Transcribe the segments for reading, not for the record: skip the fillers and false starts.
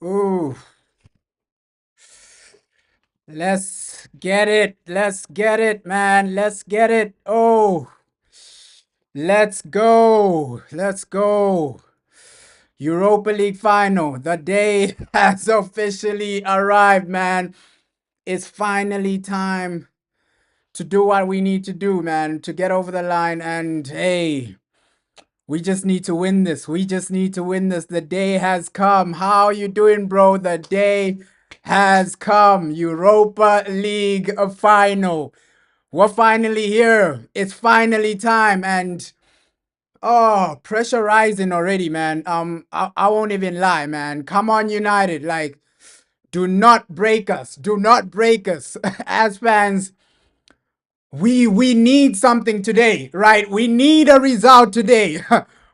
Ooh, let's get it. Let's get it, man. Let's get it. Oh, let's go. Let's go. Europa League final. The day has officially arrived, man. It's finally time to do what we need to do, man, to get over the line. And hey, we just need to win this. We just need to win this. The day has come. How are you doing, bro? The day has come. Europa League final. We're finally here. It's finally time. And oh, pressure rising already, man. I won't even lie, man. Come on, United. Like, do not break us. Do not break us. As fans, we need something today, right? We need a result today.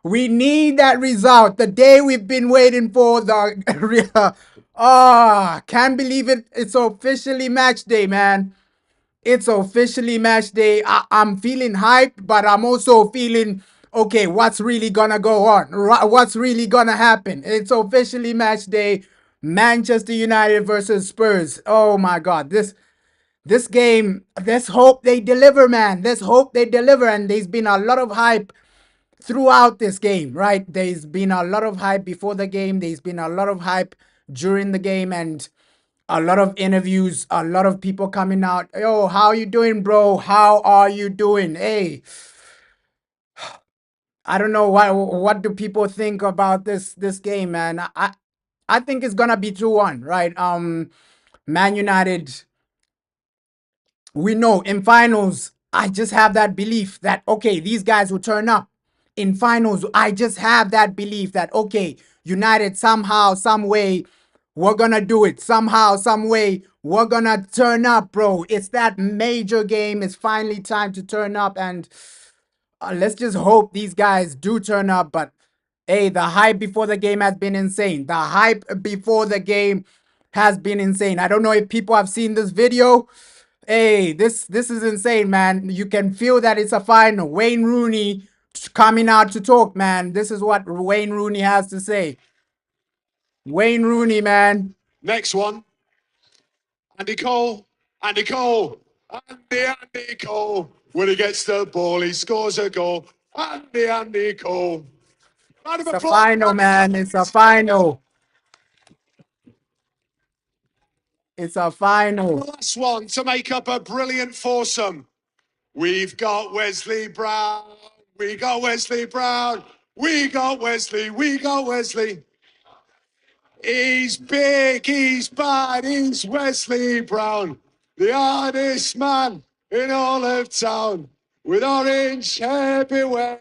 We need that result. The day we've been waiting for. The can't believe it. It's officially match day, man. It's officially match day. I'm feeling hyped, but I'm also feeling okay. What's really gonna go on? What's really gonna happen? It's officially match day. Manchester United versus Spurs. Oh my God, this game, let's hope they deliver, man. Let's hope they deliver. And there's been a lot of hype throughout this game, right? There's been a lot of hype before the game. There's been a lot of hype during the game and a lot of interviews, a lot of people coming out. Yo, how you doing, bro? How are you doing? Hey, I don't know what do people think about this game, man. I think it's gonna be 2-1, right? Man United, we know in finals, I just have that belief that, okay, these guys will turn up. In finals, I just have that belief that, okay, United somehow, some way, we're gonna do it. Somehow, some way, we're gonna turn up, bro. It's that major game. It's finally time to turn up. And let's just hope these guys do turn up. But hey, the hype before the game has been insane. The hype before the game has been insane. I don't know if people have seen this video. Hey, this is insane, man. You can feel that it's a final. Wayne Rooney coming out to talk, man. This is what Wayne Rooney has to say. Wayne Rooney, man. Next one, Andy Cole. Andy Cole. Andy Cole. When he gets the ball, he scores a goal. Andy Cole. It's a final, man. It's a final. It's a final. Last one to make up a brilliant foursome. We've got Wesley Brown. We got Wesley Brown. We got Wesley. We got Wesley. He's big, he's bad, he's Wesley Brown, the hardest man in all of town, with orange hair, beware.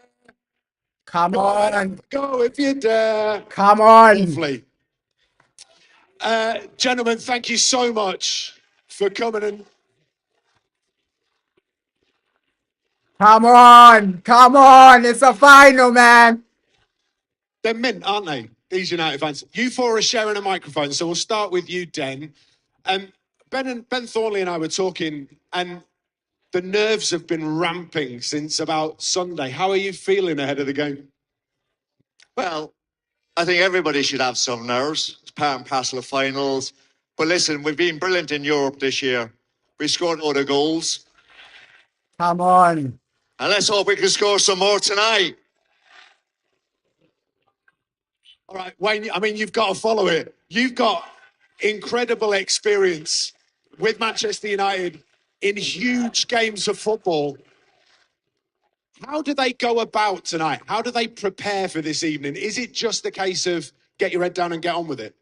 Come on. Go if you dare. Come on. Lovely. Gentlemen, thank you so much for coming and... Come on. Come on. It's a final, man. They're mint, aren't they? These United fans. You four are sharing a microphone, so we'll start with you, Den. Ben Thornley and I were talking, and the nerves have been ramping since about Sunday. How are you feeling ahead of the game? Well, I think everybody should have some nerves. It's part and parcel of finals. But listen, we've been brilliant in Europe this year. We scored a lot of goals. Come on. And let's hope we can score some more tonight. All right, Wayne, I mean, you've got to follow it. You've got incredible experience with Manchester United in huge games of football. How do they go about tonight? How do they prepare for this evening? Is it just a case of get your head down and get on with it?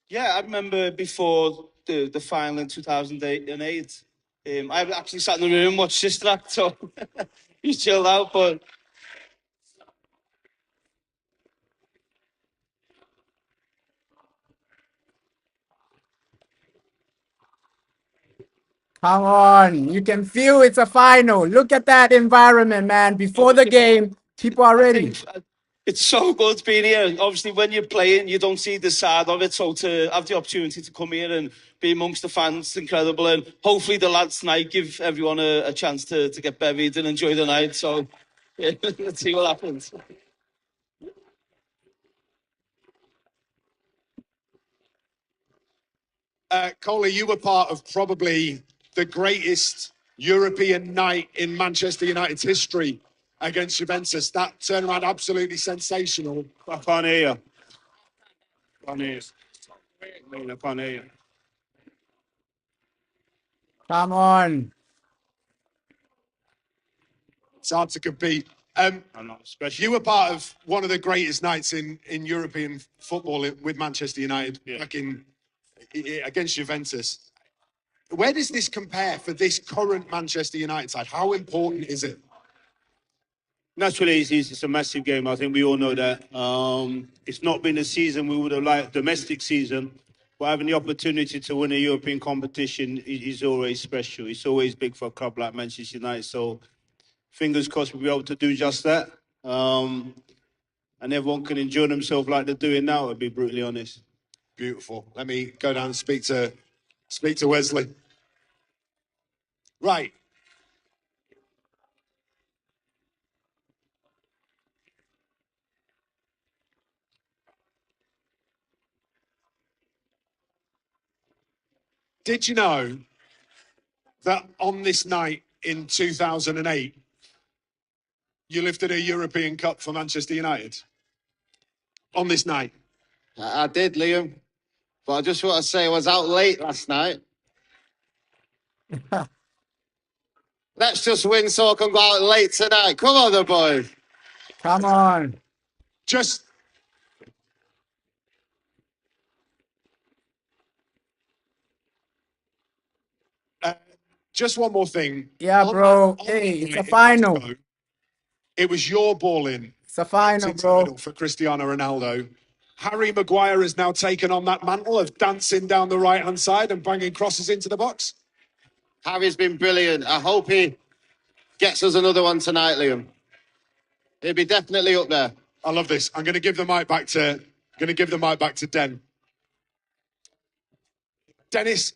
Yeah, I remember before the final in 2008, I actually sat in the room and watched Sister Act, so he's chilled out, but... Come on. You can feel it's a final. Look at that environment, man. Before the game, people are ready. It's so good being here. Obviously, when you're playing, you don't see the side of it. So to have the opportunity to come here and be amongst the fans, it's incredible. And hopefully the lads tonight give everyone a chance to get buried and enjoy the night. So yeah, let's see what happens. Coley, you were part of probably the greatest European night in Manchester United's history against Juventus. That turnaround, absolutely sensational. I can't hear you. Can't hear you. I can't hear you. Come on. It's hard to compete. You were part of one of the greatest nights in European football with Manchester United back in against Juventus. Where does this compare for this current Manchester United side? How important is it? Naturally, it's a massive game. I think we all know that. It's not been a season we would have liked, domestic season, but having the opportunity to win a European competition is always special. It's always big for a club like Manchester United. So fingers crossed we'll be able to do just that. And everyone can enjoy themselves like they're doing now, to be brutally honest. Beautiful. Let me go down and speak to Wesley. Right. Did you know that on this night in 2008, you lifted a European Cup for Manchester United? On this night? I did, Liam. But I just want to say I was out late last night. Let's just win so I can go out late tonight. Come on, the boys. Come on. Just one more thing. Yeah, bro. Hey, it's a final. It was your ball in. It's a final, bro. For Cristiano Ronaldo. Harry Maguire has now taken on that mantle of dancing down the right-hand side and banging crosses into the box. Harry's been brilliant. I hope he gets us another one tonight, Liam. He'll be definitely up there. I love this. I'm going to give the mic back to Den. Dennis,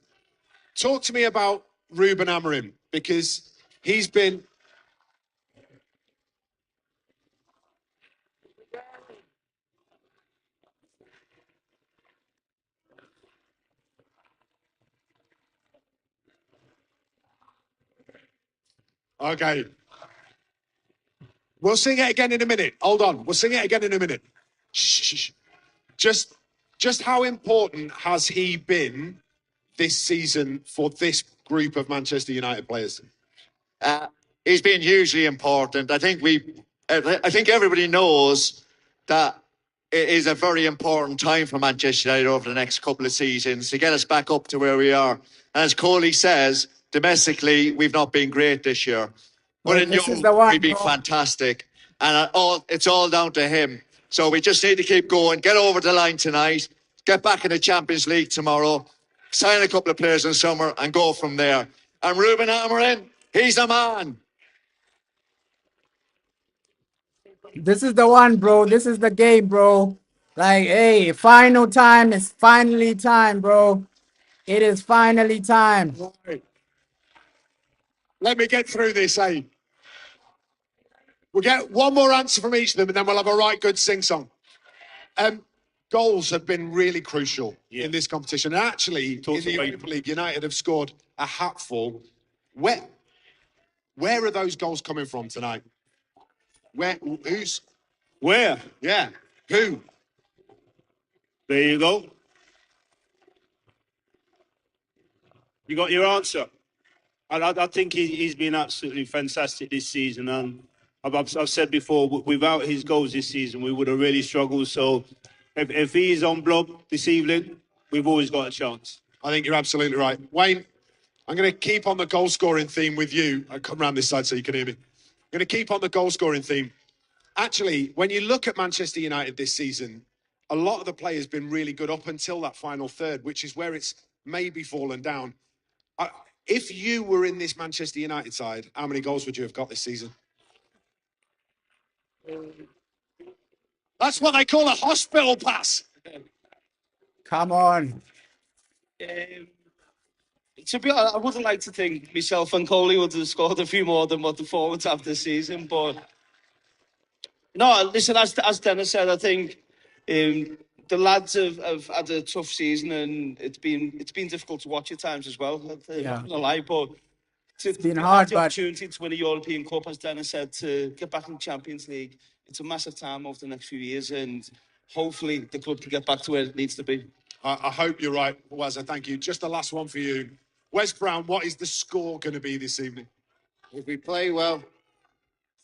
talk to me about Ruben Amorim, because he's been... Okay. We'll sing it again in a minute. Hold on. We'll sing it again in a minute. Shh. Just how important has he been this season for this group of Manchester United players? He's been hugely important. I think everybody knows that it is a very important time for Manchester United over the next couple of seasons to get us back up to where we are. And as Coley says, domestically, we've not been great this year. But in Europe, we've been fantastic. And it's all down to him. So we just need to keep going, get over the line tonight, get back in the Champions League tomorrow, sign a couple of players in summer and go from there. And Ruben Amorim, he's the man. This is the one, bro. This is the game, bro. Like, hey, final time is finally time, bro. It is finally time. Right. Let me get through this, eh? We'll get one more answer from each of them and then we'll have a right good sing-song. Goals have been really crucial in this competition. And actually, in the Europa League, United have scored a hatful. Where are those goals coming from tonight? Where? Yeah. Who? There you go. You got your answer. I think he's been absolutely fantastic this season. And I've said before, without his goals this season, we would have really struggled. So if he's on blob this evening, we've always got a chance. I think you're absolutely right. Wayne, I'm going to keep on the goal-scoring theme with you. I'll come around this side so you can hear me. I'm going to keep on the goal-scoring theme. Actually, when you look at Manchester United this season, a lot of the play has been really good up until that final third, which is where it's maybe fallen down. If you were in this Manchester United side, how many goals would you have got this season? That's what they call a hospital pass. Come on. To be honest, I wouldn't like to think myself and Coley would have scored a few more than what the forwards have this season. But no, listen, as Dennis said, I think the lads have had a tough season, and it's been difficult to watch at times as well. I'm not gonna lie, but to been have hard, the but opportunity to win a European Cup, as Dennis said, to get back in the Champions League, it's a massive time over the next few years, and hopefully the club can get back to where it needs to be. I hope you're right, Wazza. Thank you. Just the last one for you. Wes Brown, what is the score going to be this evening? If we play well,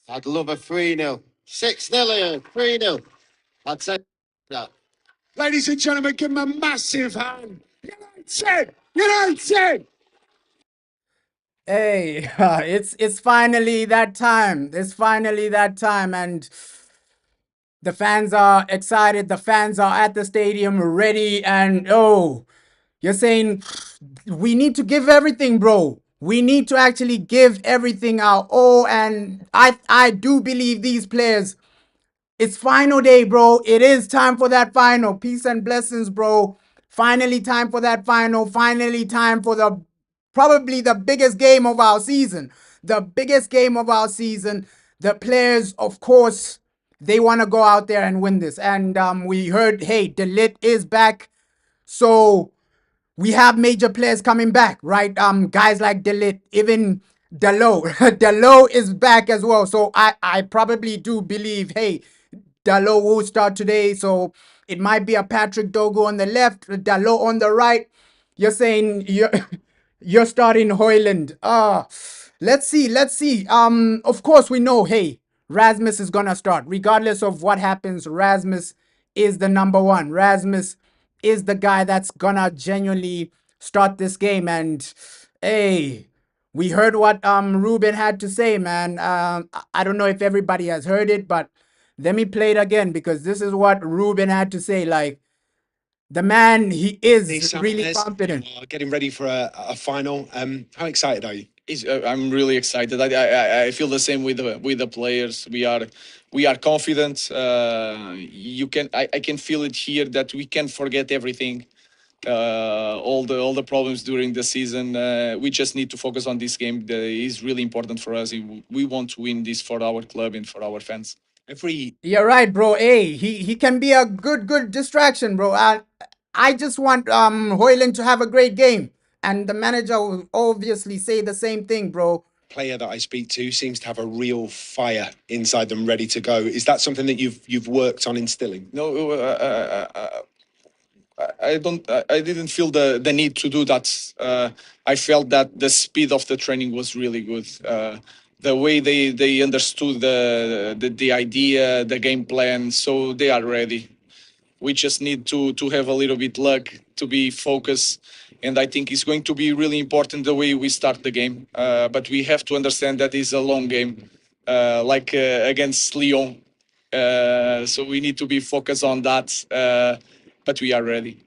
I'd love a 3-0. 6-0 here, 3-0. I'd say that. Ladies and gentlemen, give him a massive hand. United! United! hey, it's finally that time. It's finally that time, and the fans are excited. The fans are at the stadium ready, and oh, you're saying we need to give everything, bro. We need to actually give everything our all, and I do believe these players. It's final day, bro. It is time for that final. Peace and blessings, bro. Finally time for that final. Finally time for the probably the biggest game of our season. The biggest game of our season. The players, of course, they want to go out there and win this. And we heard, hey, De Ligt is back. So we have major players coming back, right? Guys like De Ligt, even Dalot. Dalot is back as well. So I probably do believe, hey, Dalot will start today. So it might be a Patrick Dogo on the left, Dalot on the right. You're saying you're starting Hoyland. Let's see, let's see. Of course we know, hey, Rasmus is gonna start. Regardless of what happens, Rasmus is the number one. Rasmus is the guy that's gonna genuinely start this game. And hey, we heard what Ruben had to say, man. I don't know if everybody has heard it, but let me play it again because this is what Ruben had to say. Like, the man, he is really confident. Getting ready for a final. How excited are you? I'm really excited. I feel the same with the players. We are confident. I can feel it here that we can forget everything, all the problems during the season. We just need to focus on this game. That is really important for us. We want to win this for our club and for our fans. You're right, bro. Hey, he can be a good distraction, bro. I just want Hoyland to have a great game, and the manager will obviously say the same thing, bro. Player that I speak to seems to have a real fire inside them, ready to go. Is that something that you've worked on instilling? No, I don't. I didn't feel the need to do that. I felt that the speed of the training was really good. The way they understood the idea, the game plan, so they are ready. We just need to have a little bit luck, to be focused, and I think it's going to be really important the way we start the game. But we have to understand that it's a long game, like against Lyon. So we need to be focused on that. But we are ready.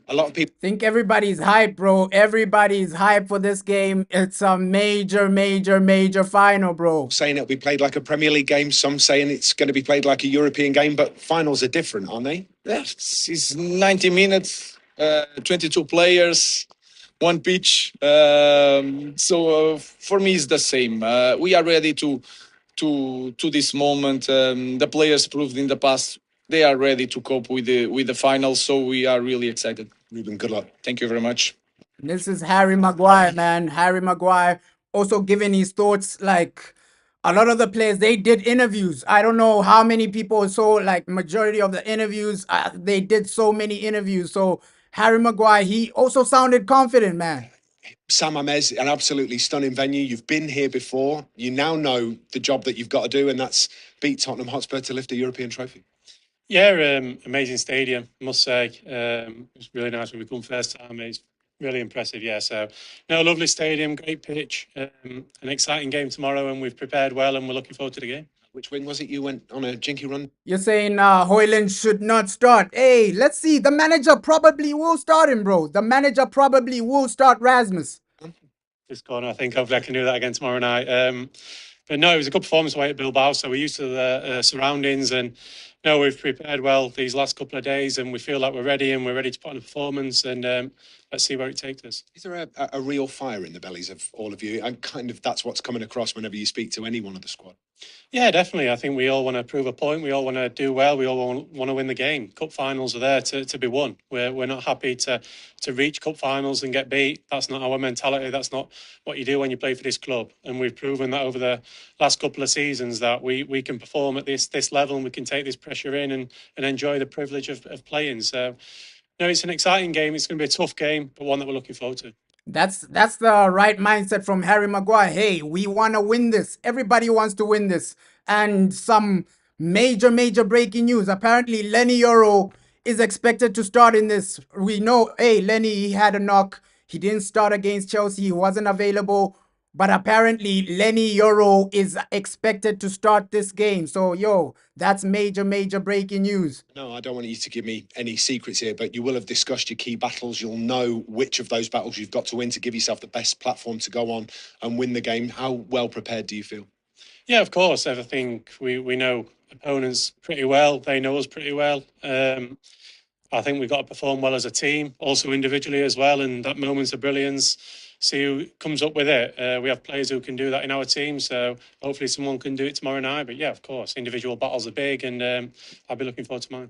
A lot of people Think everybody's hyped, bro. Everybody's hyped for this game. It's a major final, bro. saying it'll be played like a Premier League game. Some saying it's going to be played like a European game. But finals are different, aren't they? It's 90 minutes, 22 players, one pitch. So for me, it's the same. We are ready to this moment. The players proved in the past they are ready to cope with the final. So we are really excited. Ruben, good luck. Thank you very much. This is Harry Maguire, man. Harry Maguire also giving his thoughts. Like, a lot of the players, they did interviews. I don't know how many people saw, like, majority of the interviews. They did so many interviews. So Harry Maguire, he also sounded confident, man. Sam Amez, an absolutely stunning venue. You've been here before. You now know the job that you've got to do, and that's beat Tottenham Hotspur to lift a European trophy. Yeah, amazing stadium, I must say. It's really nice when we come first time. It's really impressive, yeah. So, no, lovely stadium, great pitch, an exciting game tomorrow, and we've prepared well, and we're looking forward to the game. Which wing was it you went on a jinky run? You're saying Hoyland should not start. Hey, let's see. The manager probably will start him, bro. The manager probably will start Rasmus. This corner, I think hopefully I can do that again tomorrow night. But no, it was a good performance away at Bilbao, so we're used to the surroundings, and No, we've prepared well these last couple of days, and we feel like we're ready, and we're ready to put on a performance. And let's see where it takes us. Is there a real fire in the bellies of all of you? And kind of that's what's coming across whenever you speak to any one of the squad. Yeah, definitely. I think we all want to prove a point. We all want to do well. We all want to win the game. Cup finals are there to be won. We're not happy to reach cup finals and get beat. That's not our mentality. That's not what you do when you play for this club. And we've proven that over the last couple of seasons that we can perform at this level, and we can take this pressure in and enjoy the privilege of playing. So, no, it's an exciting game. It's going to be a tough game, but one that we're looking forward to. That's the right mindset from Harry Maguire. Hey, we want to win this. Everybody wants to win this. And some major breaking news. Apparently, Lenny Yoro is expected to start in this. We know, hey, Lenny, he had a knock. He didn't start against Chelsea. He wasn't available. But apparently, Lenny Yoro is expected to start this game. So, yo, that's major breaking news. No, I don't want you to give me any secrets here, but you will have discussed your key battles. You'll know which of those battles you've got to win to give yourself the best platform to go on and win the game. How well prepared do you feel? Yeah, of course. I think we know opponents pretty well. They know us pretty well. I think we've got to perform well as a team, also individually as well. And that moments of brilliance, see who comes up with it. We have players who can do that in our team. So hopefully someone can do it tomorrow night. But yeah, of course, individual battles are big, and I'll be looking forward to mine.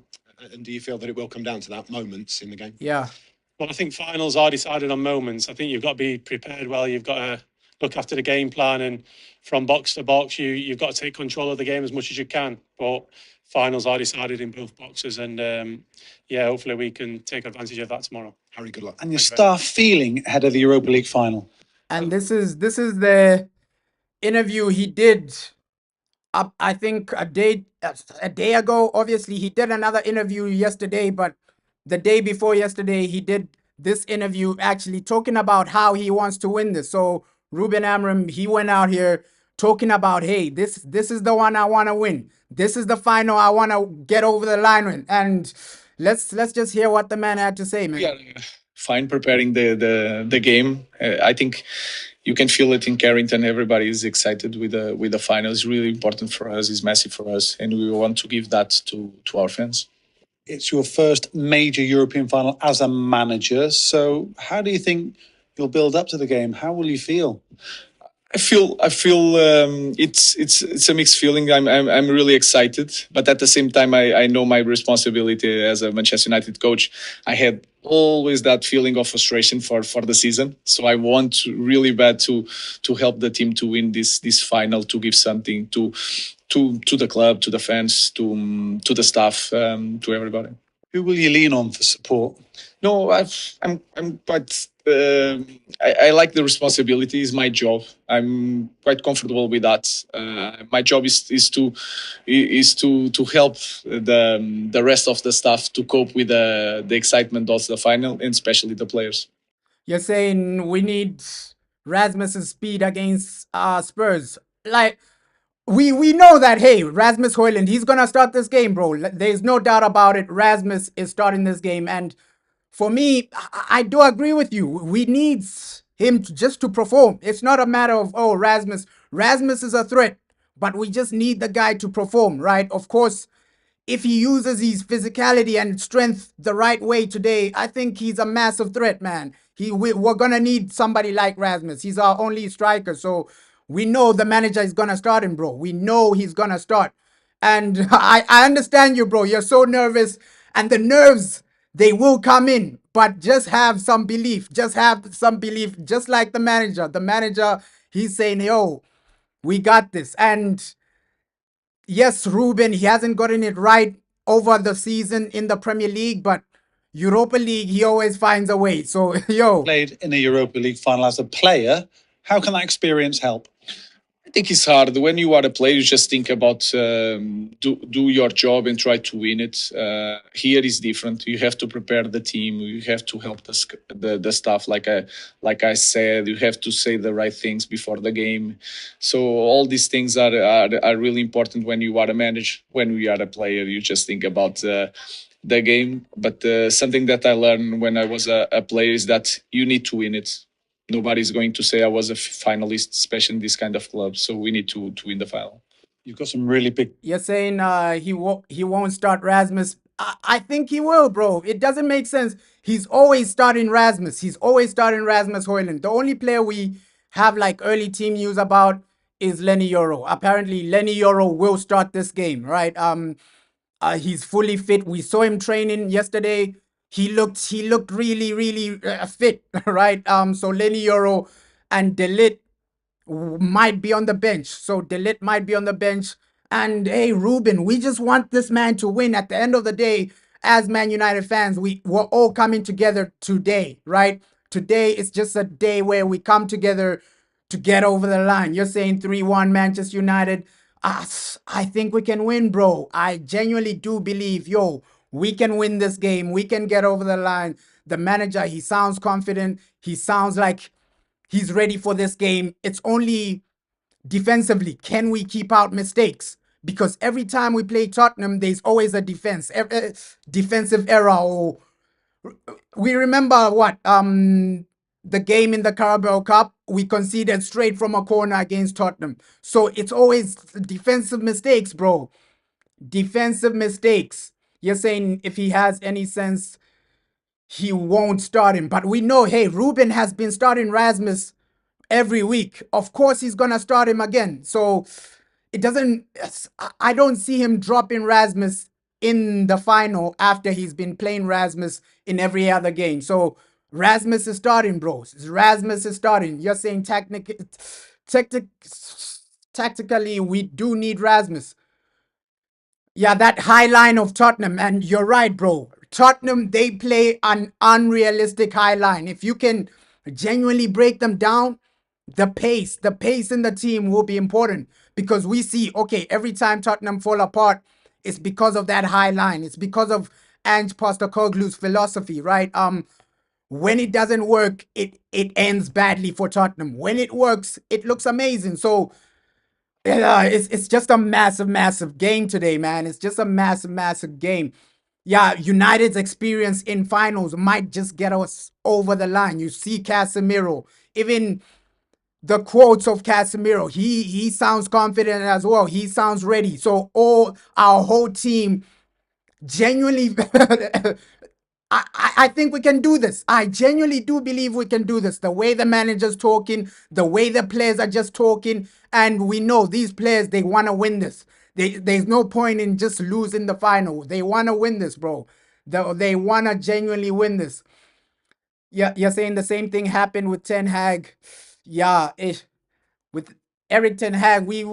And do you feel that it will come down to that moments in the game? Yeah. Well, I think finals are decided on moments. I think you've got to be prepared well. You've got to look after the game plan, and from box to box, you've got to take control of the game as much as you can. But finals are decided in both boxes, and yeah, hopefully we can take advantage of that tomorrow. Harry, good luck. And your staff feeling ahead of the Europa League final? And this is the interview he did up, I think a day ago. Obviously, he did another interview yesterday, but the day before yesterday, he did this interview actually talking about how he wants to win this. So Ruben Amorim, he went out here talking about, hey, this is the one I want to win. This is the final I want to get over the line with. And let's just hear what the man had to say, man. Yeah, fine preparing the game. I think you can feel it in Carrington. Everybody is excited with the final. It's really important for us. It's massive for us, and we want to give that to our fans. It's your first major European final as a manager. So how do you think you'll build up to the game? How will you feel? I feel it's a mixed feeling. I'm really excited, but at the same time, I know my responsibility as a Manchester United coach. I had always that feeling of frustration for the season. So I want really bad to help the team to win this final, to give something to the club, to the fans, to the staff, to everybody. Who will you lean on for support? No, I'm quite. I like the responsibility. It's my job. I'm quite comfortable with that. My job is to help the rest of the staff to cope with the excitement of the final, and especially the players. You're saying we need Rasmus's speed against Spurs. Like, we know that, hey, Rasmus Højlund, he's going to start this game, bro. There's no doubt about it. Rasmus is starting this game. And for me, I do agree with you. We need him just to perform. It's not a matter of, oh, Rasmus is a threat, but we just need the guy to perform, right? Of course, if he uses his physicality and strength the right way today, I think he's a massive threat, man. We're going to need somebody like Rasmus. He's our only striker. So we know the manager is going to start him, bro. We know he's going to start. And I understand you, bro. You're so nervous. And the nerves, they will come in. But just have some belief. Just have some belief. Just like the manager. The manager, he's saying, yo, we got this. And yes, Ruben, he hasn't gotten it right over the season in the Premier League, but Europa League, he always finds a way. So, yo. Played in a Europa League final as a player. How can that experience help? I think it's hard. When you are a player, you just think about do your job and try to win it. Here is different. You have to prepare the team. You have to help the staff. Like I said, you have to say the right things before the game. So all these things are really important when you are a manager. When we are a player, you just think about the game. But something that I learned when I was a player is that you need to win it. Nobody's going to say I was a finalist, especially in this kind of club. So we need to win the final. You've got some really big. You're saying he won't start Rasmus. I think he will, bro. It doesn't make sense. He's always starting Rasmus. He's always starting Rasmus Højlund. The only player we have like early team news about is Lenny Yoro. Apparently, Lenny Yoro will start this game, right? He's fully fit. We saw him training yesterday. He looked really fit, right? So Lenny Yoro and Delit might be on the bench. So Delit might be on the bench. And hey, Ruben, we just want this man to win. At the end of the day, as Man United fans, we're all coming together today, right? Today is just a day where we come together to get over the line. You're saying 3-1 Manchester United. I think we can win, bro. I genuinely do believe, we can win this game. We can get over the line. The manager, he sounds confident. He sounds like he's ready for this game. It's only defensively. Can we keep out mistakes? Because every time we play Tottenham, there's always a defensive error. Or we remember what the game in the Carabao Cup, we conceded straight from a corner against Tottenham. So it's always defensive mistakes, bro. Defensive mistakes. You're saying if he has any sense, he won't start him. But we know, hey, Ruben has been starting Rasmus every week. Of course, he's going to start him again. So I don't see him dropping Rasmus in the final after he's been playing Rasmus in every other game. So Rasmus is starting, bros. Rasmus is starting. You're saying tactically, we do need Rasmus. Yeah, that high line of Tottenham. And you're right, bro. Tottenham, they play an unrealistic high line. If you can genuinely break them down, the pace in the team will be important, because we see, okay, every time Tottenham fall apart, it's because of that high line. It's because of Ange Postecoglou's philosophy, right? When it doesn't work, it ends badly for Tottenham. When it works, it looks amazing. So it's just a massive game today, man. It's just a massive game. Yeah, United's experience in finals might just get us over the line. You see Casemiro, even the quotes of Casemiro, he sounds confident as well. He sounds ready. So our whole team genuinely I think we can do this. I genuinely do believe we can do this. The way the manager's talking, the way the players are just talking, and we know these players, they want to win this. There's no point in just losing the final. They want to win this, bro. They want to genuinely win this. Yeah, you're saying the same thing happened with Ten Hag. Yeah, with Eric Ten Hag, we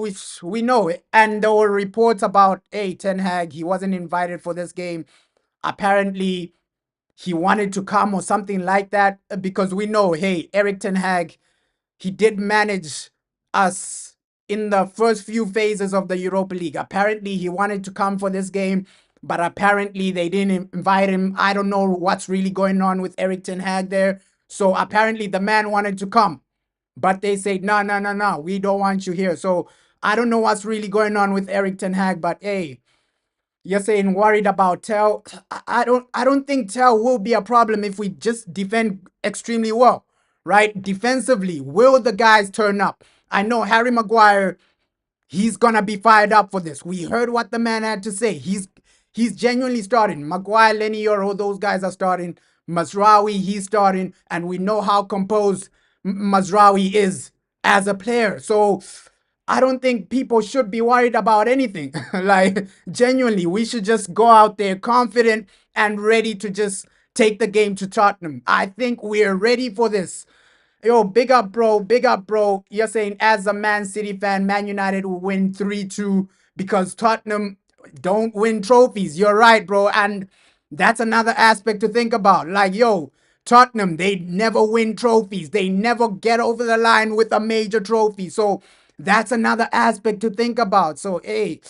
know it. And there were reports about, hey, Ten Hag, he wasn't invited for this game. Apparently, he wanted to come or something like that, because we know, hey, Eric Ten Hag, he did manage us in the first few phases of the Europa League. Apparently, he wanted to come for this game, but apparently they didn't invite him. I don't know what's really going on with Eric Ten Hag there. So apparently the man wanted to come, but they said, no, we don't want you here. So I don't know what's really going on with Eric Ten Hag, but hey, you're saying worried about Tel. I don't think Tel will be a problem if we just defend extremely well, right? Defensively, will the guys turn up? I know Harry Maguire, he's gonna be fired up for this. We heard what the man had to say. He's genuinely starting. Maguire, Lenny Yoro, those guys are starting. Mazraoui, he's starting, and we know how composed Mazraoui is as a player. So I don't think people should be worried about anything. Like, genuinely, we should just go out there confident and ready to just take the game to Tottenham. I think we're ready for this. Yo, big up, bro. Big up, bro. You're saying, as a Man City fan, Man United will win 3-2 because Tottenham don't win trophies. You're right, bro. And that's another aspect to think about. Like, yo, Tottenham, they never win trophies. They never get over the line with a major trophy. So that's another aspect to think about. So, hey,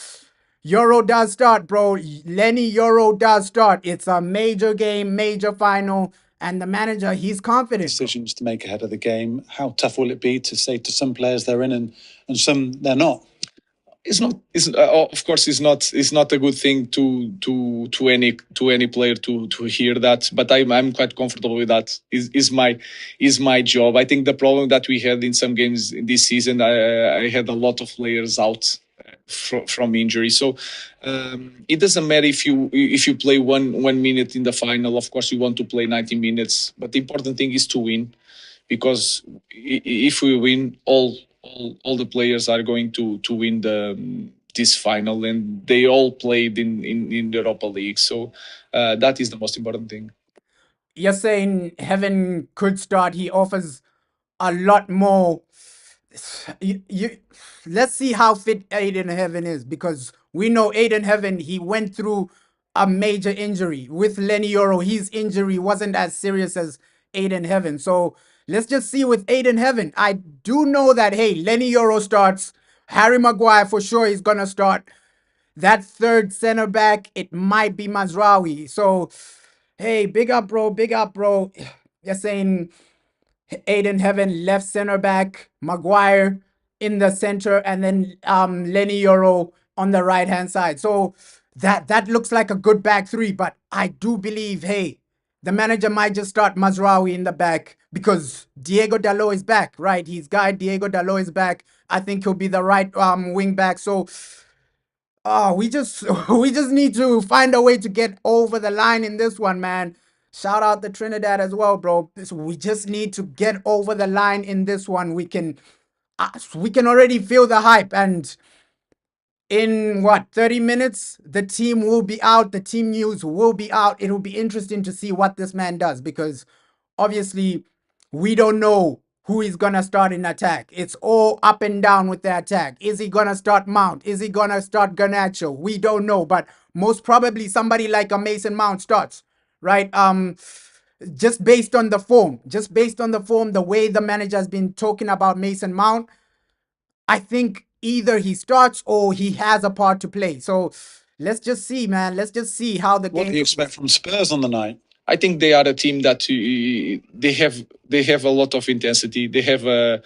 Euro does start, bro. Lenny Euro does start. It's a major game, major final. And the manager, he's confident. Decisions to make ahead of the game. How tough will it be to say to some players they're in and some they're not? It's not. Of course, it's not. It's not a good thing to any player to hear that. But I'm quite comfortable with that. Is my job. I think the problem that we had in some games this season, I had a lot of players out from injury. So it doesn't matter if you play one minute in the final. Of course, you want to play 90 minutes, but the important thing is to win, because if we win, all the players are going to win this final, and they all played in the Europa League. So that is the most important thing. You're saying Heaven could start. He offers a lot more. Let's see how fit Aiden Heaven is, because we know Aiden Heaven, he went through a major injury with Lenny Yoro. His injury wasn't as serious as Aiden Heaven. So let's just see with Aiden Heaven. I do know that, hey, Lenny Yoro starts. Harry Maguire for sure is going to start. That third center back, it might be Mazraoui. So, hey, big up, bro. Big up, bro. You're saying Aiden Heaven, left center back, Maguire in the center, and then Lenny Yoro on the right hand side. So that looks like a good back three, but I do believe, hey, the manager might just start Mazraoui in the back because Diego Dalot is back, right? His guy Diego Dalot is back. I think he'll be the right wing back. So we just need to find a way to get over the line in this one, man. Shout out to Trinidad as well, bro. We just need to get over the line in this one. We can already feel the hype, and in 30 minutes, the team will be out. The team news will be out. It will be interesting to see what this man does, because obviously we don't know who is going to start in attack. It's all up and down with the attack. Is he going to start Mount? Is he going to start Garnacho? We don't know, but most probably somebody like a Mason Mount starts, right? Just based on the form, the way the manager has been talking about Mason Mount, I think either he starts or he has a part to play. So let's just see, man. Let's just see how the game. What do you expect from Spurs on the night? I think they are a team that they have a lot of intensity. They have a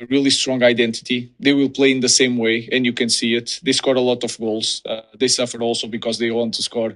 really strong identity. They will play in the same way, and you can see it. They score a lot of goals. They suffer also because they want to score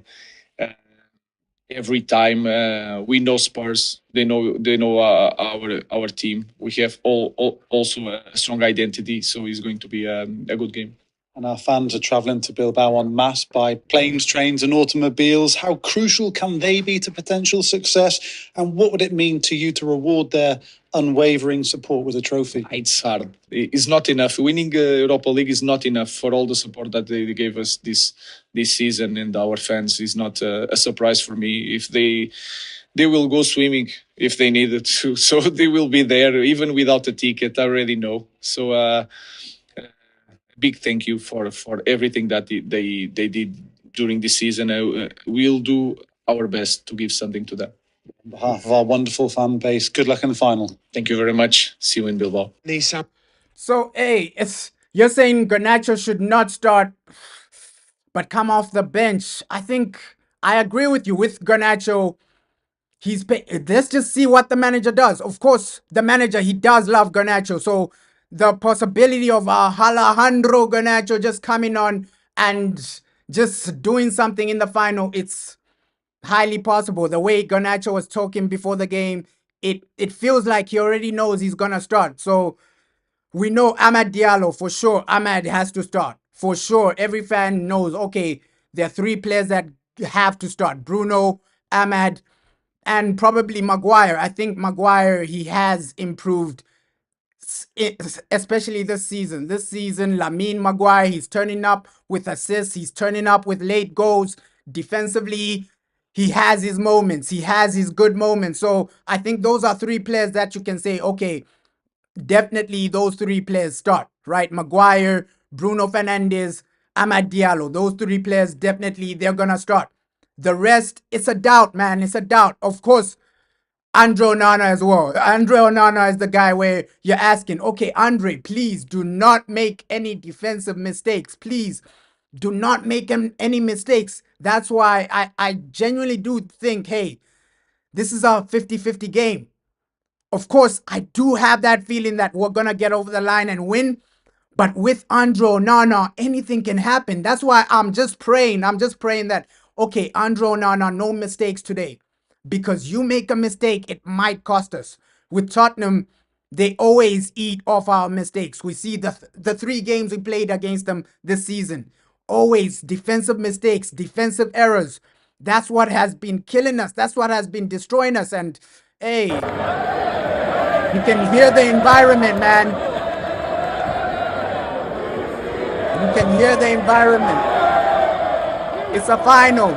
every time. We know Spurs. They know our team. We have also a strong identity, so it's going to be a good game. And our fans are travelling to Bilbao en masse by planes, trains, and automobiles. How crucial can they be to potential success? And what would it mean to you to reward their unwavering support with a trophy? It's hard. It's not enough. Winning Europa League is not enough for all the support that they gave us this season, and our fans is not a surprise for me. If they will go swimming if they needed to, so they will be there even without a ticket. I already know. So. Big thank you for everything that they did during this season. We'll do our best to give something to them. On behalf of our wonderful fan base, good luck in the final. Thank you very much. See you in Bilbao. So, hey, you're saying Garnacho should not start, but come off the bench. I think I agree with you with Garnacho. Let's just see what the manager does. Of course, the manager, he does love Garnacho. So the possibility of Alejandro Garnacho just coming on and just doing something in the final, it's highly possible. The way Garnacho was talking before the game, it feels like he already knows he's going to start. So we know Amad Diallo, for sure. Amad has to start. For sure, every fan knows, okay, there are three players that have to start. Bruno, Amad, and probably Maguire. I think Maguire, he has improved, especially this season. This season, Lamine Maguire, he's turning up with assists. He's turning up with late goals. Defensively, he has his moments. He has his good moments. So I think those are three players that you can say, okay, definitely those three players start, right? Maguire, Bruno Fernandes, Amad Diallo. Those three players, definitely they're going to start. The rest, it's a doubt, man. It's a doubt. Of course, Andre Onana as well. Andre Onana is the guy where you're asking, okay, Andre, please do not make any defensive mistakes. Please do not make any mistakes. That's why I genuinely do think, hey, this is a 50-50 game. Of course, I do have that feeling that we're going to get over the line and win. But with Andre Onana, anything can happen. That's why I'm just praying. I'm just praying that, okay, Andre Onana, no mistakes today. Because you make a mistake, it might cost us. With Tottenham, They always eat off our mistakes. We see the 3 games we played against them this season. Always defensive mistakes, defensive errors. That's what has been killing us. That's what has been destroying us. And hey, you can hear the environment, man. You can hear the environment. It's a final.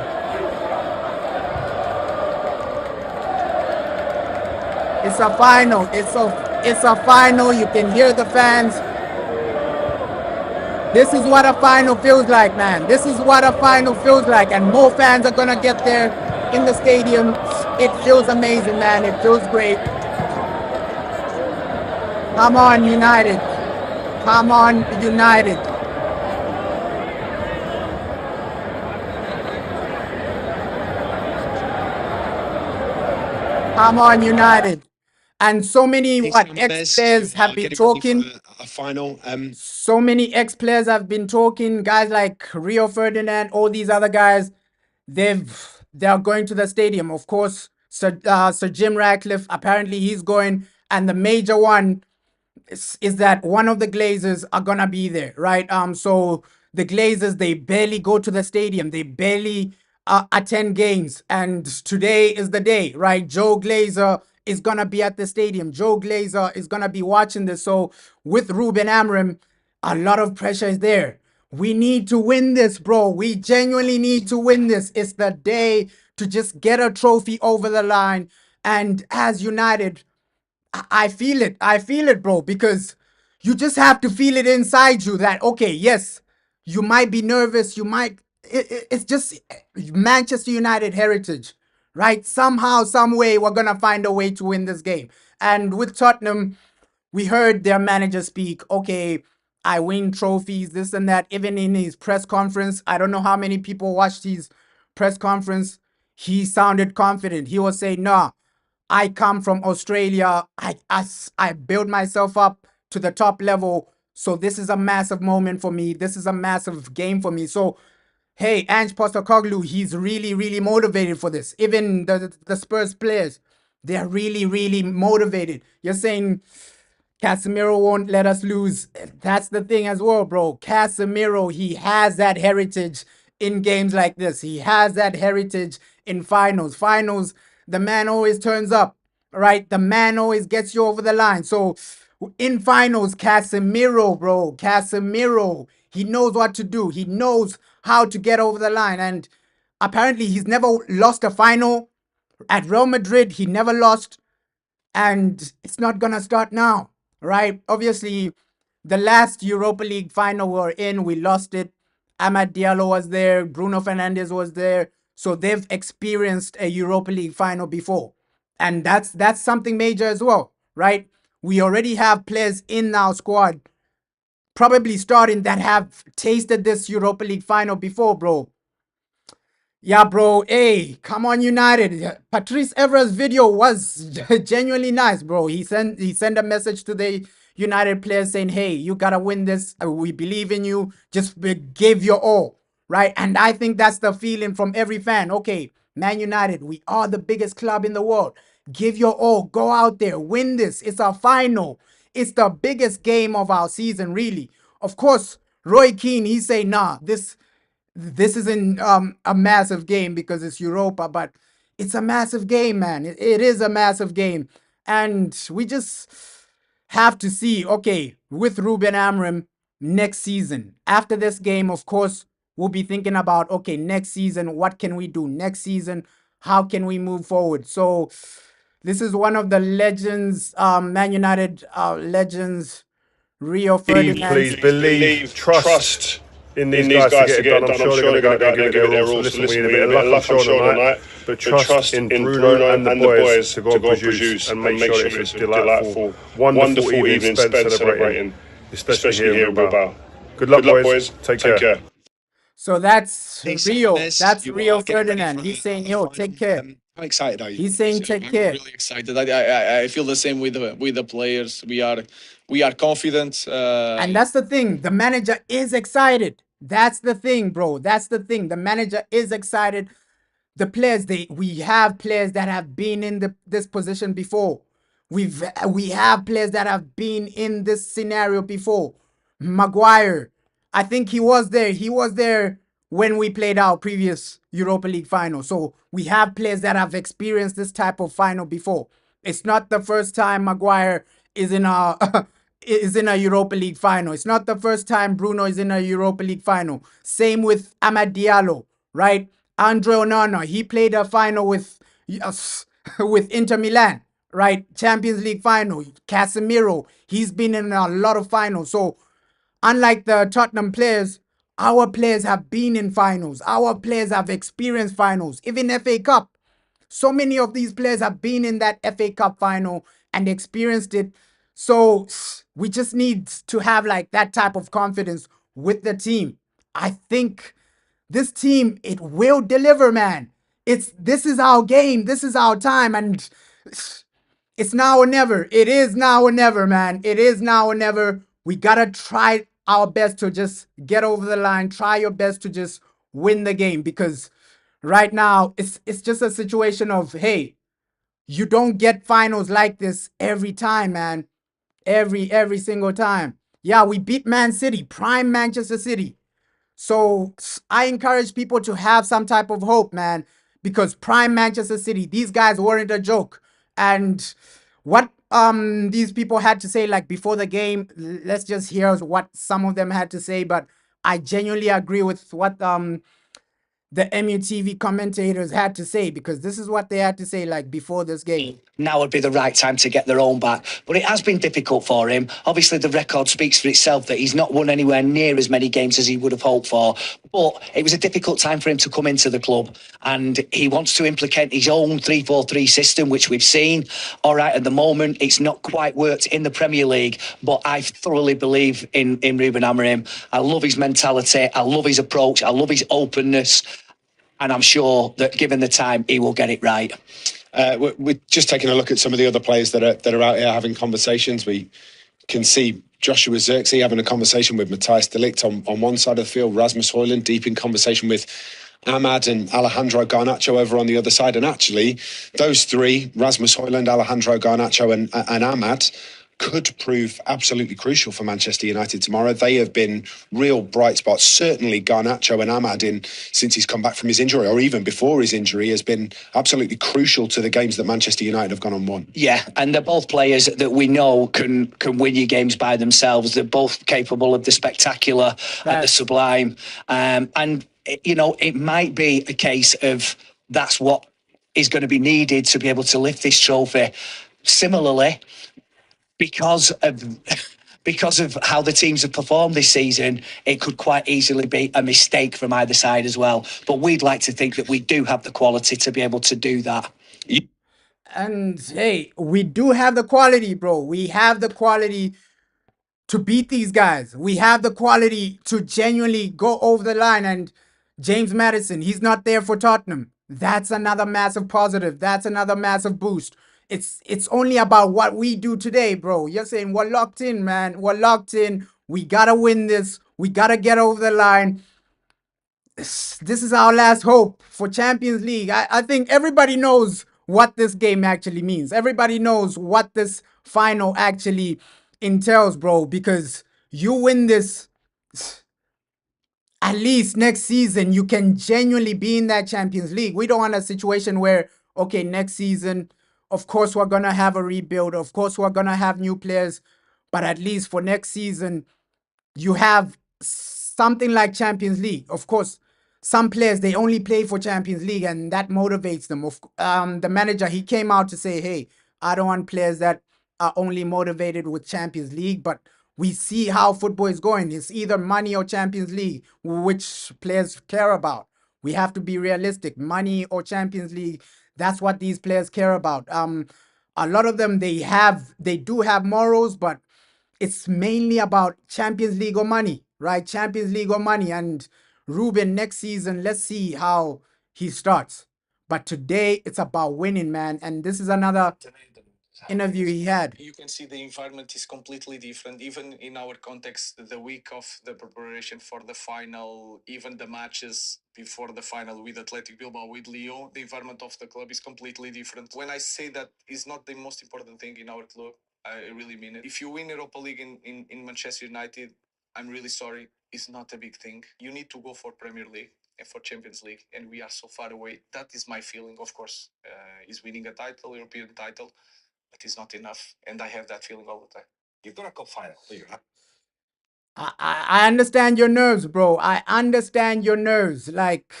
It's a final. It's a final. You can hear the fans. This is what a final feels like, man. This is what a final feels like. And more fans are going to get there in the stadium. It feels amazing, man. It feels great. Come on, United. Come on, United. Come on, United. And so many ex-players have been talking. A final. So many ex-players have been talking. Guys like Rio Ferdinand, all these other guys, they're going to the stadium. Of course, Sir Jim Ratcliffe, apparently he's going. And the major one is that one of the Glazers are gonna be there, right? So the Glazers, they barely go to the stadium. They barely attend games. And today is the day, right? Joe Glazer is gonna be at the stadium. Joe Glazer is gonna be watching this. So with Ruben Amorim, a lot of pressure is there. We need to win this, bro. We genuinely need to win this. It's the day to just get a trophy over the line. And as United, I feel it. I feel it, bro, because you just have to feel it inside you that, okay, yes, you might be nervous. It's just Manchester United heritage, right? Somehow, some way, we're going to find a way to win this game. And with Tottenham, we heard their manager speak, okay, I win trophies, this and that. Even in his press conference, I don't know how many people watched his press conference. He sounded confident. He was saying, nah, I come from Australia. I build myself up to the top level. So this is a massive moment for me. This is a massive game for me. So, hey, Ange Postecoglou, he's really, really motivated for this. Even the Spurs players, they're really, really motivated. You're saying Casemiro won't let us lose. That's the thing as well, bro. Casemiro, he has that heritage in games like this. He has that heritage in finals. Finals, the man always turns up, right? The man always gets you over the line. So in finals, Casemiro, bro, Casemiro, he knows what to do. He knows how to get over the line. And apparently he's never lost a final. At Real Madrid, he never lost. And it's not going to start now, right? Obviously, the last Europa League final we're in, we lost it. Amad Diallo was there. Bruno Fernandes was there. So they've experienced a Europa League final before. And that's something major as well, right? We already have players in our squad, probably starting, that have tasted this Europa League final before, bro. Yeah, bro. Hey, come on, United. Patrice Evra's video was genuinely nice, bro. He sent a message to the United players saying, hey, you gotta win this. We believe in you. Just give your all, right? And I think that's the feeling from every fan. Okay, Man United, we are the biggest club in the world. Give your all. Go out there. Win this. It's our final. It's the biggest game of our season, really. Of course, Roy Keane, he's saying, nah, this isn't a massive game because it's Europa, but it's a massive game, man. It is a massive game. And we just have to see, okay, with Ruben Amorim next season. After this game, of course, we'll be thinking about, okay, next season, what can we do? Next season, how can we move forward? So this is one of the legends, Man United legends, Rio Ferdinand. Please believe, trust in these guys to get it done. I'm sure they're going to go out there and give it their all. So listen, we need a bit of luck, I'm sure, tonight. But trust in Bruno and the boys to go and produce and make sure it's a delightful, wonderful evening spent celebrating, especially here in Bilbao. Good luck, boys. Take care. So that's Rio. That's Rio Ferdinand. He's saying, yo, take care. How excited are you? He's saying, take care. I'm really excited. I feel the same with the players. We are confident. And that's the thing. The manager is excited. That's the thing, bro. That's the thing. The manager is excited. The players, we have players that have been in this position before. We have players that have been in this scenario before. Maguire, I think he was there. He was there when we played our previous Europa League final. So we have players that have experienced this type of final before. It's not the first time Maguire is in a is in a Europa League final. It's not the first time Bruno is in a Europa League final. Same with Amad Diallo, right? Andre Onana, he played a final with with Inter Milan, right? Champions League final. Casemiro, he's been in a lot of finals. So unlike the Tottenham players, our players have been in finals. Our players have experienced finals, even FA Cup. So many of these players have been in that FA Cup final and experienced it. So we just need to have like that type of confidence with the team. I think this team, it will deliver, man. This is our game. This is our time. And it's now or never. It is now or never, man. It is now or never. We gotta try our best to just get over the line. Try your best to just win the game, because right now it's just a situation of, hey, you don't get finals like this every time, man. Every single time. Yeah, we beat Man City, prime Manchester City. So I encourage people to have some type of hope, man, because prime Manchester City, these guys weren't a joke. And what these people had to say like before the game, let's just hear what some of them had to say. But I genuinely agree with what the MUTV commentators had to say, because this is what they had to say like before this game. Now would be the right time to get their own back. But it has been difficult for him. Obviously, the record speaks for itself that he's not won anywhere near as many games as he would have hoped for. But it was a difficult time for him to come into the club. And he wants to implement his own 3-4-3 system, which we've seen. All right, at the moment, it's not quite worked in the Premier League. But I thoroughly believe in Ruben Amorim. I love his mentality. I love his approach. I love his openness. And I'm sure that given the time, he will get it right. We're just taking a look at some of the other players that are out here having conversations. We can see Joshua Zirkzee having a conversation with Matthijs de Ligt on one side of the field, Rasmus Højlund deep in conversation with Amad and Alejandro Garnacho over on the other side. And actually, those three, Rasmus Højlund, Alejandro Garnacho and Amad, could prove absolutely crucial for Manchester United tomorrow. They have been real bright spots. Certainly Garnacho and Amad, since he's come back from his injury, or even before his injury, has been absolutely crucial to the games that Manchester United have gone on won. Yeah, and they're both players that we know can win you games by themselves. They're both capable of the spectacular and the sublime. And, you know, it might be a case of that's what is going to be needed to be able to lift this trophy. Similarly, because of how the teams have performed this season, it could quite easily be a mistake from either side as well. But we'd like to think that we do have the quality to be able to do that. And hey, we do have the quality, bro. We have the quality to beat these guys. We have the quality to genuinely go over the line. And James Maddison, he's not there for Tottenham. That's another massive positive. That's another massive boost. It's only about what we do today, bro. You're saying we're locked in, man. We're locked in. We gotta win this. We gotta get over the line. This is our last hope for Champions League. I think everybody knows what this game actually means. Everybody knows what this final actually entails, bro, because you win this, at least next season, you can genuinely be in that Champions League. We don't want a situation where, okay, next season, of course, we're going to have a rebuild. Of course, we're going to have new players. But at least for next season, you have something like Champions League. Of course, some players, they only play for Champions League, and that motivates them. The manager, he came out to say, hey, I don't want players that are only motivated with Champions League. But we see how football is going. It's either money or Champions League, which players care about. We have to be realistic. Money or Champions League, that's what these players care about. A lot of them, they do have morals, but it's mainly about Champions League or money, right? Champions League or money. And Ruben, next season, let's see how he starts. But today, it's about winning, man. And this is another... interview he had. You can see the environment is completely different. Even in our context, the week of the preparation for the final, even the matches before the final with Athletic Bilbao, with Lyon, the environment of the club is completely different. When I say that is not the most important thing in our club, I really mean it. If you win Europa League in Manchester United, I'm really sorry, it's not a big thing. You need to go for Premier League and for Champions League, and we are so far away. That is my feeling, of course. Is winning a title, European title, but it's not enough, and I have that feeling all the time. You've got a cup final. I understand your nerves, bro. I understand your nerves. Like,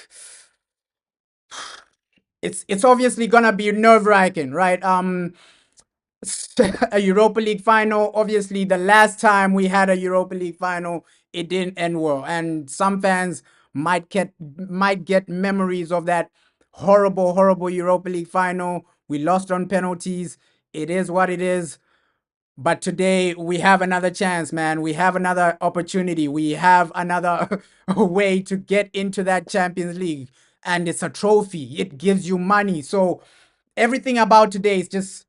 it's obviously gonna be nerve-wracking, right? A Europa League final. Obviously, the last time we had a Europa League final, it didn't end well, and some fans might get memories of that horrible Europa League final. We lost on penalties. It is what it is. But today we have another chance, man. We have another opportunity. We have another way to get into that Champions League. And it's a trophy. It gives you money. So everything about today is just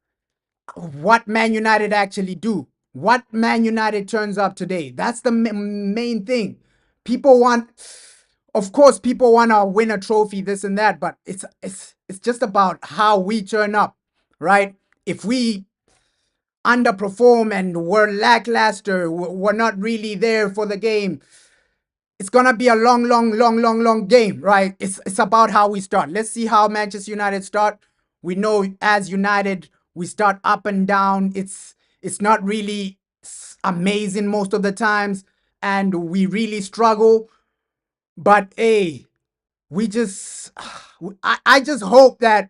what Man United actually do. What Man United turns up today. That's the main thing. People want, of course, people want to win a trophy, this and that, but it's just about how we turn up, right? If we underperform and we're lackluster, we're not really there for the game, it's gonna be a long game, right? It's about how we start. Let's see how Manchester United start. We know as United, we start up and down. It's not really amazing most of the times, and we really struggle. But hey, we just, I just hope that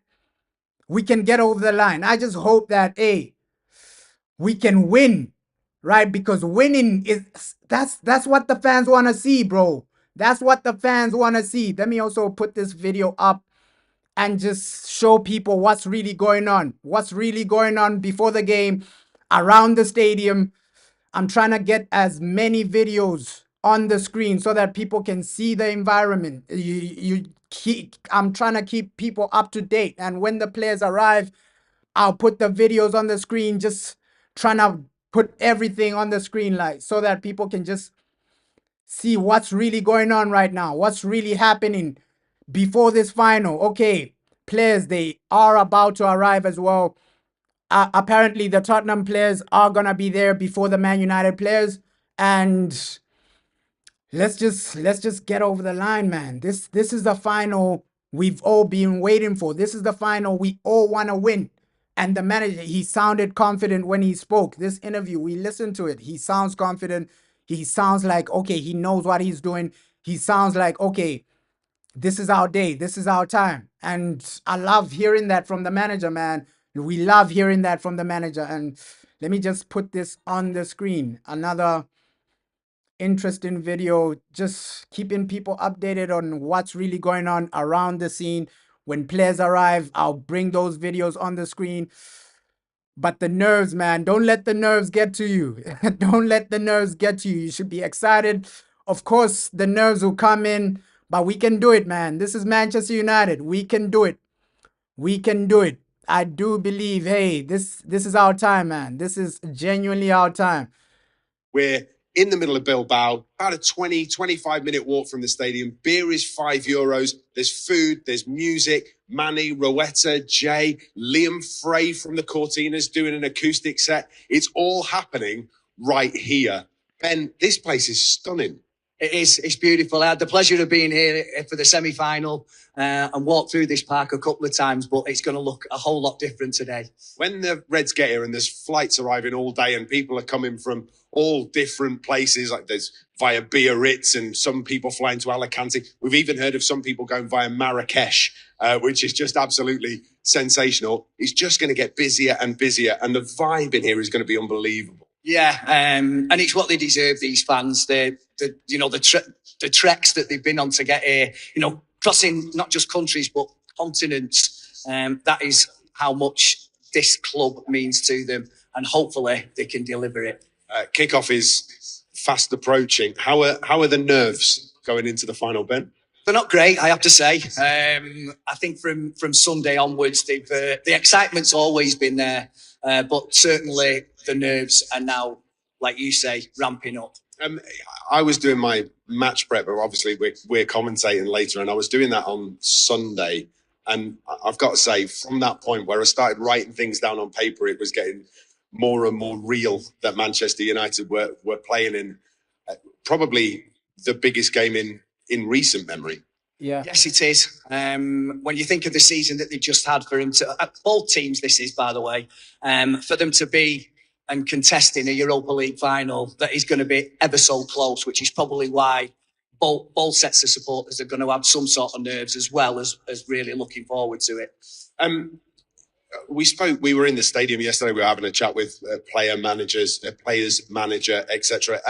we can get over the line. I just hope that hey, we can win, right? Because winning is that's what the fans want to see, bro. That's what the fans want to see. Let me also put this video up and just show people what's really going on. What's really going on before the game, around the stadium. I'm trying to get as many videos on the screen so that people can see the environment. I'm trying to keep people up to date. And when the players arrive, I'll put the videos on the screen, just trying to put everything on the screen, like, so that people can just see what's really going on right now, what's really happening before this final. Okay, players, they are about to arrive as well. Apparently, the Tottenham players are going to be there before the Man United players. And let's just get over the line, man. This is the final we've all been waiting for. This is the final we all want to win. And the manager, he sounded confident when he spoke. This interview, we listened to it. He sounds confident. He sounds like, okay, he knows what he's doing. He sounds like, okay, this is our day. This is our time. And I love hearing that from the manager, man. We love hearing that from the manager. And let me just put this on the screen. Another interesting video, just keeping people updated on what's really going on around the scene. When players arrive, I'll bring those videos on the screen. But the nerves, man, don't let the nerves get to you. Don't let the nerves get to you. You should be excited. Of course, the nerves will come in, but we can do it, man. This is Manchester United. We can do it. We can do it. I do believe, hey, this is our time, man. This is genuinely our time. We're in the middle of Bilbao, about a 25-minute walk from the stadium. Beer is €5. There's food, there's music. Manny, Rowetta, Jay, Liam Frey from the Cortinas doing an acoustic set. It's all happening right here. Ben, this place is stunning. It is. It's beautiful. I had the pleasure of being here for the semi-final and walked through this park a couple of times, but it's going to look a whole lot different today. When the Reds get here and there's flights arriving all day and people are coming from all different places, like there's via Biarritz and some people flying to Alicante. We've even heard of some people going via Marrakesh, which is just absolutely sensational. It's just going to get busier and busier, and the vibe in here is going to be unbelievable. Yeah, and it's what they deserve, these fans. The treks that they've been on to get here, crossing not just countries but continents. That is how much this club means to them, and hopefully they can deliver it. Kickoff is fast approaching. How are the nerves going into the final, Ben? They're not great, I have to say. I think from Sunday onwards, the excitement's always been there. But certainly the nerves are now, like you say, ramping up. I was doing my match prep, but obviously we're commentating later, and I was doing that on Sunday. And I've got to say, from that point where I started writing things down on paper, it was getting more and more real that Manchester United were playing in probably the biggest game in recent memory. Yeah. Yes, it is. When you think of the season that they just had for him to, both teams, this is, by the way, for them to be and contesting a Europa League final that is going to be ever so close, which is probably why both sets of supporters are going to have some sort of nerves as well as really looking forward to it. We were in the stadium yesterday. We were having a chat with players, manager, etc.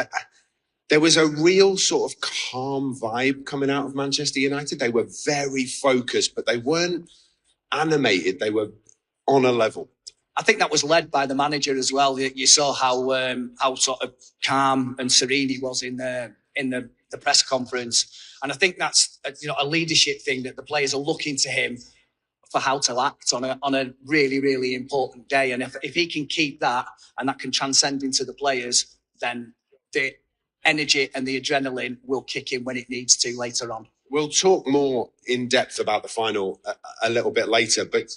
There was a real sort of calm vibe coming out of Manchester United. They were very focused, but they weren't animated. They were on a level. I think that was led by the manager as well. You saw how sort of calm and serene he was in the press conference, and I think that's a leadership thing that the players are looking to him for how to act on a really, really important day. And if he can keep that and that can transcend into the players, then the energy and the adrenaline will kick in when it needs to later on. We'll talk more in depth about the final a little bit later, but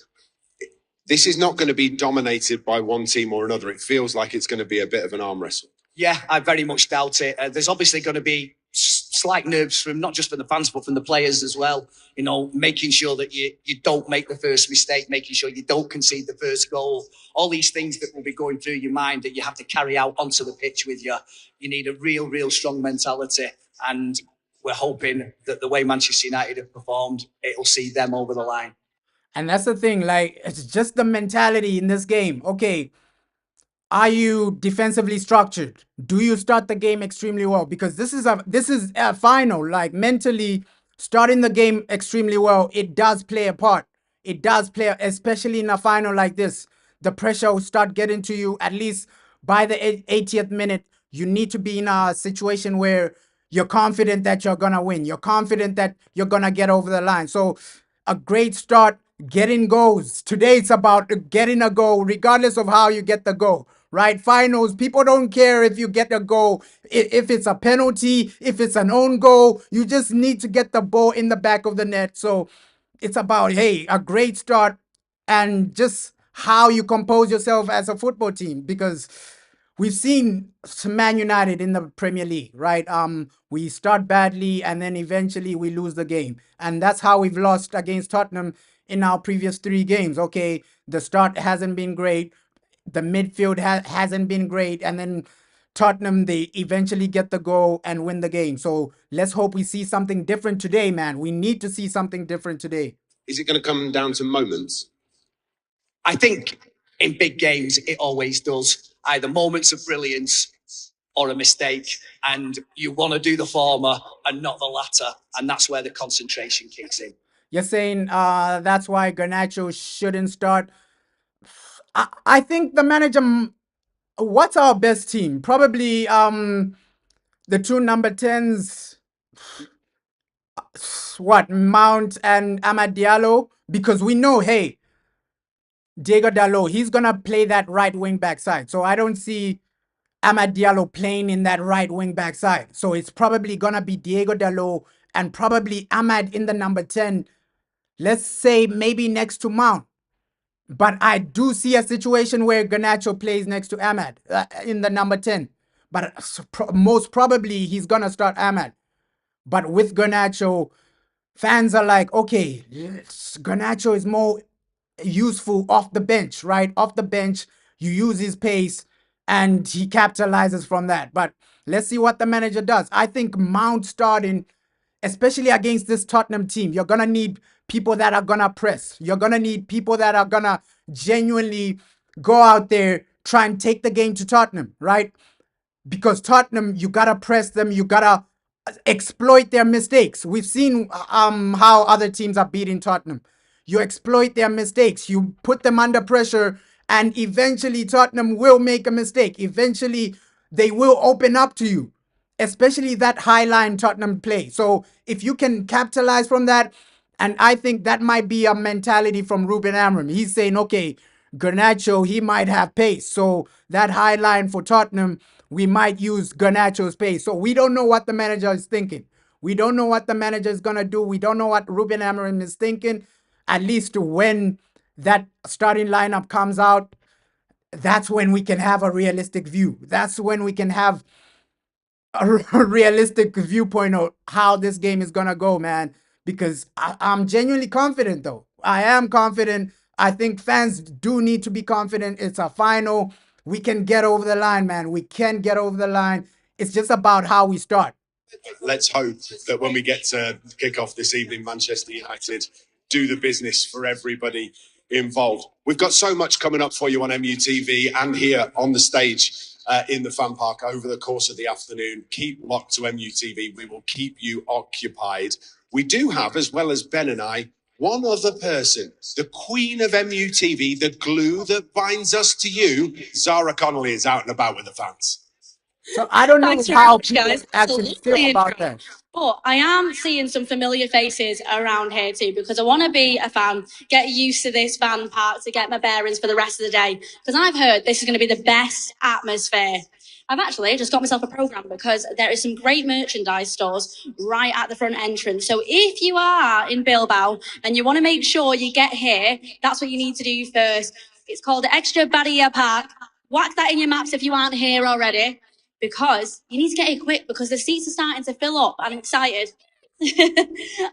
this is not going to be dominated by one team or another. It feels like it's going to be a bit of an arm wrestle. Yeah, I very much doubt it. There's obviously going to be slight nerves from not just from the fans, but from the players as well. Making sure that you don't make the first mistake, making sure you don't concede the first goal. All these things that will be going through your mind that you have to carry out onto the pitch with you. You need a real strong mentality. And we're hoping that the way Manchester United have performed, it'll see them over the line. And that's the thing, like, it's just the mentality in this game. Okay, are you defensively structured? Do you start the game extremely well? Because this is a final. Like, mentally starting the game extremely well, it does play a part. It does play, especially in a final like this. The pressure will start getting to you at least by the 80th minute. You need to be in a situation where you're confident that you're gonna win. You're confident that you're gonna get over the line. So a great start, getting goals. Today it's about getting a goal, regardless of how you get the goal, right? Finals, people don't care if you get a goal, if it's a penalty, if it's an own goal. You just need to get the ball in the back of the net. So it's about, hey, a great start and just how you compose yourself as a football team, because we've seen Man United in the Premier League, right? We start badly and then eventually we lose the game. And that's how we've lost against Tottenham in our previous 3 games. Okay, the start hasn't been great. The midfield hasn't been great. And then Tottenham, they eventually get the goal and win the game. So let's hope we see something different today, man. We need to see something different today. Is it going to come down to moments? I think in big games, it always does. Either moments of brilliance or a mistake. And you want to do the former and not the latter. And that's where the concentration kicks in. You're saying that's why Garnacho shouldn't start. I think the manager, what's our best team? Probably the 2 number 10s, Mount and Amad Diallo, because we know, hey, Diego Dalot, he's going to play that right wing back side. So I don't see Amad Diallo playing in that right wing back side. So it's probably going to be Diego Dalot and probably Amad in the number 10. Let's say maybe next to Mount. But I do see a situation where Garnacho plays next to Amad in the number 10. But most probably he's going to start Amad. But with Garnacho, fans are like, okay, Garnacho is more useful off the bench, right? Off the bench, you use his pace and he capitalizes from that. But let's see what the manager does. I think Mount starting, especially against this Tottenham team, you're going to need people that are going to press. You're going to need people that are going to genuinely go out there, try and take the game to Tottenham, right? Because Tottenham, you got to press them. You got to exploit their mistakes. We've seen how other teams are beating Tottenham. You exploit their mistakes. You put them under pressure, and eventually Tottenham will make a mistake. Eventually, they will open up to you, especially that high line Tottenham play. So if you can capitalize from that, and I think that might be a mentality from Ruben Amorim. He's saying, okay, Garnacho, he might have pace. So that high line for Tottenham, we might use Garnacho's pace. So we don't know what the manager is thinking. We don't know what the manager is going to do. We don't know what Ruben Amorim is thinking. At least when that starting lineup comes out, that's when we can have a realistic view. That's when we can have a realistic viewpoint of how this game is going to go, man. Because I'm genuinely confident, though. I am confident. I think fans do need to be confident. It's a final. We can get over the line, man. We can get over the line. It's just about how we start. Let's hope that when we get to kick off this evening, Manchester United do the business for everybody involved. We've got so much coming up for you on MUTV and here on the stage in the fan park over the course of the afternoon. Keep locked to MUTV. We will keep you occupied. We do have, as well as Ben and I, one other person, the queen of MUTV, the glue that binds us to you. Zara Connolly is out and about with the fans. So I don't know Thanks very how much, people guys. actually Absolutely feel about intro. that. But I am seeing some familiar faces around here too, because I want to be a fan, get used to this fan park to get my bearings for the rest of the day. Because I've heard this is going to be the best atmosphere. I've actually just got myself a program because there is some great merchandise stores right at the front entrance. So if you are in Bilbao and you want to make sure you get here, that's what you need to do first. It's called Extra Barrier Park. Whack that in your maps if you aren't here already, because you need to get here quick because the seats are starting to fill up. I'm excited.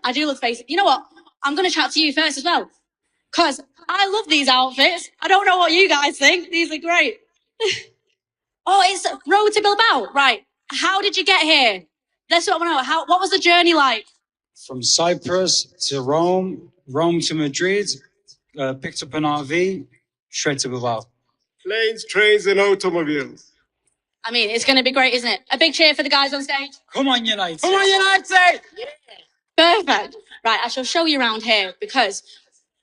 I do love faces. You know what? I'm going to chat to you first as well, because I love these outfits. I don't know what you guys think. These are great. Oh, it's Road to Bilbao. Right. How did you get here? That's what I want to know. What was the journey like? From Cyprus to Rome, Rome to Madrid, picked up an RV, straight to Bilbao. Planes, trains, and automobiles. I mean, it's going to be great, isn't it? A big cheer for the guys on stage. Come on, United. Come on, United! Yeah. Perfect. Right, I shall show you around here because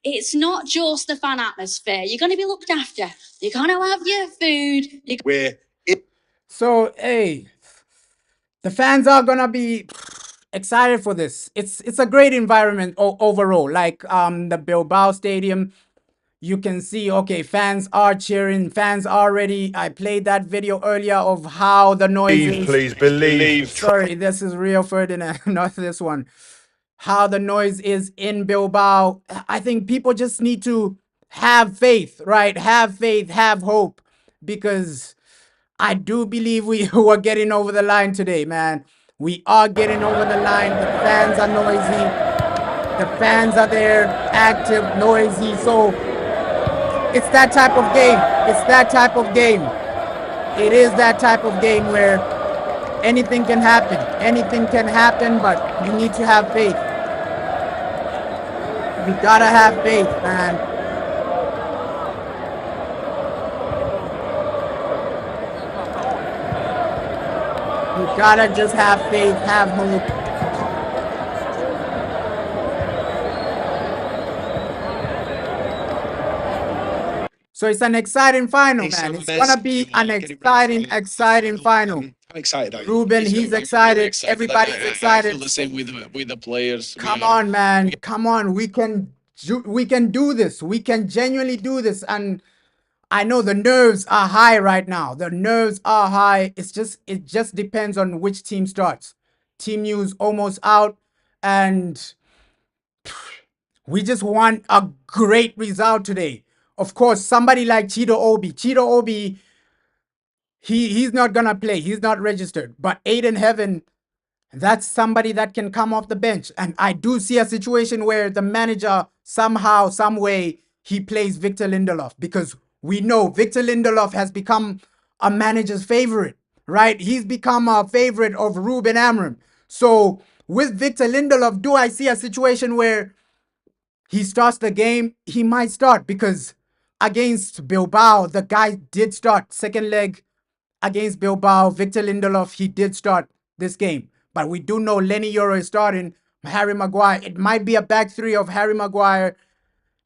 it's not just the fan atmosphere. You're going to be looked after. You're going to have your food. We're So, hey, the fans are going to be excited for this. It's a great environment overall. Like the Bilbao Stadium, you can see, okay, fans are cheering, fans are ready. I played that video earlier of how the noise is. Please believe. Sorry, this is Rio Ferdinand, not this one. How the noise is in Bilbao. I think people just need to have faith, right? Have faith, have hope, because I do believe we are getting over the line today, man. We are getting over the line. The fans are noisy. The fans are there, active, noisy. So it's that type of game. It's that type of game. It is that type of game where anything can happen. Anything can happen, but you need to have faith. You gotta have faith, man. You gotta just have faith, have hope. So it's an exciting final, man. It's gonna be an exciting final. I'm excited. Ruben, he's excited. Everybody's I excited. feel the same with the players. Come on, man. Come on. We can do this. We can genuinely do this. And I know the nerves are high right now. The nerves are high. It just depends on which team starts. Team news almost out, and we just want a great result today. Of course, somebody like Cheeto Obi, he's not gonna play. He's not registered. But Aiden Heaven, that's somebody that can come off the bench. And I do see a situation where the manager somehow, some way, he plays Victor Lindelof, because we know Victor Lindelof has become a manager's favorite, right? He's become a favorite of Ruben Amorim. So with Victor Lindelof, do I see a situation where he starts the game? He might start, because against Bilbao, the guy did start second leg against Bilbao. Victor Lindelof, he did start this game. But we do know Lenny Yoro is starting. Harry Maguire. It might be a back three of Harry Maguire,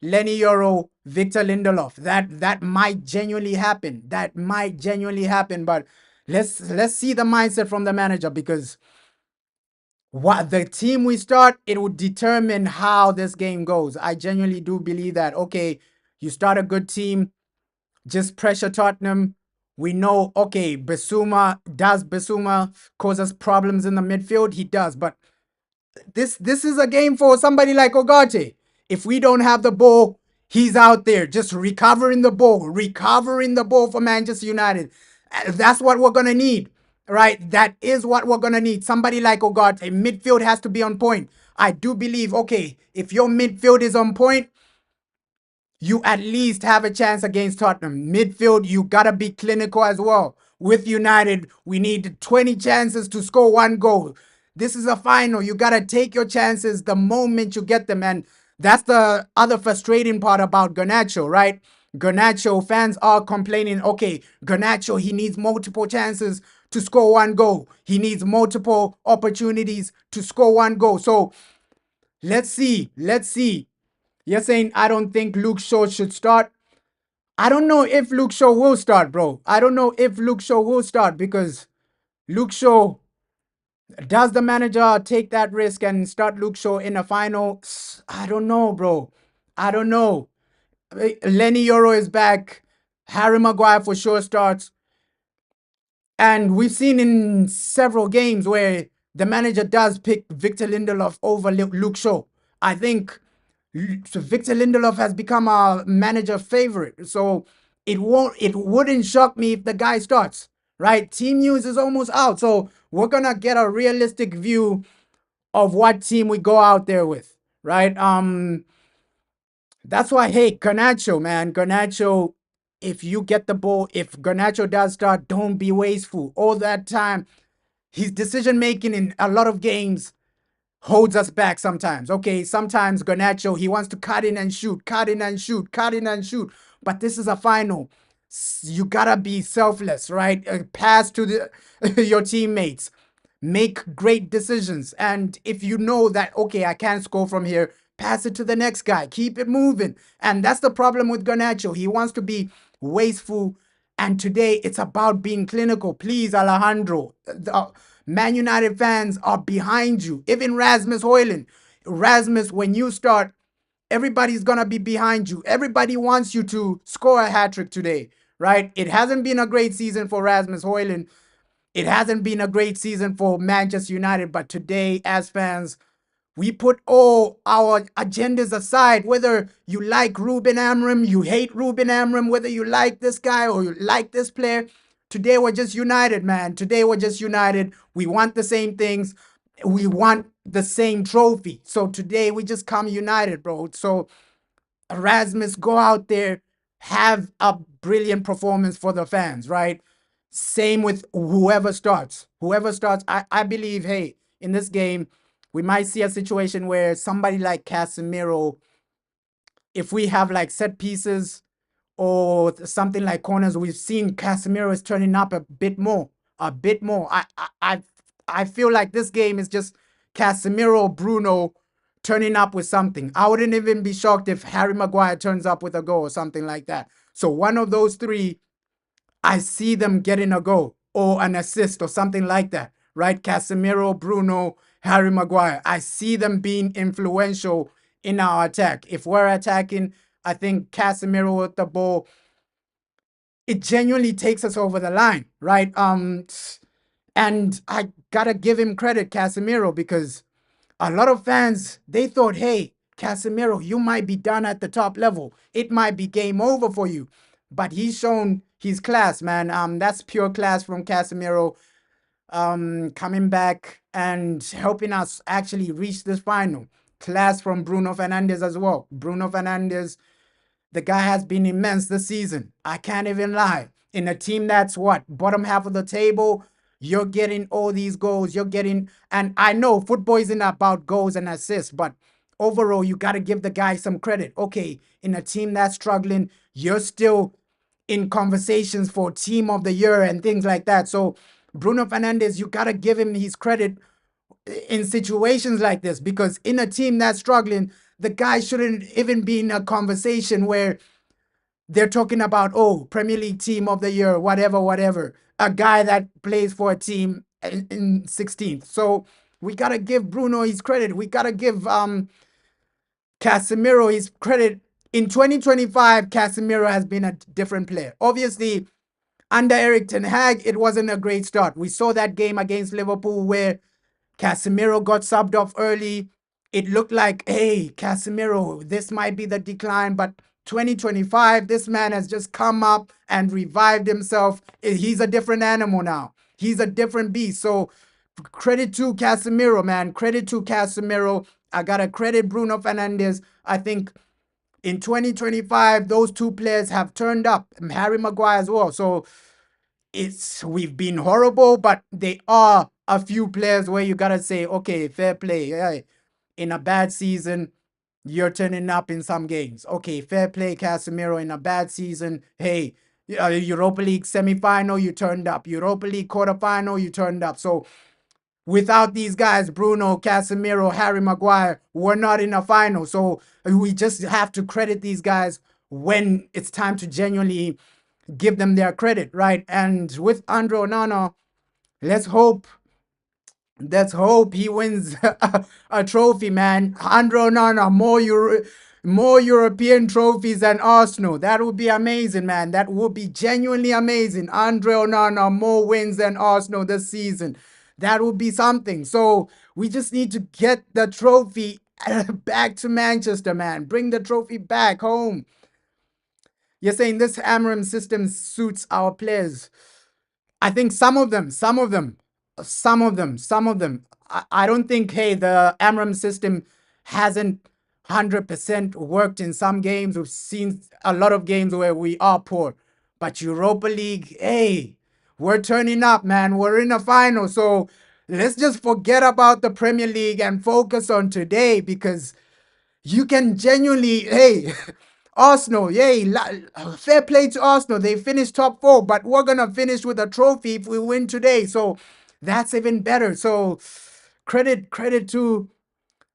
Lenny Yoro, Victor Lindelof. That might genuinely happen. That might genuinely happen. But let's see the mindset from the manager, because what the team we start, it would determine how this game goes. I genuinely do believe that. Okay, you start a good team, just pressure Tottenham. We know, okay, Basuma causes problems in the midfield? He does, but this is a game for somebody like Ogate. If we don't have the ball, he's out there just recovering the ball for Manchester United. That's what we're gonna need, right? That is what we're gonna need. Somebody like Ogate. Midfield has to be on point. I do believe, okay, if your midfield is on point, you at least have a chance against Tottenham. Midfield, you gotta be clinical as well. With United, we need 20 chances to score one goal. This is a final. You gotta take your chances the moment you get them. And that's the other frustrating part about Garnacho, right? Garnacho, fans are complaining, okay, Garnacho, he needs multiple chances to score one goal. He needs multiple opportunities to score one goal. So let's see. You're saying I don't think Luke Shaw should start. I don't know if Luke Shaw will start, bro. I don't know if Luke Shaw will start because Luke Shaw, does the manager take that risk and start Luke Shaw in a final? I don't know, bro. I don't know. Lenny Yoro is back. Harry Maguire for sure starts. And we've seen in several games where the manager does pick Victor Lindelof over Luke Shaw. I think Victor Lindelof has become a manager favorite. So it wouldn't shock me if the guy starts, right? Team news is almost out. So we're gonna get a realistic view of what team we go out there with, right? That's why, hey, Garnacho, man. Garnacho, if you get the ball, if Garnacho does start, don't be wasteful. All that time, his decision making in a lot of games holds us back sometimes. Okay, sometimes Garnacho, he wants to cut in and shoot. But this is a final. You gotta be selfless, right? Pass to your teammates. Make great decisions. And if you know that, okay, I can't score from here, pass it to the next guy. Keep it moving. And that's the problem with Garnacho. He wants to be wasteful. And today it's about being clinical. Please, Alejandro. The Man United fans are behind you. Even Rasmus Højlund. Rasmus, when you start, everybody's going to be behind you. Everybody wants you to score a hat-trick today, right? It hasn't been a great season for Rasmus Højlund. It hasn't been a great season for Manchester United, but today, as fans, we put all our agendas aside. Whether you like Ruben Amorim, you hate Ruben Amorim, whether you like this guy or you like this player, today we're just united, man. Today we're just united. We want the same things. We want the same trophy. So today we just come united, bro. So Erasmus, go out there, have a brilliant performance for the fans, right? Same with whoever starts. I believe, hey, in this game, we might see a situation where somebody like Casemiro, if we have like set pieces or something like corners, we've seen Casemiro is turning up a bit more. I feel like this game is just Casemiro, Bruno turning up with something. I wouldn't even be shocked if Harry Maguire turns up with a goal or something like that. So one of those three, I see them getting a goal or an assist or something like that, right? Casemiro, Bruno, Harry Maguire. I see them being influential in our attack. If we're attacking, I think Casemiro with the ball, it genuinely takes us over the line, right? And I gotta give him credit, Casemiro, because a lot of fans, they thought, hey, Casemiro, you might be done at the top level. It might be game over for you. But he's shown his class, man. That's pure class from Casemiro, coming back and helping us actually reach this final. Class from Bruno Fernandes as well. Bruno Fernandes, the guy has been immense this season. I can't even lie. In a team that's what? Bottom half of the table, you're getting all these goals. And I know football isn't about goals and assists, but overall, you got to give the guy some credit. Okay, in a team that's struggling, you're still in conversations for team of the year and things like that. So Bruno Fernandes, you got to give him his credit in situations like this, because in a team that's struggling, the guy shouldn't even be in a conversation where they're talking about, oh, Premier League team of the year, whatever. A guy that plays for a team in 16th. So we got to give Bruno his credit. We got to give Casemiro his credit In 2025, Casemiro has been a different player. Obviously, under Eric Ten Hag, it wasn't a great start. We saw that game against Liverpool where Casemiro got subbed off early. It looked like, hey, Casemiro, this might be the decline, but 2025, this man has just come up and revived himself. He's a different animal now. He's a different beast. So credit to Casemiro, man. Credit to Casemiro. I got to credit Bruno Fernandes. I think in 2025, those two players have turned up. Harry Maguire as well. So we've been horrible, but there are a few players where you gotta say, okay, fair play. Yeah, in a bad season, you're turning up in some games. Okay, fair play, Casemiro. In a bad season, hey, Europa League semi-final, you turned up. Europa League quarterfinal, you turned up. So without these guys, Bruno, Casemiro, Harry Maguire, we're not in a final. So we just have to credit these guys when it's time to genuinely give them their credit, right? And with Andre Onana, let's hope he wins a trophy, man. Andre Onana, more European trophies than Arsenal. That would be amazing, man. That would be genuinely amazing. Andre Onana, more wins than Arsenal this season. That would be something. So we just need to get the trophy back to Manchester, man. Bring the trophy back home. You're saying this Amorim system suits our players. I think some of them. I don't think, hey, the Amorim system hasn't 100% worked in some games. We've seen a lot of games where we are poor. But Europa League, hey, we're turning up, man. We're in a final. So let's just forget about the Premier League and focus on today, because you can genuinely, hey, Arsenal, yay, fair play to Arsenal. They finished top 4, but we're going to finish with a trophy if we win today. So that's even better. So credit to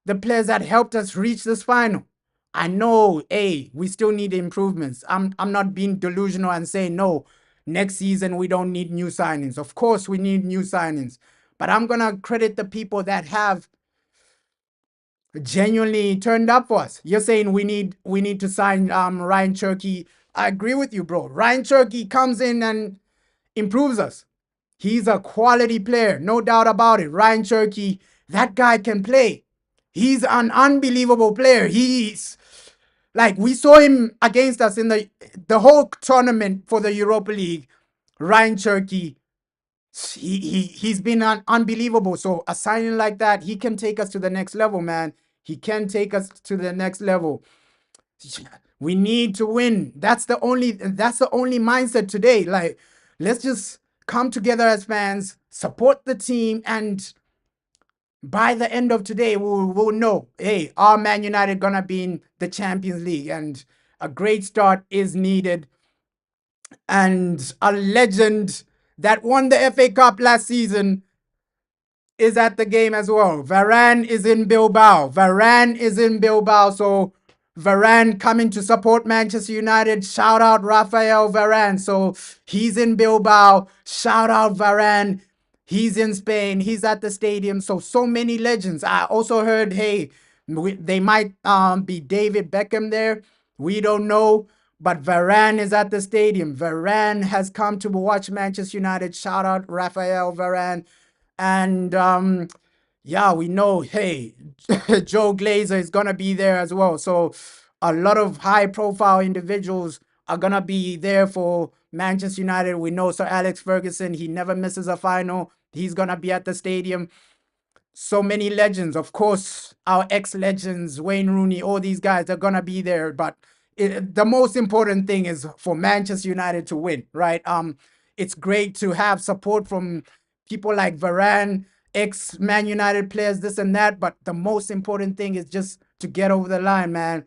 the players that helped us reach this final. I know, hey, we still need improvements. I'm not being delusional and saying, no, next season we don't need new signings. Of course we need new signings. But I'm going to credit the people that have genuinely turned up for us. You're saying we need to sign Ryan Cherky. I agree with you, bro. Ryan Cherky comes in and improves us. He's a quality player, no doubt about it. Ryan Cherky, that guy can play. He's an unbelievable player. He's like, we saw him against us in the whole tournament for the Europa League. Ryan Cherky, he's been unbelievable. So a signing like that, he can take us to the next level, man. He can take us to the next level. We need to win. That's the only mindset today. Like, let's just come together as fans, support the team, and by the end of today, we'll know, hey, are Man United gonna be in the Champions League? And a great start is needed. And a legend that won the FA Cup last season is at the game as well. Varane is in Bilbao. So Varane coming to support Manchester United. Shout out Rafael Varane. So he's in Bilbao. Shout out Varane. He's in Spain. He's at the stadium. So many legends. I also heard, hey, they might be David Beckham there. We don't know. But Varane is at the stadium. Varane has come to watch Manchester United. Shout out Rafael Varane. And yeah, we know, hey, Joe Glazer is going to be there as well. So a lot of high profile individuals are going to be there for Manchester United. We know Sir Alex Ferguson, he never misses a final. He's going to be at the stadium. So many legends. Of course, our ex-legends, Wayne Rooney, all these guys are going to be there. But the most important thing is for Manchester United to win, right? It's great to have support from people like Varane, ex-Man United players, this and that. But the most important thing is just to get over the line, man.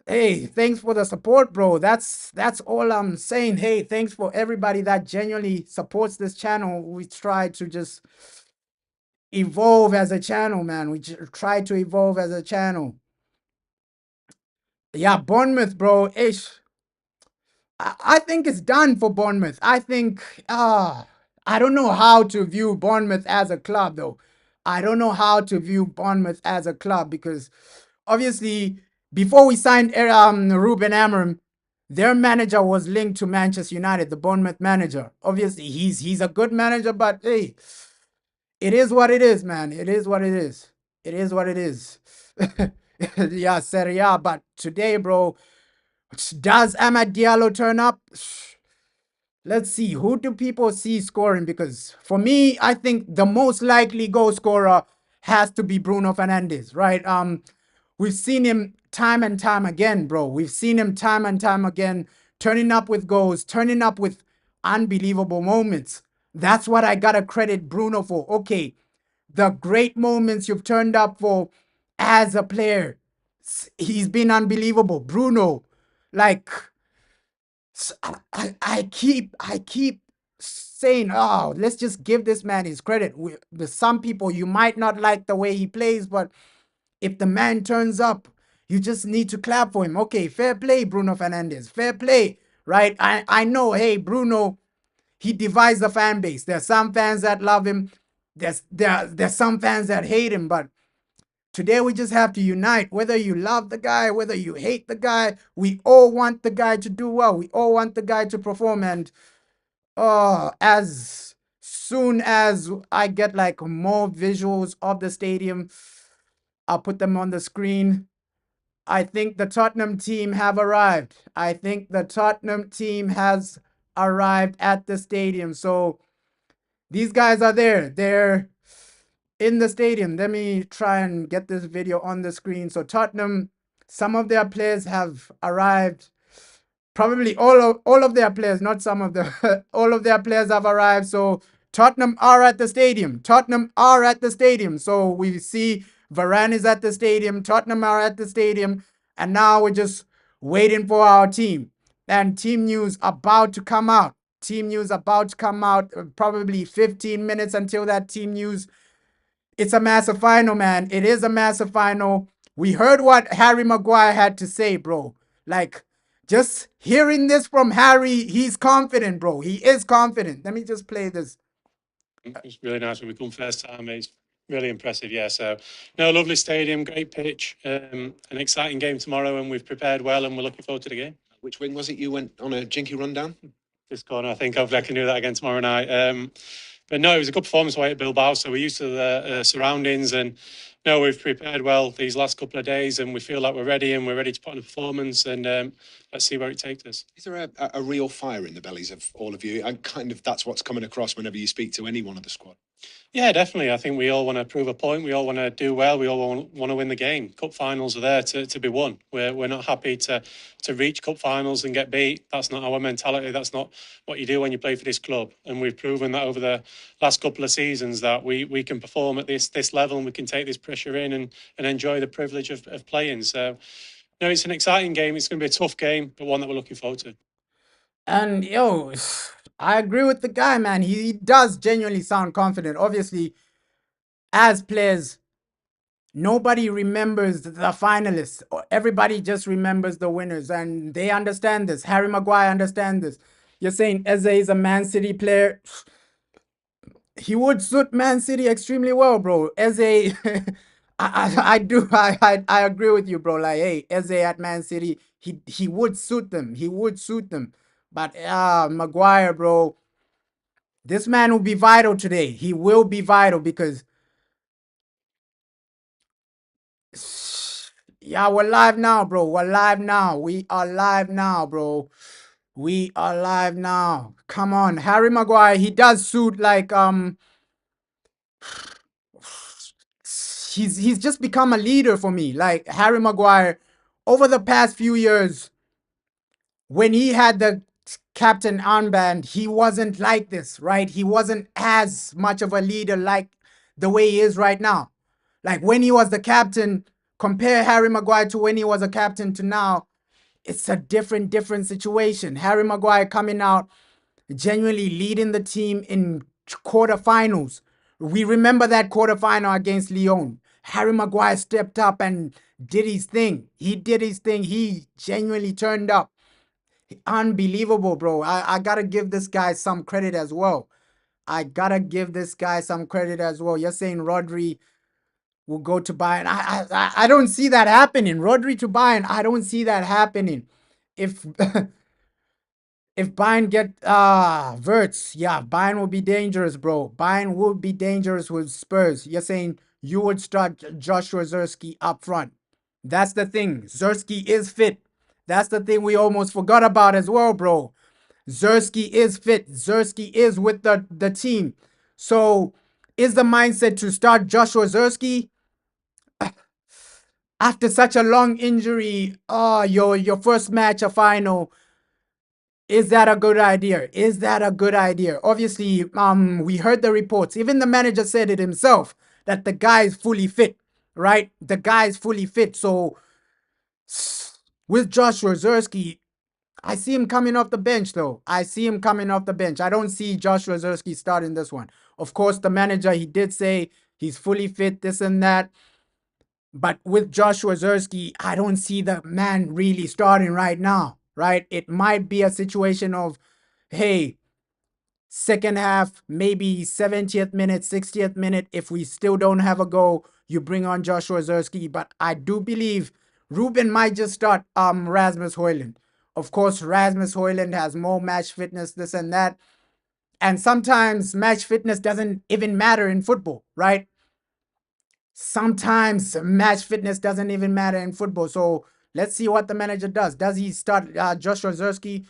Hey, thanks for the support, bro. That's all I'm saying. Hey, thanks for everybody that genuinely supports this channel. We try to just evolve as a channel, man. We try to evolve as a channel. Yeah, Bournemouth, bro. I think it's done for Bournemouth. I think, I don't know how to view Bournemouth as a club, though. I don't know how to view Bournemouth as a club, because obviously before we signed Ruben Amorim, their manager was linked to Manchester United, the Bournemouth manager. Obviously, he's a good manager, but hey, it is what it is, man. It is what it is. It is what it is. Yeah, Serie A. But today, bro, does Amad Diallo turn up? Let's see. Who do people see scoring? Because for me, I think the most likely goal scorer has to be Bruno Fernandes, right? We've seen him time and time again, bro. We've seen him time and time again, turning up with goals, turning up with unbelievable moments. That's what I gotta credit Bruno for. Okay, the great moments you've turned up for as a player. He's been unbelievable. Bruno, like I keep saying, oh, let's just give this man his credit. With some people, you might not like the way he plays, but if the man turns up, you just need to clap for him. Okay, fair play, Bruno Fernandes. Fair play, right? I know, hey, Bruno, he divides the fan base. There's some fans that love him. There's some fans that hate him, but today we just have to unite. Whether you love the guy, whether you hate the guy, we all want the guy to do well. We all want the guy to perform. And as soon as I get like more visuals of the stadium, I'll put them on the screen. I think the Tottenham team have arrived. I think the Tottenham team has arrived at the stadium. So these guys are there. They're in the stadium. Let me try and get this video on the screen. So Tottenham, some of their players have arrived. Probably all of their players, not some of them. All of their players have arrived. So Tottenham are at the stadium. Tottenham are at the stadium. So we see Varane is at the stadium. Tottenham are at the stadium. And now we're just waiting for our team. And team news about to come out. Team news about to come out. Probably 15 minutes until that team news. It's a massive final, man. It is a massive final. We heard what Harry Maguire had to say, bro. Like, just hearing this from Harry, he's confident, bro. He is confident. Let me just play this. It's really nice when we come first time. It's really impressive, yeah. So, no, lovely stadium, great pitch, an exciting game tomorrow, and we've prepared well, and we're looking forward to the game. Which wing was it you went on a jinky rundown? This corner, I think. Hopefully, I can do that again tomorrow night. But no, it was a good performance away at Bilbao, so we're used to the surroundings, and no, we've prepared well these last couple of days, and we feel like we're ready, and we're ready to put on a performance, and let's see where it takes us. Is there a real fire in the bellies of all of you? And kind of that's what's coming across whenever you speak to any one of the squad. Yeah, definitely. I think we all want to prove a point. We all want to do well. We all want to win the game. Cup finals are there to be won. We're not happy to reach cup finals and get beat. That's not our mentality. That's not what you do when you play for this club. And we've proven that over the last couple of seasons that we can perform at this level and we can take this pressure in and enjoy the privilege of playing. So, no, it's an exciting game. It's going to be a tough game, but one that we're looking forward to. And yo, I agree with the guy, man. He does genuinely sound confident. Obviously, as players, nobody remembers the finalists. Everybody just remembers the winners, and they understand this. Harry Maguire understands this. You're saying Eze is a Man City player. He would suit Man City extremely well, bro. Eze, I agree with you, bro. Like, hey, Eze at Man City, he would suit them. He would suit them. But Maguire, bro, this man will be vital today. He will be vital because yeah, we're live now, bro. We're live now. We are live now, bro. We are live now. Come on, Harry Maguire. He does suit like he's just become a leader for me. Like Harry Maguire, over the past few years, when he had the captain armband, he wasn't like this, right? He wasn't as much of a leader like the way he is right now. Like when he was the captain, compare Harry Maguire to when he was a captain to now, it's a different situation. Harry Maguire coming out, genuinely leading the team in quarterfinals. We remember that quarterfinal against Lyon. Harry Maguire stepped up and did his thing. He did his thing. He genuinely turned up. Unbelievable, bro. I gotta give this guy some credit as well. I gotta give this guy some credit as well. You're saying Rodri, will go to Bayern. I don't see that happening. Rodri to Bayern, I don't see that happening. If if Bayern get Wirtz, yeah, Bayern will be dangerous, bro. Bayern will be dangerous with Spurs. You're saying you would start Joshua Zerski up front. That's the thing. Zerski is fit. That's the thing we almost forgot about as well, bro. Zerski is fit. Zerski is with the team. So is the mindset to start Joshua Zerski after such a long injury? Your first match, a final. Is that a good idea? Is that a good idea? Obviously, we heard the reports. Even the manager said it himself that the guy is fully fit, right? The guy is fully fit. So with Joshua Zerski, I see him coming off the bench, though. I see him coming off the bench. I don't see Joshua Zerski starting this one. Of course, the manager, he did say he's fully fit, this and that. But with Joshua Zerski, I don't see the man really starting right now, right? It might be a situation of, hey, second half, maybe 70th minute, 60th minute, if we still don't have a goal, you bring on Joshua Zerski. But I do believe Ruben might just start Rasmus Højlund. Of course, Rasmus Højlund has more match fitness, this and that. And sometimes match fitness doesn't even matter in football, right? Sometimes match fitness doesn't even matter in football. So let's see what the manager does. Does he start Joshua Zerski?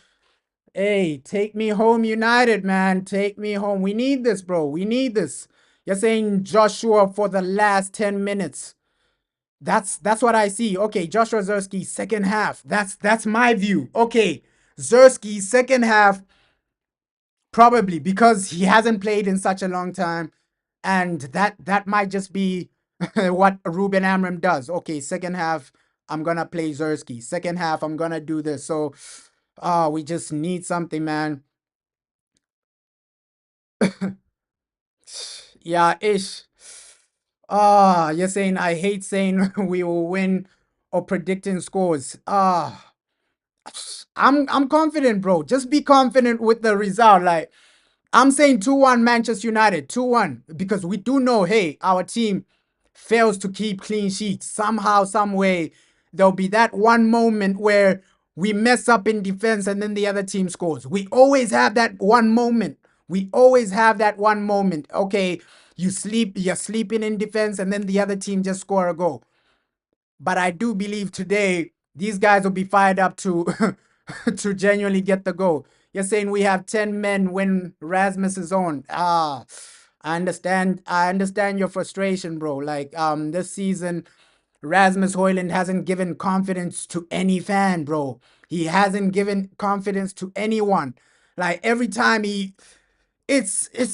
Hey, take me home, United, man. Take me home. We need this, bro. We need this. You're saying Joshua for the last 10 minutes. That's what I see. Okay, Joshua Zerski, second half. That's my view. Okay, Zerski, second half, probably because he hasn't played in such a long time. And that might just be what Ruben Amorim does. Okay, second half, I'm gonna play Zerski. Second half, I'm gonna do this. So we just need something, man. Yeah, ish. You're saying I hate saying we will win or predicting scores. I'm confident, bro. Just be confident with the result. Like I'm saying 2-1 Manchester United, 2-1, because we do know, hey, our team fails to keep clean sheets. Somehow, some way, there'll be that one moment where we mess up in defense and then the other team scores. We always have that one moment. We always have that one moment. Okay, you're sleeping in defense and then the other team just score a goal. But I do believe today these guys will be fired up to to genuinely get the goal. You're saying we have 10 men when Rasmus is on. I understand. I understand your frustration, bro. Like this season, Rasmus Højlund hasn't given confidence to any fan, bro. He hasn't given confidence to anyone. Like every time it's been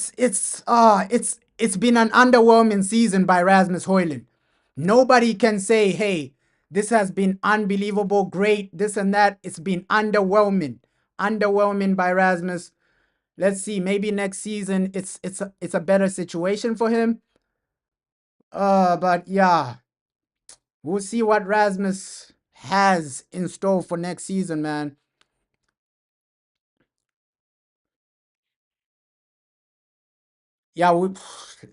an underwhelming season by Rasmus Højlund. Nobody can say, hey, this has been unbelievable, great, this and that. It's been underwhelming. Underwhelming by Rasmus. Let's see, maybe next season it's a better situation for him. But yeah, we'll see what Rasmus has in store for next season, man. Yeah,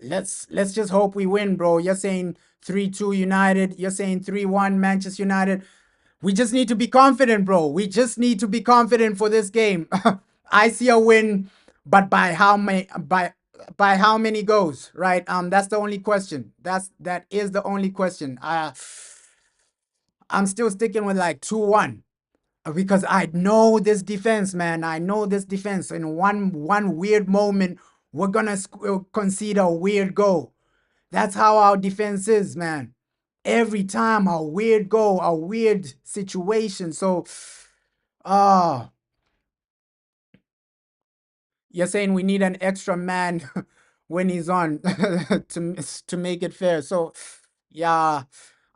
let's just hope we win, bro. You're saying 3-2 United. You're saying 3-1 Manchester United. We just need to be confident, bro. We just need to be confident for this game. I see a win, but by how many goals, right? That's the only question. That is the only question. I'm still sticking with like 2-1 because I know this defense, man. I know this defense. In one weird moment, we're gonna concede a weird goal. That's how our defense is, man. Every time a weird goal, a weird situation. So, you're saying we need an extra man when he's on to make it fair. So, yeah,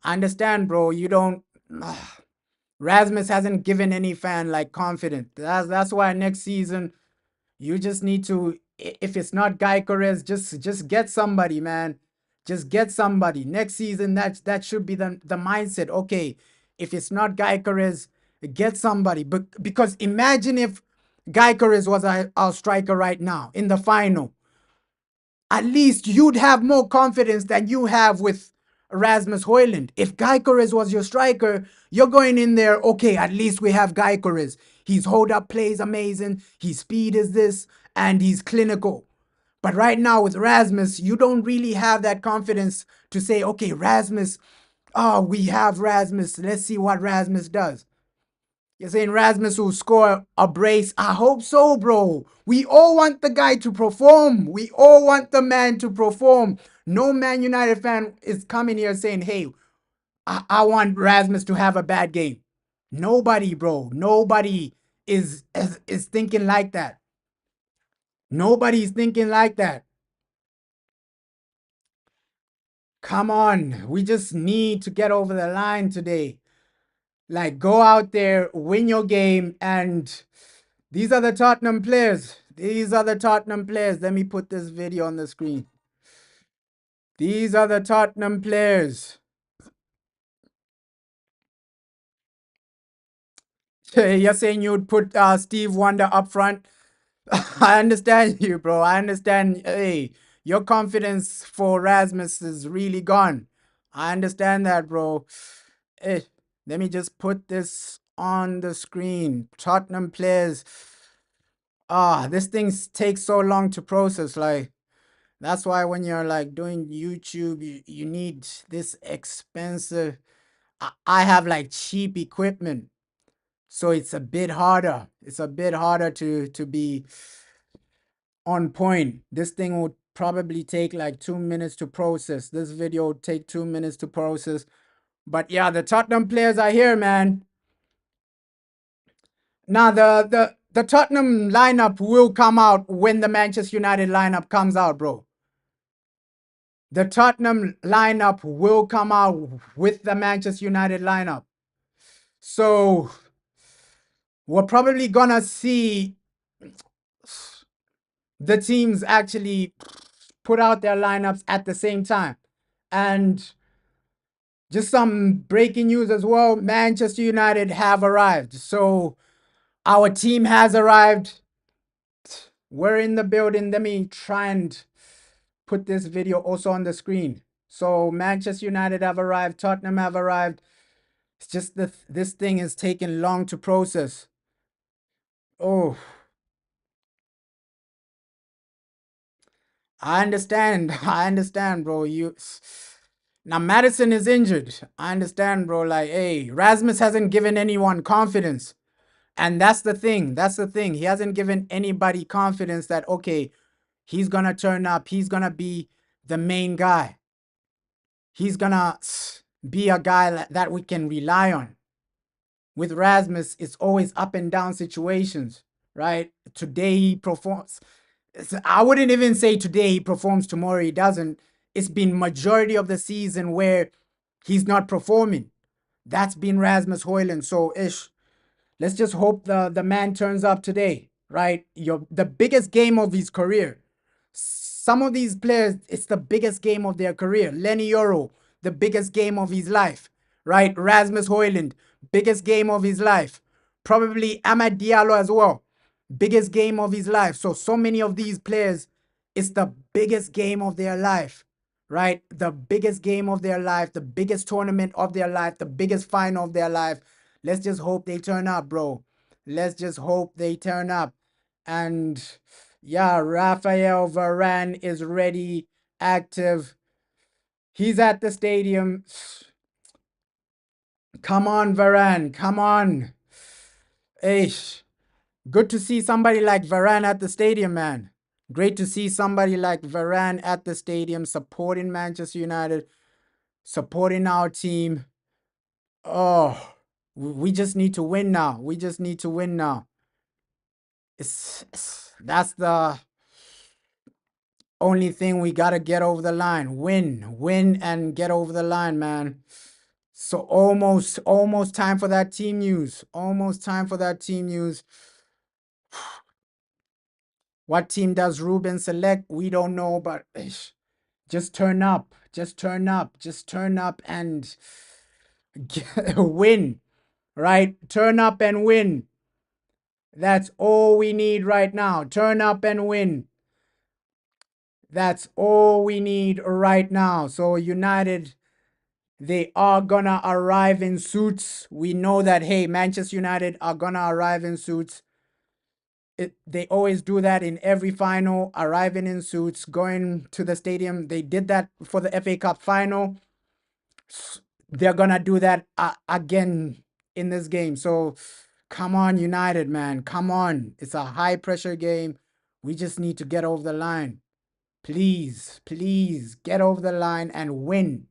I understand, bro. You don't. Rasmus hasn't given any fan like confidence. That's why next season you just need to. If it's not Guy Correz, just get somebody, man. Just get somebody. Next season, that should be the mindset. Okay, if it's not Guy Correz, get somebody. But because imagine if Guy Correz was our striker right now in the final. At least you'd have more confidence than you have with Rasmus Højlund. If Gyökeres was your striker, you're going in there, okay, at least we have Gyökeres. His hold-up play is amazing, his speed is this, and he's clinical. But right now with Rasmus, you don't really have that confidence to say, okay, Rasmus, we have Rasmus. Let's see what Rasmus does. You're saying Rasmus will score a brace? I hope so, bro. We all want the guy to perform. We all want the man to perform. No Man United fan is coming here saying, hey, I want Rasmus to have a bad game. Nobody, bro. Nobody is thinking like that. Nobody's thinking like that. Come on. We just need to get over the line today. Like, go out there, win your game, and these are the Tottenham players. These are the Tottenham players. Let me put this video on the screen. These are the Tottenham players. You're saying you'd put Steve Wonder up front? I understand you, bro. I understand. Hey, your confidence for Rasmus is really gone. I understand that, bro. Hey, let me just put this on the screen. Tottenham players. This thing takes so long to process. Like, that's why when you're like doing YouTube, you need this expensive. I have like cheap equipment, so it's a bit harder. It's a bit harder to be on point. This thing would probably take like 2 minutes to process. This video would take 2 minutes to process. But yeah, the Tottenham players are here, man. Now the Tottenham lineup will come out when the Manchester United lineup comes out, bro. The Tottenham lineup will come out with the Manchester United lineup. So we're probably gonna see the teams actually put out their lineups at the same time. And just some breaking news as well. Manchester United have arrived. So our team has arrived. We're in the building. Let me try and put this video also on the screen. So Manchester United have arrived. Tottenham have arrived. It's just this thing is taking long to process. Oh, I understand. I understand, bro. Now Madison is injured. I understand, bro. Like, hey, Rasmus hasn't given anyone confidence. And that's the thing. That's the thing. He hasn't given anybody confidence that, okay, he's gonna turn up. He's gonna be the main guy. He's gonna be a guy that we can rely on. With Rasmus, it's always up and down situations, right? Today he performs. I wouldn't even say today he performs, tomorrow he doesn't. It's been majority of the season where he's not performing. That's been Rasmus Højlund. So let's just hope the man turns up today, right? The biggest game of his career. Some of these players, it's the biggest game of their career. Lenny Yoro, the biggest game of his life, right? Rasmus Højlund, biggest game of his life. Probably Amad Diallo as well, biggest game of his life. So many of these players, it's the biggest game of their life, right? The biggest game of their life, the biggest tournament of their life, the biggest final of their life. Let's just hope they turn up, bro. Let's just hope they turn up. And yeah, Raphael Varane is ready, active. He's at the stadium. Come on, Varane. Come on. Hey, good to see somebody like Varane at the stadium, man. Great to see somebody like Varane at the stadium supporting Manchester United, supporting our team. Oh, we just need to win now. We just need to win now. That's the only thing we got to get over the line. Win and get over the line, man. So almost time for that team news. Almost time for that team news. What team does Ruben select? We don't know, but just turn up. Just turn up. Just turn up and win, right? Turn up and win. That's all we need right now. Turn up and win. That's all we need right now. So United They are gonna arrive in suits. We know that, hey, Manchester United are gonna arrive in suits. They always do that in every final, arriving in suits, going to the stadium. They did that for the FA Cup final. They're gonna do that again in this game. So come on, United, man. Come on. It's a high pressure game. We just need to get over the line. Please, please get over the line and win.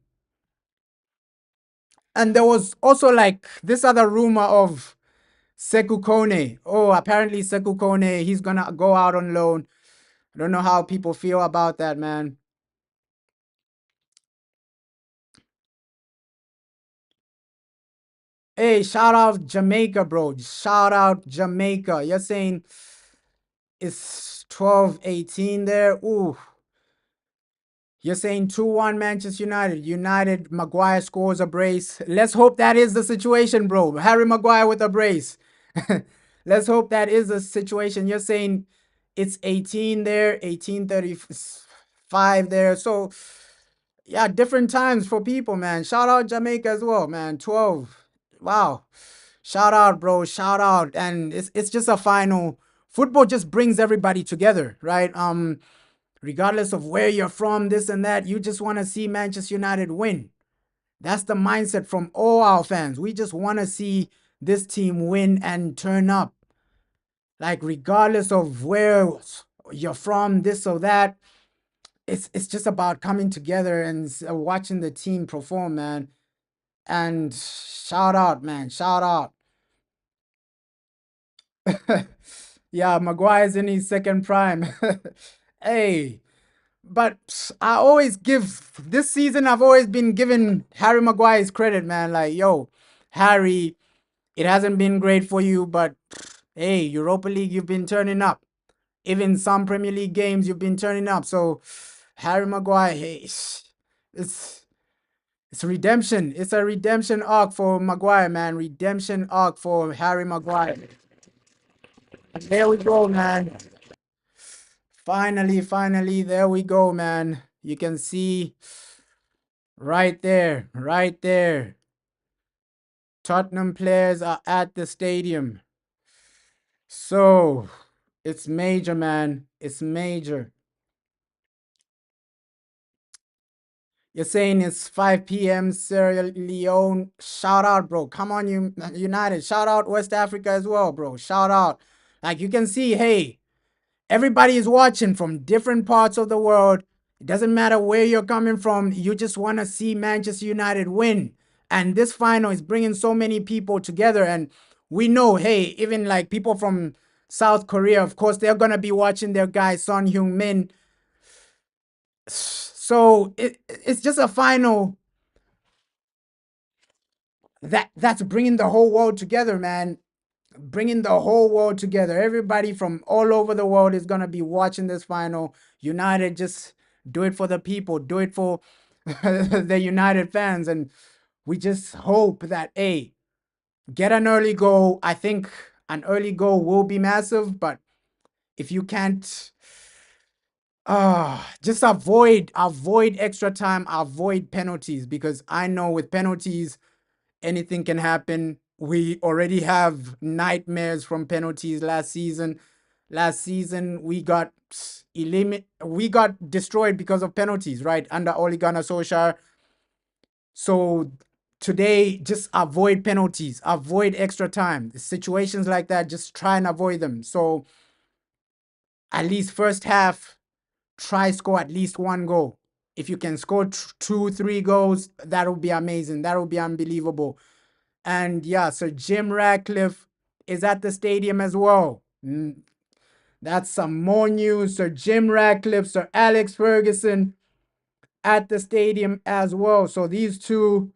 And there was also like this other rumor of Sekou Kone. Oh, apparently Sekou Kone, he's gonna go out on loan. I don't know how people feel about that, man. Hey, shout out Jamaica, bro. Shout out Jamaica. You're saying it's 12-18 there. Ooh. You're saying 2-1 Manchester United. United, Maguire scores a brace. Let's hope that is the situation, bro. Harry Maguire with a brace. Let's hope that is the situation. You're saying it's 18 there, 18:35 there. So, yeah, different times for people, man. Shout out Jamaica as well, man. 12. Wow. Shout out, bro. Shout out. And it's just a final. Football just brings everybody together, right? Regardless of where you're from, this and that, you just want to see Manchester United win. That's the mindset from all our fans. We just want to see this team win and turn up. Like, regardless of where you're from, this or that, it's just about coming together and watching the team perform, man. And shout out, man. Shout out. Yeah, Maguire's in his second prime. Hey, but I always give this season, I've always been giving Harry Maguire's credit, man. Like, yo, Harry, it hasn't been great for you, but hey, Europa League, you've been turning up. Even some Premier League games, you've been turning up. So, Harry Maguire, hey, it's redemption. It's a redemption arc for Maguire, man. Redemption arc for Harry Maguire. There we go, man. Finally, there we go, man. You can see right there, right there. Tottenham players are at the stadium. So, it's major, man. It's major. You're saying it's 5 p.m. Sierra Leone. Shout out, bro. Come on, you United. Shout out West Africa as well, bro. Shout out. Like, you can see, hey, everybody is watching from different parts of the world. It doesn't matter where you're coming from. You just want to see Manchester United win. And this final is bringing so many people together. And we know, hey, even like people from South Korea, of course, they're going to be watching their guy, Son Heung-min. So it's just a final that's bringing the whole world together, man. Bringing the whole world together. Everybody from all over the world is going to be watching this final. United, just do it for the people. Do it for the United fans. And we just hope that, hey, get an early goal. I think an early goal will be massive. But if you can't, just avoid extra time, avoid penalties. Because I know with penalties, anything can happen. We already have nightmares from penalties last season. Last season, we got destroyed because of penalties, right? Under Ole Gunnar Solskjaer. So today, just avoid penalties, avoid extra time. Situations like that, just try and avoid them. So at least first half, try score at least one goal. If you can score 2-3 goals, that would be amazing. That would be unbelievable. And yeah, Sir Jim Ratcliffe is at the stadium as well. That's some more news. Sir Jim Ratcliffe, Sir Alex Ferguson at the stadium as well. So these two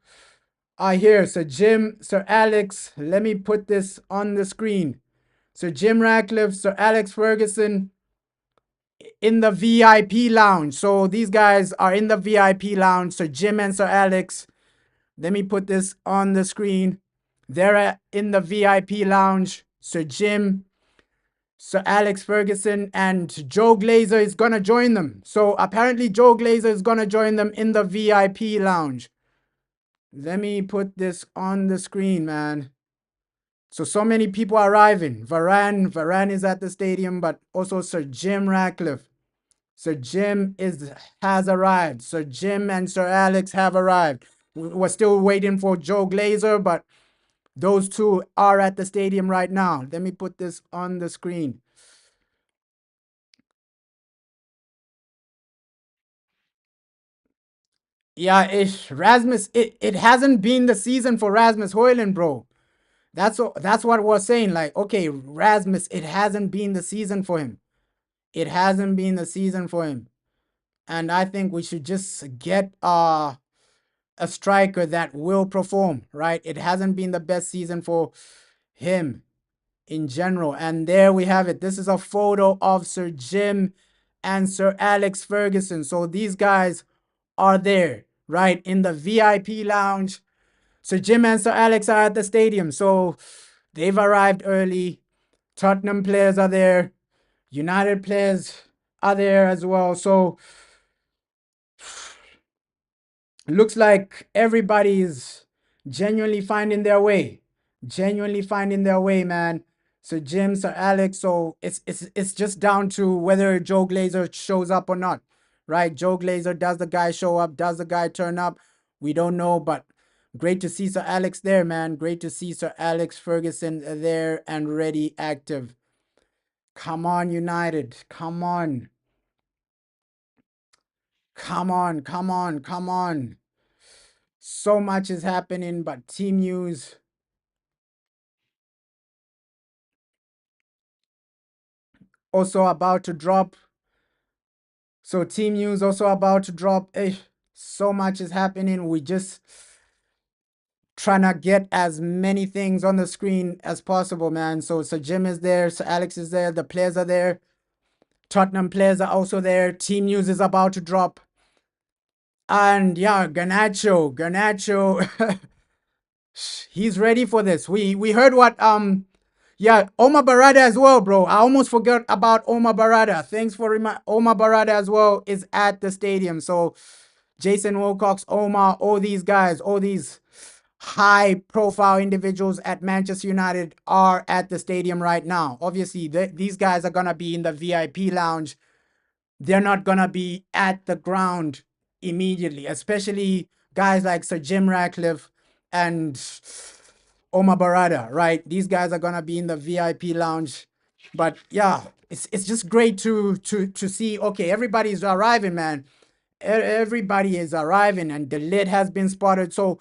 are here. Sir Jim, Sir Alex. Let me put this on the screen. Sir Jim Ratcliffe, Sir Alex Ferguson in the VIP lounge. So these guys are in the VIP lounge. Sir Jim and Sir Alex. Let me put this on the screen. They're in the VIP lounge. Sir Jim, Sir Alex Ferguson, and Joe Glazer is going to join them. So apparently Joe Glazer is going to join them in the VIP lounge. Let me put this on the screen, man. So many people are arriving. Varane is at the stadium, but also Sir Jim Ratcliffe. Sir Jim has arrived. Sir Jim and Sir Alex have arrived. We're still waiting for Joe Glazer, but those two are at the stadium right now. Let me put this on the screen. Yeah, it hasn't been the season for Rasmus Højlund, bro. That's what we're saying. Like, okay, Rasmus, it hasn't been the season for him. It hasn't been the season for him. And I think we should just get a striker that will perform, right? It hasn't been the best season for him in general. And there we have it. This is a photo of Sir Jim and Sir Alex Ferguson. So these guys are there, right? In the VIP lounge. Sir Jim and Sir Alex are at the stadium. So they've arrived early. Tottenham players are there. United players are there as well. So looks like everybody's genuinely finding their way. Genuinely finding their way, man. Sir Jim, Sir Alex. So it's just down to whether Joe Glazer shows up or not, right? Joe Glazer, does the guy show up? Does the guy turn up? We don't know, but great to see Sir Alex there, man. Great to see Sir Alex Ferguson there and ready, active. Come on, United. Come on. Come on, come on, come on. So much is happening, but team news. Also about to drop. So team news also about to drop. So much is happening. We just trying to get as many things on the screen as possible, man. So Sir Jim is there. Sir Alex is there. The players are there. Tottenham players are also there. Team news is about to drop. And yeah, Garnacho. He's ready for this. We heard what yeah, Omar Barada as well, bro. I almost forgot about Omar Barada. Thanks for Omar Barada as well is at the stadium. So Jason Wilcox, Omar, all these guys, all these high profile individuals at Manchester United are at the stadium right now. Obviously, these guys are going to be in the VIP lounge. They're not going to be at the ground immediately, especially guys like Sir Jim Ratcliffe and Omar Barada, right? These guys are going to be in the VIP lounge. But yeah, it's just great to see, okay, everybody's arriving, man. Everybody is arriving and the lid has been spotted. So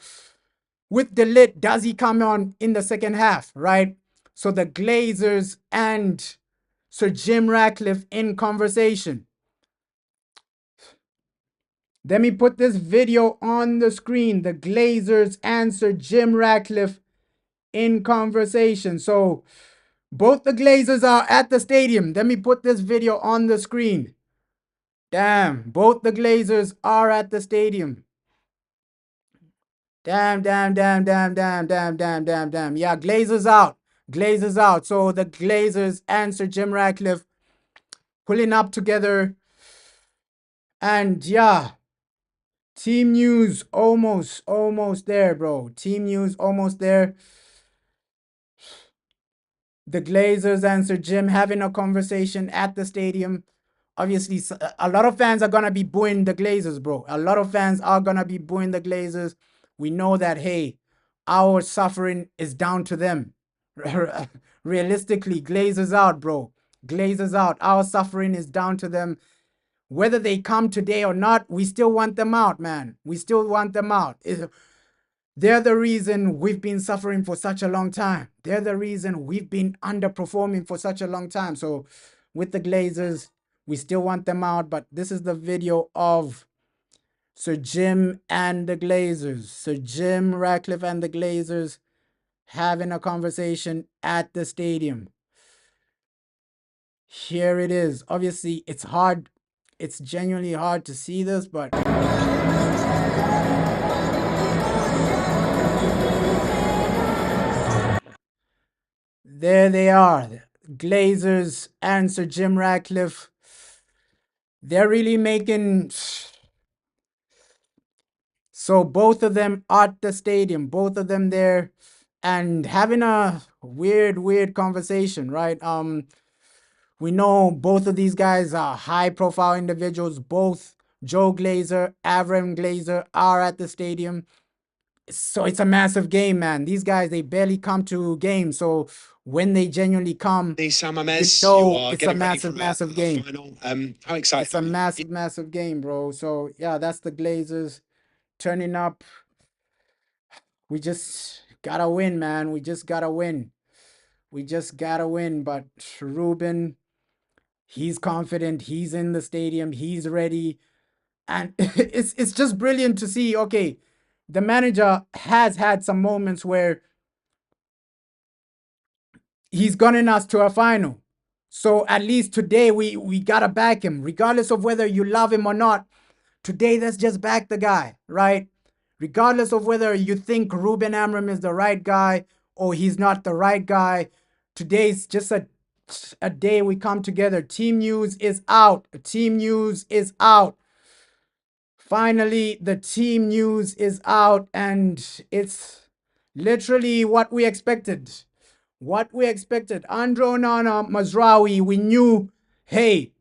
with the lid, does he come on in the second half, right? So the Glazers and Sir Jim Ratcliffe in conversation. Let me put this video on the screen. The Glazers and Sir Jim Ratcliffe in conversation. So both the Glazers are at the stadium. Let me put this video on the screen. Damn, both the Glazers are at the stadium. Damn. Yeah, Glazers out. Glazers out. So the Glazers and Sir Jim Ratcliffe pulling up together. And yeah, team news almost there, bro. Team news almost there. The Glazers and Sir Jim having a conversation at the stadium. Obviously, a lot of fans are going to be booing the Glazers, bro. A lot of fans are going to be booing the Glazers. We know that, hey, our suffering is down to them. Realistically, Glazers out, bro. Glazers out. Our suffering is down to them. Whether they come today or not, we still want them out, man. We still want them out. They're the reason we've been suffering for such a long time. They're the reason we've been underperforming for such a long time. So with the Glazers, we still want them out. But this is the video of Sir Jim and the Glazers. Sir Jim Ratcliffe and the Glazers having a conversation at the stadium. Here it is. Obviously, it's hard. It's genuinely hard to see this, but there they are. Glazers and Sir Jim Ratcliffe. They're really making So both of them at the stadium, both of them there, and having a weird conversation, right? We know both of these guys are high-profile individuals. Both Joe Glazer, Avram Glazer are at the stadium. So it's a massive game, man. These guys, they barely come to games. So when they genuinely come, Sam you Ames, you know are it's a getting ready for massive a game. final. How It's excited a are you? massive game, bro. So yeah, that's the Glazers turning up. We just gotta win, man. We just gotta win. We just gotta win. But Ruben, he's confident. He's in the stadium. He's ready. And it's just brilliant to see. Okay, the manager has had some moments where he's gotten us to a final. So at least today we gotta back him, regardless of whether you love him or not. Today, let's just back the guy, right? Regardless of whether you think Ruben Amorim is the right guy or he's not the right guy, today's just a day we come together. Team news is out. Team news is out. Finally, the team news is out, and it's literally what we expected. What we expected. Andro Nana Mazraoui, we knew, hey,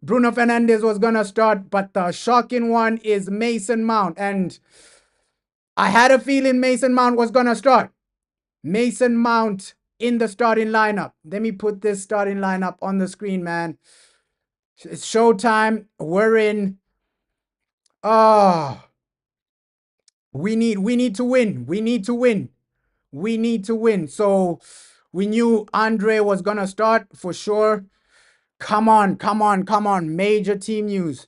Bruno Fernandes was going to start, but the shocking one is Mason Mount. And I had a feeling Mason Mount was going to start. Mason Mount in the starting lineup. Let me put this starting lineup on the screen, man. It's showtime. We're in. We need to win. We need to win. We need to win. So we knew Andre was going to start for sure. Come on. Major team news.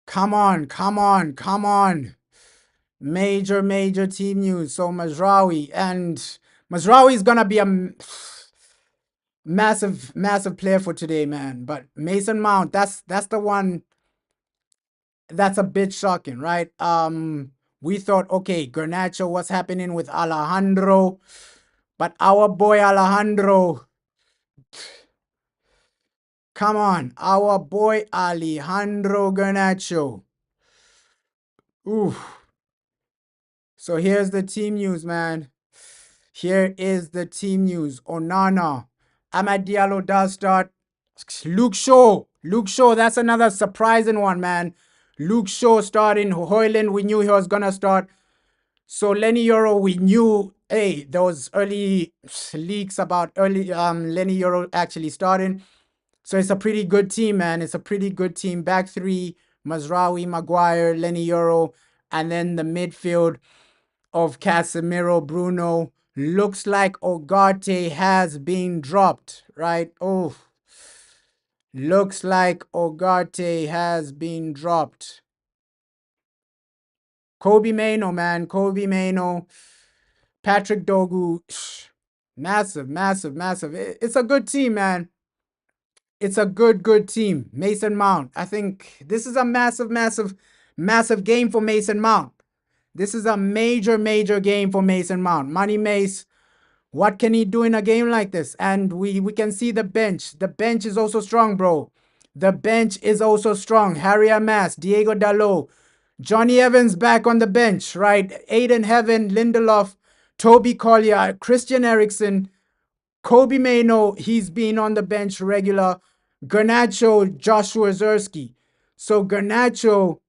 Come on. Major team news. So Mazraoui is gonna be a massive player for today, man. But Mason Mount, that's the one that's a bit shocking, right? We thought, okay, Garnacho, what's happening with Alejandro? But our boy Alejandro, come on, our boy Alejandro Garnacho. Ooh. So here's the team news, man. Here is the team news. Onana. Amad Diallo does start. Luke Shaw, that's another surprising one, man. Luke Shaw starting. Hoyland, we knew he was going to start. So Lenny Euro, we knew, hey, there was early leaks about Lenny Euro actually starting. So it's a pretty good team, man. It's a pretty good team. Back three, Mazraoui, Maguire, Lenny Euro, and then the midfield of Casemiro, Bruno. Looks like Ugarte has been dropped, right? Oh, looks like Ugarte has been dropped. Kobe Maino, man. Kobe Maino. Patrick Dogu. Massive. It's a good team, man. It's a good team. Mason Mount. I think this is a massive game for Mason Mount. This is a major game for Mason Mount. Money Mace, what can he do in a game like this? And we can see the bench. The bench is also strong, bro. The bench is also strong. Harry Amas, Diego Dalot, Johnny Evans back on the bench, right? Aiden Heaven, Lindelof, Toby Collier, Christian Eriksen, Kobe Maino, he's been on the bench regular. Garnacho, Joshua Zerski. So Garnacho,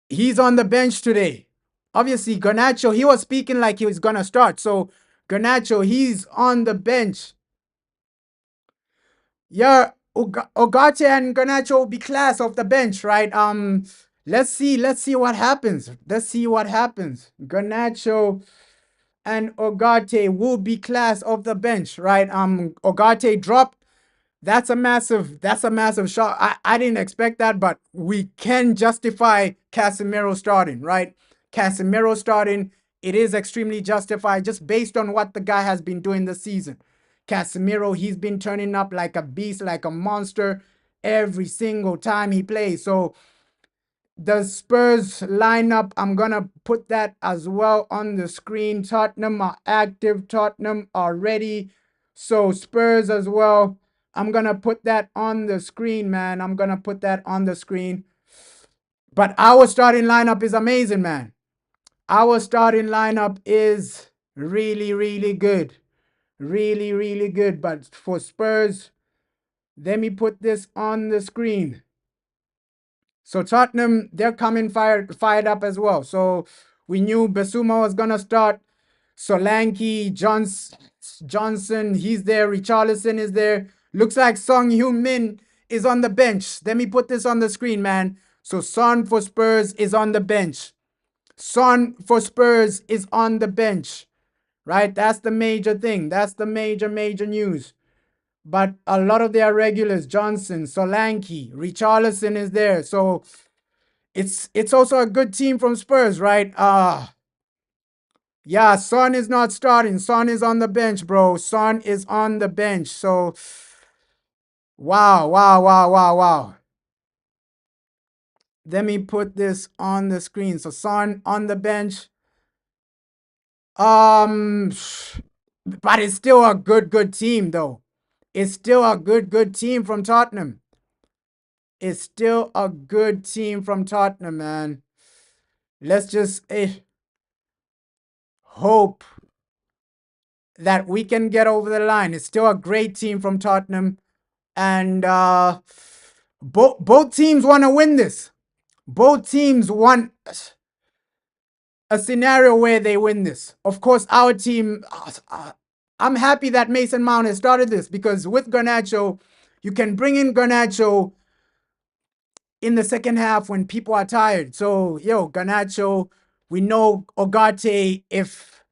he's on the bench today. Obviously, Garnacho, he was speaking like he was going to start. So Garnacho, he's on the bench. Yeah, Ogate and Garnacho will be class off the bench, right? Let's see what happens. Garnacho and Ogate will be class off the bench, right? Ogate dropped. That's a massive shot. I didn't expect that, but we can justify Casemiro starting, right? Casemiro starting, it is extremely justified just based on what the guy has been doing this season. Casemiro, he's been turning up like a beast, like a monster every single time he plays. So the Spurs lineup, I'm going to put that as well on the screen. Tottenham are active. Tottenham are ready. So Spurs as well. I'm gonna put that on the screen, man. I'm gonna put that on the screen. But our starting lineup is amazing, man. Our starting lineup is really, really good. Really, really good. But for Spurs, let me put this on the screen. So Tottenham, they're coming fired up as well. So we knew Basuma was gonna start. Solanke, Johnson, he's there. Richarlison is there. Looks like Son Heung-min is on the bench. Let me put this on the screen, man. So Son for Spurs is on the bench. Son for Spurs is on the bench, right? That's the major thing. That's the major news. But a lot of their regulars, Johnson, Solanke, Richarlison is there. So it's also a good team from Spurs, right? Yeah, Son is not starting. Son is on the bench, bro. Son is on the bench. So wow. Let me put this on the screen. So Son on the bench. But it's still a good team, though. It's still a good team from Tottenham. It's still a good team from Tottenham, man. Let's just hope that we can get over the line. It's still a great team from Tottenham. And both teams want to win this. Both teams want a scenario where they win this. Of course, our team, I'm happy that Mason Mount has started this, because with Garnacho, you can bring in Garnacho in the second half when people are tired. So, Garnacho, we know Ogate, if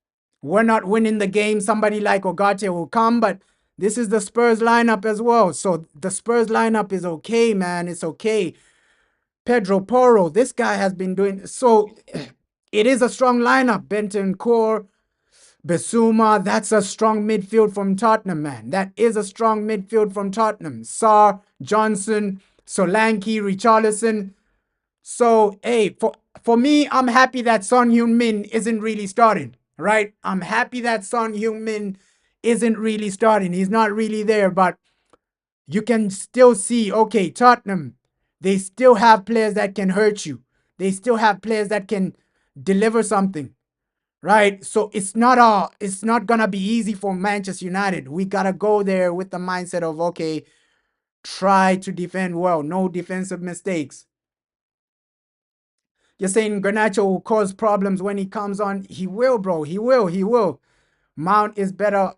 we're not winning the game, somebody like Ogate will come, but this is the Spurs lineup as well. So the Spurs lineup is okay, man. It's okay. Pedro Porro, this guy has been doing so. It is a strong lineup. Benton Core, Basuma, that's a strong midfield from Tottenham, man. That is a strong midfield from Tottenham. Sarr, Johnson, Solanke, Richarlison. So, hey, for me, I'm happy that Son Heung-min isn't really starting, right? I'm happy that Son Heung-min isn't really starting. He's not really there, but you can still see, okay, Tottenham, they still have players that can hurt you. They still have players that can deliver something, right? So it's not gonna be easy for Manchester United. We gotta go there with the mindset of, okay, try to defend well, no defensive mistakes. You're saying Garnacho will cause problems when he comes on. He will, bro. He will. Mount is better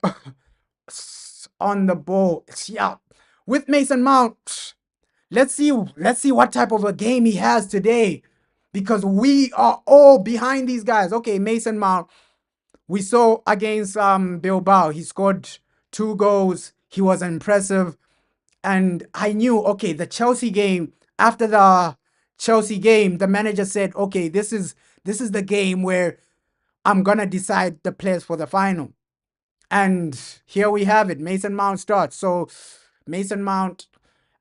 on the ball. Yeah. With Mason Mount, let's see what type of a game he has today, because we are all behind these guys. Okay, Mason Mount, we saw against Bilbao. He scored 2 goals. He was impressive. And I knew, okay, the Chelsea game, after the Chelsea game, the manager said, okay, this is the game where I'm going to decide the players for the final. And here we have it. Mason Mount starts. So Mason Mount,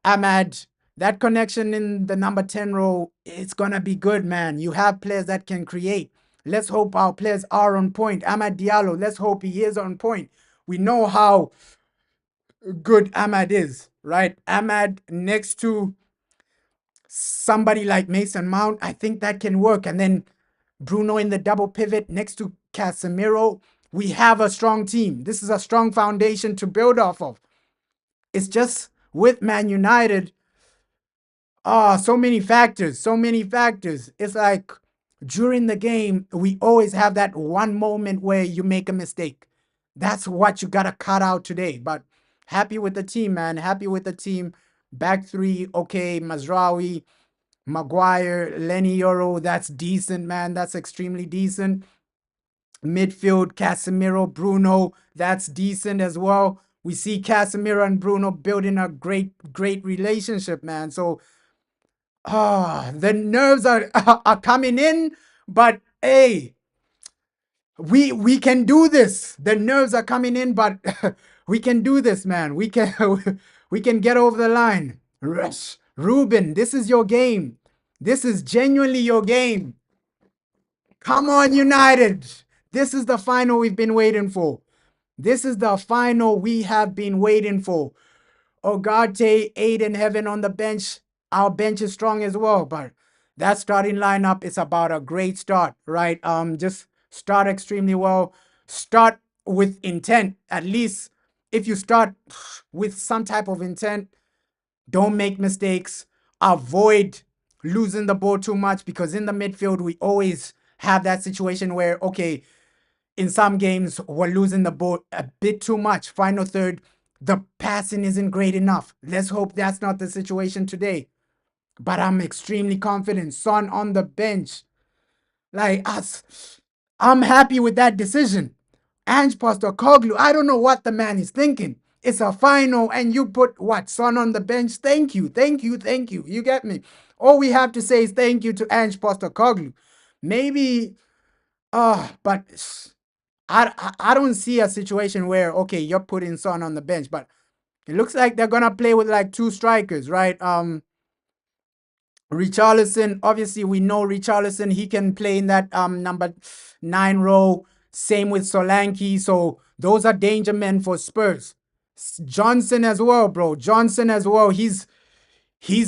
Ahmad, that connection in the number 10 role, it's going to be good, man. You have players that can create. Let's hope our players are on point. Ahmad Diallo, let's hope he is on point. We know how good Ahmad is, right? Ahmad next to somebody like Mason Mount, I think that can work. And then Bruno in the double pivot next to Casemiro. We have a strong team. This is a strong foundation to build off of. It's just with Man United, so many factors. It's like during the game, we always have that one moment where you make a mistake. That's what you got to cut out today. But happy with the team, man. Happy with the team. Back 3, okay. Mazraoui, Maguire, Lenny Yoro, that's decent, man. That's extremely decent. Midfield, Casemiro, Bruno, that's decent as well. We see Casemiro and Bruno building a great relationship, man. So, the nerves are coming in, but hey, we can do this. The nerves are coming in, but we can do this, man. We can get over the line. Ruben, this is your game. This is genuinely your game. Come on, United. This is the final we've been waiting for. This is the final we have been waiting for. Ogate, Aiden Heaven on the bench. Our bench is strong as well, but that starting lineup is about a great start, right? Just start extremely well. Start with intent. At least if you start with some type of intent, don't make mistakes. Avoid losing the ball too much, because in the midfield, we always have that situation where, okay, in some games, we're losing the ball a bit too much. Final third, the passing isn't great enough. Let's hope that's not the situation today. But I'm extremely confident. Son on the bench. Like us, I'm happy with that decision. Ange Postecoglou, I don't know what the man is thinking. It's a final and you put what, Son on the bench? Thank you, thank you, thank you. You get me? All we have to say is thank you to Ange Postecoglou. Maybe, but I don't see a situation where, okay, you're putting Son on the bench, but it looks like they're gonna play with like two strikers, right? Richarlison, obviously we know Richarlison, he can play in that number 9 role. Same with Solanke. So those are danger men for Spurs. Johnson as well, bro. Johnson as well. He's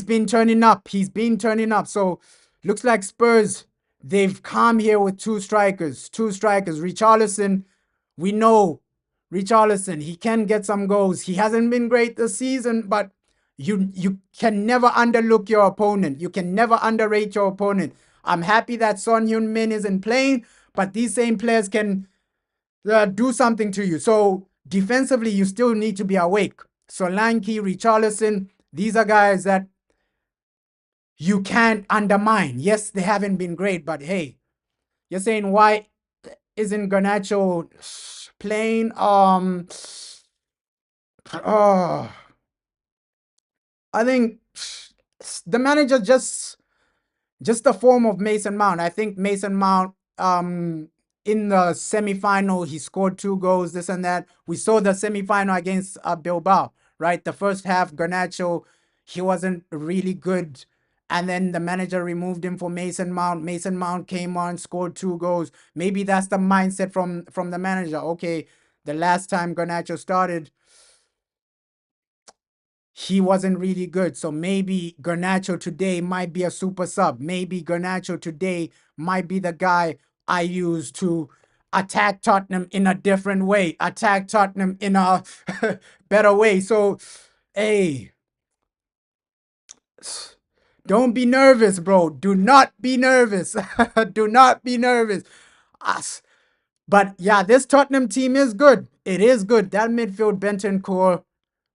been turning up. He's been turning up. So looks like Spurs, they've come here with two strikers. Two strikers. Richarlison, we know Richarlison, he can get some goals. He hasn't been great this season, but you can never underlook your opponent. You can never underrate your opponent. I'm happy that Son Heung-min isn't playing, but these same players can do something to you. So defensively, you still need to be awake. Solanke, Richarlison, these are guys that you can't undermine. Yes, they haven't been great, but hey, you're saying why isn't Garnacho playing? I think the manager just the form of Mason Mount. I think Mason Mount in the semi-final he scored 2 goals, this and that. We saw the semi-final against Bilbao, right? The first half, Garnacho, he wasn't really good. And then the manager removed him for Mason Mount. Mason Mount came on, scored 2 goals. Maybe that's the mindset from the manager. Okay, the last time Garnacho started, he wasn't really good. So maybe Garnacho today might be a super sub. Maybe Garnacho today might be the guy I use to attack Tottenham in a different way, attack Tottenham in a better way. So, hey, don't be nervous, bro. Do not be nervous. Do not be nervous. But yeah, this Tottenham team is good. It is good. That midfield, Bentancur,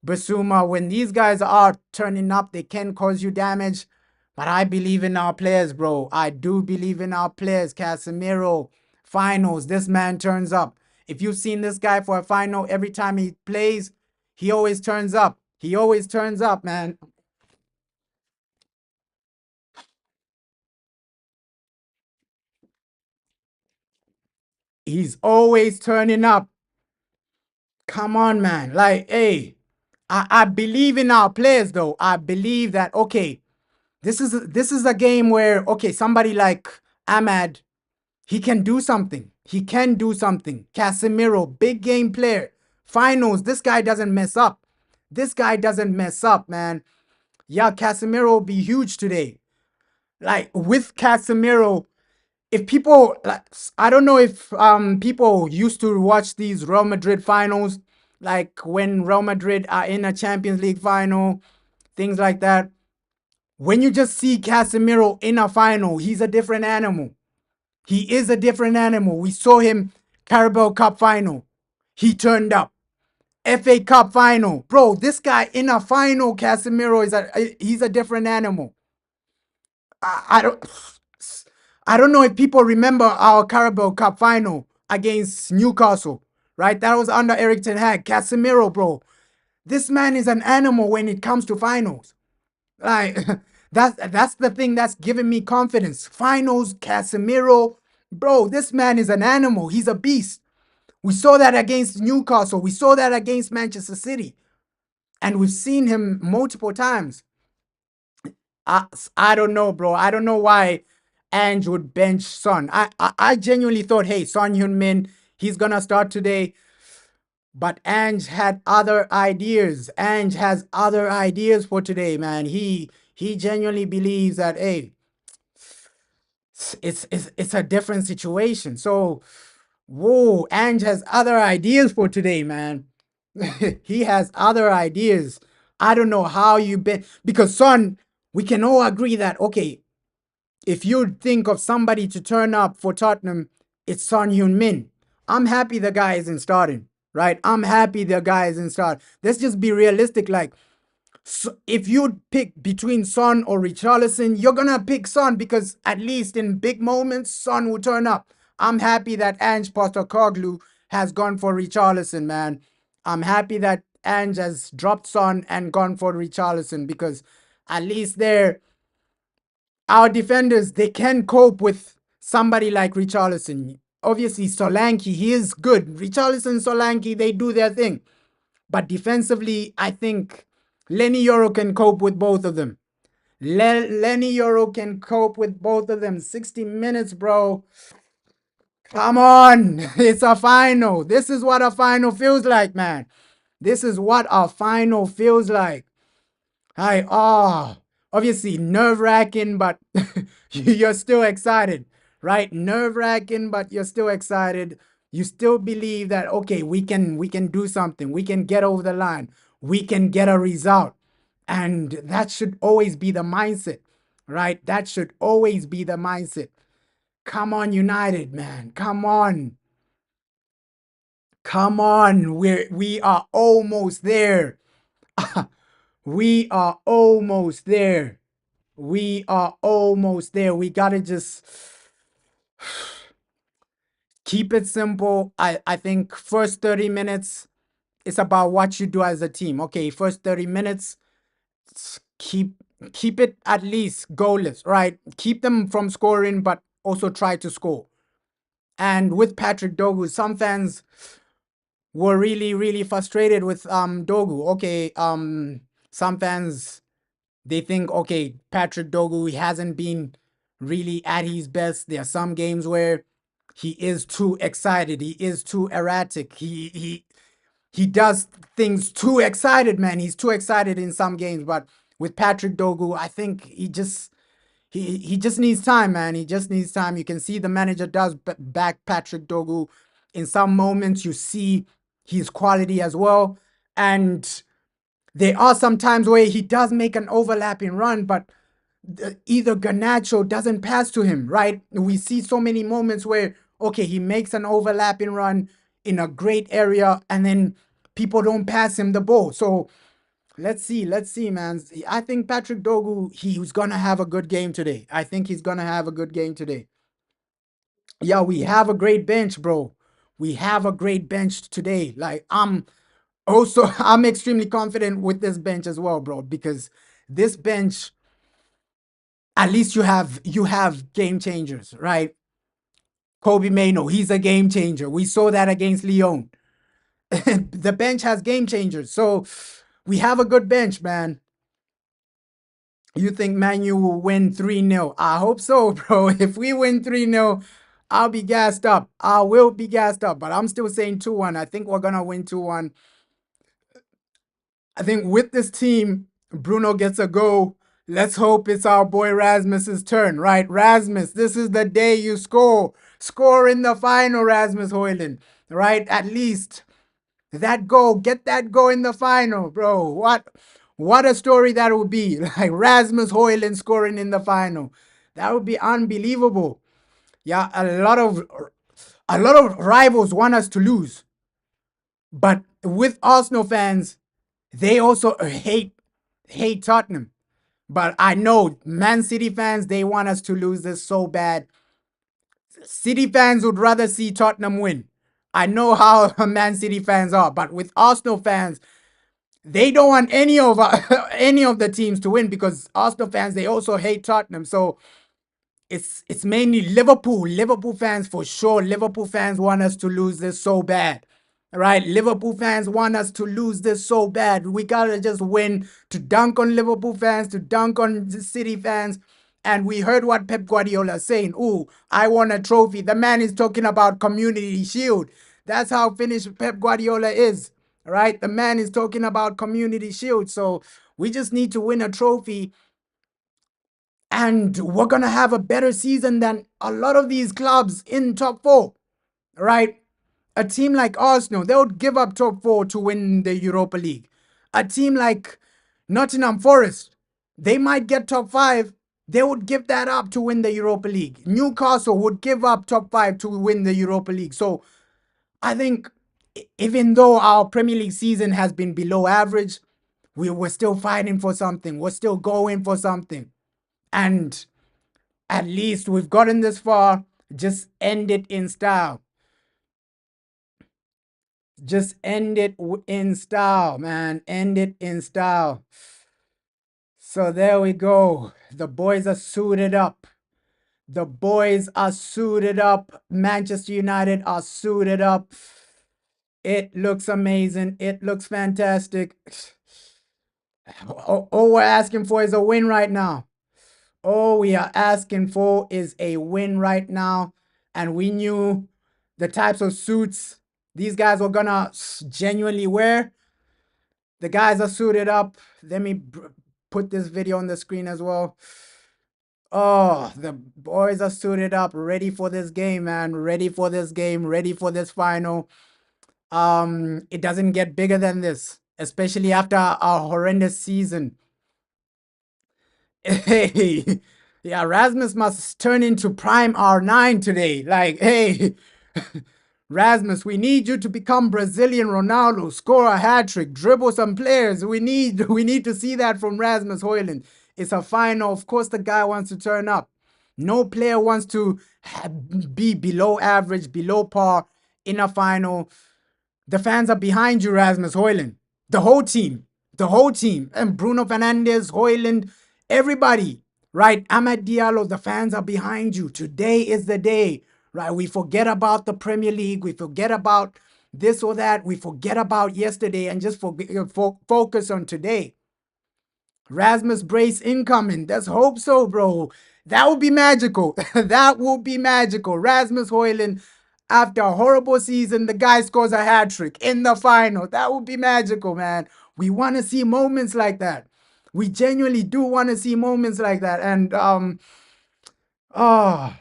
Basuma, when these guys are turning up, they can cause you damage. But I believe in our players, bro. I do believe in our players. Casemiro, finals, this man turns up. If you've seen this guy for a final, every time he plays, he always turns up. He always turns up, man. He's always turning up. Come on, man. Like, hey, I believe in our players, though. I believe that, okay, this is a game where, okay, somebody like Ahmad, he can do something. He can do something. Casemiro, big game player. Finals, this guy doesn't mess up. This guy doesn't mess up, man. Yeah, Casemiro will be huge today. Like, with Casemiro, if people, like, I don't know if people used to watch these Real Madrid finals, like when Real Madrid are in a Champions League final, things like that. When you just see Casemiro in a final, he's a different animal. He is a different animal. We saw him Carabao Cup final. He turned up. FA Cup final. Bro, this guy in a final, Casemiro, he's a different animal. I don't know if people remember our Carabao Cup final against Newcastle, right? That was under Eric Ten Hag. Casemiro, bro. This man is an animal when it comes to finals. Like, that's the thing that's giving me confidence. Finals, Casemiro, bro, this man is an animal. He's a beast. We saw that against Newcastle. We saw that against Manchester City. And we've seen him multiple times. I don't know, bro. I don't know why Ange would bench Son. I genuinely thought, hey, Son Heung-min, he's going to start today. But Ange had other ideas. Ange has other ideas for today, man. He genuinely believes that, hey, it's a different situation. So, whoa, Ange has other ideas for today, man. He has other ideas. I don't know how you been, because Son, we can all agree that, okay, if you think of somebody to turn up for Tottenham, it's Son Heung-min. I'm happy the guy isn't starting, right? I'm happy the guy isn't starting. Let's just be realistic. Like, so if you pick between Son or Richarlison, you're gonna pick Son because at least in big moments, Son will turn up. I'm happy that Ange Postecoglou has gone for Richarlison, man. I'm happy that Ange has dropped Son and gone for Richarlison because at least there, our defenders, they can cope with somebody like Richarlison. Obviously, Solanke, he is good. Richarlison, Solanke, they do their thing. But defensively, I think Lenny Yoro can cope with both of them. Lenny Yoro can cope with both of them. 60 minutes, bro. Come on. It's a final. This is what a final feels like, man. This is what a final feels like. Obviously nerve-wracking, but you're still excited, right? Nerve-wracking, but you're still excited. You still believe that, okay, we can do something. We can get over the line. We can get a result. And that should always be the mindset, right? That should always be the mindset. Come on, United, man. Come on. Come on. We are almost there. We are almost there. We are almost there. We gotta just keep it simple. I think first 30 minutes, it's about what you do as a team. Okay, first 30 minutes, keep it at least goalless, right? Keep them from scoring, but also try to score. And with Patrick Dogu, some fans were really, really frustrated with Dogu. Okay, some fans, they think, okay, Patrick Dogu, he hasn't been really at his best. There are some games where he is too excited. He is too erratic. He does things too excited, man. He's too excited in some games. But with Patrick Dogu, I think he just needs time, man. He just needs time. You can see the manager does back Patrick Dogu. In some moments, you see his quality as well. And there are some times where he does make an overlapping run, but either Garnacho doesn't pass to him, right? We see so many moments where, okay, he makes an overlapping run in a great area and then people don't pass him the ball. So let's see, man. I think Patrick Dogu, he's going to have a good game today. I think he's going to have a good game today. Yeah, we have a great bench, bro. We have a great bench today. Like, I'm extremely confident with this bench as well, bro, because this bench, at least you have game changers, right? Kobe Mano, he's a game changer. We saw that against Lyon. The bench has game changers. So we have a good bench, man. You think Man U will win 3-0? I hope so, bro. If we win 3-0, I'll be gassed up. I will be gassed up, but I'm still saying 2-1. I think we're going to win 2-1. I think with this team, Bruno gets a goal. Let's hope it's our boy Rasmus's turn, right? Rasmus, this is the day you score. Score in the final, Rasmus Højlund, right? At least that goal, get that goal in the final, bro. What a story that would be. Like Rasmus Højlund scoring in the final. That would be unbelievable. Yeah, a lot of rivals want us to lose. But with Arsenal fans, they also hate Tottenham. But I know Man City fans, they want us to lose this so bad. City fans would rather see Tottenham win. I know how Man City fans are, but with Arsenal fans, they don't want any of the teams to win because Arsenal fans, they also hate Tottenham. So it's mainly Liverpool fans for sure. Liverpool fans want us to lose this so bad. Right? Liverpool fans want us to lose this so bad. We gotta just win to dunk on Liverpool fans, to dunk on the City fans. And we heard what Pep Guardiola is saying. Ooh, I want a trophy. The man is talking about Community Shield. That's how finished Pep Guardiola is, right? The man is talking about Community Shield. So we just need to win a trophy, and we're going to have a better season than a lot of these clubs in top four, right? A team like Arsenal, they would give up top four to win the Europa League. A team like Nottingham Forest, they might get top five. They would give that up to win the Europa League. Newcastle would give up top five to win the Europa League. So I think even though our Premier League season has been below average, we're still fighting for something. We're still going for something. And at least we've gotten this far. Just end it in style. Just end it in style, man. End it in style. So there we go. The boys are suited up. The boys are suited up. Manchester United are suited up. It looks amazing. It looks fantastic. All we're asking for is a win right now. All we are asking for is a win right now. And we knew the types of suits these guys were gonna genuinely wear. The guys are suited up. Let me put this video on the screen as well. Oh, the boys are suited up, ready for this game, man. Ready for this game, ready for this final. It doesn't get bigger than this, especially after our horrendous season. Hey, yeah, Rasmus must turn into prime R9 today. Like, hey, Rasmus, we need you to become Brazilian Ronaldo, score a hat-trick, dribble some players. We need to see that from Rasmus Højlund. It's a final. Of course, the guy wants to turn up. No player wants to be below average, below par in a final. The fans are behind you, Rasmus Højlund. The whole team. The whole team. And Bruno Fernandes, Højlund, everybody, right? Amad Diallo, the fans are behind you. Today is the day, right? We forget about the Premier League. We forget about this or that. We forget about yesterday and just focus on today. Rasmus Brace incoming. Let's hope so, bro. That would be magical. That would be magical. Rasmus Højlund, after a horrible season, the guy scores a hat-trick in the final. That would be magical, man. We want to see moments like that. We genuinely do want to see moments like that. And I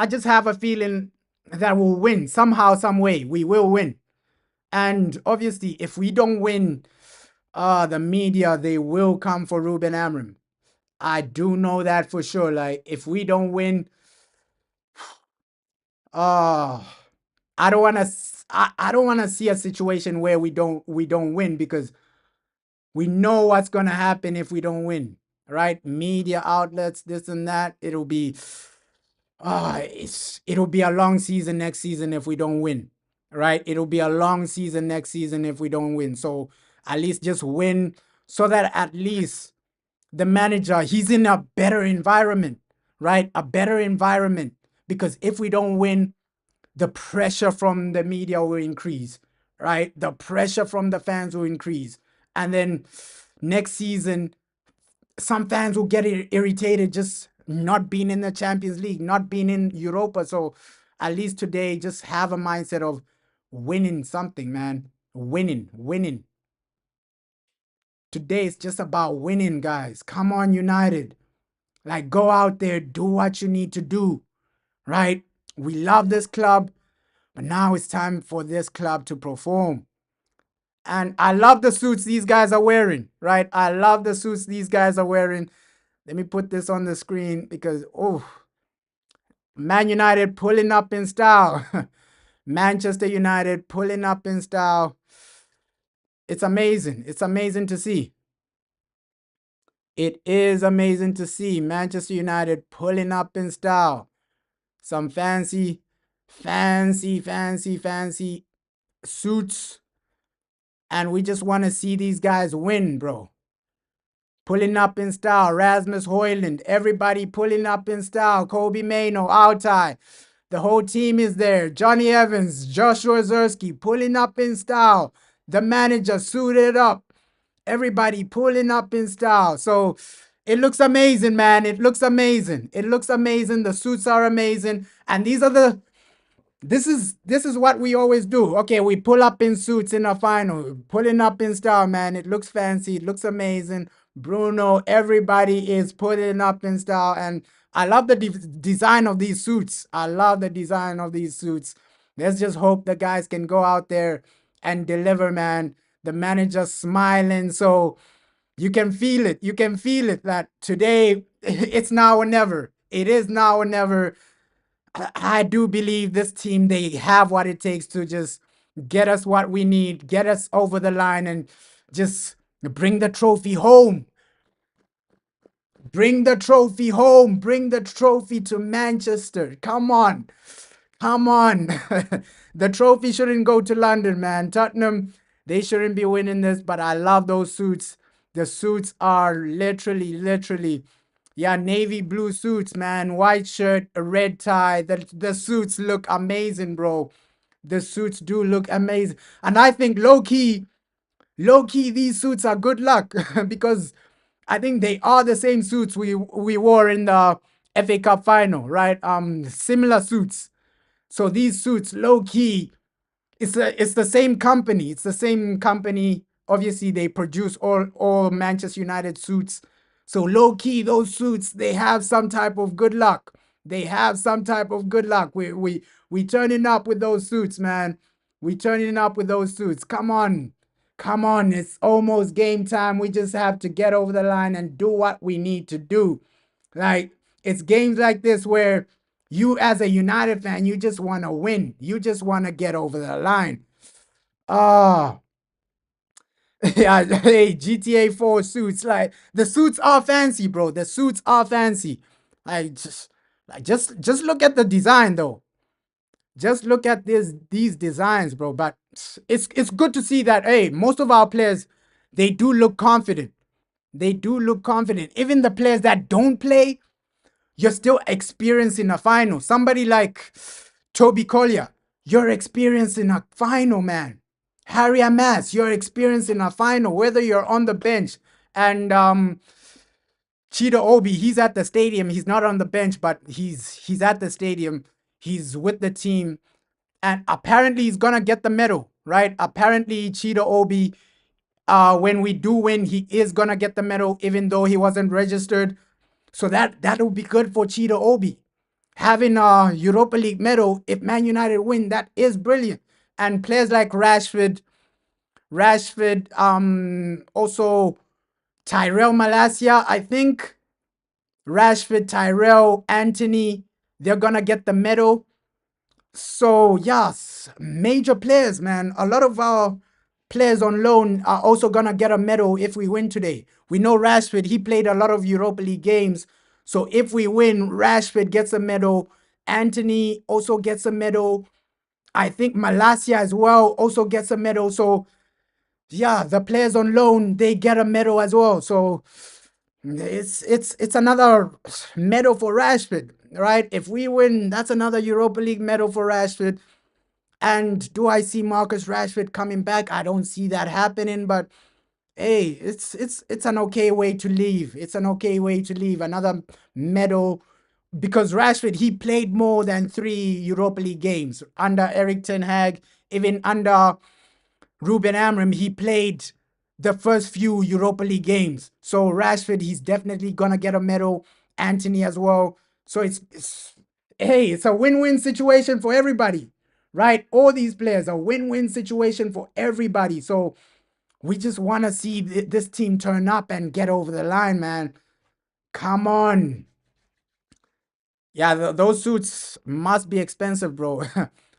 just have a feeling that we'll win somehow, some way. We will win. And obviously, if we don't win, the media, they will come for Ruben Amorim. I do know that for sure. Like, if we don't win, I don't want to. I don't want to see a situation where we don't win, because we know what's gonna happen if we don't win, right? Media outlets, this and that. It'll be a long season next season if we don't win, right? It'll be a long season next season if we don't win. So at least just win, so that at least the manager, he's in a better environment, right? A better environment. Because if we don't win, the pressure from the media will increase, right? The pressure from the fans will increase. And then next season, some fans will get irritated just not being in the Champions League, not being in Europa. So at least today, just have a mindset of winning something, man. Winning. Today is just about winning, guys. Come on, United. Like, go out there, do what you need to do, right? We love this club, but now it's time for this club to perform. And I love the suits these guys are wearing, right? I love the suits these guys are wearing. Let me put this on the screen because, oh, Man United pulling up in style. Manchester United pulling up in style. It's amazing. It's amazing to see. It is amazing to see Manchester United pulling up in style. Some fancy suits. And we just want to see these guys win, bro. Pulling up in style. Rasmus Højlund. Everybody pulling up in style. Kobe Mainoo, Altai. The whole team is there. Johnny Evans, Joshua Zerski pulling up in style. The manager suited up. Everybody pulling up in style. So it looks amazing, man. It looks amazing. It looks amazing. The suits are amazing. And these are this is what we always do. Okay, we pull up in suits in a final, pulling up in style, man. It looks fancy, it looks amazing. Bruno, everybody is putting up in style, and I love the design of these suits. I love the design of these suits. Let's just hope the guys can go out there and deliver, man. The manager's smiling, so you can feel it. You can feel it that today it's now or never. It is now or never. I do believe this team, they have what it takes to just get us what we need, get us over the line, and just bring the trophy home. Bring the trophy home. Bring the trophy to Manchester. Come on. Come on. The trophy shouldn't go to London, man. Tottenham, they shouldn't be winning this, but I love those suits. The suits are literally, yeah, navy blue suits, man. White shirt, a red tie. The suits look amazing, bro. The suits do look amazing. And I think low-key, these suits are good luck because I think they are the same suits we wore in the FA Cup final, right? Similar suits. So these suits, low key, it's the same company. It's the same company. Obviously, they produce all Manchester United suits. So low key, those suits, they have some type of good luck. They have some type of good luck. We turning up with those suits, man. We turning up with those suits. Come on. Come on. It's almost game time. We just have to get over the line and do what we need to do. Like, it's games like this where you as a United fan, you just want to win. You just want to get over the line. Ah, yeah, hey, GTA 4 suits. Like, the suits are fancy, bro. The suits are fancy. Like, just look at the design though. Just look at these designs, bro. But it's good to see that, hey, most of our players, they do look confident. They do look confident. Even the players that don't play, you're still experiencing a final. Somebody like Toby Collier, you're experiencing a final, man. Harry Amas, you're experiencing a final, whether you're on the bench. And Cheetah Obi, he's at the stadium. He's not on the bench, but he's at the stadium. He's with the team. And apparently he's gonna get the medal, right? Apparently Cheetah Obi, when we do win, he is gonna get the medal, even though he wasn't registered. So that will be good for Cheetah Obi. Having a Europa League medal, if Man United win, that is brilliant. And players like Rashford, also Tyrell Malacia, I think Rashford, Tyrell, Anthony, they're gonna get the medal. So yes, major players, man. A lot of our players on loan are also gonna get a medal if we win today. We know Rashford, he played a lot of Europa League games. So if we win, Rashford gets a medal. Anthony also gets a medal. I think Malacia as well also gets a medal. So yeah, the players on loan, they get a medal as well. So it's another medal for Rashford, right? If we win, that's another Europa League medal for Rashford. And do I see Marcus Rashford coming back? I don't see that happening, but hey, it's an okay way to leave. It's an okay way to leave. Another medal, because Rashford, he played more than 3 Europa League games under Eric Ten Hag, even under Ruben Amorim. He played the first few Europa League games. So Rashford, he's definitely gonna get a medal. Anthony as well. So it's a win-win situation for everybody, right? All these players, a win-win situation for everybody. So we just want to see this team turn up and get over the line, man. Come on. Yeah, those suits must be expensive, bro.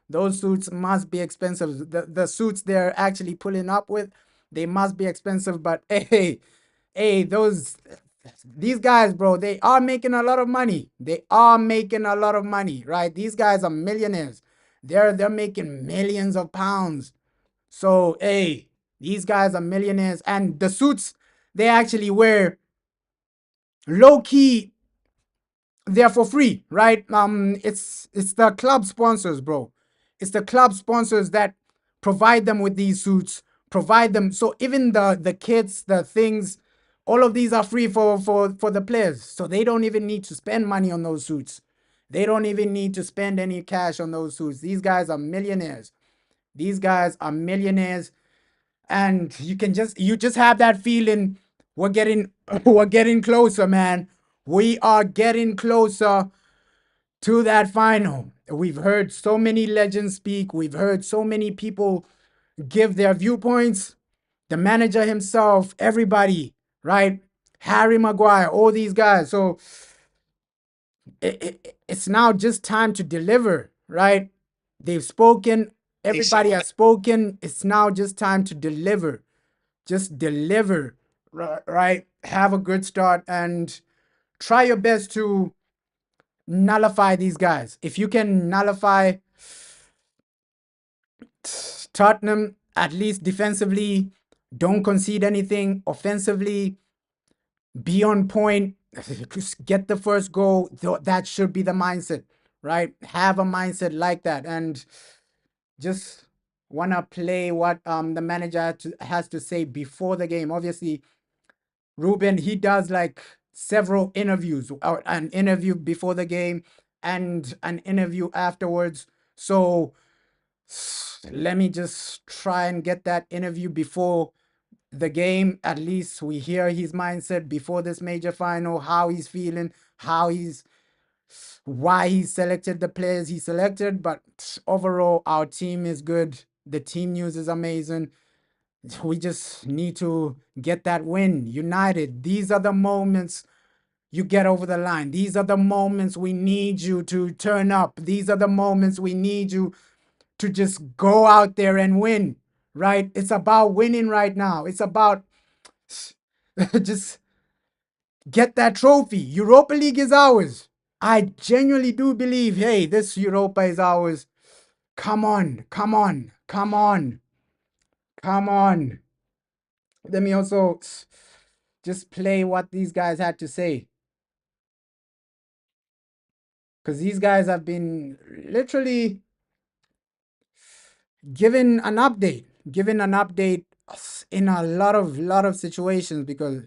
Those suits must be expensive. The suits they're actually pulling up with, they must be expensive. But hey, these guys, bro, they are making a lot of money. They are making a lot of money, right? These guys are millionaires. They're making millions of pounds. So hey, these guys are millionaires, and the suits they actually wear, low key, they're for free, right? It's the club sponsors, bro. It's the club sponsors that provide them with these suits, provide them. So even the kits, the things, all of these are free for the players. So they don't even need to spend money on those suits. They don't even need to spend any cash on those suits. These guys are millionaires. These guys are millionaires. And you just have that feeling we're getting we're getting closer, man. We are getting closer to that final. We've heard so many legends speak. We've heard so many people give their viewpoints. The manager himself, everybody, right? Harry Maguire, all these guys. So it's now just time to deliver, right? They've spoken. Everybody has spoken. It's now just time to deliver. Just deliver, right? Have a good start and try your best to nullify these guys. If you can nullify Tottenham, at least defensively, don't concede anything. Offensively, be on point, get the first goal. That should be the mindset, right? Have a mindset like that and just want to play what the manager has to say before the game. Obviously, Ruben, he does like several interviews, or an interview before the game and an interview afterwards. So let me just try and get that interview before the game. At least we hear his mindset before this major final, how he's feeling, why he selected the players he selected. But overall, our team is good. The team news is amazing. We just need to get that win. United, these are the moments you get over the line. These are the moments we need you to turn up. These are the moments we need you to just go out there and win, right? It's about winning right now. It's about just get that trophy. Europa League is ours. I genuinely do believe, hey, this Europa is ours. Come on, come on, come on, come on. Let me also just play what these guys had to say. Because these guys have been literally given an update in a lot of situations, because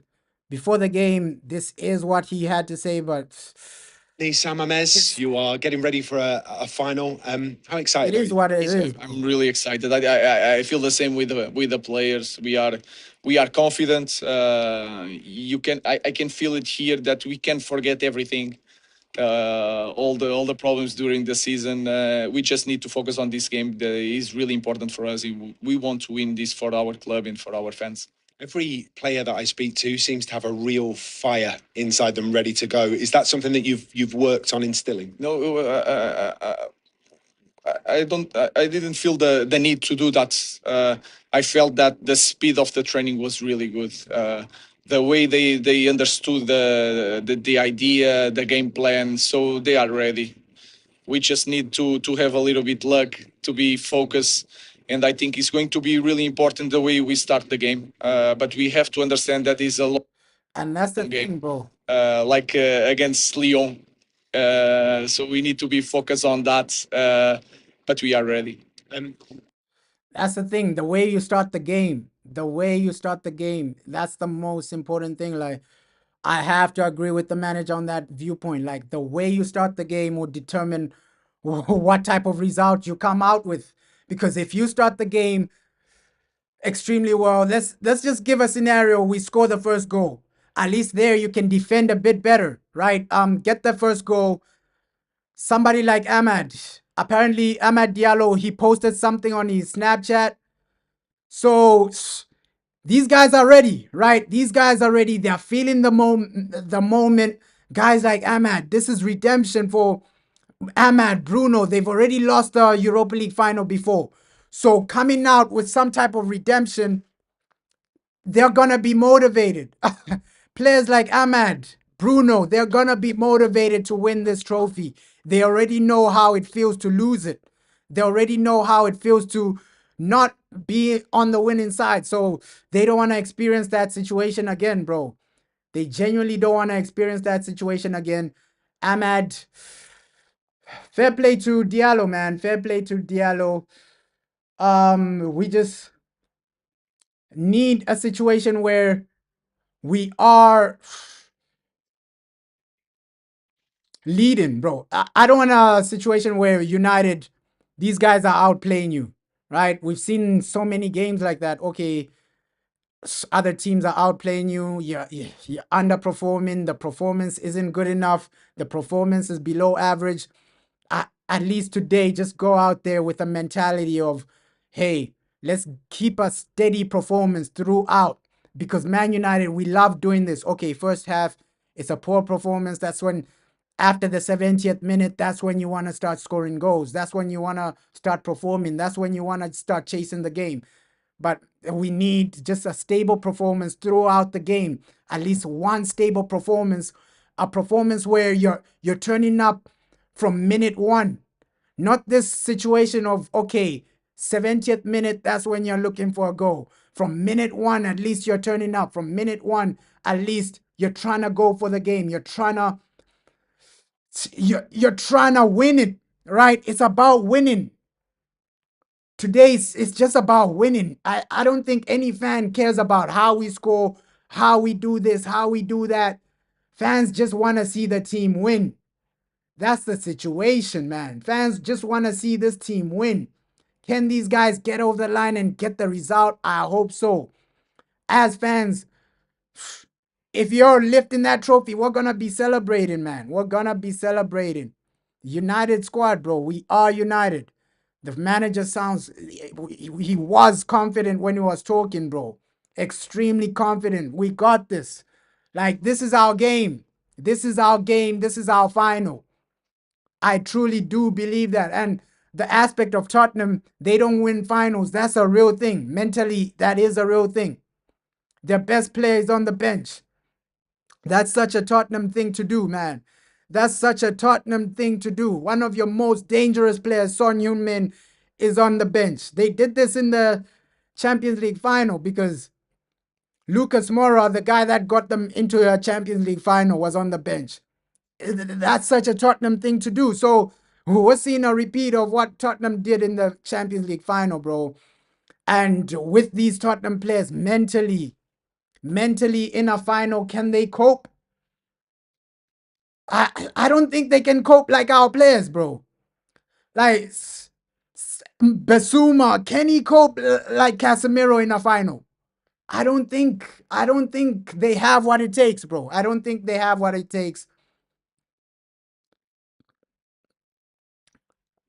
before the game, this is what he had to say, but Sam Ames, you are getting ready for a final. How excited it are is you? what it is. I'm really excited. I feel the same with the players. We are confident. I can feel it here that we can forget everything, all the problems during the season. We just need to focus on this game. That is really important for us. We want to win this for our club and for our fans. Every player that I speak to seems to have a real fire inside them, ready to go. Is that something that you've worked on instilling? No, I don't. I didn't feel the need to do that. I felt that the speed of the training was really good. The way they understood the idea, the game plan, so they are ready. We just need to have a little bit luck, to be focused, and I think it's going to be really important the way we start the game. But we have to understand that it's a long And that's the game, thing, bro. like against Lyon. So we need to be focused on that. But we are ready. That's the thing. The way you start the game, that's the most important thing. Like, I have to agree with the manager on that viewpoint. Like, the way you start the game will determine what type of result you come out with. Because if you start the game extremely well, let's just give a scenario. We score the first goal. At least there you can defend a bit better, right? Get the first goal. Somebody like Ahmad. Apparently, Ahmad Diallo, he posted something on his Snapchat. So these guys are ready, right? These guys are ready. They're feeling the moment. Guys like Ahmad, this is redemption for Ahmad, Bruno. They've already lost the Europa League final before. So coming out with some type of redemption, they're gonna be motivated. Players like Ahmad, Bruno, they're gonna be motivated to win this trophy. They already know how it feels to lose it. They already know how it feels to not be on the winning side. So they don't want to experience that situation again, bro. They genuinely don't want to experience that situation again. Ahmad, fair play to Diallo, man. Fair play to Diallo. We just need a situation where we are leading, bro. I don't want a situation where United, these guys are outplaying you, right? We've seen so many games like that. Okay, other teams are outplaying you. You're underperforming. The performance isn't good enough. The performance is below average. At least today, just go out there with a mentality of, hey, let's keep a steady performance throughout. Because Man United, we love doing this. Okay, first half, it's a poor performance. That's when, after the 70th minute, that's when you want to start scoring goals. That's when you want to start performing. That's when you want to start chasing the game. But we need just a stable performance throughout the game. At least one stable performance, a performance where you're turning up from minute one. Not this situation of, okay, 70th minute, that's when you're looking for a goal. From minute one, at least you're turning up. From minute one, at least you're trying to go for the game. You're trying to win it, right? It's about winning. Today it's just about winning. I don't think any fan cares about how we score, how we do this, how we do that. Fans just want to see the team win. That's the situation, man. Fans just want to see this team win. Can these guys get over the line and get the result? I hope so. As fans, if you're lifting that trophy, we're going to be celebrating, man. We're going to be celebrating. United squad, bro. We are united. The manager sounds, he was confident when he was talking, bro. Extremely confident. We got this. Like, this is our game. This is our game. This is our final. I truly do believe that. And the aspect of Tottenham, they don't win finals. That's a real thing. Mentally, that is a real thing. Their best player is on the bench. That's such a Tottenham thing to do, man. That's such a Tottenham thing to do. One of your most dangerous players, Son Heung-min, is on the bench. They did this in the Champions League final because Lucas Moura, the guy that got them into a Champions League final, was on the bench. That's such a Tottenham thing to do. So we're seeing a repeat of what Tottenham did in the Champions League final, bro. And with these Tottenham players, mentally in a final, can they cope? I don't think they can cope like our players, bro. Like Basuma, can he cope like Casemiro in a final? I don't think they have what it takes, bro. I don't think they have what it takes.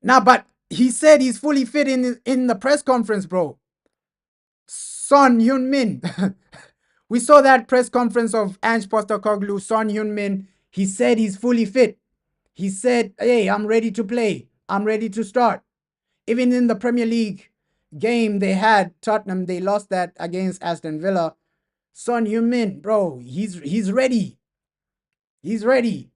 Now, but he said he's fully fit in the press conference, bro. Son Heung-min. We saw that press conference of Ange Postecoglou, Son Heung-min. He said he's fully fit. He said, hey, I'm ready to play. I'm ready to start. Even in the Premier League game they had, Tottenham, they lost that against Aston Villa. Son Heung-min, bro, he's ready. He's ready.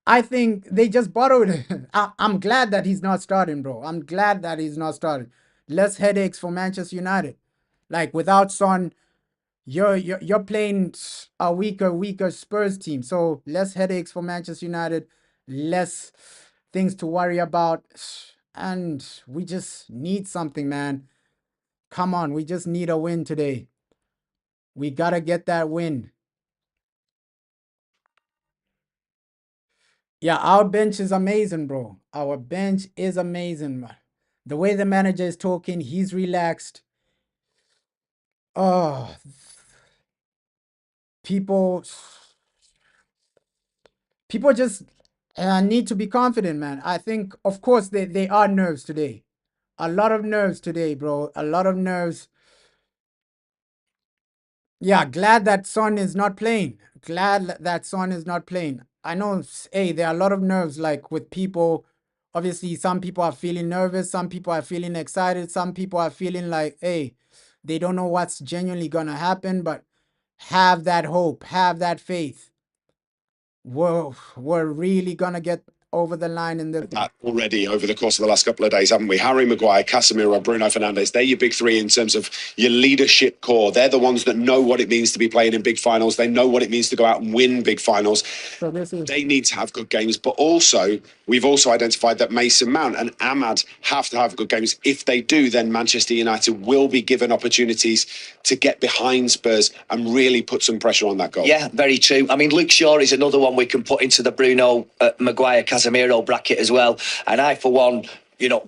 I think they just borrowed it. I'm glad that he's not starting, bro. I'm glad that he's not starting. Less headaches for Manchester United. Like, without Son, you're playing a weaker Spurs team. So less headaches for Manchester United, less things to worry about. And we just need something, man. Come on, we just need a win today. We gotta get that win. Yeah, our bench is amazing, bro. Our bench is amazing, man. The way the manager is talking, he's relaxed. Oh, people just need to be confident, man. I think, of course, they are nerves today. A lot of nerves today, bro. A lot of nerves. Yeah, glad that Son is not playing. Glad that Son is not playing. I know, hey, there are a lot of nerves, like, with people. Obviously, some people are feeling nervous. Some people are feeling excited. Some people are feeling like, hey, they don't know what's genuinely gonna happen, but have that hope, have that faith. We're really gonna get over the line in the that already over the course of the last couple of days, haven't we? Harry Maguire, Casemiro, Bruno Fernandes, they're your big three in terms of your leadership core. They're the ones that know what it means to be playing in big finals. They know what it means to go out and win big finals. So this is They need to have good games, but also we've also identified that Mason Mount and Ahmad have to have good games. If they do, then Manchester United will be given opportunities to get behind Spurs and really put some pressure on that goal. Yeah, very true. I mean, Luke Shaw is another one we can put into the Bruno Maguire Casemiro bracket as well. And I, for one,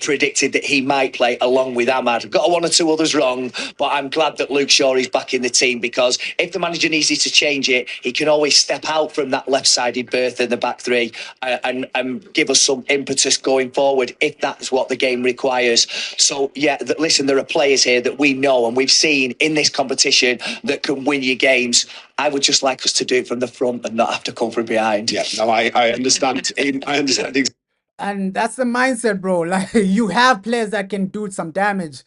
predicted that he might play along with Ahmad. Got one or two others wrong, but I'm glad that Luke Shaw is back in the team, because if the manager needs to change it, he can always step out from that left-sided berth in the back three and give us some impetus going forward if that's what the game requires. So, yeah, listen, there are players here that we know and we've seen in this competition that can win you games. I would just like us to do it from the front and not have to come from behind. Yeah, no, I understand. I understand exactly. And that's the mindset, bro. Like, you have players that can do some damage,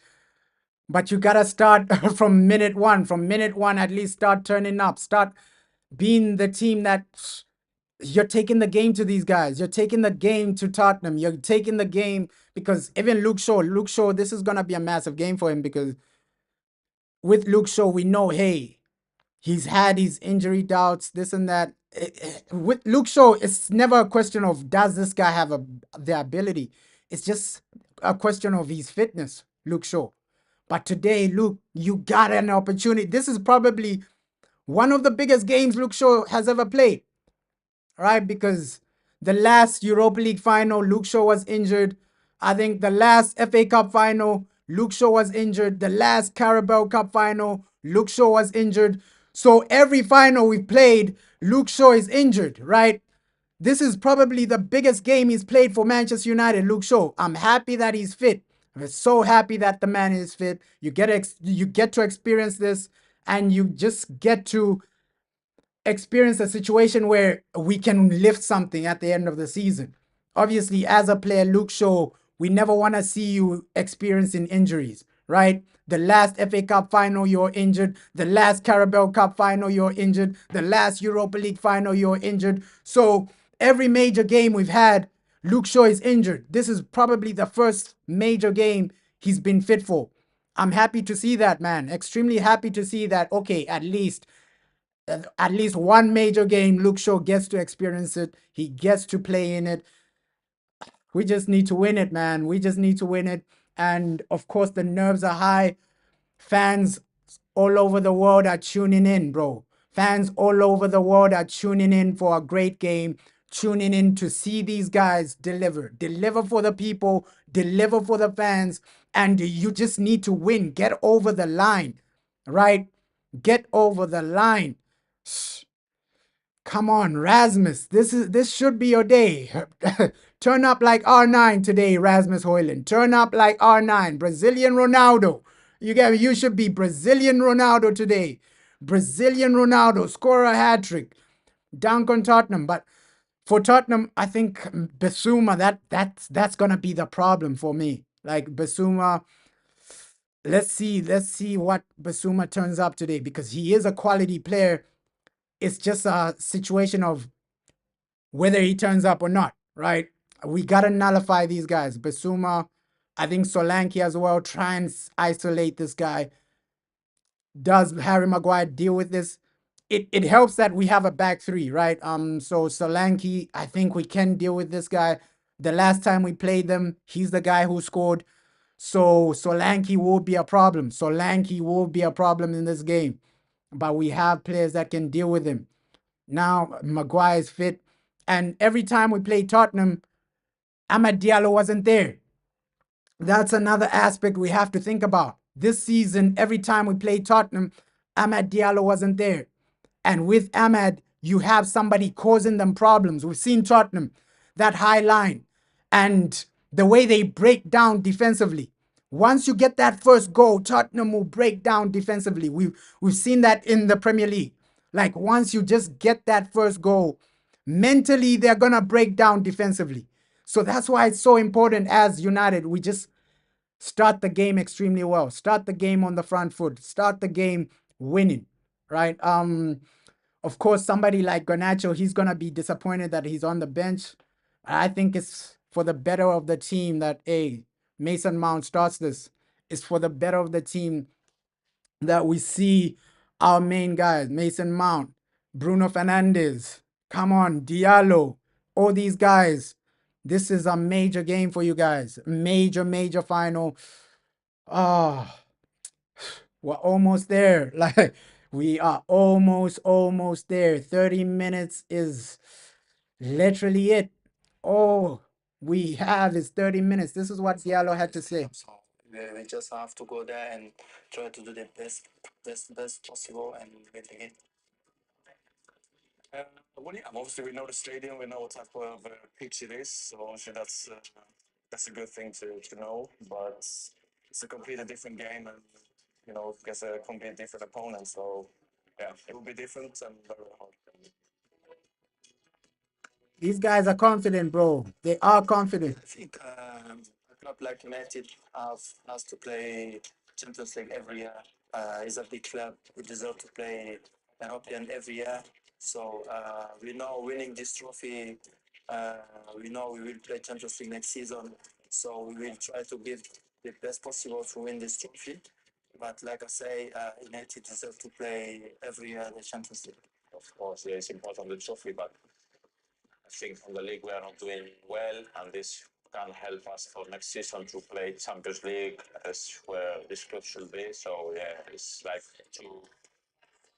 but you gotta start from minute one. From minute one, at least start turning up. Start being the team that you're taking the game to these guys. You're taking the game to Tottenham. You're taking the game, because even Luke Shaw, this is gonna be a massive game for him, because with Luke Shaw, we know, hey, he's had his injury doubts, this and that. With Luke Shaw, it's never a question of does this guy have the ability. It's just a question of his fitness, Luke Shaw. But today, Luke, you got an opportunity. This is probably one of the biggest games Luke Shaw has ever played, right? Because the last Europa League final, Luke Shaw was injured. I think the last FA Cup final, Luke Shaw was injured. The last Carabao Cup final, Luke Shaw was injured. So every final we've played, Luke Shaw is injured, right? This is probably the biggest game he's played for Manchester United, Luke Shaw. I'm happy that he's fit. I'm so happy that the man is fit. You get to experience this, and you just get to experience a situation where we can lift something at the end of the season. Obviously, as a player, Luke Shaw, we never want to see you experiencing injuries, right? The last FA Cup final, you're injured. The last Carabao Cup final, you're injured. The last Europa League final, you're injured. So every major game we've had, Luke Shaw is injured. This is probably the first major game he's been fit for. I'm happy to see that, man. Extremely happy to see that, okay, at least one major game, Luke Shaw gets to experience it. He gets to play in it. We just need to win it, man. We just need to win it. And of course, the nerves are high. Fans all over the world are tuning in, bro. Fans all over the world are tuning in for a great game, tuning in to see these guys deliver for the people, deliver for the fans. And you just need to win. Get over the line, right? Get over the line. Come on, Rasmus. This should be your day. Turn up like R9 today, Rasmus Højlund. Turn up like R9. Brazilian Ronaldo. You should be Brazilian Ronaldo today. Brazilian Ronaldo. Score a hat-trick. Dunk on Tottenham. But for Tottenham, I think Bissouma, that's gonna be the problem for me. Like Bissouma. Let's see what Bissouma turns up today, because he is a quality player. It's just a situation of whether he turns up or not, right? We got to nullify these guys. Bissouma, I think Solanke as well, try and isolate this guy. Does Harry Maguire deal with this? It helps that we have a back three, right? So Solanke, I think we can deal with this guy. The last time we played them, he's the guy who scored. So Solanke will be a problem. Solanke will be a problem in this game. But we have players that can deal with him. Now Maguire is fit. And every time we play Tottenham, Amad Diallo wasn't there. That's another aspect we have to think about. This season, every time we play Tottenham, Amad Diallo wasn't there. And with Amad, you have somebody causing them problems. We've seen Tottenham, that high line, and the way they break down defensively. Once you get that first goal, Tottenham will break down defensively. We've seen that in the Premier League. Like, once you just get that first goal, mentally, they're going to break down defensively. So that's why it's so important as United. We just start the game extremely well. Start the game on the front foot. Start the game winning, right? Of course, somebody like Garnacho, he's going to be disappointed that he's on the bench. I think it's for the better of the team that Mason Mount starts this. It's for the better of the team that we see our main guys, Mason Mount, Bruno Fernandes, come on, Diallo, all these guys. This is a major game for you guys. Major final. Ah, we're almost there. Like we are almost there. 30 minutes is literally it. All we have is 30 minutes. This is what Diallo had to say. We just have to go there and try to do the best possible and win the game. Well, yeah, obviously we know the stadium, we know what type of pitch it is, so obviously that's a good thing to know. But it's a completely different game, and against a completely different opponent. So yeah, it will be different and very hard. These guys are confident, bro. They are confident. I think a club like United has to play Champions League every year. It's a big club. We deserve to play European every year. So we know winning this trophy, we know we will play Champions League next season. So we will try to give the best possible to win this trophy. But like I say, United deserve to play every year the Champions League. Of course, yeah, it's important the trophy, but I think from the league we are not doing well, and this can help us for next season to play Champions League, as where this club should be. So yeah, it's like to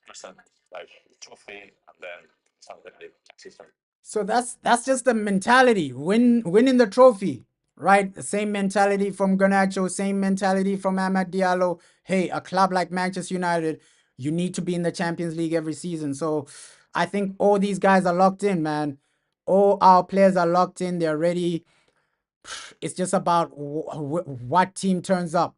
present like trophy and then Champions League next season. So that's just the mentality. Winning the trophy, right? The same mentality from Garnacho, same mentality from Amad Diallo. Hey, a club like Manchester United, you need to be in the Champions League every season. So I think all these guys are locked in, man. All our players are locked in. They're ready. It's just about what team turns up,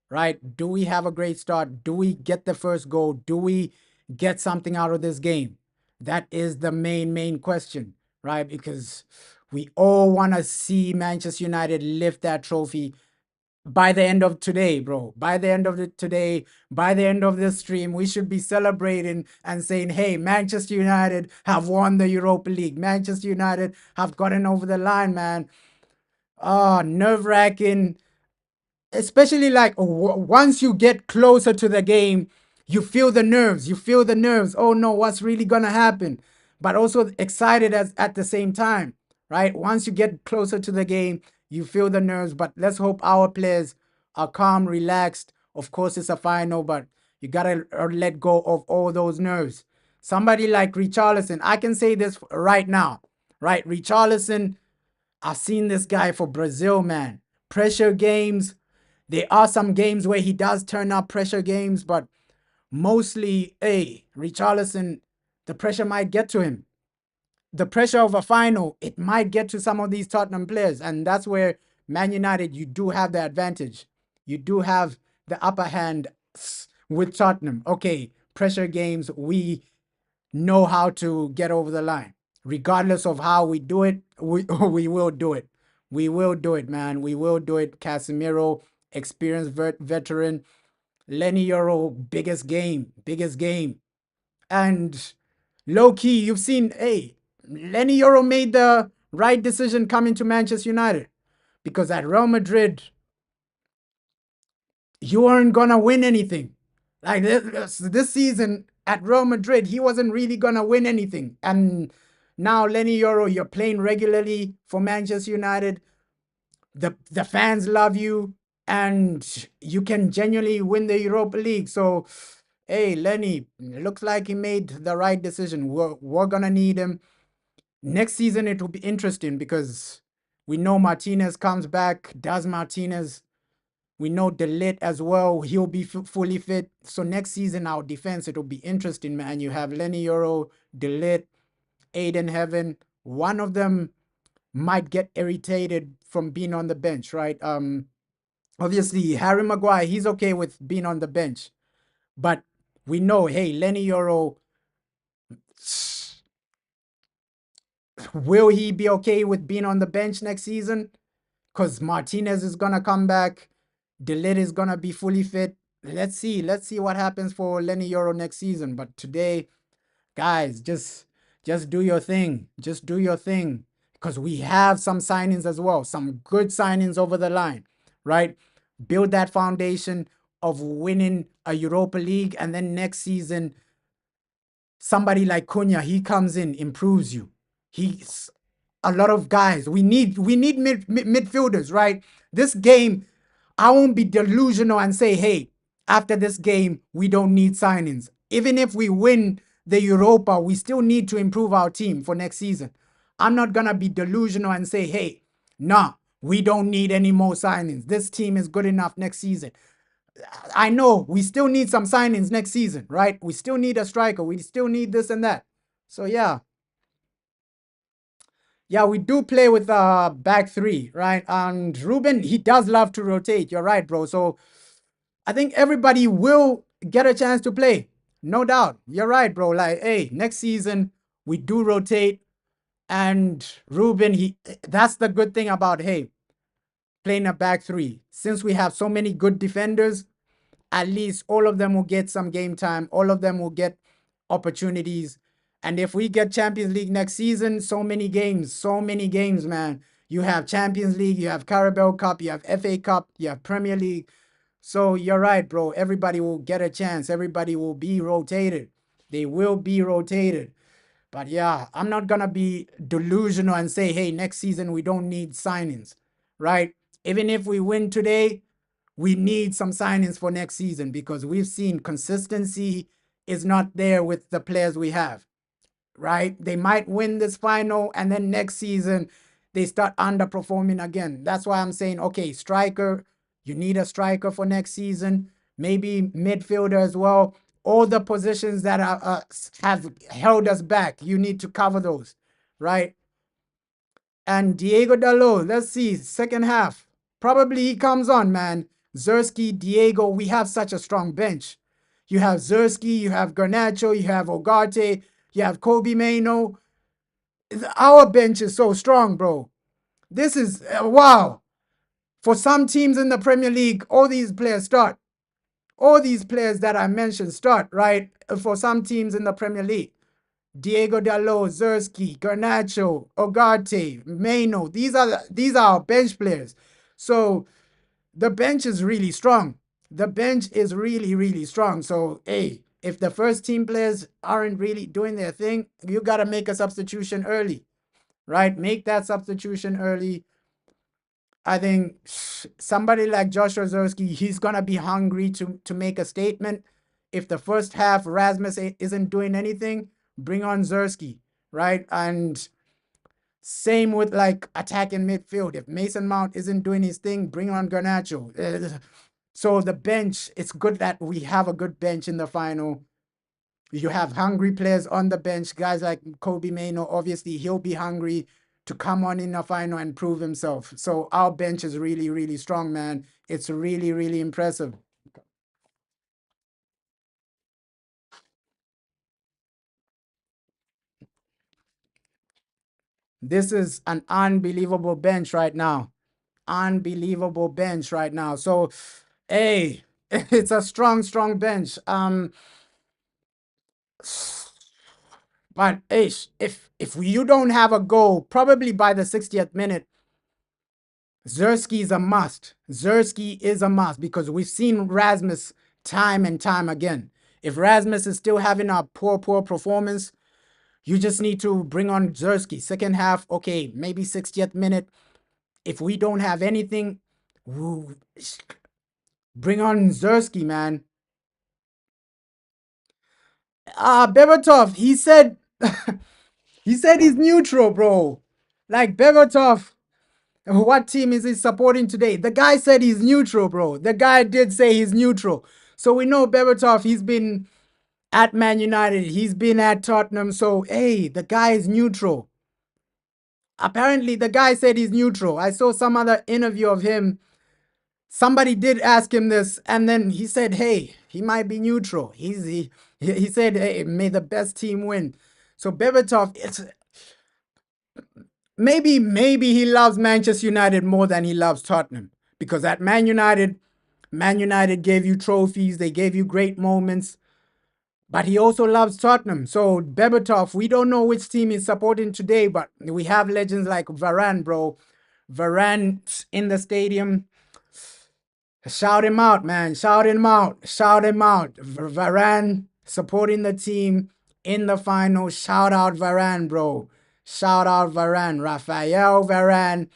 right? Do we have a great start? Do we get the first goal? Do we get something out of this game? That is the main question, right? Because we all want to see Manchester United lift that trophy by the end of today, bro. By the end of today, by the end of this stream, we should be celebrating and saying, hey, Manchester United have won the Europa League. Manchester United have gotten over the line, man. Nerve-wracking, especially like once you get closer to the game, you feel the nerves. Oh no, what's really gonna happen? But also excited at the same time, right? Once you get closer to the game, you feel the nerves. But let's hope our players are calm, relaxed. Of course, it's a final, but you gotta let go of all those nerves. Somebody like Richarlison, I can say this right now, right? Richarlison, I've seen this guy for Brazil, man. Pressure games. There are some games where he does turn up pressure games, but mostly, Richarlison, the pressure might get to him. The pressure of a final, it might get to some of these Tottenham players. And that's where Man United, you do have the advantage. You do have the upper hand with Tottenham. Okay, pressure games, we know how to get over the line. Regardless of how we do it, we will do it. We will do it, man. We will do it. Casemiro, experienced veteran. Lenny Euro, biggest game. And low key, you've seen, Lenny Euro made the right decision coming to Manchester United. Because at Real Madrid, you weren't gonna win anything. Like this season at Real Madrid, he wasn't really gonna win anything. And now, Lenny Euro, you're playing regularly for Manchester United. The fans love you, and you can genuinely win the Europa League. So, hey, Lenny, it looks like he made the right decision. We're gonna need him. Next season, it will be interesting because we know Martinez comes back. Does Martinez? We know De Ligt as well. He'll be fully fit. So next season, our defense, it'll be interesting, man. You have Lenny Euro, De Ligt, Aiden Heaven. One of them might get irritated from being on the bench, right? Obviously, Harry Maguire, he's okay with being on the bench. But we know, hey, Lenny Euro, will he be okay with being on the bench next season? Because Martinez is going to come back. De Ligt is going to be fully fit. Let's see what happens for Lenny Euro next season. But today, guys, just do your thing. Just do your thing. because we have some signings as well, some good signings over the line, right? Build that foundation of winning a Europa League, and then next season, somebody like Cunha, he comes in, improves you. He's a lot of guys. We need midfielders, right? This game, I won't be delusional and say, hey, after this game, we don't need signings. Even if we win the Europa, we still need to improve our team for next season. I'm not going to be delusional and say, hey, nah, we don't need any more signings. This team is good enough next season. I know we still need some signings next season, right? We still need a striker. We still need this and that. So yeah. Yeah, we do play with back three, right? And Ruben, he does love to rotate. You're right, bro. So I think everybody will get a chance to play. No doubt. You're right, bro. Like, hey, next season we do rotate. And Ruben, that's the good thing about, hey, playing a back three. Since we have so many good defenders, at least all of them will get some game time. All of them will get opportunities. And if we get Champions League next season, so many games, man. You have Champions League, you have Carabao Cup, you have FA Cup, you have Premier League. So you're right, bro. Everybody will get a chance. Everybody will be rotated. They will be rotated. But yeah, I'm not going to be delusional and say, hey, next season we don't need signings, right? Even if we win today, we need some signings for next season because we've seen consistency is not there with the players we have, right? They might win this final and then next season they start underperforming again. That's why I'm saying, okay, striker, you need a striker for next season, maybe midfielder as well. All the positions that have held us back, you need to cover those, right? And Diego Dalot, let's see, second half. Probably he comes on, man. Zerski, Diego, we have such a strong bench. You have Zerski, you have Garnacho, you have Ugarte, you have Kobe Maino. Our bench is so strong, bro. This is, wow. For some teams in the Premier League, all these players start. All these players that I mentioned start, right? For some teams in the Premier League. Diego Dalot, Zerski, Garnacho, Ugarte, Maino. These are our bench players. So the bench is really strong. The bench is really, really strong. So, hey, if the first team players aren't really doing their thing, you got to make a substitution early, right? Make that substitution early. I think somebody like Joshua Zerski, he's going to be hungry to make a statement. If the first half Rasmus isn't doing anything, bring on Zerski, right? And same with like attacking midfield. If Mason Mount isn't doing his thing, bring on Garnacho. So the bench, it's good that we have a good bench in the final. You have hungry players on the bench, guys like Kobe Maino. Obviously, he'll be hungry to come on in the final and prove himself. So our bench is really, really strong, man. It's really, really impressive. This is an unbelievable bench right now. Unbelievable bench right now. So, hey, it's a strong, strong bench. But hey, if you don't have a goal, probably by the 60th minute, Zerski is a must. Zerski is a must because we've seen Rasmus time and time again. If Rasmus is still having a poor performance, you just need to bring on Zerski. Second half, okay, maybe 60th minute. If we don't have anything, bring on Zerski, man. Bevertov, he said he's neutral, bro. Like Bevertov, what team is he supporting today? The guy said he's neutral, bro. The guy did say he's neutral. So we know Bevertov, he's been at Man United. He's been at Tottenham. So, hey, the guy is neutral. Apparently, the guy said he's neutral. I saw some other interview of him. Somebody did ask him this, and then he said, hey, he might be neutral. He said, hey, may the best team win. So Bevertov, it's maybe he loves Manchester United more than he loves Tottenham. Because at Man United gave you trophies. They gave you great moments. but he also loves Tottenham. So Berbatov, we don't know which team he's supporting today, but we have legends like Varane, bro. Varane in the stadium. Shout him out, man. Shout him out. Shout him out. Varane supporting the team in the final. Shout out Varane, bro. Shout out Varane. Raphael Varane.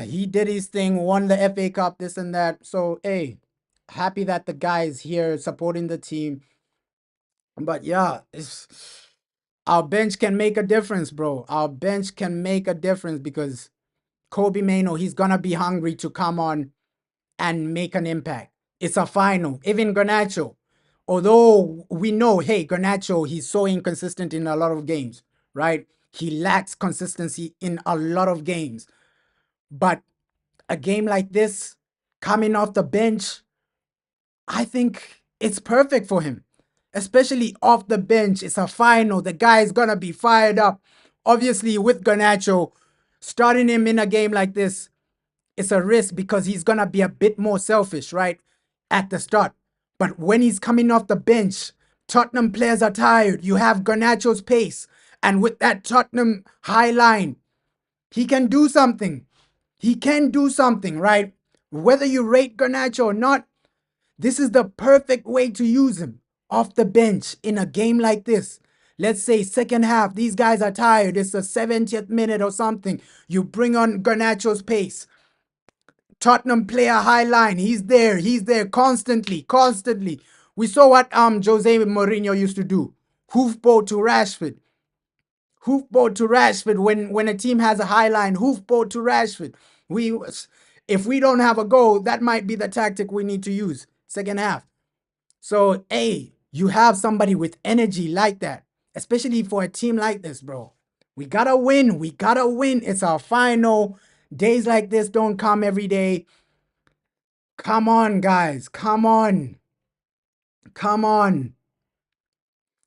He did his thing, won the FA Cup, this and that. So, hey, happy that the guy is here supporting the team. But yeah, our bench can make a difference, bro. Our bench can make a difference because Kobe Mano, he's gonna be hungry to come on and make an impact. It's a final. Even Garnacho, although we know, hey, Garnacho, he's so inconsistent in a lot of games, right? He lacks consistency in a lot of games. But a game like this, coming off the bench, I think it's perfect for him. Especially off the bench. It's a final. The guy is gonna be fired up. Obviously, with Garnacho, starting him in a game like this, it's a risk because he's gonna be a bit more selfish, right? At the start. But when he's coming off the bench, Tottenham players are tired. You have Garnacho's pace. And with that Tottenham high line, he can do something. He can do something, right? Whether you rate Garnacho or not, this is the perfect way to use him off the bench in a game like this. Let's say second half, these guys are tired. It's the 70th minute or something. You bring on Garnacho's pace. Tottenham play a high line. He's there constantly. We saw what Jose Mourinho used to do. Hoofball to Rashford. When a team has a high line, hoofball to Rashford. If we don't have a goal, that might be the tactic we need to use second half. So, hey, you have somebody with energy like that, especially for a team like this, bro. We gotta win. It's our final. Days like this don't come every day. Come on, guys. Come on.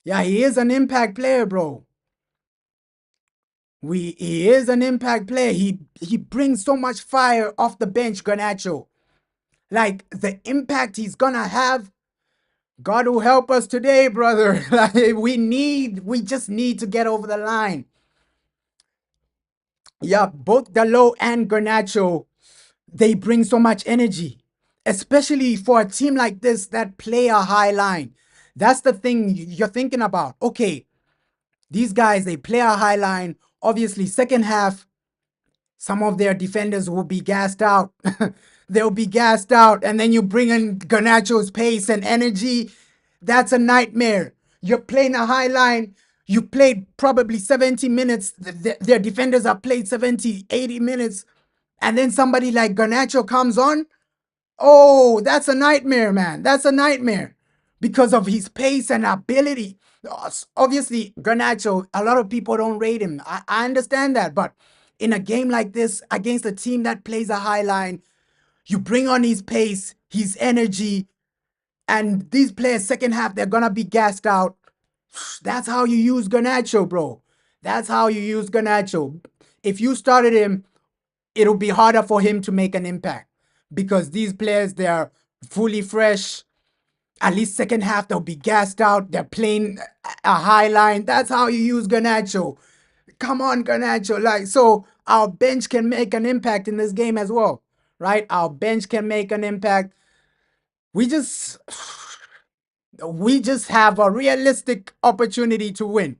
Yeah, he is an impact player, bro. He is an impact player. He brings so much fire off the bench, Garnacho. Like the impact he's gonna have, God will help us today, brother. Like we just need to get over the line. Yeah, both Dalot and Garnacho, they bring so much energy, especially for a team like this that play a high line. That's the thing you're thinking about. Okay, these guys, they play a high line. Obviously, second half, some of their defenders will be gassed out. They'll be gassed out. And then you bring in Garnacho's pace and energy. That's a nightmare. You're playing a high line. You played probably 70 minutes. Their defenders have played 70, 80 minutes. And then somebody like Garnacho comes on. Oh, that's a nightmare, man. That's a nightmare because of his pace and ability. Obviously, Garnacho, a lot of people don't rate him. I understand that. But in a game like this, against a team that plays a high line, you bring on his pace, his energy, and these players, second half, they're going to be gassed out. That's how you use Garnacho, bro. That's how you use Garnacho. If you started him, it'll be harder for him to make an impact because these players, they are fully fresh. At least second half, they'll be gassed out. They're playing a high line. That's how you use Garnacho. Come on, Garnacho. Like, so our bench can make an impact in this game as well, right? Our bench can make an impact. We just have a realistic opportunity to win.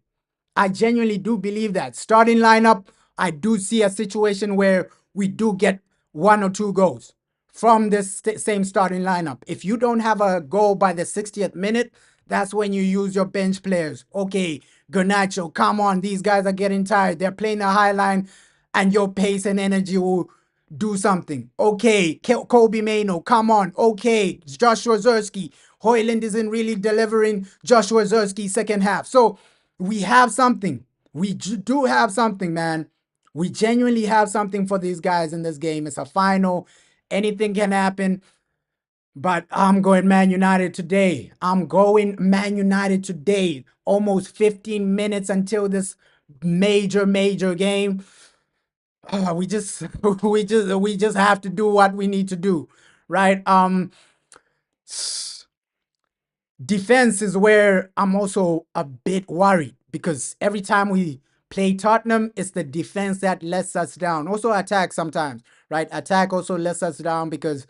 I genuinely do believe that. Starting lineup, I do see a situation where we do get 1 or 2 goals from this same starting lineup. If you don't have a goal by the 60th minute, that's when you use your bench players. Okay, Garnacho, come on. These guys are getting tired. They're playing a high line, and your pace and energy will do something. Okay, Kobe Mano, come on. Okay, Joshua Zerski. Hoyland isn't really delivering Joshua Zerski second half. So we have something. We do have something, man. We genuinely have something for these guys in this game. It's a final. Anything can happen. But I'm going Man United today. Almost 15 minutes until this major game. We just have to do what we need to do, right? Defense is where I'm also a bit worried because every time we play Tottenham, it's the defense that lets us down. Also attack sometimes, right? Attack also lets us down because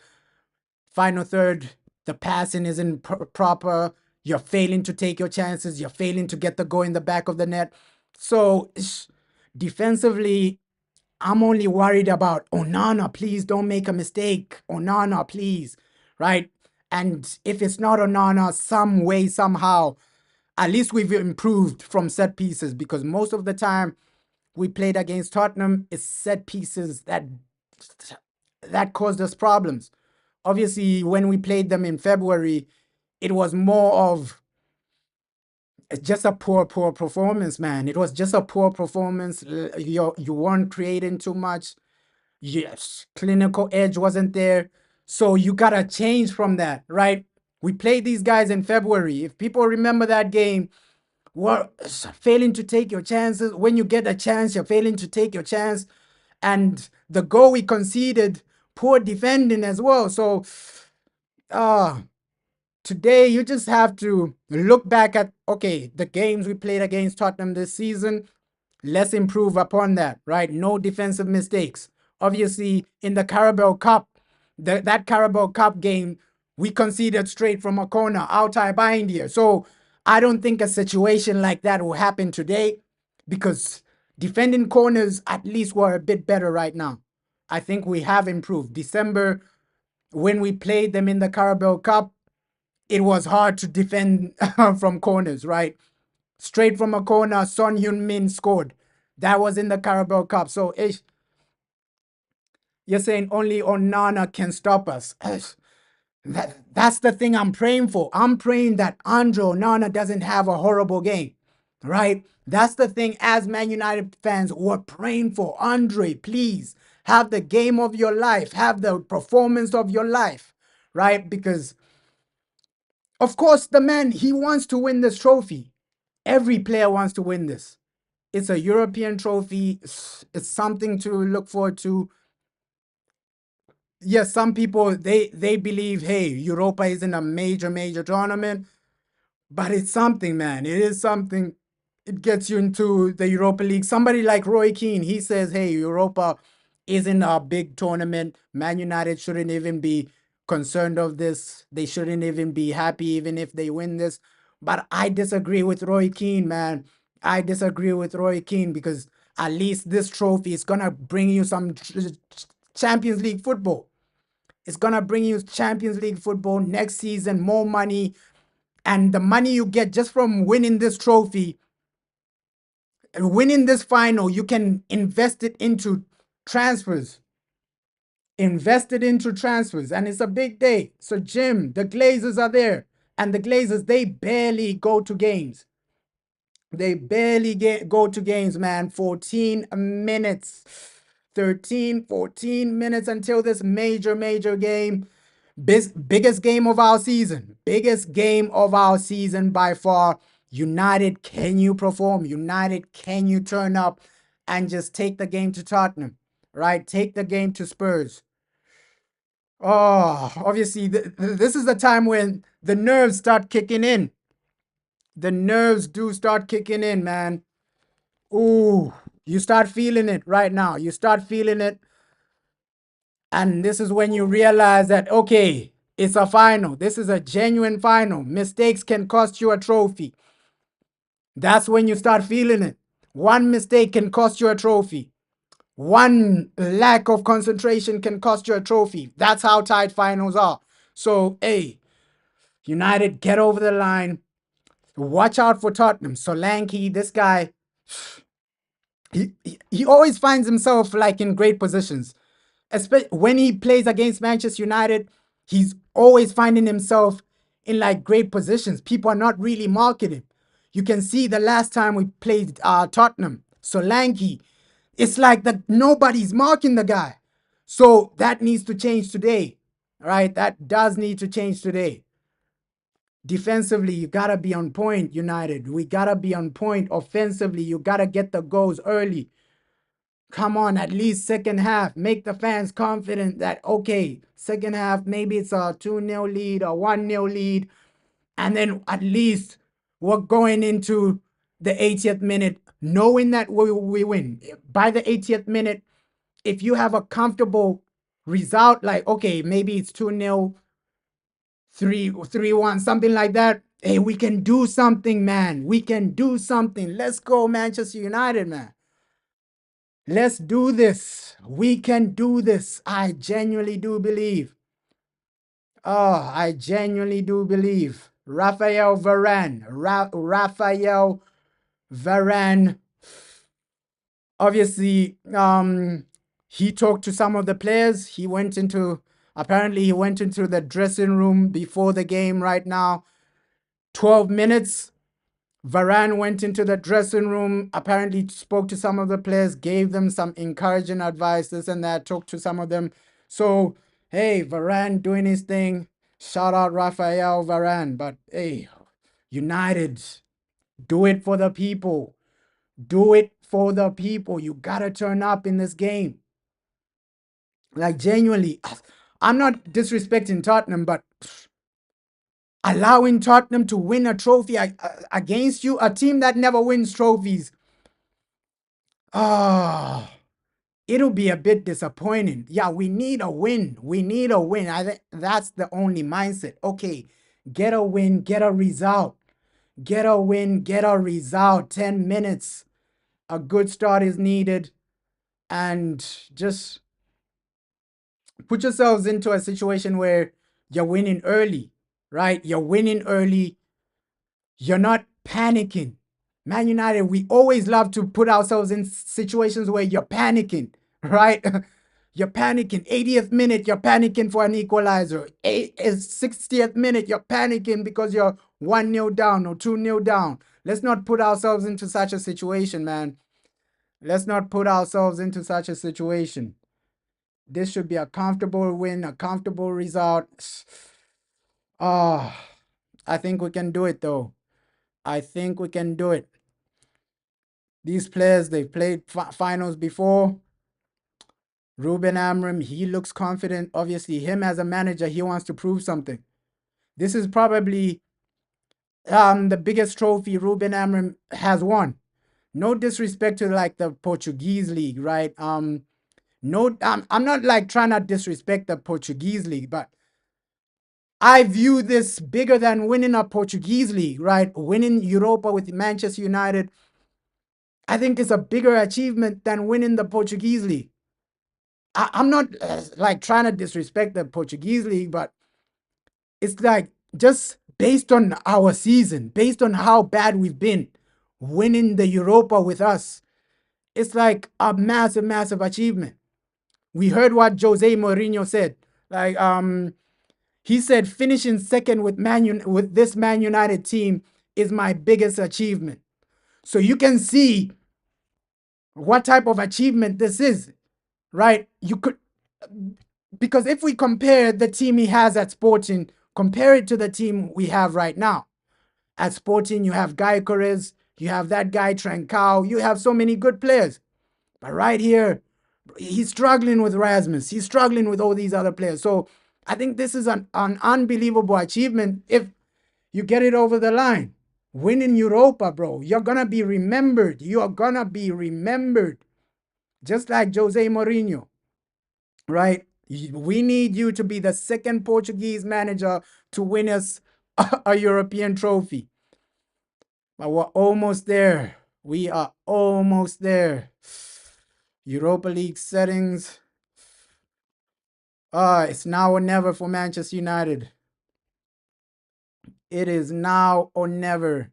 final third, the passing isn't proper. You're failing to take your chances. You're failing to get the goal in the back of the net. So defensively, I'm only worried about Onana. Please don't make a mistake. Onana, please. Right? And if it's not Onana, some way, somehow, at least we've improved from set pieces because most of the time we played against Tottenham, it's set pieces that caused us problems. Obviously, when we played them in February, it was more of just a poor performance, man. It was just a poor performance. You weren't creating too much. Yes, clinical edge wasn't there. So you gotta change from that, right? We played these guys in February. If people remember that game, we're failing to take your chances. When you get a chance, you're failing to take your chance. And the goal we conceded, poor defending as well. So today you just have to look back at, okay, the games we played against Tottenham this season. Let's improve upon that, right? No defensive mistakes. Obviously, in the Carabao Cup, that Carabao Cup game, we conceded straight from a corner, outside by India. So I don't think a situation like that will happen today because defending corners at least were a bit better right now. I think we have improved. December, when we played them in the Carabao Cup, it was hard to defend from corners, right? Straight from a corner, Son Heung-min scored. That was in the Carabao Cup. So you're saying only Onana can stop us. That's the thing I'm praying for. I'm praying that Andre Onana doesn't have a horrible game, right? That's the thing as Man United fans we're praying for. Andre, please have the game of your life. Have the performance of your life, right? Because, of course, the man, he wants to win this trophy. Every player wants to win this. It's a European trophy. It's something to look forward to. Yes, some people they believe, hey, Europa isn't a major tournament, but it's something, man. It is something. It gets you into the Europa League. Somebody like Roy Keane, he says, hey, Europa isn't a big tournament. Man United shouldn't even be concerned of this. They shouldn't even be happy even if they win this. But I disagree with Roy Keane, man. I disagree with Roy Keane because at least this trophy is gonna bring you some Champions League football. It's gonna bring you Champions League football next season, more money, and the money you get just from winning this trophy, winning this final, you can invest it into transfers. Invest it into transfers, and it's a big day. So, Jim, the Glazers are there, and the Glazers, they barely go to games. They barely go to games, man. 14 minutes. 14 minutes until this major game. Biggest game of our season. Biggest game of our season by far. United, can you perform? United, can you turn up and just take the game to Tottenham? Right? Take the game to Spurs. Oh, obviously, this is the time when the nerves start kicking in. The nerves do start kicking in, man. Ooh, you start feeling it right now. You start feeling it. And this is when you realize that, okay, it's a final. This is a genuine final. Mistakes can cost you a trophy. That's when you start feeling it. One mistake can cost you a trophy. One lack of concentration can cost you a trophy. That's how tight finals are. So, hey, United, get over the line. Watch out for Tottenham. Solanke, this guy, he always finds himself like in great positions. Especially when he plays against Manchester United, he's always finding himself in like great positions. People are not really marking him. You can see the last time we played Tottenham, Solanke, it's like that nobody's marking the guy. So that needs to change today, right? That does need to change today. Defensively, you gotta be on point, United. We gotta be on point. Offensively, you gotta get the goals early. Come on, at least second half. Make the fans confident that, okay, second half, maybe it's a 2-0 lead or 1-0 lead. And then at least we're going into the 80th minute knowing that we win. By the 80th minute, if you have a comfortable result, like, okay, maybe it's 2-0, 3-1, something like that. Hey, we can do something, man. We can do something. Let's go, Manchester United, man. Let's do this. We can do this. I genuinely do believe. Oh, I genuinely do believe. Raphael Varane. Raphael Varane. Obviously, he talked to some of the players. Apparently he went into the dressing room before the game right now. 12 minutes. Varane went into the dressing room, apparently spoke to some of the players, gave them some encouraging advice, this and that, talked to some of them. So, hey, Varane doing his thing. Shout out Raphael Varane. But, hey, United, do it for the people. Do it for the people. You got to turn up in this game. Like, genuinely, I'm not disrespecting Tottenham, but allowing Tottenham to win a trophy against you, a team that never wins trophies, it'll be a bit disappointing. Yeah, we need a win. We need a win. I think that's the only mindset. Okay, get a win, get a result. Get a win, get a result. 10 minutes. A good start is needed. And just put yourselves into a situation where you're winning early, right? You're winning early. You're not panicking. Man United, we always love to put ourselves in situations where you're panicking, right? You're panicking. 80th minute, you're panicking for an equalizer. 60th minute, you're panicking because you're 1-0 down or 2-0 down. Let's not put ourselves into such a situation, man. Let's not put ourselves into such a situation. This should be a comfortable win, a comfortable result. I think we can do it, though. I think we can do it. These players, they've played finals before. Ruben Amorim, he looks confident. Obviously, him as a manager, he wants to prove something. This is probably the biggest trophy Ruben Amorim has won. No disrespect to like the Portuguese league, right? I'm not like trying to disrespect the Portuguese league, but I view this bigger than winning a Portuguese league, right? Winning Europa with Manchester United, I think it's a bigger achievement than winning the Portuguese league. I'm not like trying to disrespect the Portuguese league, but it's like just based on our season, based on how bad we've been, winning the Europa with us, it's like a massive, massive achievement. We heard what Jose Mourinho said. Like, he said finishing second with with this Man United team is my biggest achievement. So you can see what type of achievement this is, right? You could, because if we compare the team he has at Sporting, compare it to the team we have right now. At Sporting, you have Guy Correz, you have that guy Trancao, you have so many good players. But right here, he's struggling with Rasmus. He's struggling with all these other players. So I think this is an unbelievable achievement if you get it over the line. Winning Europa, bro. You're going to be remembered. You are going to be remembered. Just like Jose Mourinho, right? We need you to be the second Portuguese manager to win us a European trophy. But we're almost there. We are almost there. Europa League settings. It's now or never for Manchester United. It is now or never.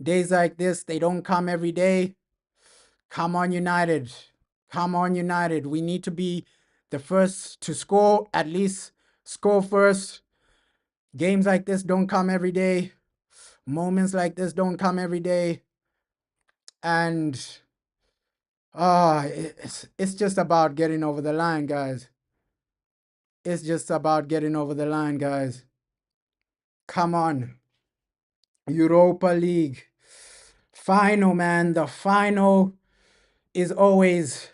Days like this, they don't come every day. Come on, United. Come on, United. We need to be the first to score, at least score first. Games like this don't come every day. Moments like this don't come every day. And it's just about getting over the line, guys. It's just about getting over the line, guys. Come on. Europa League. Final, man. The final is always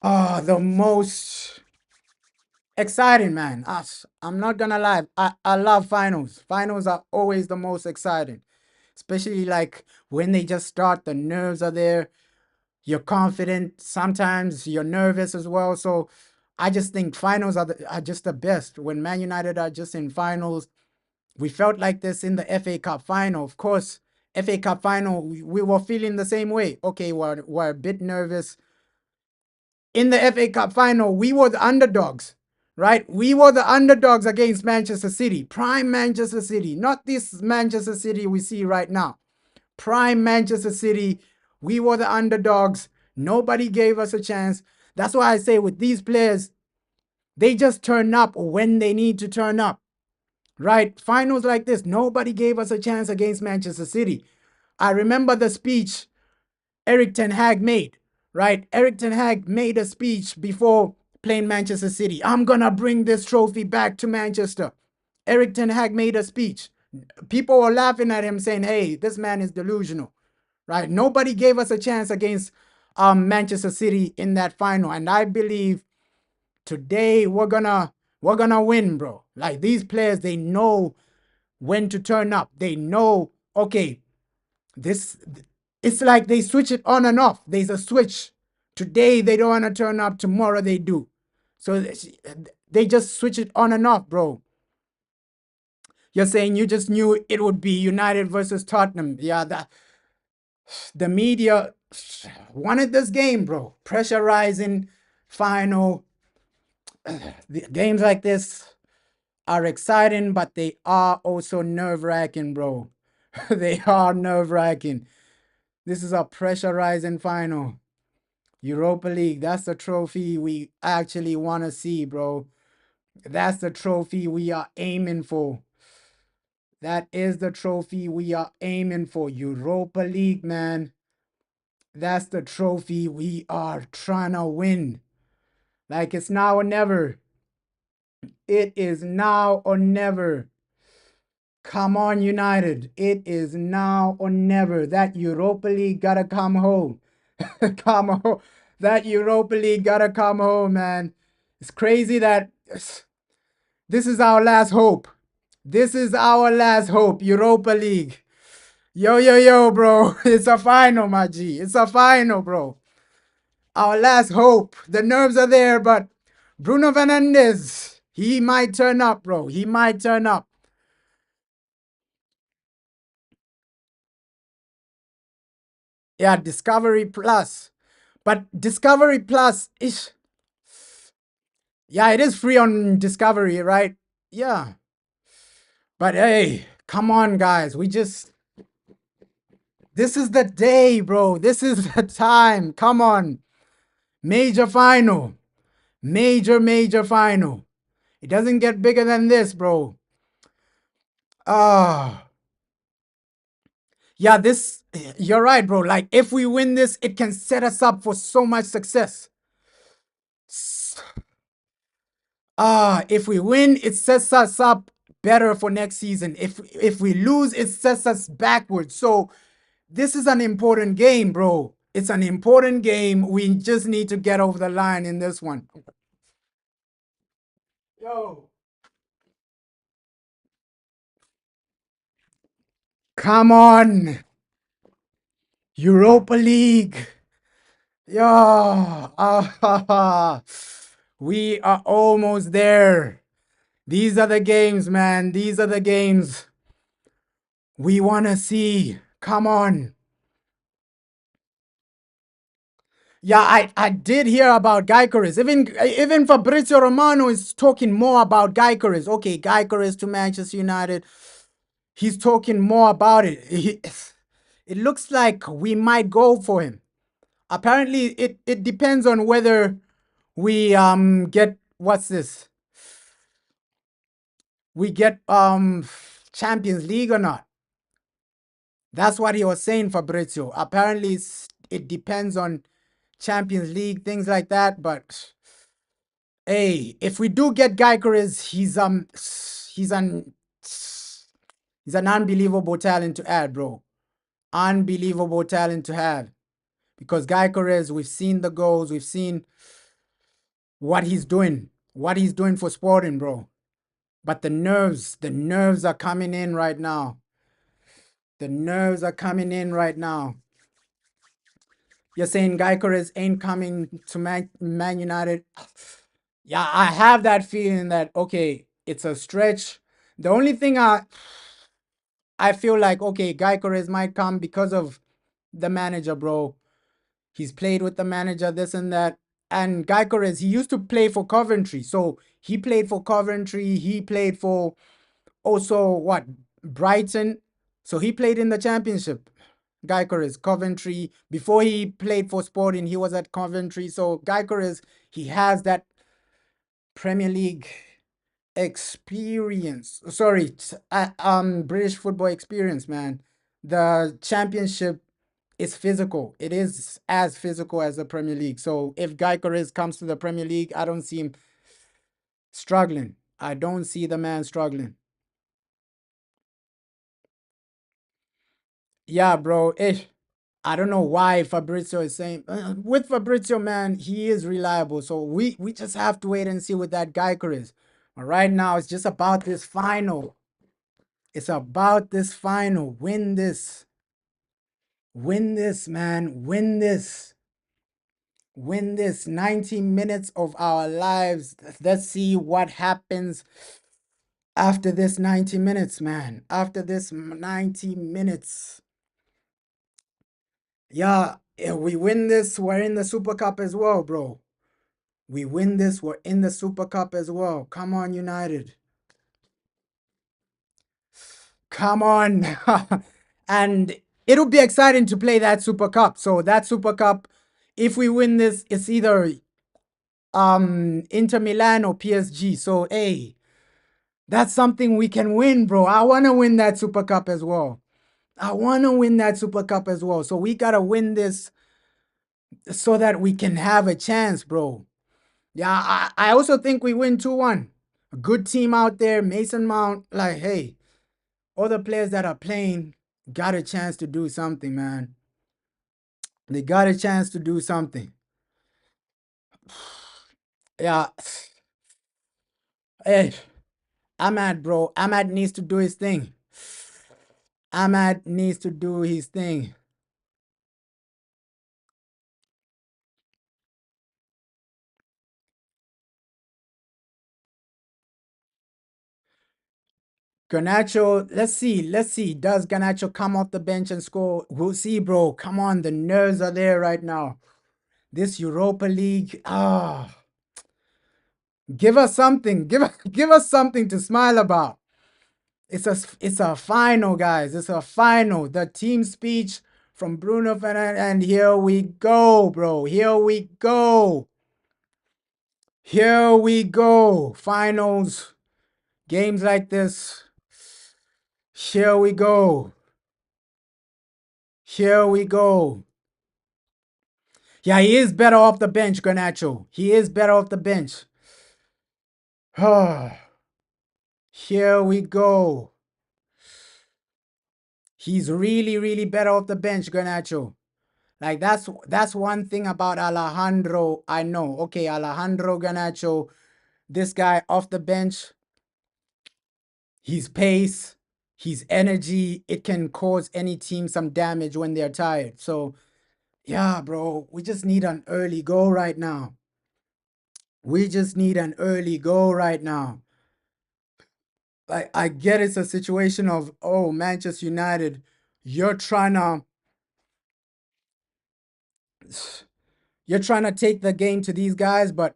the most Exciting, man. I'm not gonna lie. I love finals. Finals are always the most exciting. Especially like when they just start, the nerves are there. You're confident. Sometimes you're nervous as well. So I just think finals are just the best. When Man United are just in finals, we felt like this in the FA Cup final. Of course, FA Cup final, we were feeling the same way. Okay, we're a bit nervous. In the FA Cup final, we were the underdogs, right? We were the underdogs against Manchester City, prime Manchester City, not this Manchester City we see right now. Prime Manchester City, we were the underdogs. Nobody gave us a chance. That's why I say with these players, they just turn up when they need to turn up, right? Finals like this, nobody gave us a chance against Manchester City. I remember the speech Eric Ten Hag made, right? Eric Ten Hag made a speech before playing Manchester City. I'm going to bring this trophy back to Manchester. Eric Ten Hag made a speech. People were laughing at him saying, hey, this man is delusional, right? Nobody gave us a chance against Manchester City in that final. And I believe today we're gonna win, bro. Like these players, they know when to turn up. They know, okay, this it's like they switch it on and off. There's a switch. Today they don't want to turn up, tomorrow they do. So they just switch it on and off, bro. You're saying you just knew it would be United versus Tottenham. Yeah, the media wanted this game, bro. Pressurizing final. The games like this are exciting, but they are also nerve-wracking, bro. They are nerve-wracking. This is a pressurizing final. Europa League, that's the trophy we actually want to see, bro. That's the trophy we are aiming for. That is the trophy we are aiming for. Europa League, man. That's the trophy we are trying to win. Like it's now or never. It is now or never. Come on, United. It is now or never. That Europa League gotta come home. Come home. That Europa League gotta come home, man. It's crazy that this is our last hope. This is our last hope, Europa League. Yo, yo, yo, bro. It's a final, my G. It's a final, bro. Our last hope. The nerves are there, but Bruno Fernandes, he might turn up, bro. He might turn up. Yeah, Discovery Plus. But Discovery Plus is... Yeah, it is free on Discovery, right? Yeah. But hey, come on, guys. This is the day, bro. This is the time. Come on. Major final. Major final. It doesn't get bigger than this, bro. Yeah, you're right, bro. Like, if we win this, it can set us up for so much success. If we win, it sets us up better for next season. If we lose, it sets us backwards. So this is an important game, bro. It's an important game. We just need to get over the line in this one. Yo. Come on. Europa League. Yeah. We are almost there. These are the games, man. These are the games we want to see. Come on. Yeah, I did hear about Gyökeres. Even Fabrizio Romano is talking more about Gyökeres. Okay, Gyökeres to Manchester United. He's talking more about it. It looks like we might go for him. Apparently, it depends on whether we get what's this? We get Champions League or not. That's what he was saying, Fabrizio. Apparently, it depends on Champions League, things like that. But hey, if we do get Gyökeres, he's an unbelievable talent to add, bro. Unbelievable talent to have. Because Gyökeres, we've seen the goals, we've seen what he's doing what he's doing for Sporting, bro. But the nerves are coming in right now. The nerves are coming in right now. You're saying Gyökeres ain't coming to Man United? Yeah, I have that feeling that, okay, it's a stretch. The only thing I feel like, okay, Gyökeres might come because of the manager, bro. He's played with the manager, this and that. And Gyökeres, he used to play for Coventry. So he played for Coventry. He played for also, what, Brighton. So he played in the championship. Gyökeres, Coventry. Before he played for Sporting, he was at Coventry. So Gyökeres, he has that Premier League experience. Sorry, British football experience, man. The championship is physical. It is as physical as the Premier League. So if Gyökeres comes to the Premier League, I don't see him struggling. I don't see the man struggling. Yeah, bro. I don't know why Fabrizio is saying with Fabrizio, man, he is reliable. So we just have to wait and see what that Gyökeres. But right now, it's just about this final. It's about this final. Win this. Win this, man. Win this. Win this. 90 minutes of our lives. Let's see what happens after this 90 minutes, man. After this 90 minutes. Yeah, if we win this, we're in the Super Cup as well, bro. We win this, we're in the Super Cup as well. Come on, United. Come on. And it'll be exciting to play that Super Cup. So that Super Cup, if we win this, it's either Inter Milan or PSG. So hey, that's something we can win, bro. I want to win that Super Cup as well. I want to win that Super Cup as well. So we got to win this so that we can have a chance, bro. Yeah, I also think we win 2-1. A good team out there, Mason Mount. Like, hey, all the players that are playing got a chance to do something, man. They got a chance to do something. Yeah. Hey, Ahmad, bro. Ahmad needs to do his thing. Ahmad needs to do his thing. Garnacho, let's see. Let's see. Does Garnacho come off the bench and score? We'll see, bro. Come on. The nerves are there right now. This Europa League. Give us something. Give us something to smile about. It's a final, guys. It's a final. The team speech from Bruno Fernandes, and here we go, bro. Here we go. Here we go. Finals. Games like this. Here we go. Here we go. Yeah, he is better off the bench, Garnacho. He is better off the bench. Here we go. He's really, really better off the bench, Garnacho. Like that's one thing about Alejandro. I know. Okay, Alejandro Garnacho, this guy off the bench, his pace, his energy, it can cause any team some damage when they're tired. So, yeah, bro, we just need an early goal right now. We just need an early goal right now. Like, I get it's a situation of, oh, Manchester United, you're trying to take the game to these guys, but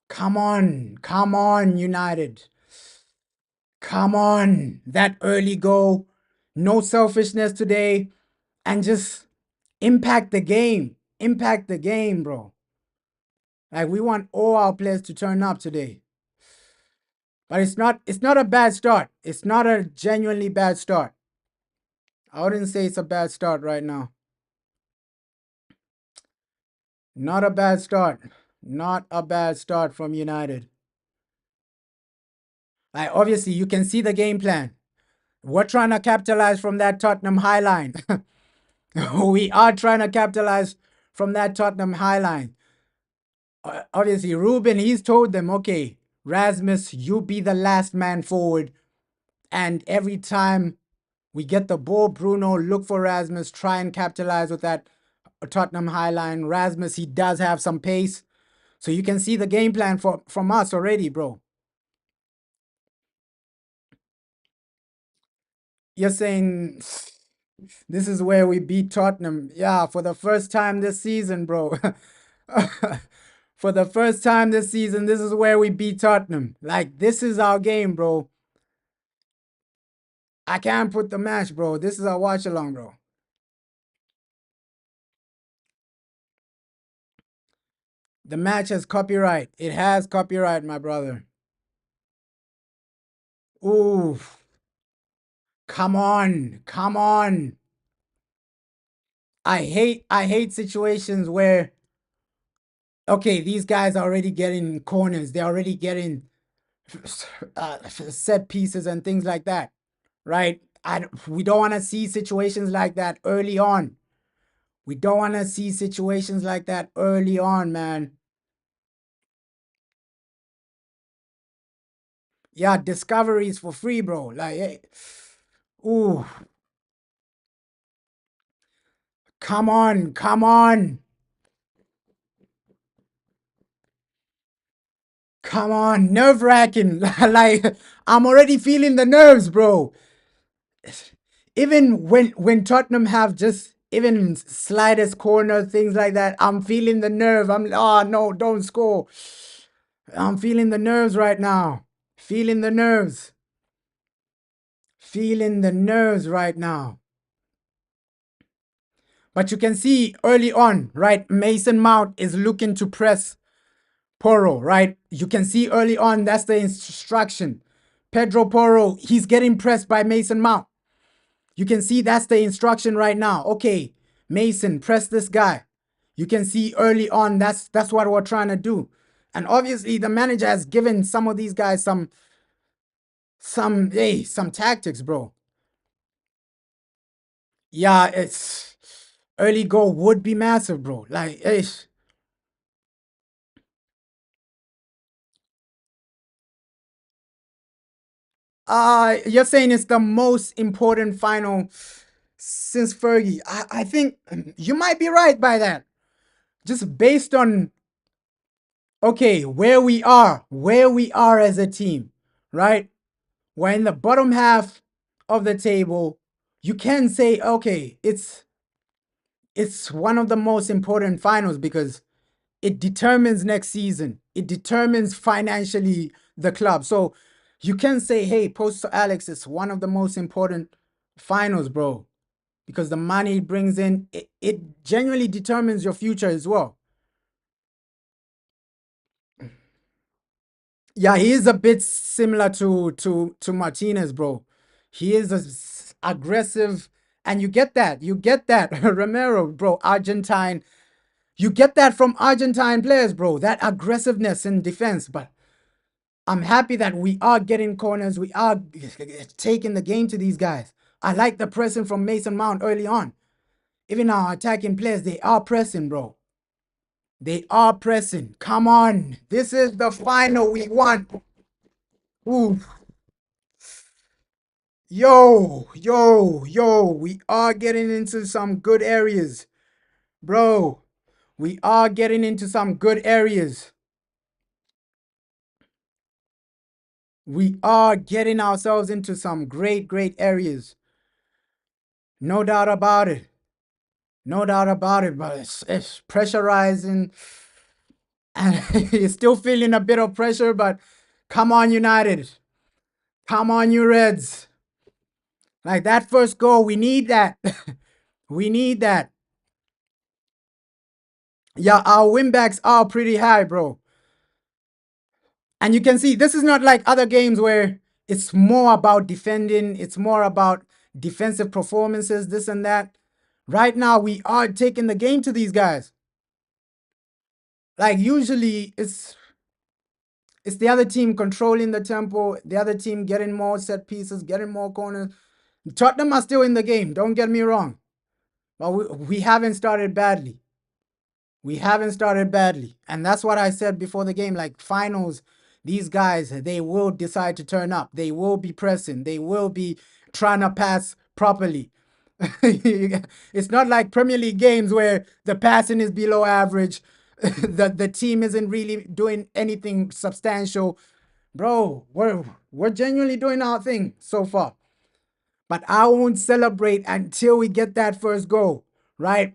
come on, United. Come on, that early goal, no selfishness today, and just impact the game. Impact the game, bro. Like, we want all our players to turn up today. But it's not a bad start. It's not a genuinely bad start. I wouldn't say it's a bad start right now. Not a bad start. Not a bad start from United. Like, obviously, you can see the game plan. We're trying to capitalize from that Tottenham high line. We are trying to capitalize from that Tottenham high line. obviously Ruben, he's told them, okay, Rasmus, you be the last man forward. And every time we get the ball, Bruno, look for Rasmus, try and capitalize with that Tottenham high line. Rasmus, he does have some pace. So you can see the game plan from us already, bro. You're saying this is where we beat Tottenham. Yeah, for the first time this season, bro. For the first time this season, this is where we beat Tottenham. Like, this is our game, bro. I can't put the match, bro. This is our watch along, bro. The match has copyright. It has copyright, my brother. Ooh. Come on. Come on. I hate situations where, okay, these guys are already getting corners. They're already getting set pieces and things like that, right? We don't want to see situations like that early on. We don't want to see situations like that early on, man. Yeah, discoveries for free, bro. Like, hey, ooh, come on, come on. Come on, nerve-wracking. Like, I'm already feeling the nerves, bro. Even when Tottenham have just even slightest corner, things like that, I'm feeling the nerve. Oh no, don't score. I'm feeling the nerves right now. Feeling the nerves. Feeling the nerves right now. But you can see early on, right? Mason Mount is looking to press Porro, right? You can see early on, that's the instruction. Pedro Porro, he's getting pressed by Mason Mount. You can see that's the instruction right now. Okay, Mason, press this guy. You can see early on, that's what we're trying to do. And obviously the manager has given some of these guys some tactics, bro. Yeah, it's early goal would be massive, bro. Like, you're saying it's the most important final since Fergie. I think you might be right by that. Just based on, okay, where we are as a team, right? We're in the bottom half of the table. You can say, okay, it's one of the most important finals because it determines next season. It determines financially the club. So you can say, hey, post to Alex, it's one of the most important finals, bro, because the money it brings in, it genuinely determines your future as well. Yeah, he is a bit similar to Martinez, bro. He is aggressive, and you get that. You get that, Romero, bro, Argentine. You get that from Argentine players, bro. That aggressiveness in defense. But I'm happy that we are getting corners. We are taking the game to these guys. I like the pressing from Mason Mount early on. Even our attacking players, they are pressing, bro. They are pressing. Come on. This is the final we want. Ooh. Yo. We are getting into some good areas. Bro, we are getting into some good areas. We are getting ourselves into some great areas. No doubt about it. No doubt about it, but it's pressurizing. And you're still feeling a bit of pressure, but come on, United. Come on, you Reds. Like that first goal, we need that. We need that. Yeah, our win backs are pretty high, bro. And you can see this is not like other games where it's more about defending, it's more about defensive performances, this and that. Right now, we are taking the game to these guys. Like usually it's the other team controlling the tempo, the other team getting more set pieces, getting more corners. Tottenham are still in the game, don't get me wrong. But we haven't started badly. We haven't started badly. And that's what I said before the game. Like finals, these guys, they will decide to turn up. They will be pressing. They will be trying to pass properly. It's not like Premier League games where the passing is below average. The team isn't really doing anything substantial. Bro, we're genuinely doing our thing so far. But I won't celebrate until we get that first goal, right?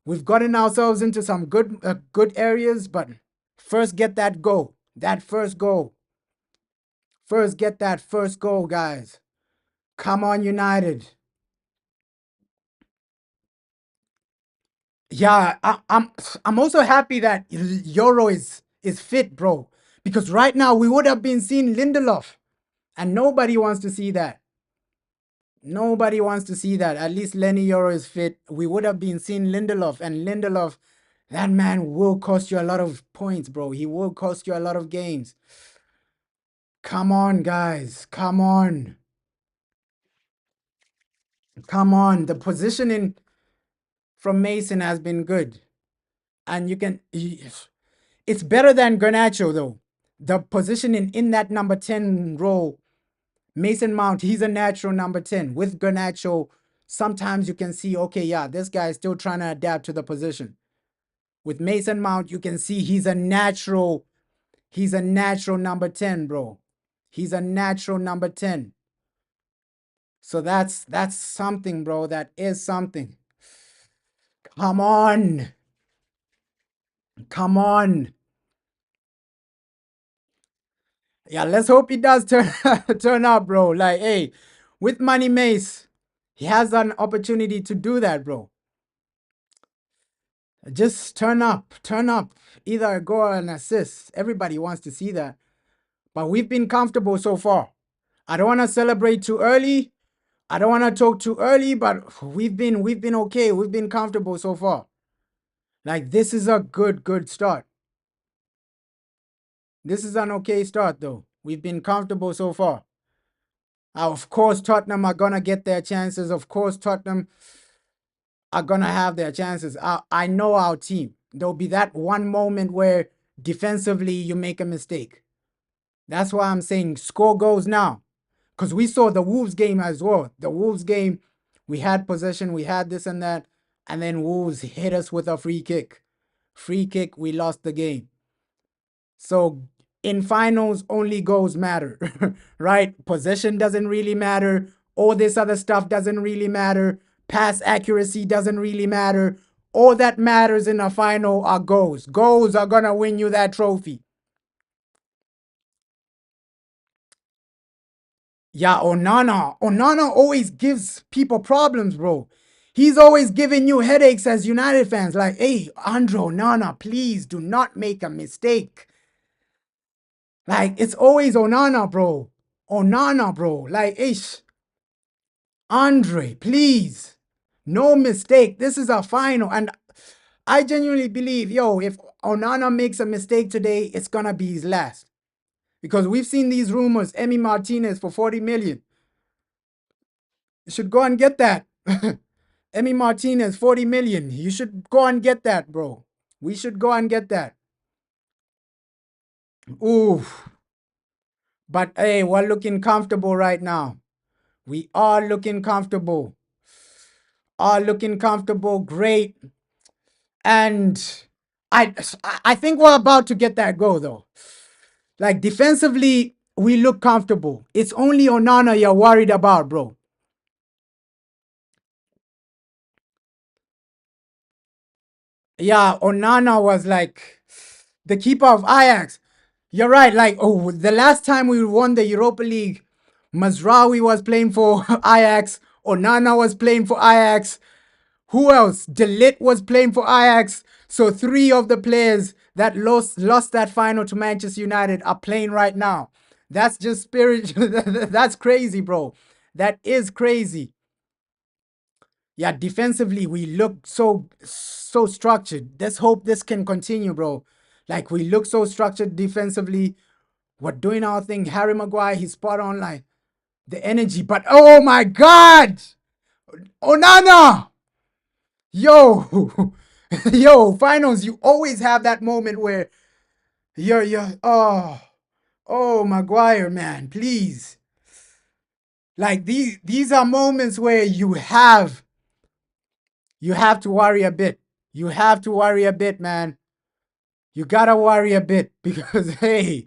We've gotten ourselves into some good areas, but first get that goal. That first goal. First get that first goal, guys. Come on, United. Yeah, I'm also happy that Euro is fit, bro. Because right now we would have been seeing Lindelof, and nobody wants to see that. Nobody wants to see that. At least Lenny Euro is fit. We would have been seeing Lindelof, and Lindelof, that man will cost you a lot of points, bro. He will cost you a lot of games. Come on, guys. Come on. Come on. The positioning from Mason has been good. And you can... It's better than Garnacho, though. The positioning in that number 10 role, Mason Mount, he's a natural number 10. With Garnacho, sometimes you can see, okay, yeah, this guy is still trying to adapt to the position. With Mason Mount, you can see he's a natural number 10, bro. He's a natural number 10. So that's something, bro. That is something. Come on. Come on. Yeah, let's hope he does turn up, bro. Like, hey, with Money Mace, he has an opportunity to do that, bro. Just turn up. Either a goal or an assist. Everybody wants to see that. But we've been comfortable so far. I don't want to celebrate too early. I don't want to talk too early, but we've been okay. We've been comfortable so far. Like, this is a good start. This is an okay start, though. We've been comfortable so far. Of course, Tottenham are going to get their chances. Of course, Tottenham are going to have their chances. I know our team. There'll be that one moment where defensively you make a mistake. That's why I'm saying score goals now. Because we saw the Wolves game as well. The Wolves game, we had possession, we had this and that, and then Wolves hit us with a free kick. Free kick, we lost the game. So in finals, only goals matter, right? Possession doesn't really matter. All this other stuff doesn't really matter. Pass accuracy doesn't really matter. All that matters in a final are goals. Goals are going to win you that trophy. Yeah, Onana. Onana always gives people problems, bro. He's always giving you headaches as United fans. Like, hey, Andre Onana, please do not make a mistake. Like, it's always Onana, bro. Onana, bro. Like, ish. Andre, please. No mistake. This is a final. And I genuinely believe, yo, if Onana makes a mistake today, it's going to be his last. Because we've seen these rumors, Emi Martinez for 40 million. You should go and get that. Emi Martinez, 40 million. You should go and get that, bro. We should go and get that. Ooh. But hey, we're looking comfortable right now. We are looking comfortable. Great. And I think we're about to get that goal, though. Like, defensively, we look comfortable. It's only Onana you're worried about, bro. Yeah, Onana was like the keeper of Ajax. You're right. Like, oh, the last time we won the Europa League, Mazraoui was playing for Ajax. Onana was playing for Ajax. Who else? De Ligt was playing for Ajax. So 3 of the players that lost that final to Manchester United are playing right now. That's just spirit. That's crazy, bro. That is crazy. Yeah, defensively, we look so structured. Let's hope this can continue, bro. Like, we look so structured defensively. We're doing our thing. Harry Maguire, he's spot on, like, the energy. But, oh, my God! Onana! Yo! Yo, finals, you always have that moment where oh, Maguire, man, please. Like these are moments where you have to worry a bit. You have to worry a bit, man. You gotta worry a bit because hey,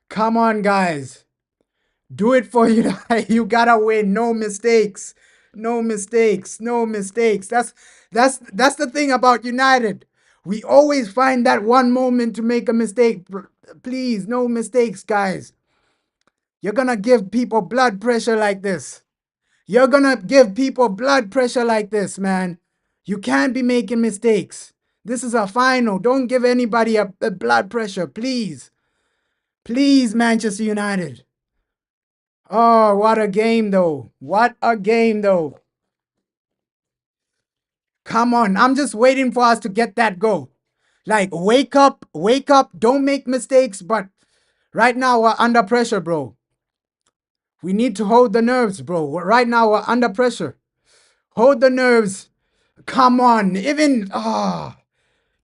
come on, guys. Do it for you. You gotta win. No mistakes. No mistakes. No mistakes. That's the thing about United. We always find that one moment to make a mistake. Please, no mistakes, guys. You're gonna give people blood pressure like this. You're gonna give people blood pressure like this, man. You can't be making mistakes. This is a final. Don't give anybody a blood pressure, please. Please, Manchester United. Oh, what a game, though. What a game, though. Come on. I'm just waiting for us to get that goal. Like, wake up, wake up. Don't make mistakes. But right now, we're under pressure, bro. We need to hold the nerves, bro. Right now, we're under pressure. Hold the nerves. Come on.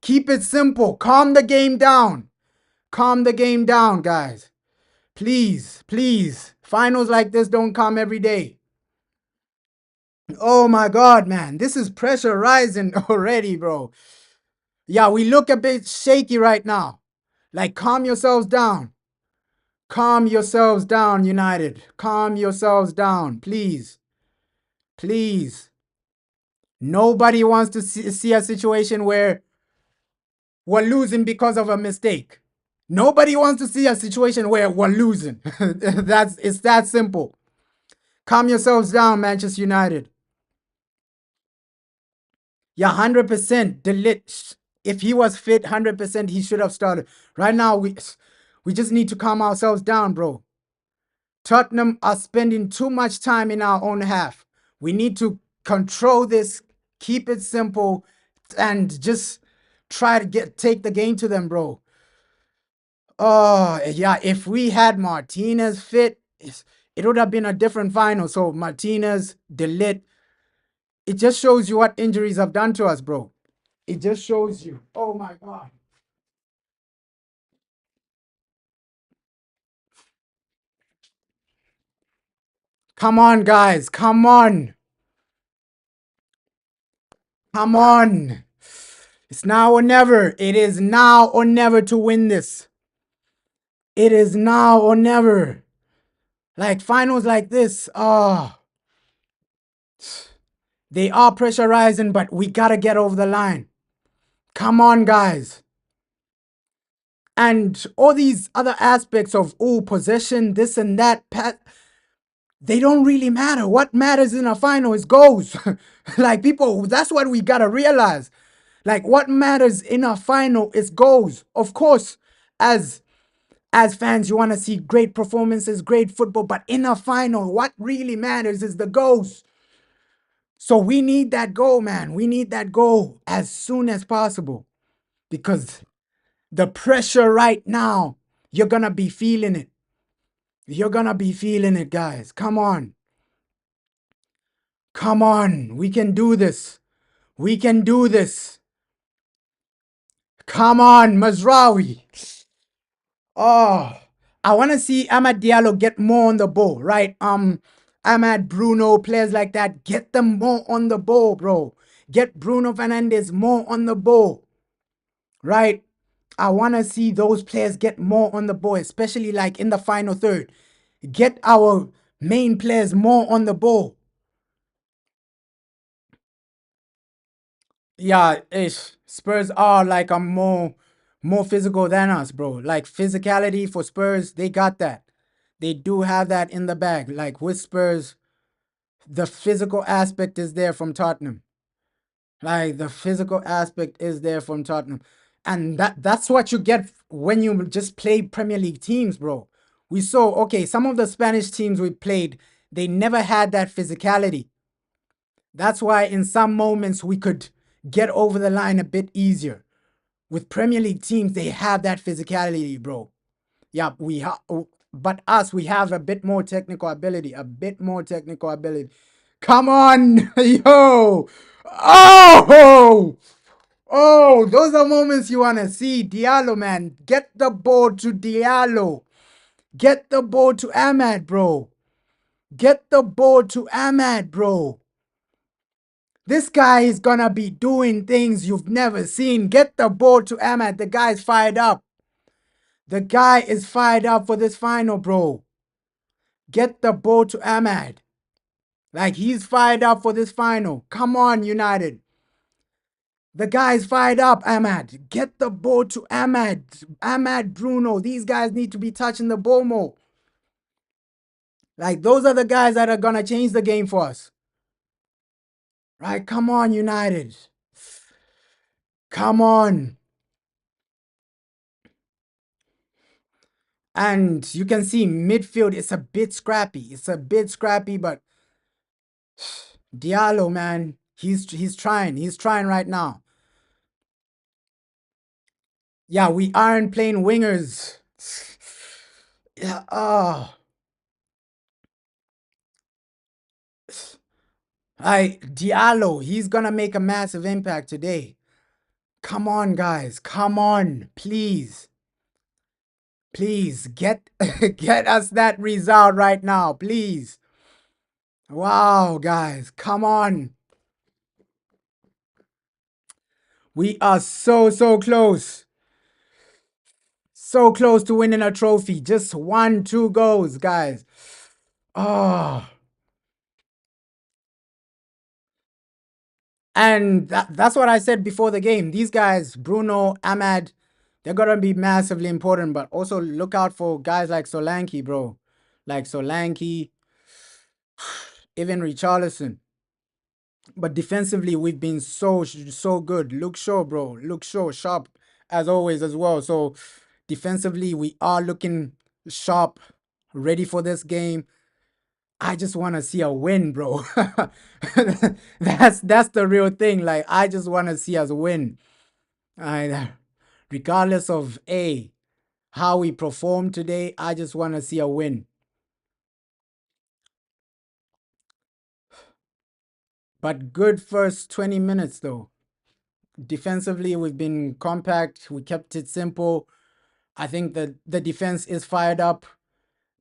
Keep it simple. Calm the game down. Calm the game down, guys. Please, please. Finals like this don't come every day. Oh my God, man. This is pressure rising already, bro. Yeah, we look a bit shaky right now. Like, calm yourselves down. Calm yourselves down, United. Calm yourselves down, please. Please. Nobody wants to see a situation where we're losing because of a mistake. Nobody wants to see a situation where we're losing. It's that simple. Calm yourselves down, Manchester United. Yeah, 100%. If he was fit, 100%, he should have started. Right now, we just need to calm ourselves down, bro. Tottenham are spending too much time in our own half. We need to control this, keep it simple, and just try to take the game to them, bro. Oh, yeah, if we had Martinez fit, it would have been a different final. So Martinez, De Ligt, it just shows you what injuries have done to us, bro. It just shows you. Oh my God. Come on, guys. Come on. Come on. It's now or never. It is now or never to win this. It is now or never. Like finals like this, they are pressurizing, but we gotta get over the line. Come on, guys. And all these other aspects of possession, this and that, they don't really matter. What matters in a final is goals. Like people, that's what we gotta realize. Like what matters in a final is goals. Of course, as fans, you want to see great performances, great football, but in a final, what really matters is the goals. So we need that goal, man. We need that goal as soon as possible because the pressure right now, you're going to be feeling it. You're going to be feeling it, guys. Come on. Come on. We can do this. We can do this. Come on, Mazraoui. Oh, I want to see Amad Diallo get more on the ball, right? Amad, Bruno, players like that, get them more on the ball, bro. Get Bruno Fernandes more on the ball, right? I want to see those players get more on the ball, especially like in the final third. Get our main players more on the ball. Yeah, Spurs are like a more physical than us, bro. Like physicality for Spurs, they got that. They do have that in the bag. Like with Spurs, the physical aspect is there from Tottenham. Like the physical aspect is there from Tottenham. And that's what you get when you just play Premier League teams, bro. We saw, okay, some of the Spanish teams we played, they never had that physicality. That's why in some moments we could get over the line a bit easier. With Premier League teams, they have that physicality, bro. Yeah, but us, we have a bit more technical ability, Come on, yo! Oh! Oh, those are moments you want to see. Diallo, man. Get the ball to Diallo. Get the ball to Ahmad, bro. Get the ball to Ahmad, bro. This guy is gonna be doing things you've never seen. Get the ball to Ahmad. The guy's fired up. The guy is fired up for this final, bro. Get the ball to Ahmad. Like, he's fired up for this final. Come on, United. The guy's fired up, Ahmad. Get the ball to Ahmad. Ahmad, Bruno. These guys need to be touching the ball more. Like, those are the guys that are going to change the game for us. Right? Come on, United. Come on. And you can see midfield, it's a bit scrappy. It's a bit scrappy, but Diallo, man, he's trying. He's trying right now. Yeah, we aren't playing wingers. Yeah, Diallo, he's gonna make a massive impact today. Come on, guys. Come on. Please. Please get get us that result right now. Please. Wow, guys. Come on. We are so close. So close to winning a trophy. Just 1-2 goals, guys. Oh. And that's what I said before the game. These guys, Bruno, Ahmad, they're going to be massively important. But also look out for guys like Solanke, bro. Like Solanke, even Richarlison. But defensively, we've been so good. Luke Shaw, bro. Luke Shaw, sharp as always as well. So defensively, we are looking sharp, ready for this game. I just want to see a win, bro. That's the real thing. Like, I just want to see us win. Regardless of how we perform today, I just want to see a win. But good first 20 minutes though. Defensively, we've been compact. We kept it simple. I think that the defense is fired up.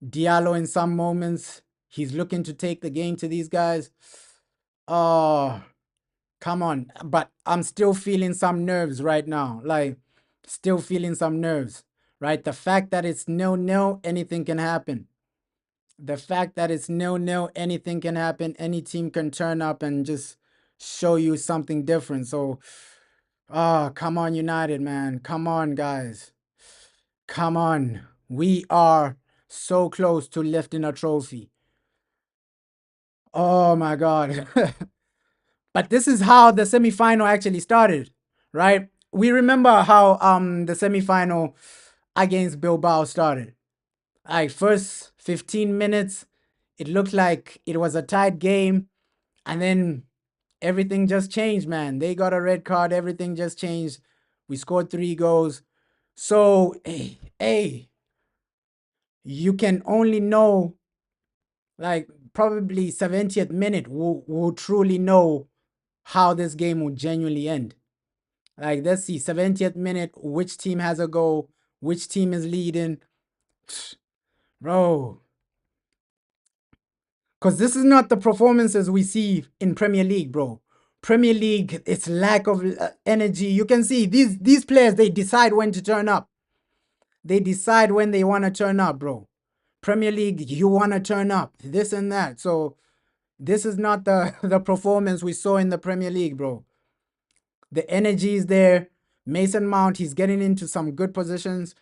Diallo in some moments, he's looking to take the game to these guys. Oh, come on. But I'm still feeling some nerves right now. Like, still feeling some nerves, right? The fact that it's 0-0, anything can happen. The fact that it's 0-0, anything can happen. Any team can turn up and just show you something different. So, come on, United, man. Come on, guys. Come on. We are so close to lifting a trophy. Oh, my God. But this is how the semifinal actually started, right? We remember how the semifinal against Bilbao started. Like, first 15 minutes, it looked like it was a tight game. And then everything just changed, man. They got a red card. Everything just changed. We scored 3 goals. So, hey, you can only know, like, probably 70th minute, we'll truly know how this game will genuinely end. Like, let's see, 70th minute, which team has a goal, which team is leading. Bro. Because this is not the performances we see in Premier League, bro. Premier League, it's lack of energy. You can see these players, they decide when to turn up. They decide when they want to turn up, bro. Premier League, you want to turn up, this and that. So this is not the performance we saw in the Premier League, bro. The energy is there. Mason Mount, he's getting into some good positions.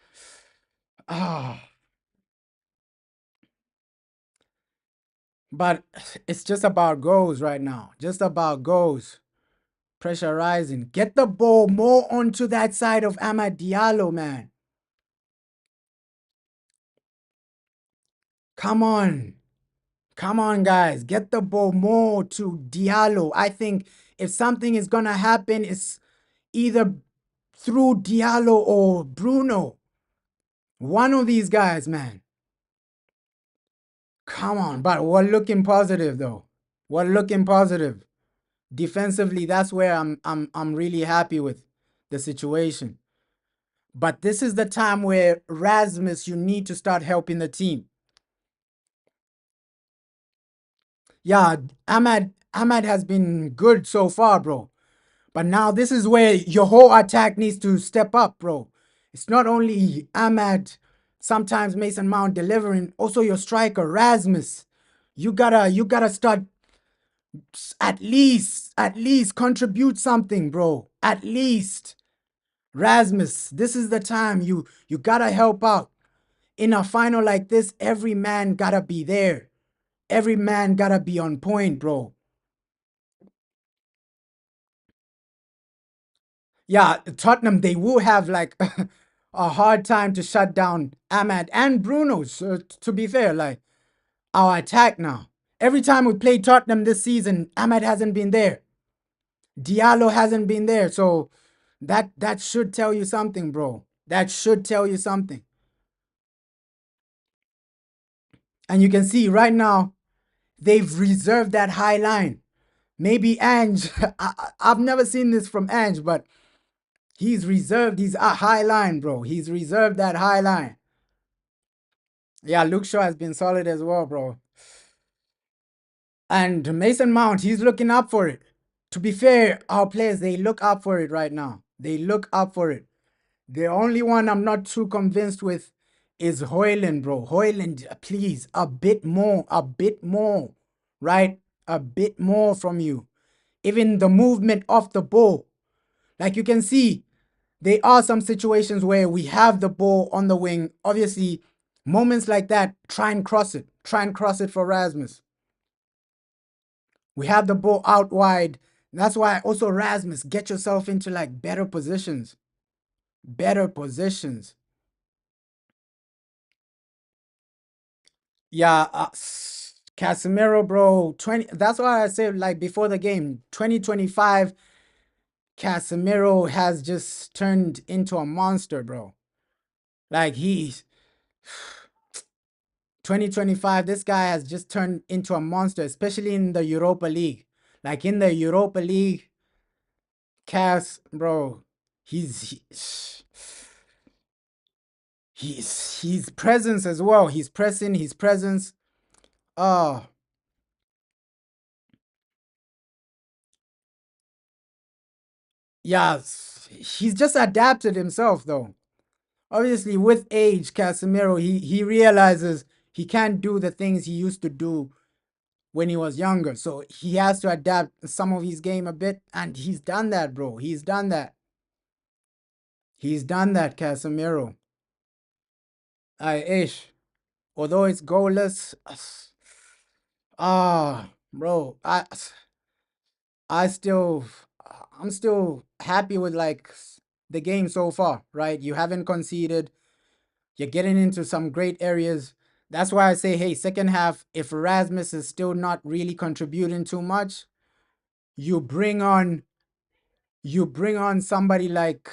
But it's just about goals right now. Just about goals. Pressure rising. Get the ball more onto that side of Amad Diallo, man. Come on. Come on, guys. Get the ball more to Diallo. I think if something is going to happen, it's either through Diallo or Bruno. One of these guys, man. Come on. But we're looking positive, though. We're looking positive. Defensively, that's where I'm really happy with. the situation. But this is the time where Rasmus, you need to start helping the team. Yeah, Ahmad has been good so far, bro. But now this is where your whole attack needs to step up, bro. It's not only Ahmad, sometimes Mason Mount delivering, also your striker, Rasmus. You gotta start at least contribute something, bro. At least. Rasmus, this is the time you gotta help out. In a final like this, every man gotta be there. Every man gotta be on point, bro. Yeah, Tottenham, they will have like a hard time to shut down Ahmad and Bruno. So, to be fair, like our attack now. Every time we play Tottenham this season, Ahmad hasn't been there. Diallo hasn't been there. So that should tell you something, bro. That should tell you something. And you can see right now, they've reserved that high line. Maybe Ange, I've never seen this from Ange, but he's reserved his high line, bro. He's reserved that high line. Yeah, Luke Shaw has been solid as well, bro. And Mason Mount, he's looking up for it. To be fair, our players, they look up for it right now. They look up for it. The only one I'm not too convinced with is Hoyland, bro. Hoyland, please, a bit more, right? A bit more from you. Even the movement off the ball. Like you can see, there are some situations where we have the ball on the wing. Obviously, moments like that, try and cross it. Try and cross it for Rasmus. We have the ball out wide. That's why also Rasmus, get yourself into like better positions. Better positions. Yeah, Casemiro, bro. 20. That's why I said like before the game, 2025. Casemiro has just turned into a monster, bro. Like he's 2025. This guy has just turned into a monster, especially in the Europa League. Like in the Europa League, Cas, bro, he's presence as well. He's pressing, his presence. Oh, yeah, he's just adapted himself though. Obviously, with age, Casemiro, he realizes he can't do the things he used to do when he was younger. So he has to adapt some of his game a bit, and he's done that, bro. He's done that. He's done that, Casemiro. Ish. Although it's goalless, bro, I'm still happy with like the game so far, right? You haven't conceded. You're getting into some great areas. That's why I say, hey, second half, if Erasmus is still not really contributing too much, you bring on somebody like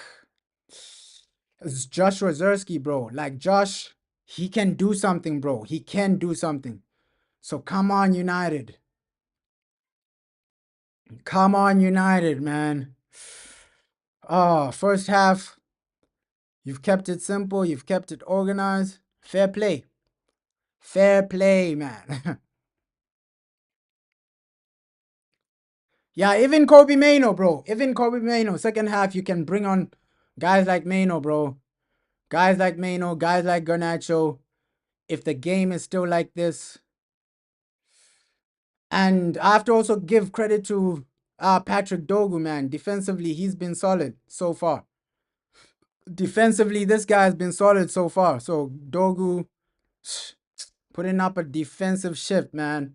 Josh Rozersky, bro. Like Josh, he can do something, bro. He can do something. So come on, United. Come on, United, man. Oh, first half, you've kept it simple. You've kept it organized. Fair play. Fair play, man. Yeah, even Kobe Mano, bro. Even Kobe Mano. Second half, you can bring on guys like Mano, bro. Guys like Mano, guys like Garnacho. If the game is still like this. And I have to also give credit to Patrick Dogu, man. Defensively, he's been solid so far. Defensively, this guy has been solid so far. So Dogu putting up a defensive shift, man.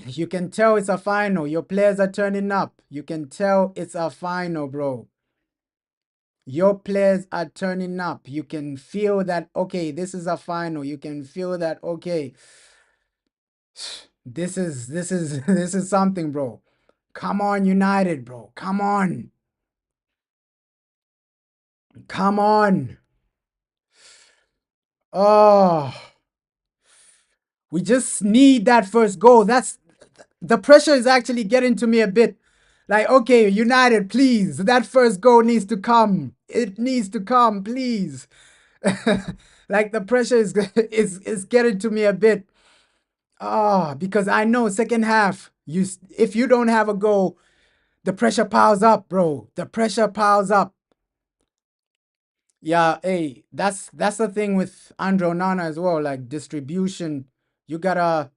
You can tell it's a final. Your players are turning up. You can tell it's a final, bro. Your players are turning up. You can feel that, okay, this is a final. You can feel that, okay, this is this is something, bro. Come on, United, bro. Come on. Come on. Oh, we just need that first goal. That's the pressure is actually getting to me a bit. Like, okay, United, please. That first goal needs to come. It needs to come, please. Like the pressure is getting to me a bit. Because I know second half, if you don't have a goal, the pressure piles up, bro. The pressure piles up. Yeah, hey, that's the thing with Andre Onana as well. Like distribution, you gotta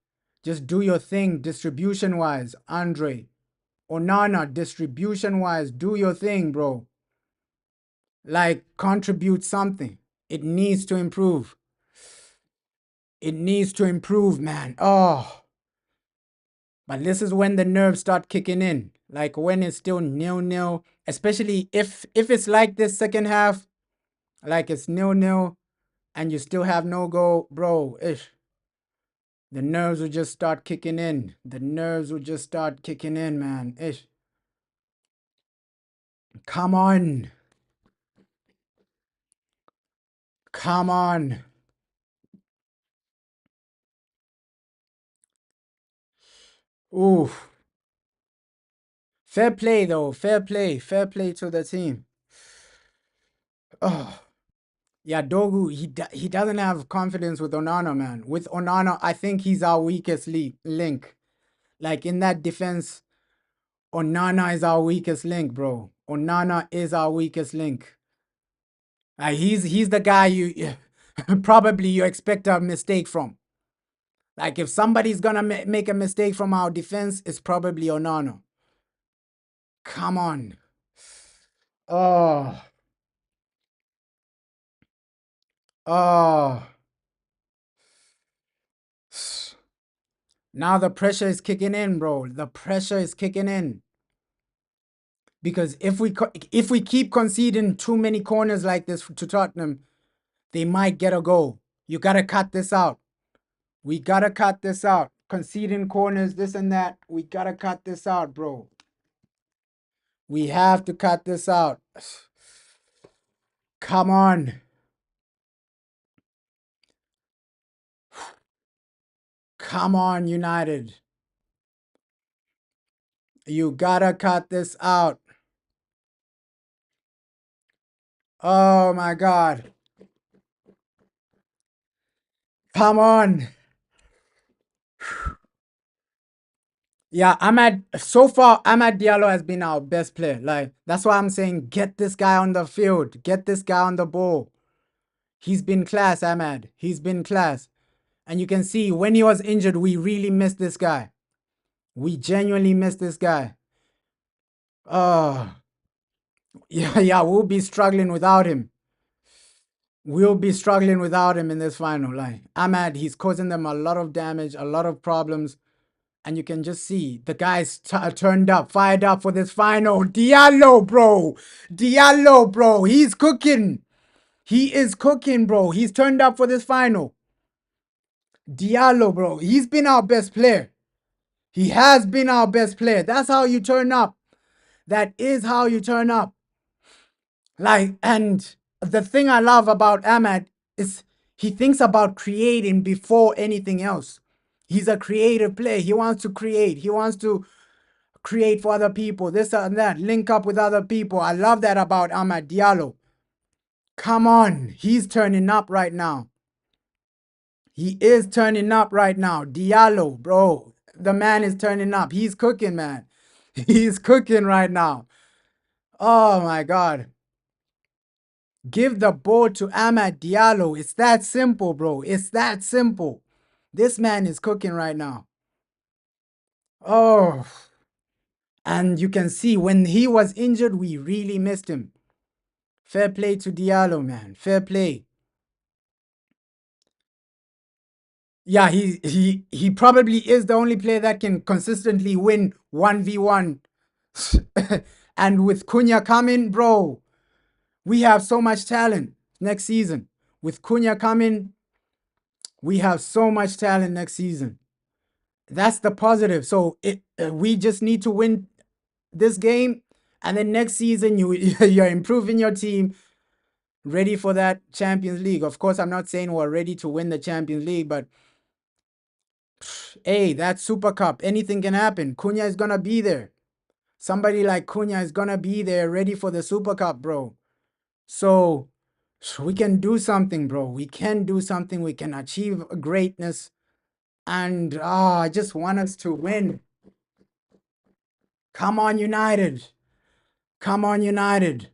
just do your thing distribution wise. Andre Onana, distribution wise, do your thing, bro. Like contribute something. It needs to improve. It needs to improve, man. Oh, but this is when the nerves start kicking in. Like when it's still 0-0, especially if it's like this second half, like it's 0-0 and you still have no goal, bro. The nerves will just start kicking in. The nerves will just start kicking in, man. Come on. Come on. Ooh. Fair play, though. Fair play. Fair play to the team. Oh. Yeah, Dogu, he doesn't have confidence with Onana, man. With Onana, I think he's our weakest link. Like in that defense, Onana is our weakest link, bro. Onana is our weakest link. He's the guy you probably you expect a mistake from. Like if somebody's gonna make a mistake from our defense, it's probably Onana. Come on. Oh. Oh. Now the pressure is kicking in, bro. The pressure is kicking in. Because if we keep conceding too many corners like this to Tottenham, they might get a goal. You gotta cut this out. We gotta cut this out. Conceding corners, this and that. We gotta cut this out, bro. We have to cut this out. Come on. Come on, United. You gotta cut this out. Oh my God. Come on. Yeah, so far, Amad Diallo has been our best player. Like, that's why I'm saying get this guy on the field. Get this guy on the ball. He's been class, Amad. He's been class. And you can see when he was injured, we really missed this guy. We genuinely missed this guy. Oh, yeah, we'll be struggling without him. We'll be struggling without him in this final. Like, Ahmad, he's causing them a lot of damage, a lot of problems. And you can just see the guys turned up, fired up for this final. Diallo, bro. Diallo, bro. He's cooking. He is cooking, bro. He's turned up for this final. Diallo, bro. He's been our best player. He has been our best player. That's how you turn up. That is how you turn up. Like, and the thing I love about Ahmad is he thinks about creating before anything else. He's a creative player. He wants to create. He wants to create for other people, this and that, link up with other people. I love that about Ahmad Diallo. Come on. He's turning up right now. He is turning up right now. Diallo, bro. The man is turning up. He's cooking, man. He's cooking right now. Oh, my God. Give the ball to Amad Diallo. It's that simple, bro. It's that simple. This man is cooking right now. Oh. And you can see when he was injured, we really missed him. Fair play to Diallo, man. Fair play. Yeah, he probably is the only player that can consistently win 1v1. And with Cunha coming, bro, we have so much talent next season. With Cunha coming, we have so much talent next season. That's the positive. So we just need to win this game, and then next season you're improving your team, ready for that Champions League. Of course, I'm not saying we're ready to win the Champions League, but hey, that Super Cup, anything can happen. Cunha is gonna be there. Somebody like Cunha is gonna be there ready for the Super Cup, bro. So we can do something, bro. We can do something. We can achieve greatness. And I just want us to win. Come on, United. Come on, United.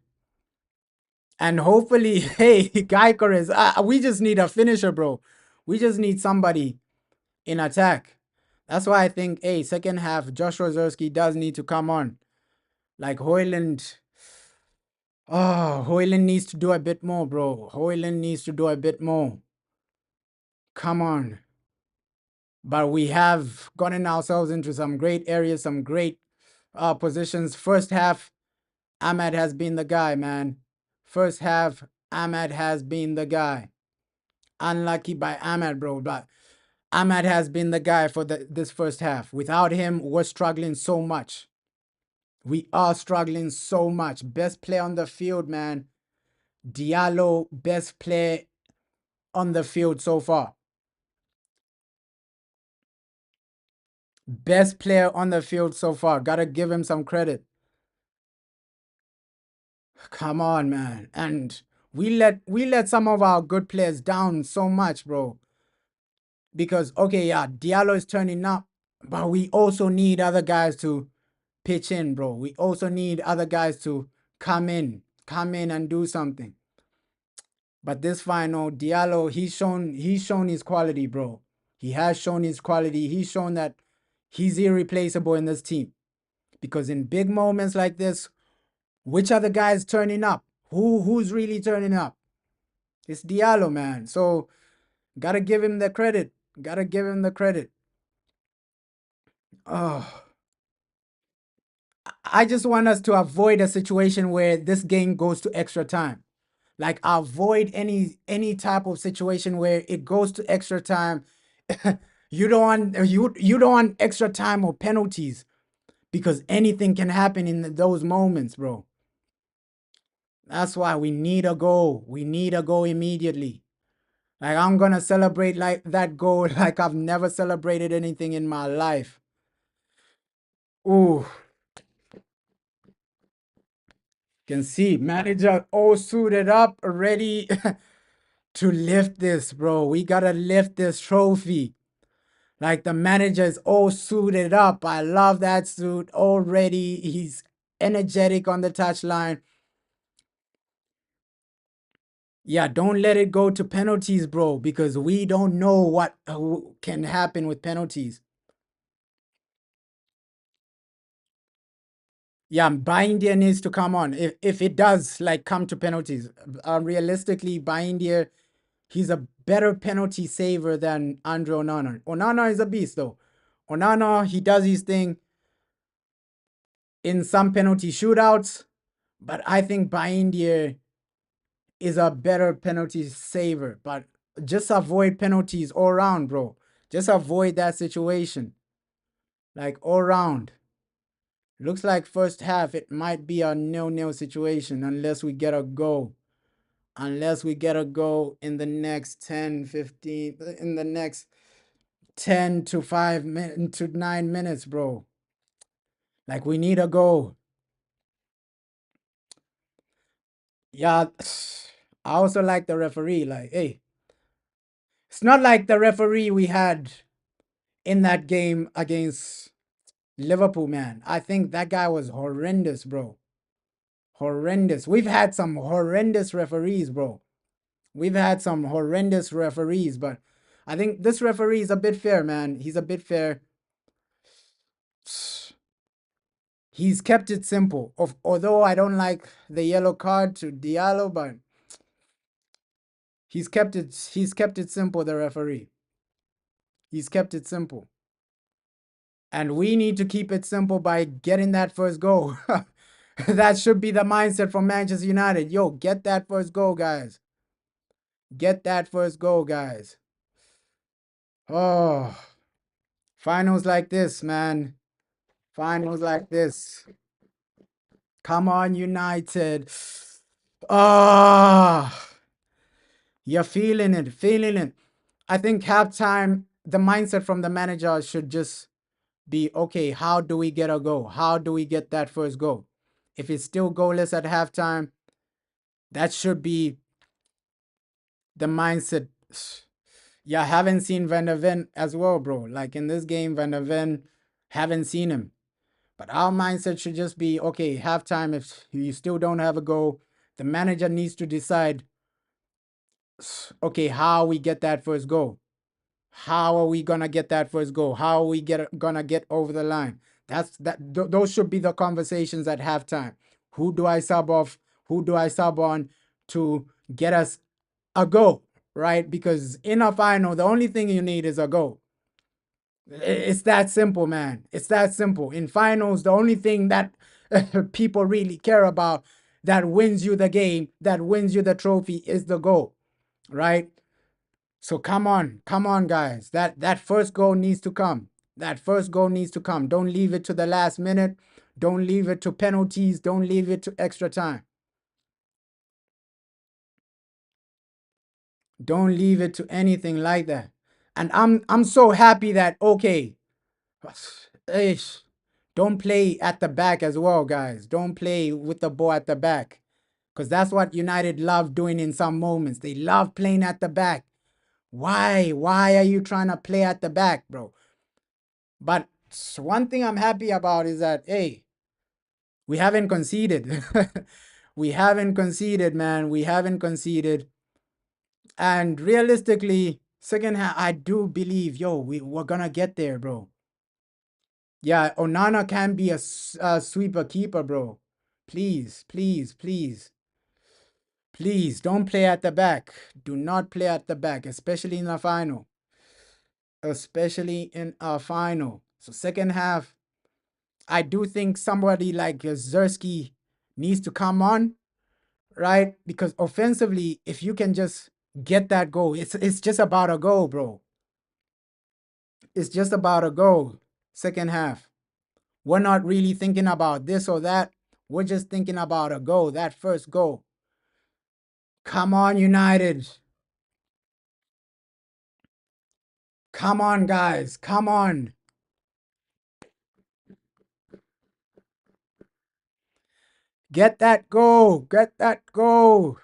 And hopefully, hey, Gyökeres, we just need a finisher, bro. We just need somebody in attack. That's why I think, hey, second half, Josh Rozerski does need to come on. Like Højlund. Oh, Højlund needs to do a bit more, bro. Højlund needs to do a bit more. Come on. But we have gotten ourselves into some great areas, some great positions. First half, Ahmad has been the guy, man. First half, Ahmad has been the guy. Unlucky by Ahmad, bro. But Ahmad has been the guy for this first half. Without him, we're struggling so much. We are struggling so much. Best player on the field, man. Diallo, best player on the field so far. Best player on the field so far. Gotta give him some credit. Come on, man. And we let some of our good players down so much, bro. Because okay, yeah, Diallo is turning up, but we also need other guys to pitch in, bro. We also need other guys to come in and do something. But this final, Diallo, he's shown his quality, bro. He has shown his quality. He's shown that he's irreplaceable in this team. Because in big moments like this, which are the guys turning up? Who's really turning up? It's Diallo, man. So gotta give him the credit. Gotta give him the credit. Oh, I just want us to avoid a situation where this game goes to extra time. Like avoid any type of situation where it goes to extra time. you don't want extra time or penalties because anything can happen in those moments, bro. That's why we need a goal. We need a goal immediately. Like I'm gonna celebrate like that goal like I've never celebrated anything in my life. Ooh. Can see manager all suited up, ready to lift this, bro. We gotta lift this trophy. Like the manager is all suited up. I love that suit already. He's energetic on the touchline. Yeah, don't let it go to penalties, bro, because we don't know what can happen with penalties. Yeah, Bindier needs to come on. If it does like come to penalties, realistically, Bindier, he's a better penalty saver than Andre Onana. Onana is a beast though. Onana, he does his thing in some penalty shootouts, but I think Bindier is a better penalty saver. But just avoid penalties all around, bro. Just avoid that situation. Like all around. Looks like first half it might be a 0-0 situation unless we get a goal. Unless we get a goal in the next 10, 15, in the next 10 to 5 minutes to 9 minutes, bro. Like we need a goal. Yeah, I also like the referee. Like, hey, it's not like the referee we had in that game against Liverpool, man. I think that guy was horrendous, bro. Horrendous. We've had some horrendous referees, bro. We've had some horrendous referees, but I think this referee is a bit fair, man. He's a bit fair. He's kept it simple. Although I don't like the yellow card to Diallo, but he's kept it simple, the referee. He's kept it simple. And we need to keep it simple by getting that first goal. That should be the mindset for Manchester United. Yo, get that first goal, guys. Get that first goal, guys. Oh, finals like this, man. Finals like this. Come on, United. Ah, you're feeling it. I think halftime, the mindset from the manager should just be, okay, how do we get a goal? How do we get that first goal? If it's still goalless at halftime, that should be the mindset. Yeah, haven't seen Van der Ven as well, bro. Like in this game, Van der Ven, haven't seen him. But our mindset should just be, okay, halftime, if you still don't have a goal, the manager needs to decide, okay, how we get that first goal. How are we gonna get that first goal? How are we gonna get over the line? Those should be the conversations at halftime. Who do I sub off? Who do I sub on to get us a goal? Right? Because in a final, the only thing you need is a goal. It's that simple, man. It's that simple. In finals, the only thing that people really care about that wins you the game, that wins you the trophy is the goal, right? So come on, guys. That first goal needs to come. That first goal needs to come. Don't leave it to the last minute. Don't leave it to penalties. Don't leave it to extra time. Don't leave it to anything like that. And I'm so happy that, okay, don't play at the back as well, guys. Don't play with the ball at the back. Because that's what United love doing in some moments. They love playing at the back. Why? Why are you trying to play at the back, bro? But one thing I'm happy about is that, hey, we haven't conceded. We haven't conceded, man. We haven't conceded. And realistically, second half, I do believe, we're going to get there, bro. Yeah, Onana can be a sweeper keeper, bro. Please, please, please. Please don't play at the back. Do not play at the back, especially in a final. Especially in a final. So second half, I do think somebody like Zersky needs to come on, right? Because offensively, if you can just get that goal, it's just about a goal, bro. It's just about a goal. Second half. We're not really thinking about this or that. We're just thinking about a goal, that first goal. Come on, United. Come on, guys. Come on. Get that goal. Get that goal.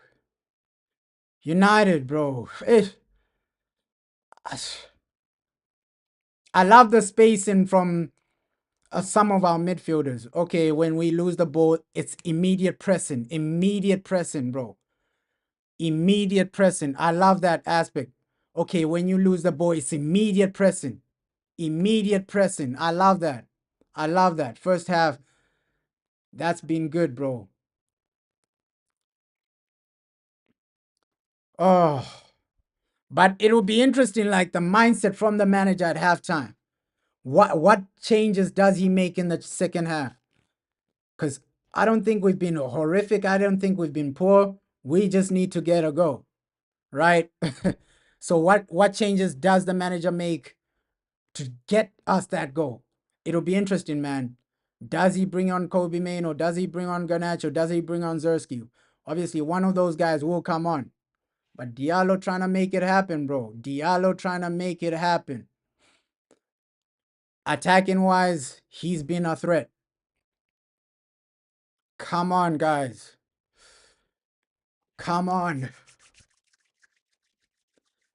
United, bro. I love the spacing from some of our midfielders. Okay, when we lose the ball, it's immediate pressing. Immediate pressing, bro. Immediate pressing. I love that aspect. Okay, when you lose the ball, it's immediate pressing. Immediate pressing. I love that. I love that. First half, that's been good, bro. Oh, but it will be interesting, like the mindset from the manager at halftime. What changes does he make in the second half? Because I don't think we've been horrific. I don't think we've been poor. We just need to get a go, right? So what changes does the manager make to get us that goal? It'll be interesting, man. Does he bring on Kobe Main, or does he bring on Garnacho? Does he bring on Zersky? Obviously, one of those guys will come on. But Diallo trying to make it happen, bro. Diallo trying to make it happen. Attacking wise, he's been a threat. Come on, guys. Come on.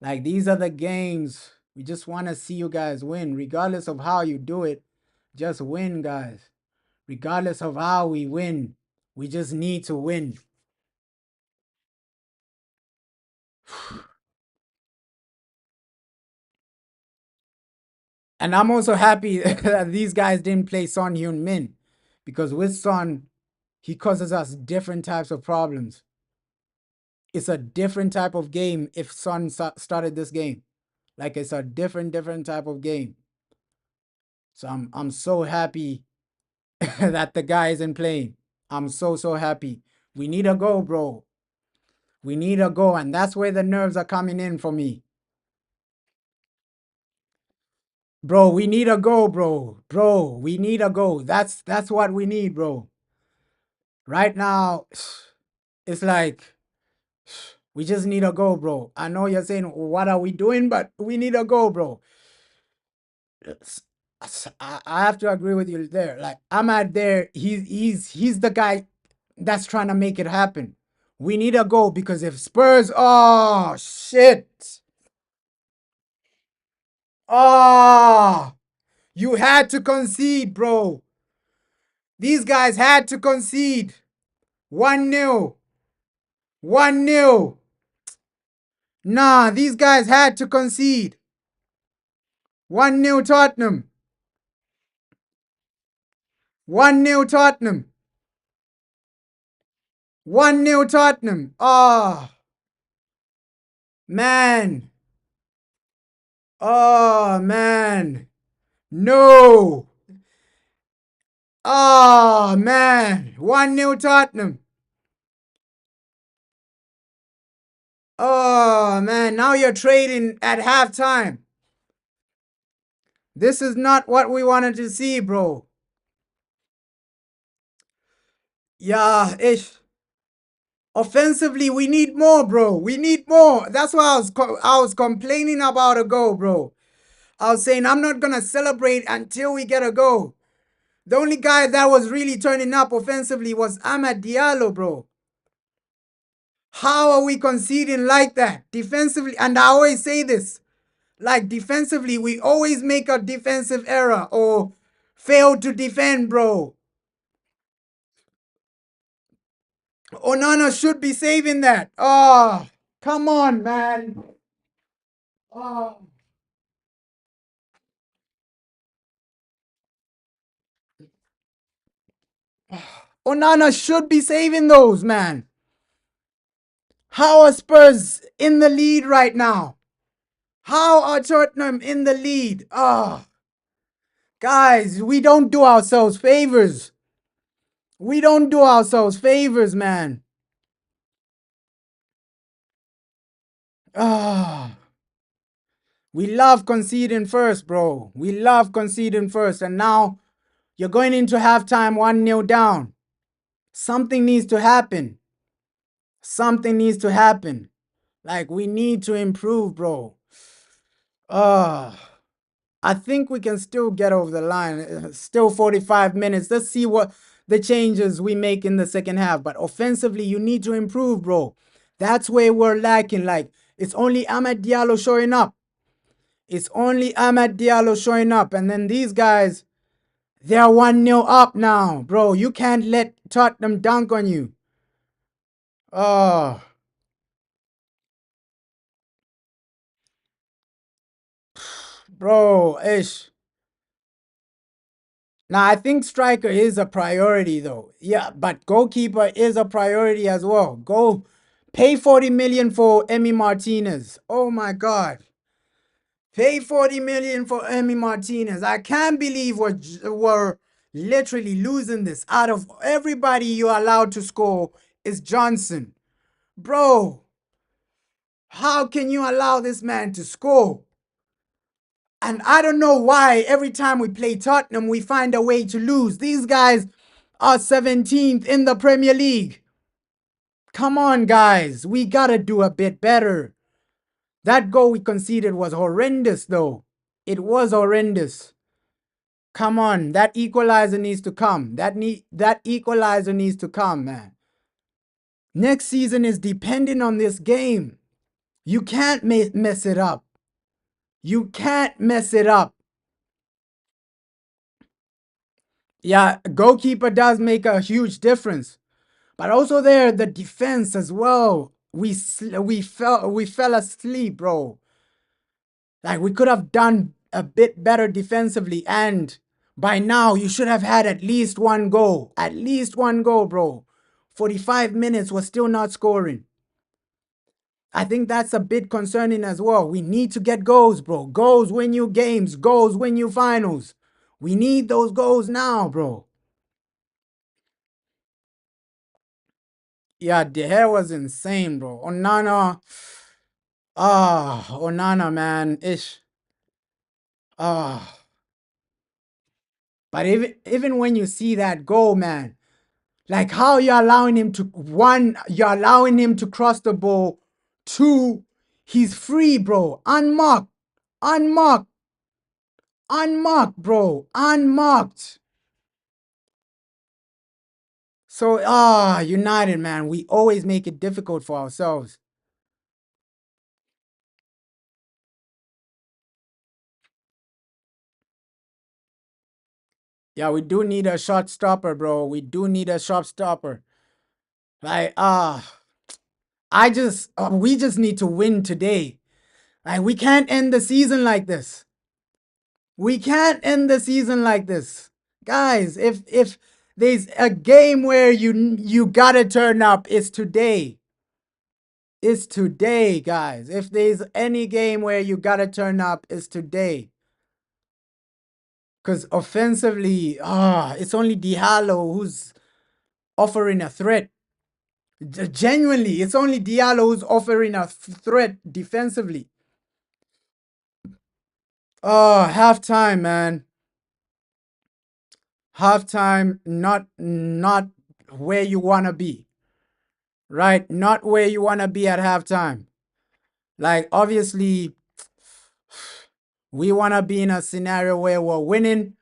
Like, these are the games. We just want to see you guys win. Regardless of how you do it, just win, guys. Regardless of how we win, we just need to win. And I'm also happy that these guys didn't play Son Heung-min, because with Son, he causes us different types of problems. It's a different type of game if Son started this game. Like, it's a different type of game. So I'm so happy that the guy isn't playing. I'm so happy. We need a goal, bro. We need a goal, and that's where the nerves are coming in for me. Bro, we need a goal, bro. Bro, we need a goal. That's what we need, bro. Right now, it's like we just need a goal, bro. I know you're saying, what are we doing? But we need a goal, bro. I have to agree with you there. Like Ahmad there, he's the guy that's trying to make it happen. We need a goal because if Spurs, oh shit, oh, you had to concede, bro. These guys had to concede. 1-0. 1-0. Nah, these guys had to concede. 1-0 Tottenham. 1-0 Tottenham. 1-0 Tottenham. Oh, man. Oh, man. No. Oh, man. 1-0 Tottenham. Oh, man. Now you're trading at halftime. This is not what we wanted to see, bro. Yeah, ish. Offensively, we need more, bro. We need more. That's why I was complaining about a goal, bro. I was saying I'm not gonna celebrate until we get a goal. The only guy that was really turning up offensively was Amad Diallo, bro. How are we conceding like that defensively? And I always say this, like defensively, we always make a defensive error or fail to defend, bro. Onana should be saving that. Oh, come on, man. Oh. Onana should be saving those, man. How are Spurs in the lead right now? How are Tottenham in the lead? Oh, guys, we don't do ourselves favors. We don't do ourselves favors, man. Ah, we love conceding first, bro. We love conceding first. And now you're going into halftime 1-0 down. Something needs to happen. Something needs to happen. Like, we need to improve, bro. I think we can still get over the line. Still 45 minutes. Let's see what the changes we make in the second half. But offensively, you need to improve, bro. That's where we're lacking. Like, it's only Amad Diallo showing up. It's only Amad Diallo showing up. And then these guys, they're 1-0 up now. Bro, you can't let Tottenham dunk on you. Oh. Bro, ish. Now, I think striker is a priority, though. Yeah, but goalkeeper is a priority as well. Go pay 40 million for Emi Martinez. Oh my God. Pay 40 million for Emi Martinez. I can't believe we're literally losing this. Out of everybody you're allowed to score is Johnson. Bro, how can you allow this man to score? And I don't know why every time we play Tottenham, we find a way to lose. These guys are 17th in the Premier League. Come on, guys. We got to do a bit better. That goal we conceded was horrendous, though. It was horrendous. Come on. That equalizer needs to come. That equalizer needs to come, man. Next season is dependent on this game. You can't mess it up. You can't mess it up. Yeah, goalkeeper does make a huge difference. But also there, the defense as well. We fell asleep, bro. Like, we could have done a bit better defensively. And by now, you should have had at least one goal. At least one goal, bro. 45 minutes was still not scoring. I think that's a bit concerning as well. We need to get goals, bro. Goals win you games. Goals win you finals. We need those goals now, bro. Yeah, the hair was insane, bro. Onana. Onana, man. Ish. But even when you see that goal, man, like how you're allowing him to, one, you're allowing him to cross the ball. Two, he's free, bro. Unmarked. Unmarked. Unmarked, bro. Unmarked. So, United, man. We always make it difficult for ourselves. Yeah, we do need a shot stopper, bro. We do need a shot stopper. Like, we just need to win today. Like, we can't end the season like this. We can't end the season like this. Guys, if there's a game where you gotta turn up, it's today. It's today, guys. If there's any game where you gotta turn up, it's today. Because offensively, it's only Diallo who's offering a threat. Genuinely, it's only Diallo who's offering a threat defensively. Halftime, man. Halftime, not where you wanna be. Right? Not where you wanna be at halftime. Like, obviously, we wanna be in a scenario where we're winning,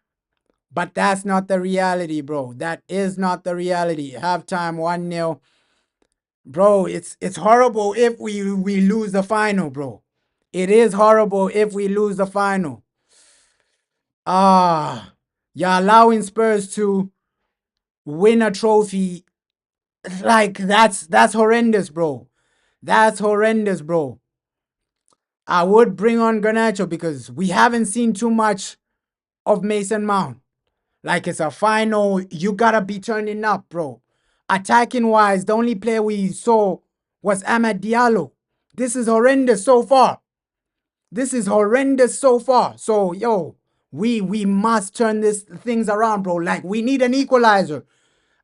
but that's not the reality, bro. That is not the reality. Halftime 1-0. Bro, it's horrible if we lose the final, bro. It is horrible if we lose the final. You're allowing Spurs to win a trophy. Like, that's horrendous, bro. That's horrendous, bro. I would bring on Garnacho because we haven't seen too much of Mason Mount. Like, it's a final. You gotta be turning up, bro. Attacking wise, the only player we saw was Amad Diallo. This is horrendous so far. This is horrendous so far. So, yo, we must turn things around, bro. Like, we need an equalizer.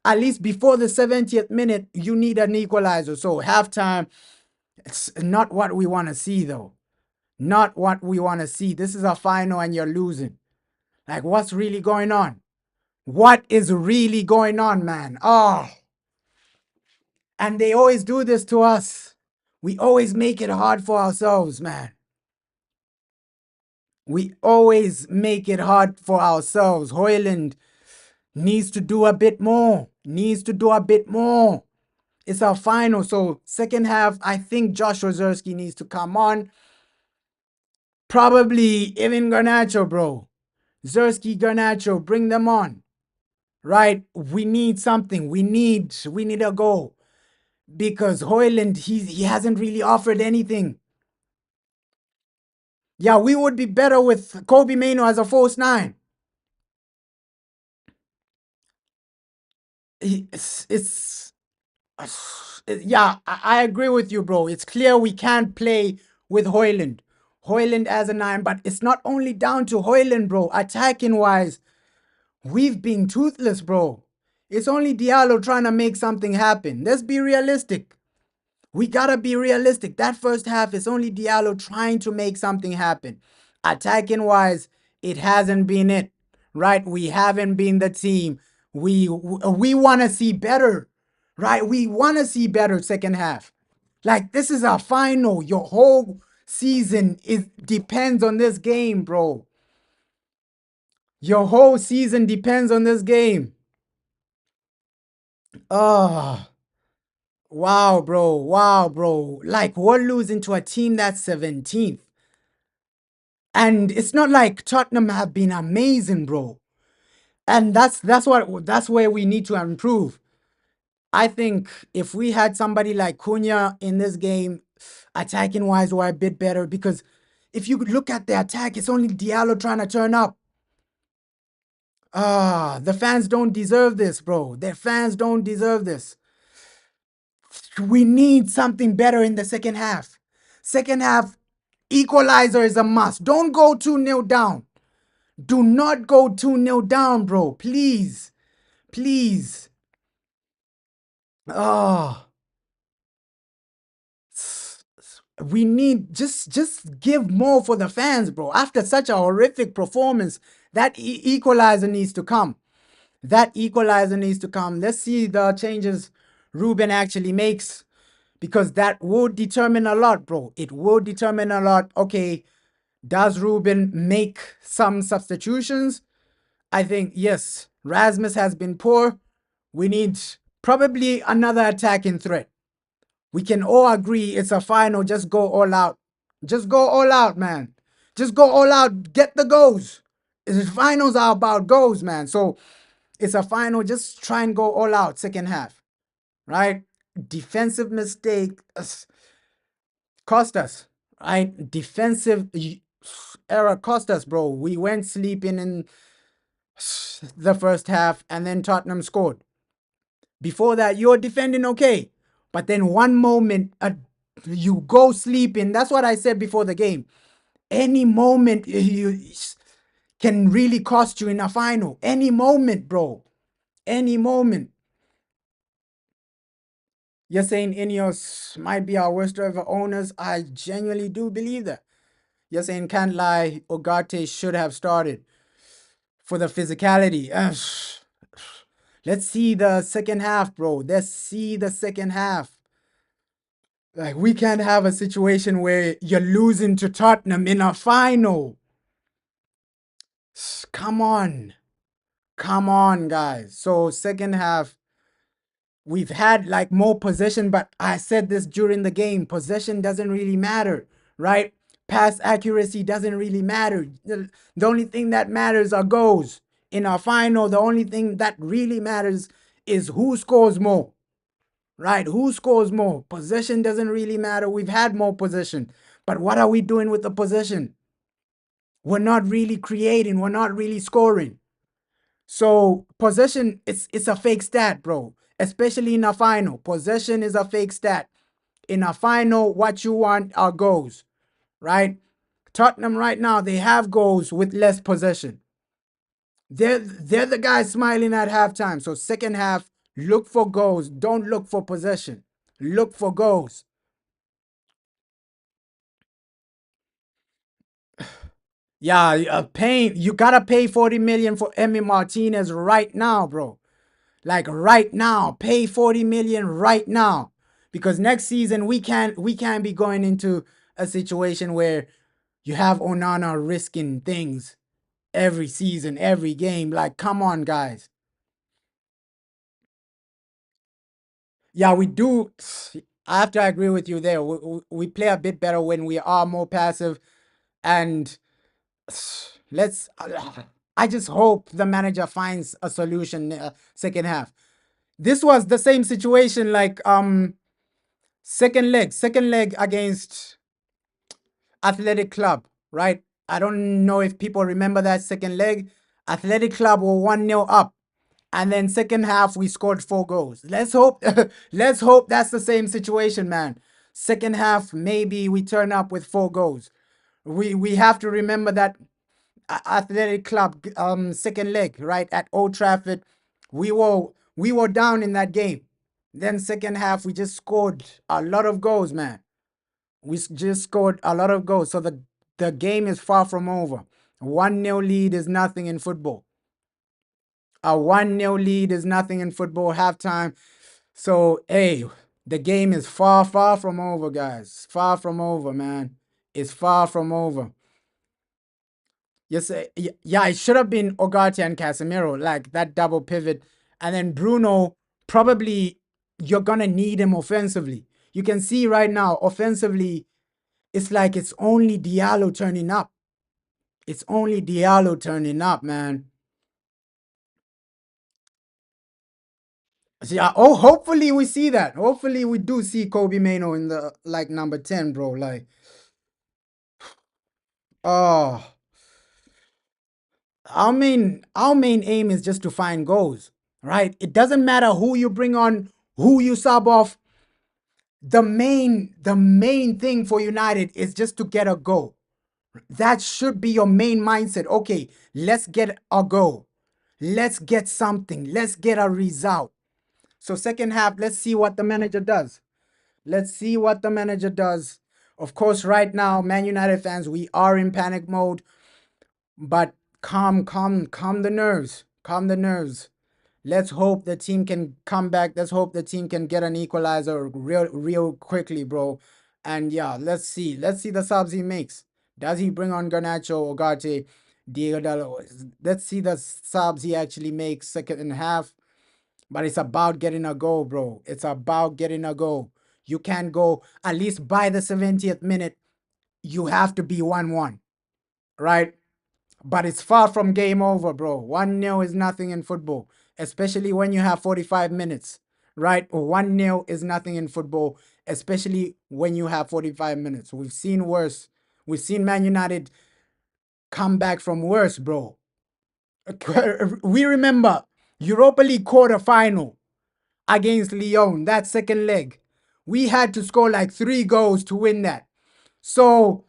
At least before the 70th minute, you need an equalizer. So, halftime, it's not what we want to see, though. Not what we want to see. This is a final and you're losing. Like, what's really going on? What is really going on, man? And they always do this to us. We always make it hard for ourselves, man. We always make it hard for ourselves. Hoyland needs to do a bit more. Needs to do a bit more. It's our final. So second half, I think Josh Ozerski needs to come on. Probably even Garnacho, bro. Zersky, Garnacho, bring them on. Right? We need something. We need a goal. Because Hoyland, he hasn't really offered anything. Yeah, we would be better with Kobe Mainoo as a false nine. Yeah, I agree with you, bro. It's clear we can't play with Hoyland. Hoyland as a nine, but it's not only down to Hoyland, bro. Attacking wise, we've been toothless, bro. It's only Diallo trying to make something happen. Let's be realistic. We gotta be realistic. That first half is only Diallo trying to make something happen. Attacking wise, it hasn't been it, right? We haven't been the team. We want to see better, right? We want to see better second half. Like, this is our final. Your whole season depends on this game, bro. Your whole season depends on this game. Wow, bro. Wow, bro. Like, we're losing to a team that's 17th. And it's not like Tottenham have been amazing, bro. And that's where we need to improve. I think if we had somebody like Cunha in this game, attacking wise, we're a bit better, because if you look at the attack, it's only Diallo trying to turn up. The fans don't deserve this, bro. The fans don't deserve this. We need something better in the second half. Second half, equalizer is a must. Don't go 2-0 down. Do not go 2-0 down, bro. Please. Please. We need just give more for the fans, bro. After such a horrific performance, that equalizer needs to come. That equalizer needs to come. Let's see the changes Ruben actually makes, because that will determine a lot, bro. It will determine a lot. Okay, Does Ruben make some substitutions? I think yes. Rasmus has been poor. We need probably another attacking threat. We can all agree it's a final. Just go all out. Just go all out, man. Just go all out. Get the goals. The finals are about goals, man. So it's a final. Just try and go all out second half, right? Defensive mistake cost us, right? Defensive error cost us, bro. We went sleeping in the first half and then Tottenham scored. Before that, you're defending okay. But then one moment, you go sleeping. That's what I said before the game. Any moment you can really cost you in a final. Any moment, bro. Any moment. You're saying Ineos might be our worst ever owners. I genuinely do believe that. You're saying can't lie, Ugarte should have started for the physicality. Let's see the second half, bro. Let's see the second half. Like, we can't have a situation where you're losing to Tottenham in a final. Come on. Come on, guys. So, second half, we've had like more possession, but I said this during the game. Possession doesn't really matter, right? Pass accuracy doesn't really matter. The only thing that matters are goals. In our final, the only thing that really matters is who scores more, right? Who scores more? Possession doesn't really matter. We've had more possession. But what are we doing with the possession? We're not really creating. We're not really scoring. So possession, it's a fake stat, bro. Especially in a final. Possession is a fake stat. In a final, what you want are goals, right? Tottenham right now, they have goals with less possession. They're the guys smiling at halftime. So second half, look for goals. Don't look for possession. Look for goals. Yeah, paying, you gotta pay 40 million for Emi Martinez right now, bro. Like right now, pay 40 million right now. Because next season we can't be going into a situation where you have Onana risking things every season, every game. Like, come on, guys. Yeah, we do. I have to agree with you there. We play a bit better when we are more passive, and let's. I just hope the manager finds a solution second half. This was the same situation like second leg against Athletic Club, right? I don't know if people remember that second leg. Athletic Club were 1-0 up. And then second half, we scored 4 goals. Let's hope let's hope that's the same situation, man. Second half, maybe we turn up with 4 goals. We have to remember that Athletic Club second leg, right, at Old Trafford, we were down in that game. Then second half, we just scored a lot of goals, man. We just scored a lot of goals. So the game is far from over. 1-0 lead is nothing in football. A 1-0 lead is nothing in football halftime. So, hey, the game is far, far from over, guys. Far from over, man. It's far from over. Yes, yeah, it should have been Ugarte and Casemiro, like that double pivot. And then Bruno, probably you're going to need him offensively. You can see right now, offensively, it's like it's only Diallo turning up. It's only Diallo turning up, man. So, yeah, oh, hopefully we see that. Hopefully we do see Kobe Mano in the like number 10, bro. Like, oh, our main aim is just to find goals, right? It doesn't matter who you bring on, who you sub off. The main thing for United is just to get a goal. That should be your main mindset. Okay, let's get a goal. Let's get something. Let's get a result. So second half, let's see what the manager does. Let's see what the manager does. Of course, right now, Man United fans, we are in panic mode. But calm the nerves. Calm the nerves. Let's hope the team can come back. Let's hope the team can get an equalizer real quickly, bro. And yeah, let's see. Let's see the subs he makes. Does he bring on Garnacho, Ugarte, Diego Dallo? Let's see the subs he actually makes second half. But it's about getting a goal, bro. It's about getting a goal. You can't go at least by the 70th minute. You have to be 1-1, right? But it's far from game over, bro. 1-0 is nothing in football, especially when you have 45 minutes, right? 1-0 is nothing in football, especially when you have 45 minutes. We've seen worse. We've seen Man United come back from worse, bro. We remember Europa League quarter final against Lyon, that second leg. We had to score like 3 goals to win that. So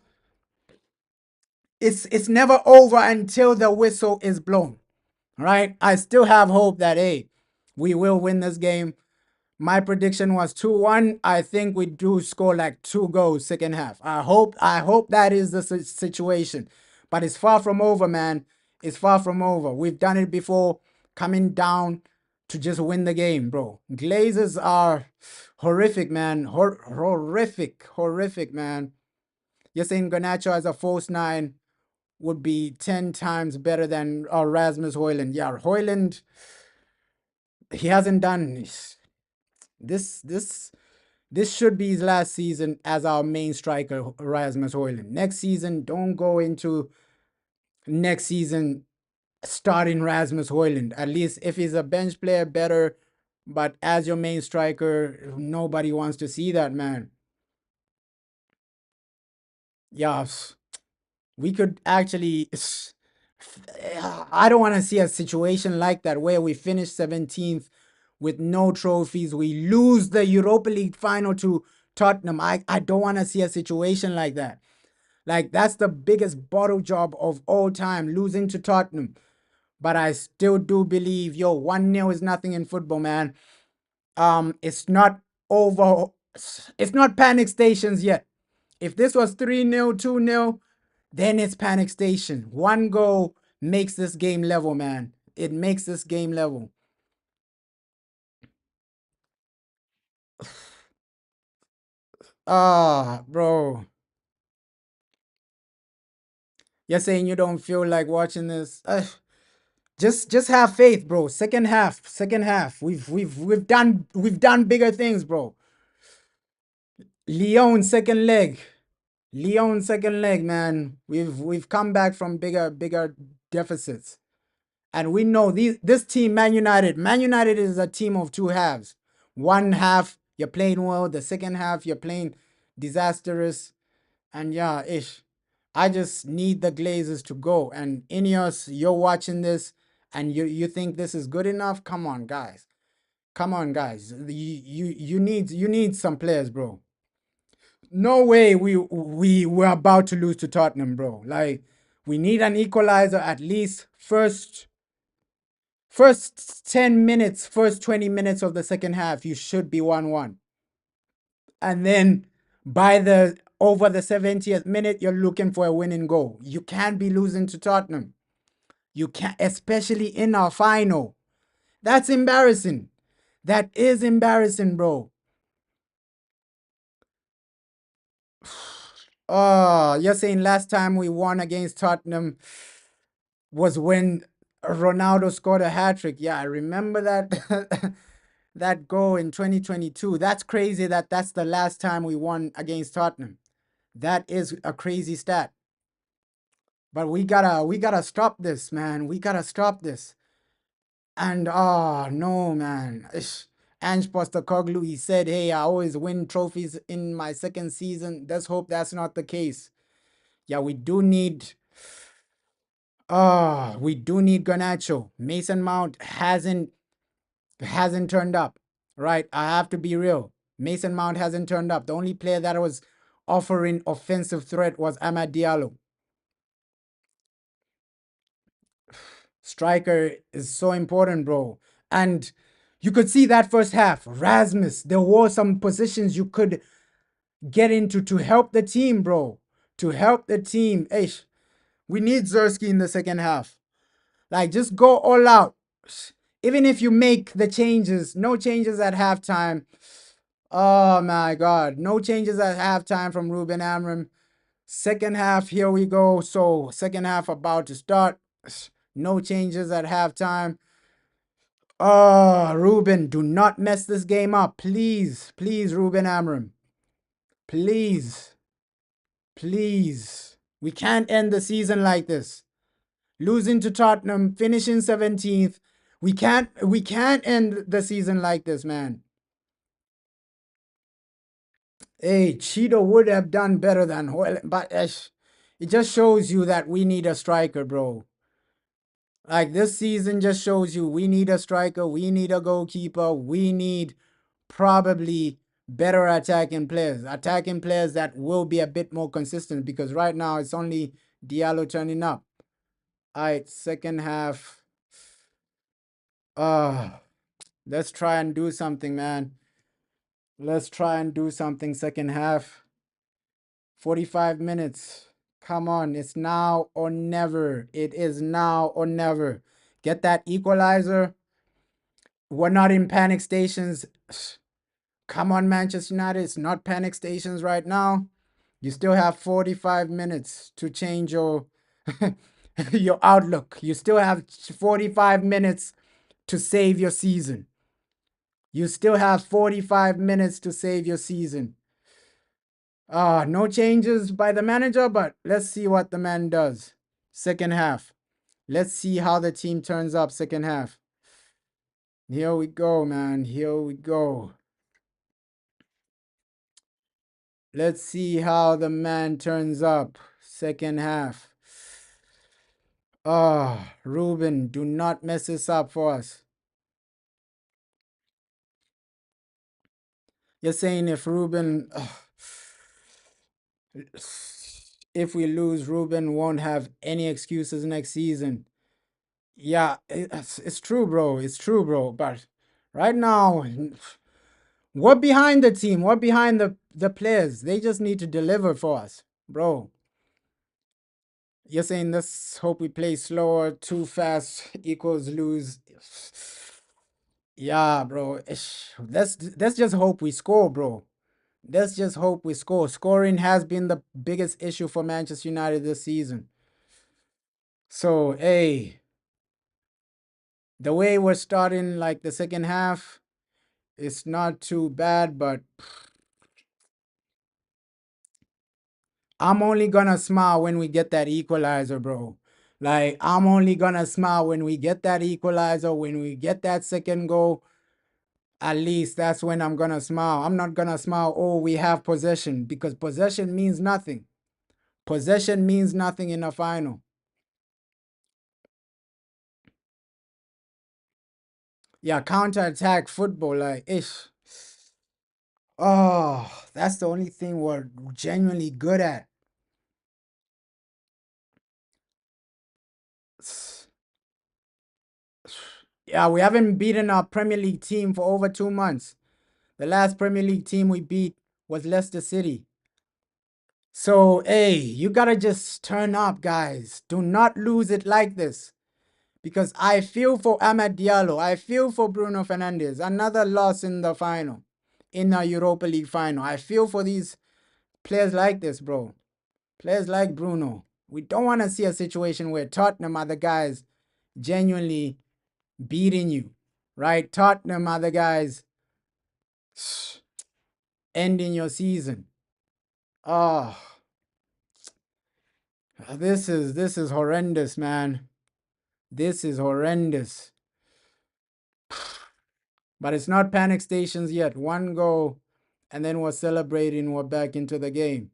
it's never over until the whistle is blown. Right? I still have hope that hey, we will win this game. My prediction was 2-1. I think we do score like 2 goals second half. I hope that is the situation. But it's far from over, man. It's far from over. We've done it before, coming down to just win the game, bro. Glazers are horrific, man. Horrific, man. You're saying Garnacho as a false 9 would be 10 times better than Rasmus Højlund. Yeah, Højlund, he hasn't done this should be his last season as our main striker, Rasmus Højlund. Next season, don't go into next season starting Rasmus Højlund. At least if he's a bench player, better. But as your main striker, nobody wants to see that, man. Yes. We could actually... I don't want to see a situation like that where we finish 17th with no trophies. We lose the Europa League final to Tottenham. I don't want to see a situation like that. Like, that's the biggest bottle job of all time, losing to Tottenham. But I still do believe, 1-0 is nothing in football, man. It's not over. It's not panic stations yet. If this was 3-0, 2-0, then it's panic station. 1 goal makes this game level, man. It makes this game level. Bro. You're saying you don't feel like watching this? Just have faith, bro. Second half. We've done bigger things, bro. Lyon second leg. Man. We've come back from bigger deficits. And we know this team, Man United is a team of 2 halves. 1 half, you're playing well. The second half, you're playing disastrous. And yeah, I just need the Glazers to go. And Ineos, you're watching this and you think this is good enough? Come on, guys. You need some players, bro. No way we were about to lose to Tottenham, bro. Like, we need an equalizer at least first 10 minutes, first 20 minutes of the second half. You should be 1-1. And then over the 70th minute, you're looking for a winning goal. You can't be losing to Tottenham. You can't, especially in our final. That's embarrassing. That is embarrassing, bro. Oh, you're saying last time we won against Tottenham was when Ronaldo scored a hat-trick. Yeah, I remember that that goal in 2022. That's crazy that that's the last time we won against Tottenham. That is a crazy stat. But we gotta stop this, man. We gotta stop this. And no, man. Ange Postecoglou, he said, hey, I always win trophies in my second season. Let's hope that's not the case. Yeah, we do need Garnacho. Mason Mount hasn't turned up. Right? I have to be real. Mason Mount hasn't turned up. The only player that was offering offensive threat was Amad Diallo. Striker is so important, bro. And you could see that first half. Rasmus, there were some positions you could get into to help the team, bro. To help the team. We need Zerski in the second half. Like, just go all out. Even if you make the changes, no changes at halftime. Oh my God. No changes at halftime from Ruben Amorim. Second half, here we go. So second half about to start. No changes at halftime. Ruben, do not mess this game up. Please, please, Ruben Amorim. Please, please. We can't end the season like this. Losing to Tottenham, finishing 17th. We can't end the season like this, man. Hey, Cheeto would have done better than Hoyle, but it just shows you that we need a striker, bro. Like this season just shows you we need a striker, we need a goalkeeper, we need probably better attacking players that will be a bit more consistent, because right now it's only Diallo turning up. All right, second half. Let's try and do something, man. Let's try and do something second half. 45 minutes. Come on, it's now or never. It is now or never. Get that equalizer. We're not in panic stations. Come on, Manchester United. It's not panic stations right now. You still have 45 minutes to change your your outlook. You still have 45 minutes to save your season. You still have 45 minutes to save your season. No changes by the manager, but let's see what the man does. Second half. Let's see how the team turns up second half. Here we go, man. Here we go. Let's see how the man turns up second half. Ruben, do not mess this up for us. You're saying if Ruben... if we lose, Ruben won't have any excuses next season. Yeah, it's true, bro. It's true, bro. But right now, we're behind the team. We're behind the players. They just need to deliver for us, bro. You're saying let's hope we play slower, too fast equals lose. Yeah, bro. Let's just hope we score, bro. Let's just hope we score. Scoring has been the biggest issue for Manchester United this season. So, hey, the way we're starting like the second half, it's not too bad, but I'm only gonna smile when we get that equalizer, bro. Like, I'm only gonna smile when we get that equalizer, when we get that second goal. At least that's when I'm gonna smile. I'm not gonna smile, oh, we have possession, because possession means nothing. Possession means nothing in a final. Yeah, counter-attack football, like, ish. Oh, that's the only thing we're genuinely good at. Yeah, we haven't beaten our Premier League team for over 2 months. The last Premier League team we beat was Leicester City. So, hey, you gotta just turn up, guys. Do not lose it like this. Because I feel for Amad Diallo. I feel for Bruno Fernandes. Another loss in the final. In the Europa League final. I feel for these players like this, bro. Players like Bruno. We don't want to see a situation where Tottenham are the guys genuinely beating you. Right? Tottenham are the guys ending your season. Oh, this is horrendous, man. This is horrendous. But it's not panic stations yet. One goal, and then we're celebrating. We're back into the game.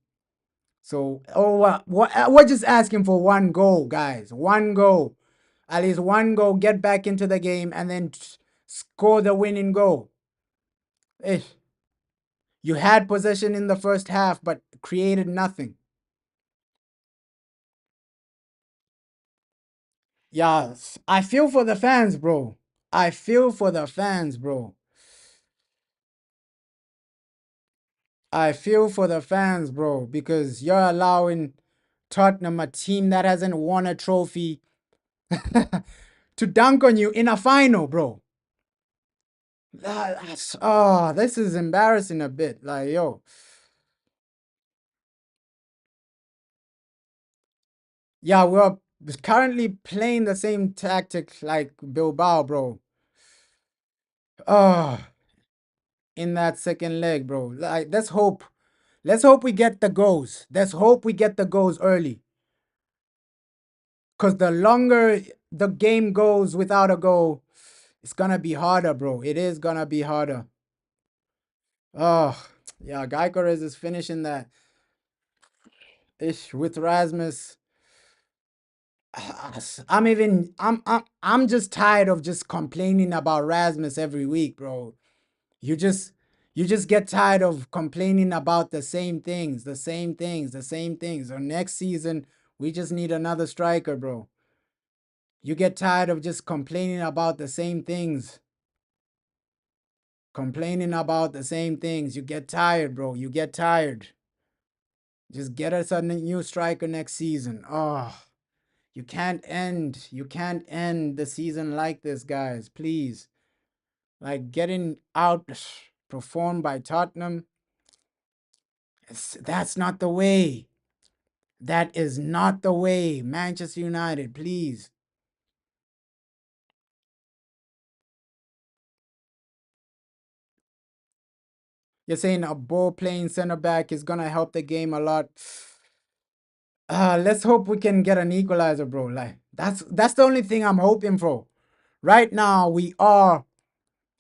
So, we're just asking for one goal, guys. One goal. At least one goal. Get back into the game, and then score the winning goal. You had possession in the first half, but created nothing. Yeah, I feel for the fans, bro. I feel for the fans, bro. I feel for the fans, bro, because you're allowing Tottenham, a team that hasn't won a trophy, to dunk on you in a final, bro. This is embarrassing a bit. Like, yo. Yeah, we're currently playing the same tactic like Bilbao, bro. Oh, in that second leg, bro. Like, let's hope. Let's hope we get the goals. Let's hope we get the goals early. Because the longer the game goes without a goal, it's gonna be harder, bro. It is gonna be harder. Oh, yeah, Gyökeres is finishing that ish with Rasmus. I'm just tired of just complaining about Rasmus every week, bro. You just you just get tired of complaining about the same things, the same things, the same things. Or next season, we just need another striker, bro. You get tired of just complaining about the same things. Complaining about the same things. You get tired, bro. You get tired. Just get us a new striker next season. Oh, you can't end the season like this, guys. Please. Like getting out performed by Tottenham. That's not the way. That is not the way. Manchester United, please. You're saying a ball playing center back is gonna help the game a lot. Let's hope we can get an equalizer, bro. Like that's the only thing I'm hoping for. Right now, we are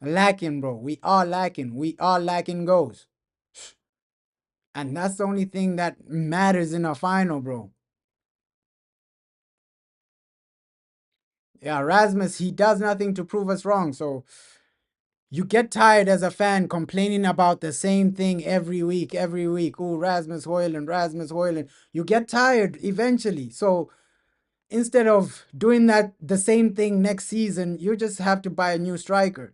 lacking, bro. We are lacking. We are lacking goals. And that's the only thing that matters in a final, bro. Yeah, Rasmus, he does nothing to prove us wrong. So you get tired as a fan complaining about the same thing every week, every week. Oh, Rasmus Højlund, Rasmus Højlund. You get tired eventually. So instead of doing that the same thing next season, you just have to buy a new striker,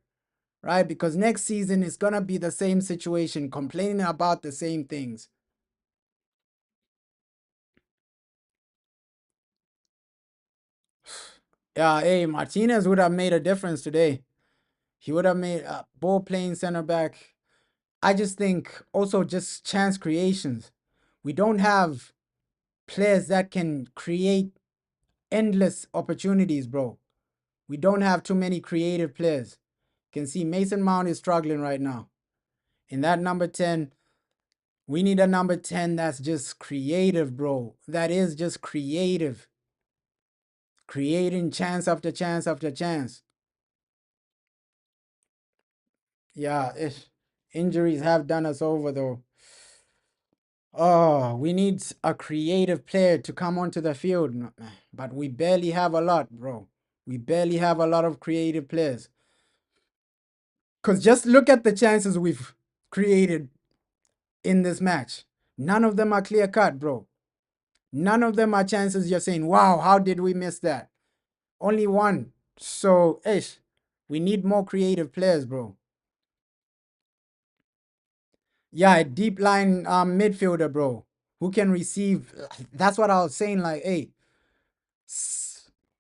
right? Because next season is gonna be the same situation, complaining about the same things. Yeah, hey, Martinez would have made a difference today. He would have made a ball playing center back. I just think also just chance creations. We don't have players that can create endless opportunities, bro. We don't have too many creative players. You can see Mason Mount is struggling right now. In that number 10, we need a number 10 that's just creative, bro. That is just creative. Creating chance after chance after chance. Yeah, injuries have done us over though. Oh, we need a creative player to come onto the field, but we barely have a lot, bro. We barely have a lot of creative players. Because just look at the chances we've created in this match. None of them are clear cut, bro. None of them are chances you're saying, wow, how did we miss that? Only one. So, we need more creative players, bro. Yeah, a deep line midfielder, bro, who can receive. That's what I was saying. Like, hey,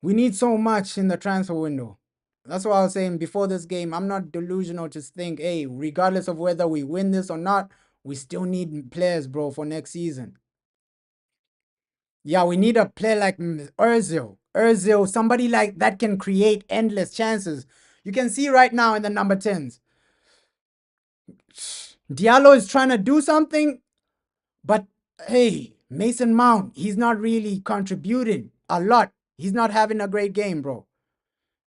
we need so much in the transfer window. That's what I was saying before this game. I'm not delusional to think, hey, regardless of whether we win this or not, we still need players, bro, for next season. Yeah, we need a player like Ozil. Ozil, somebody like that can create endless chances. You can see right now in the number 10s. Diallo is trying to do something, but hey, Mason Mount, he's not really contributing a lot. He's not having a great game, bro.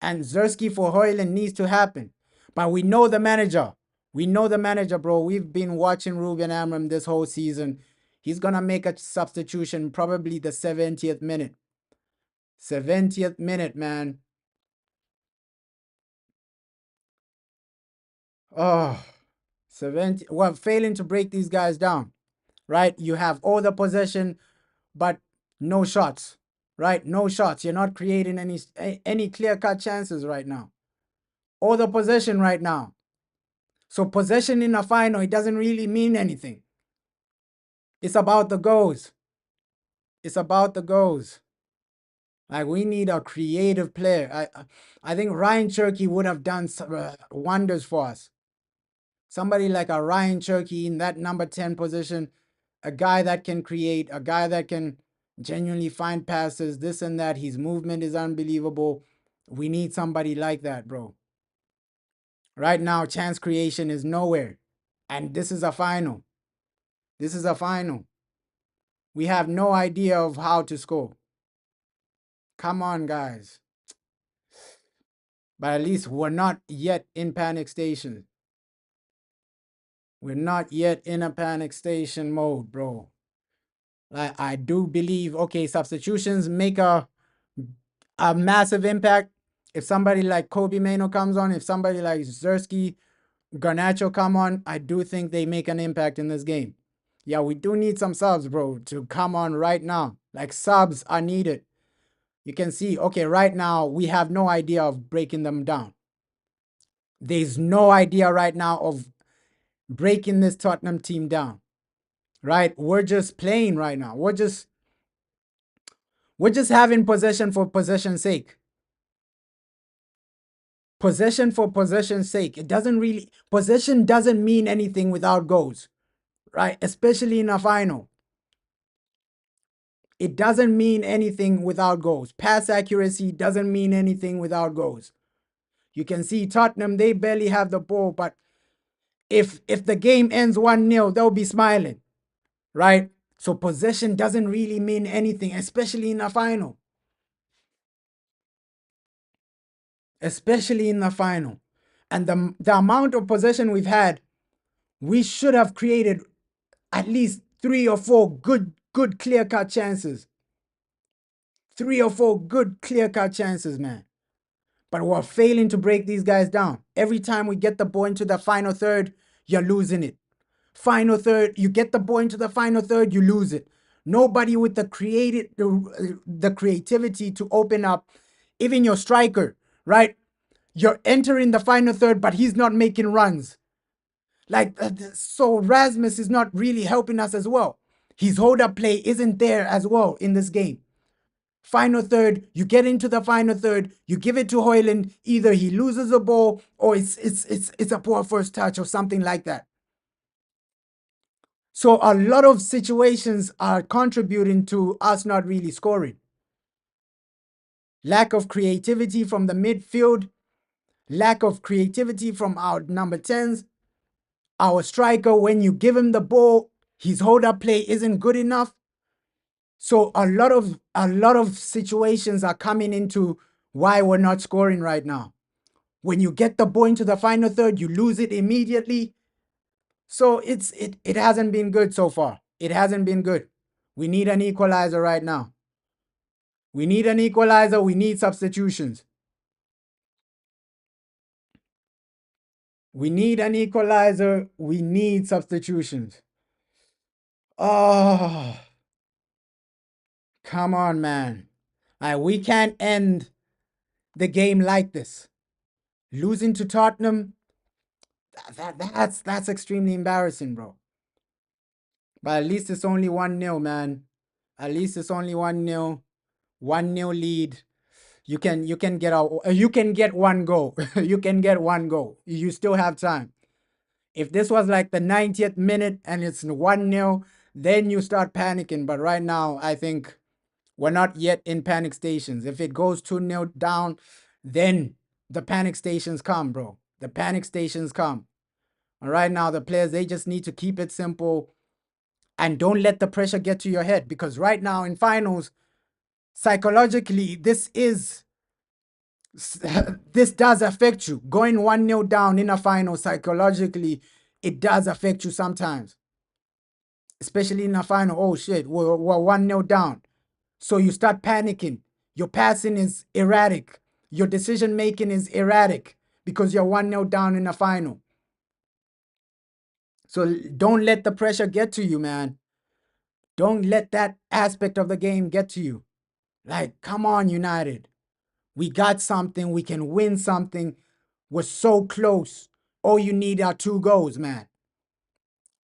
And Zersky for Højlund needs to happen. But we know the manager. We know the manager, bro. We've been watching Ruben Amorim this whole season. He's going to make a substitution probably the 70th minute. 70th minute, man. Oh, 70. Well, failing to break these guys down, right? You have all the possession, but no shots, right? No shots. You're not creating any clear-cut chances right now. All the possession right now. So possession in a final, it doesn't really mean anything. It's about the goals. It's about the goals. Like we need a creative player. I think Ryan Cherky would have done wonders for us. Somebody like a Ryan Cherky in that number 10 position, a guy that can create, a guy that can Genuinely find passes, this and that. His movement is unbelievable. We need somebody like that, bro. Right now, chance creation is nowhere. And this is a final. This is a final. We have no idea of how to score. Come on, guys. But at least we're not yet in panic station. We're not yet in a panic station mode, bro. Like, I do believe, okay, substitutions make a massive impact. If somebody like Kobe Mano comes on, if somebody like Zersky, Garnacho come on, I do think they make an impact in this game. Yeah, we do need some subs, bro, to come on right now. Like, subs are needed. You can see, okay, right now, we have no idea of breaking them down. There's no idea right now of breaking this Tottenham team down, right? We're just playing right now. We're just having possession for possession's sake. Possession for possession's sake. It doesn't really, possession doesn't mean anything without goals, right? Especially in a final. It doesn't mean anything without goals. Pass accuracy doesn't mean anything without goals. You can see Tottenham, they barely have the ball, but if the game ends 1-0, they'll be smiling, right? So possession doesn't really mean anything, especially in a final. Especially in the final. And the amount of possession we've had, we should have created at least 3 or 4 good clear-cut chances. 3 or 4 good clear-cut chances, man. But we're failing to break these guys down. Every time we get the ball into the final third, you're losing it. Final third, you get the ball into the final third, you lose it. Nobody with the creativity to open up. Even your striker, right? You're entering the final third, but he's not making runs. Like, so Rasmus is not really helping us as well. His hold-up play isn't there as well in this game. Final third, you get into the final third, you give it to Højlund, either he loses the ball or it's a poor first touch or something like that. So a lot of situations are contributing to us not really scoring. Lack of creativity from the midfield, lack of creativity from our number 10s. Our striker, when you give him the ball, his hold-up play isn't good enough. So a lot of situations are coming into why we're not scoring right now. When you get the ball into the final third, you lose it immediately. So it hasn't been good so far. It hasn't been good. We need an equalizer right now. We need an equalizer. We need substitutions. We need an equalizer. We need substitutions. Oh, come on, man. We can't end the game like this. Losing to Tottenham, that's extremely embarrassing, bro. But at least it's only 1-0, man. At least it's only 1-0. 1-0 lead. You can get one goal. You can get one goal. You still have time. If this was like the 90th minute and it's 1-0, then you start panicking. But right now, I think we're not yet in panic stations. If it goes 2-0 down, then the panic stations come, bro. The panic stations come. And right now, the players, they just need to keep it simple and don't let the pressure get to your head. Because right now in finals, psychologically, this does affect you. Going 1-0 down in a final, psychologically, it does affect you sometimes. Especially in a final, oh shit, we're 1-0 down. So you start panicking. Your passing is erratic. Your decision making is erratic because you're 1-0 down in a final. So don't let the pressure get to you, man. Don't let that aspect of the game get to you. Like, come on, United. We got something. We can win something. We're so close. All you need are 2 goals, man.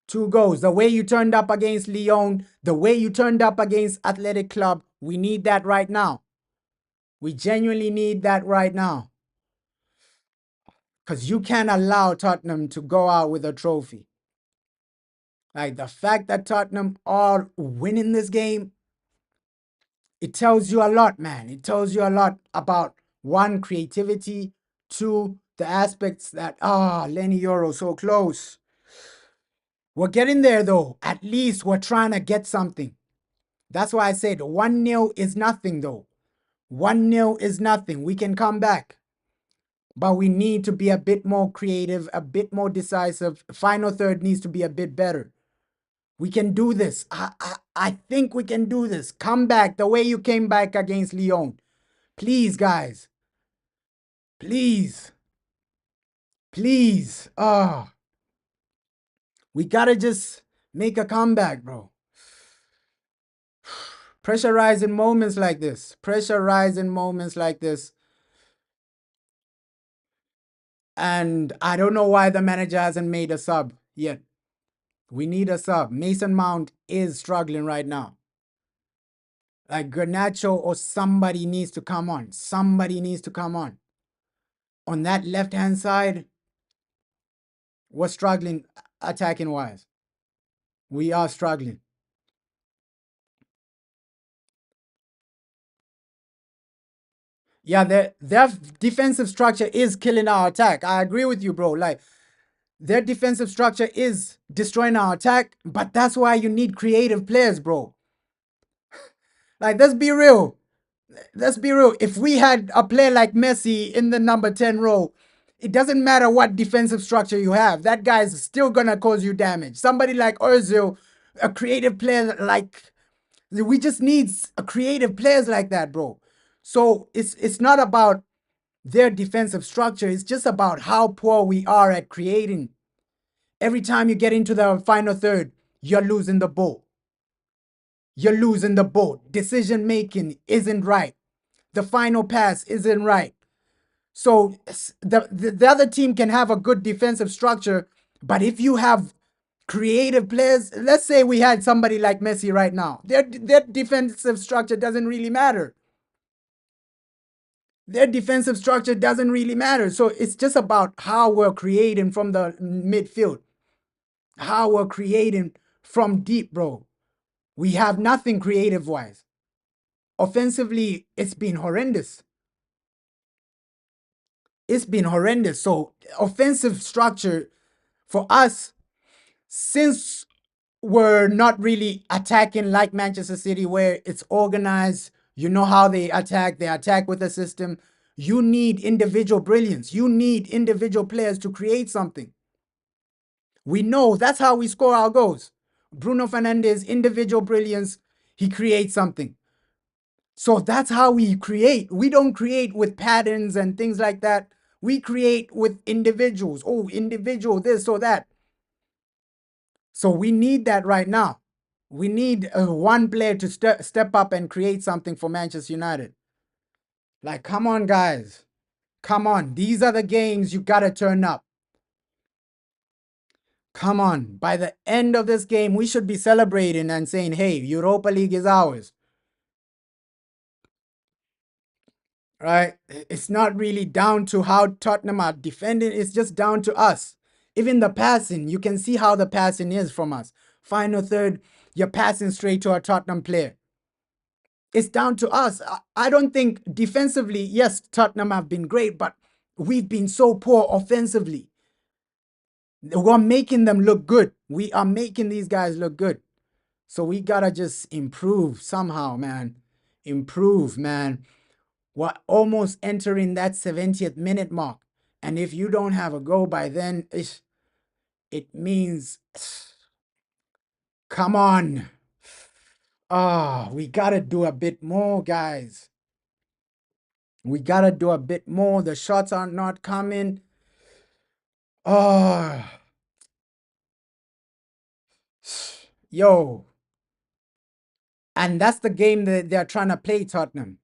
2 goals. The way you turned up against Lyon, the way you turned up against Athletic Club, we need that right now. We genuinely need that right now. Because you can't allow Tottenham to go out with a trophy. Like, the fact that Tottenham are winning this game, It tells you a lot, man. It tells you a lot about one, creativity, two, the aspects that Lenny Euro so close. We're getting there though. At least we're trying to get something. That's why I said 1-0 is nothing though. 1-0 is nothing. We can come back. But we need to be a bit more creative, a bit more decisive. Final third needs to be a bit better. We can do this. I think we can do this. Come back the way you came back against Lyon. Please, guys. Please. Please. We gotta just make a comeback, bro. Pressurize in moments like this. Pressurize in moments like this. And I don't know why the manager hasn't made a sub yet. We need a sub. Mason Mount is struggling right now. Like Garnacho or somebody needs to come on. Somebody needs to come on. On that left-hand side, we're struggling attacking-wise. We are struggling. Yeah, their defensive structure is killing our attack. I agree with you, bro. Like, their defensive structure is destroying our attack, but that's why you need creative players, bro. Like, let's be real. Let's be real. If we had a player like Messi in the number 10 role, it doesn't matter what defensive structure you have. That guy's still gonna cause you damage. Somebody like Ozil, a creative player like, we just need a creative players like that, bro. So it's not about their defensive structure. It's just about how poor we are at creating. Every time you get into the final third, you're losing the ball. You're losing the ball. Decision making isn't right. The final pass isn't right. So the other team can have a good defensive structure, but if you have creative players, let's say we had somebody like Messi right now, their defensive structure doesn't really matter. Their defensive structure doesn't really matter. So it's just about how we're creating from the midfield, how we're creating from deep, bro. We have nothing creative-wise. Offensively, it's been horrendous. It's been horrendous. So offensive structure for us, since we're not really attacking like Manchester City, where it's organized, you know how they attack with a system. You need individual brilliance. You need individual players to create something. We know that's how we score our goals. Bruno Fernandes, individual brilliance, he creates something. So that's how we create. We don't create with patterns and things like that. We create with individuals. Oh, individual this or that. So we need that right now. We need one player to step up and create something for Manchester United. Like, come on, guys. Come on. These are the games you got to turn up. Come on. By the end of this game, we should be celebrating and saying, hey, Europa League is ours. Right? It's not really down to how Tottenham are defending. It's just down to us. Even the passing, you can see how the passing is from us. Final third, you're passing straight to a Tottenham player. It's down to us. I don't think defensively, yes, Tottenham have been great, but we've been so poor offensively. We're making them look good. We are making these guys look good. So we gotta just improve somehow, man. Improve, man. We're almost entering that 70th minute mark. And if you don't have a goal by then, it means, come on. We gotta do a bit more, guys. We gotta do a bit more. The shots are not coming. Yo. And that's the game that they're trying to play, Tottenham.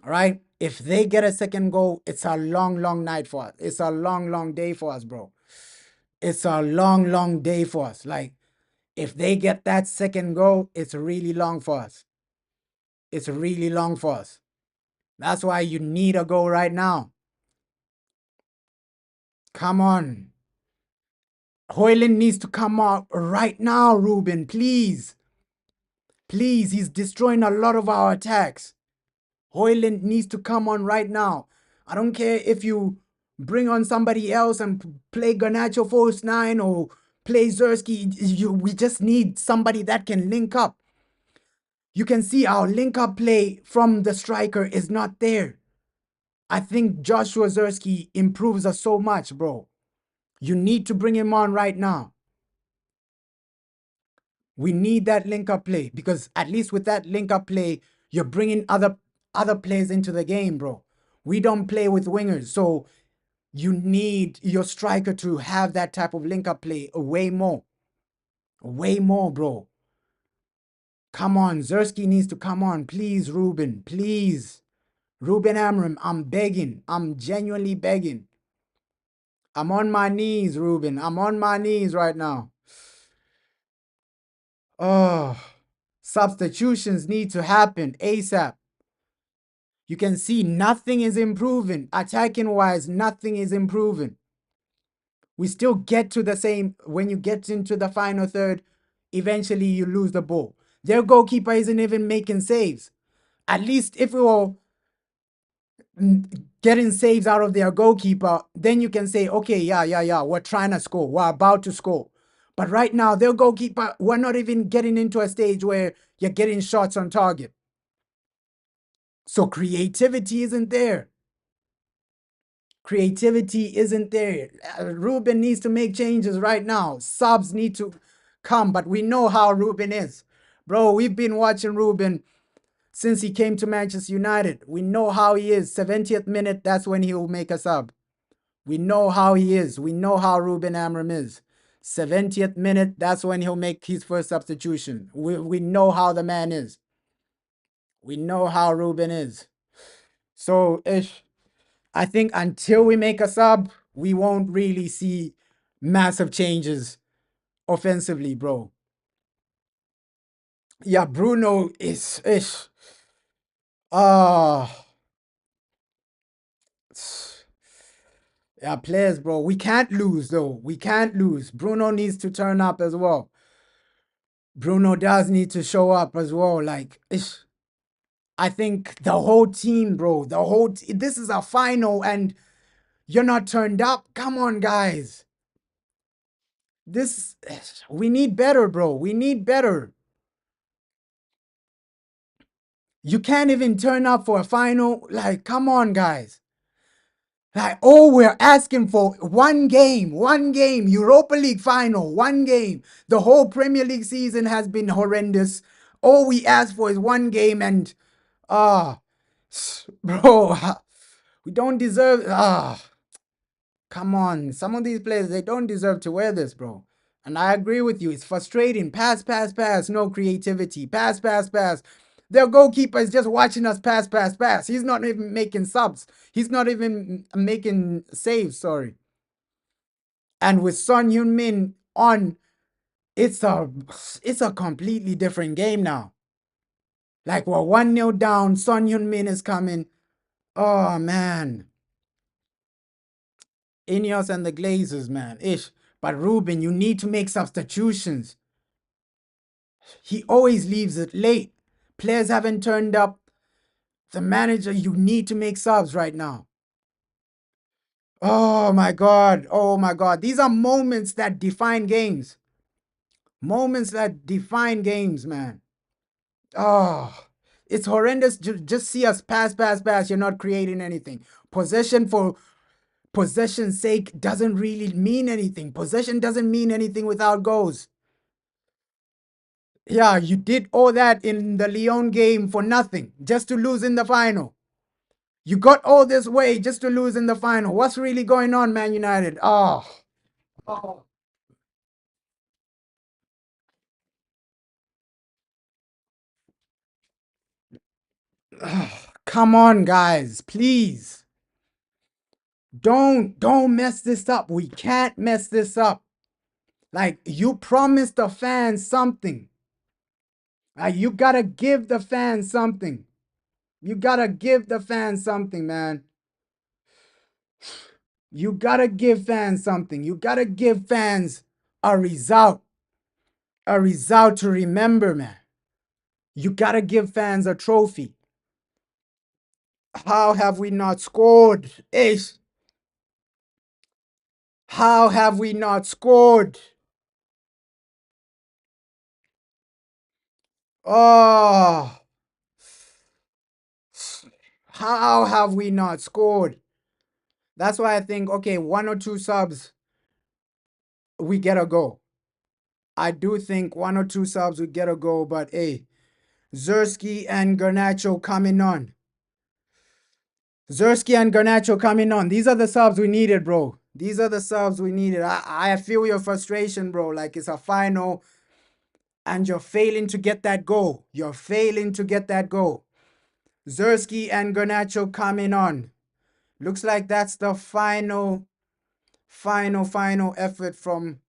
All right? If they get a second goal, it's a long, long night for us. It's a long, long day for us, bro. It's a long, long day for us. Like, if they get that second goal, it's really long for us. It's really long for us. That's why you need a goal right now. Come on. Hoyland needs to come out right now, Ruben, please. Please, he's destroying a lot of our attacks. Hoyland needs to come on right now. I don't care if you bring on somebody else and play Garnacho false 9 or play Zersky. We just need somebody that can link up. You can see our link up play from the striker is not there. I think Joshua Zersky improves us so much, bro. You need to bring him on right now. We need that link up play because at least with that link up play, you're bringing other players into the game, bro. We don't play with wingers, so you need your striker to have that type of link up play way more, bro. Come on, Zersky needs to come on, please, Ruben, please. Ruben Amorim, I'm begging. I'm genuinely begging. I'm on my knees, Ruben. I'm on my knees right now. Oh, substitutions need to happen ASAP. You can see nothing is improving. Attacking wise, nothing is improving. We still get to the same. When you get into the final third, eventually you lose the ball. Their goalkeeper isn't even making saves. At least if we were getting saves out of their goalkeeper, then you can say, okay, yeah, we're trying to score. We're about to score. But right now, their goalkeeper, we're not even getting into a stage where you're getting shots on target. So creativity isn't there. Creativity isn't there. Ruben needs to make changes right now. Subs need to come, but we know how Ruben is. Bro, we've been watching Ruben since he came to Manchester United. We know how he is. 70th minute, that's when he will make a sub. We know how he is. We know how Ruben Amorim is. 70th minute, that's when he'll make his first substitution. We know how the man is. We know how Ruben is. So, I think until we make a sub, we won't really see massive changes offensively, bro. Yeah, Bruno is ah. Yeah, players, bro. We can't lose, though. We can't lose. Bruno needs to turn up as well. Bruno does need to show up as well. Like, I think the whole team, bro, this is a final and you're not turned up. Come on, guys. We need better, bro. We need better. You can't even turn up for a final. Like, come on, guys. Like, oh, we're asking for one game, Europa League final, one game. The whole Premier League season has been horrendous. All we ask for is one game and, bro, we don't deserve, come on. Some of these players, they don't deserve to wear this, bro. And I agree with you. It's frustrating. Pass, no creativity. Pass. Their goalkeeper is just watching us pass. He's not even making subs. He's not even making saves, sorry. And with Son Heung-min on, it's a completely different game now. Like we're 1-0 down, Son Heung-min is coming. Oh, man. Ineos and the Glazers, man. But Ruben, you need to make substitutions. He always leaves it late. Players haven't turned up. The manager, you need to make subs right now. Oh my God. These are moments that define games. Moments that define games, man. Oh, it's horrendous. Just see us pass. You're not creating anything. Possession for possession's sake doesn't really mean anything. Possession doesn't mean anything without goals. Yeah, you did all that in the Lyon game for nothing, just to lose in the final. You got all this way just to lose in the final. What's really going on, Man United? Oh. Come on, guys, please. Don't mess this up. We can't mess this up. Like, you promised the fans something. You gotta give the fans something. You gotta give the fans something, man. You gotta give fans something. You gotta give fans a result. A result to remember, man. You gotta give fans a trophy. How have we not scored? Ace. How have we not scored? Oh. How have we not scored? That's why I think, okay, 1 or 2 subs, we get a go. I do think 1 or 2 subs we get a go, but hey, Zersky and Garnacho coming on. Zersky and Garnacho coming on. These are the subs we needed, bro. These are the subs we needed. I feel your frustration, bro. Like it's a final and you're failing to get that goal. You're failing to get that goal. Zersky and Garnacho coming on. Looks like that's the final effort from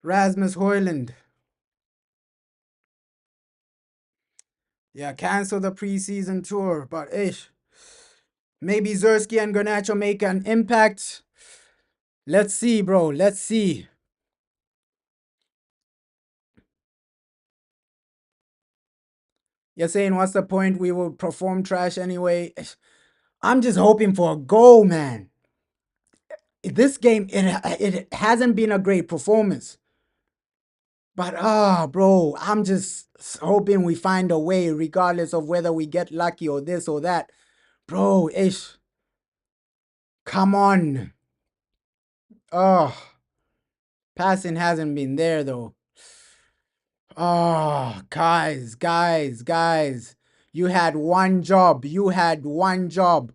Rasmus Højlund. Yeah, cancel the preseason tour, but ish. Maybe Zersky and Garnacho make an impact. Let's see, bro. Let's see. You're saying what's the point? We will perform trash anyway. I'm just hoping for a goal, man. This game, it hasn't been a great performance. But bro, I'm just hoping we find a way, regardless of whether we get lucky or this or that. Bro, ish. Come on. Oh, passing hasn't been there though. Oh, guys. You had one job. You had one job.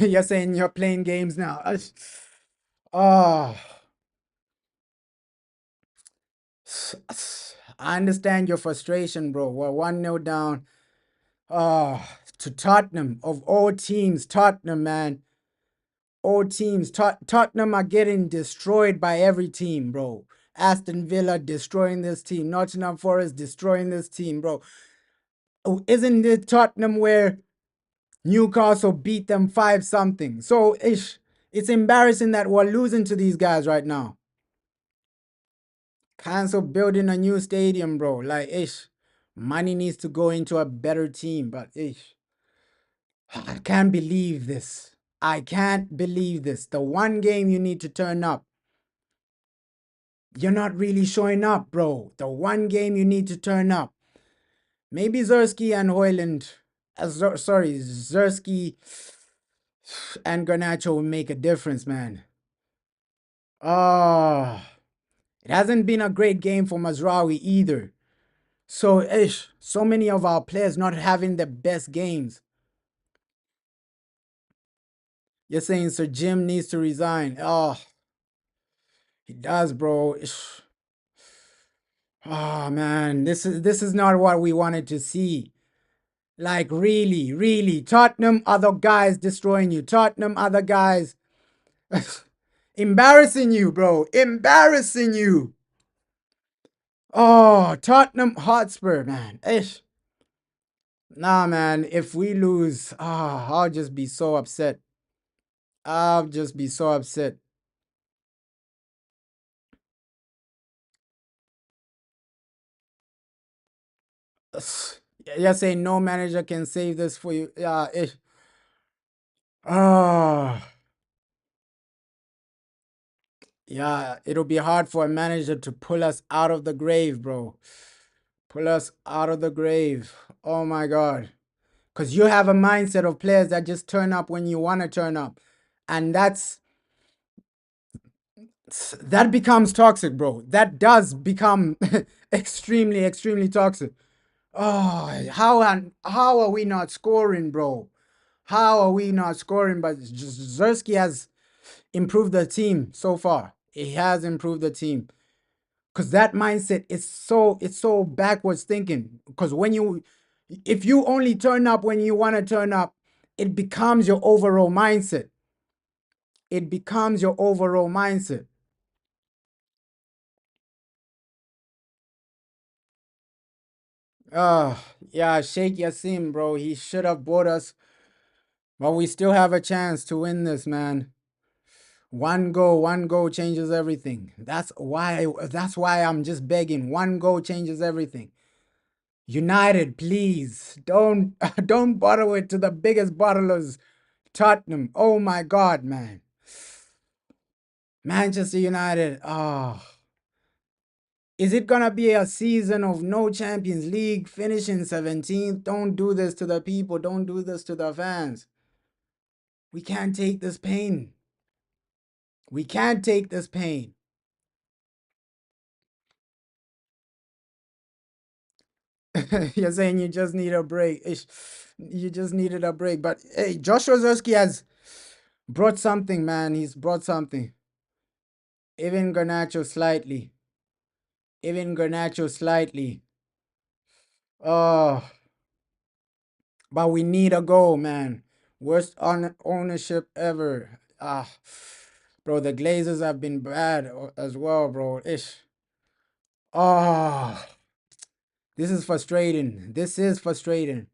You're saying you're playing games now. Oh. I understand your frustration, bro. We're 1-0 down. To Tottenham. Of all teams, Tottenham, man. All teams. Tottenham are getting destroyed by every team, bro. Aston Villa destroying this team. Nottingham Forest destroying this team, bro. Oh, isn't it Tottenham where Newcastle beat them 5-something? So, it's embarrassing that we're losing to these guys right now. Cancel building a new stadium, bro. Like, money needs to go into a better team, but I can't believe this. I can't believe this. The one game you need to turn up, you're not really showing up, bro. The one game you need to turn up. Maybe Zersky and Højlund, Zersky and Garnacho will make a difference, man. It hasn't been a great game for Mazraoui either. So, so many of our players not having the best games. You're saying Sir Jim needs to resign. Oh, he does, bro. Oh man, this is not what we wanted to see. Like really, Tottenham, other guys destroying you. Tottenham, other guys embarrassing you, bro. Embarrassing you. Oh, Tottenham Hotspur, man. Nah, man. If we lose, I'll just be so upset. I'll just be so upset. You're saying no manager can save this for you. Yeah, yeah, it'll be hard for a manager to pull us out of the grave, bro. Pull us out of the grave. Oh my God. Because you have a mindset of players that just turn up when you want to turn up. And that becomes toxic, bro. That does become extremely toxic. Oh, how are we not scoring, bro? How are we not scoring? But Zersky has improved the team so far. He has improved the team. Because that mindset is so backwards thinking. Because if you only turn up when you want to turn up, it becomes your overall mindset. It becomes your overall mindset. Yeah, Sheikh Yassim, bro. He should have bought us. But we still have a chance to win this, man. One goal changes everything. That's why I'm just begging. One goal changes everything. United, please don't don't bottle it to the biggest bottlers, Tottenham. Oh my God, man. Manchester United. Oh, is it gonna be a season of no Champions League, finishing 17th? Don't do this to the people. Don't do this to the fans. We can't take this pain. We can't take this pain. You're saying you just need a break. You just needed a break. But hey, Joshua Zerski has brought something, man. He's brought something. Even Garnacho slightly. Even Garnacho slightly. Oh, but we need a goal, man. Worst ownership ever. Bro, the Glazers have been bad as well, bro. Ish. Oh, this is frustrating. This is frustrating.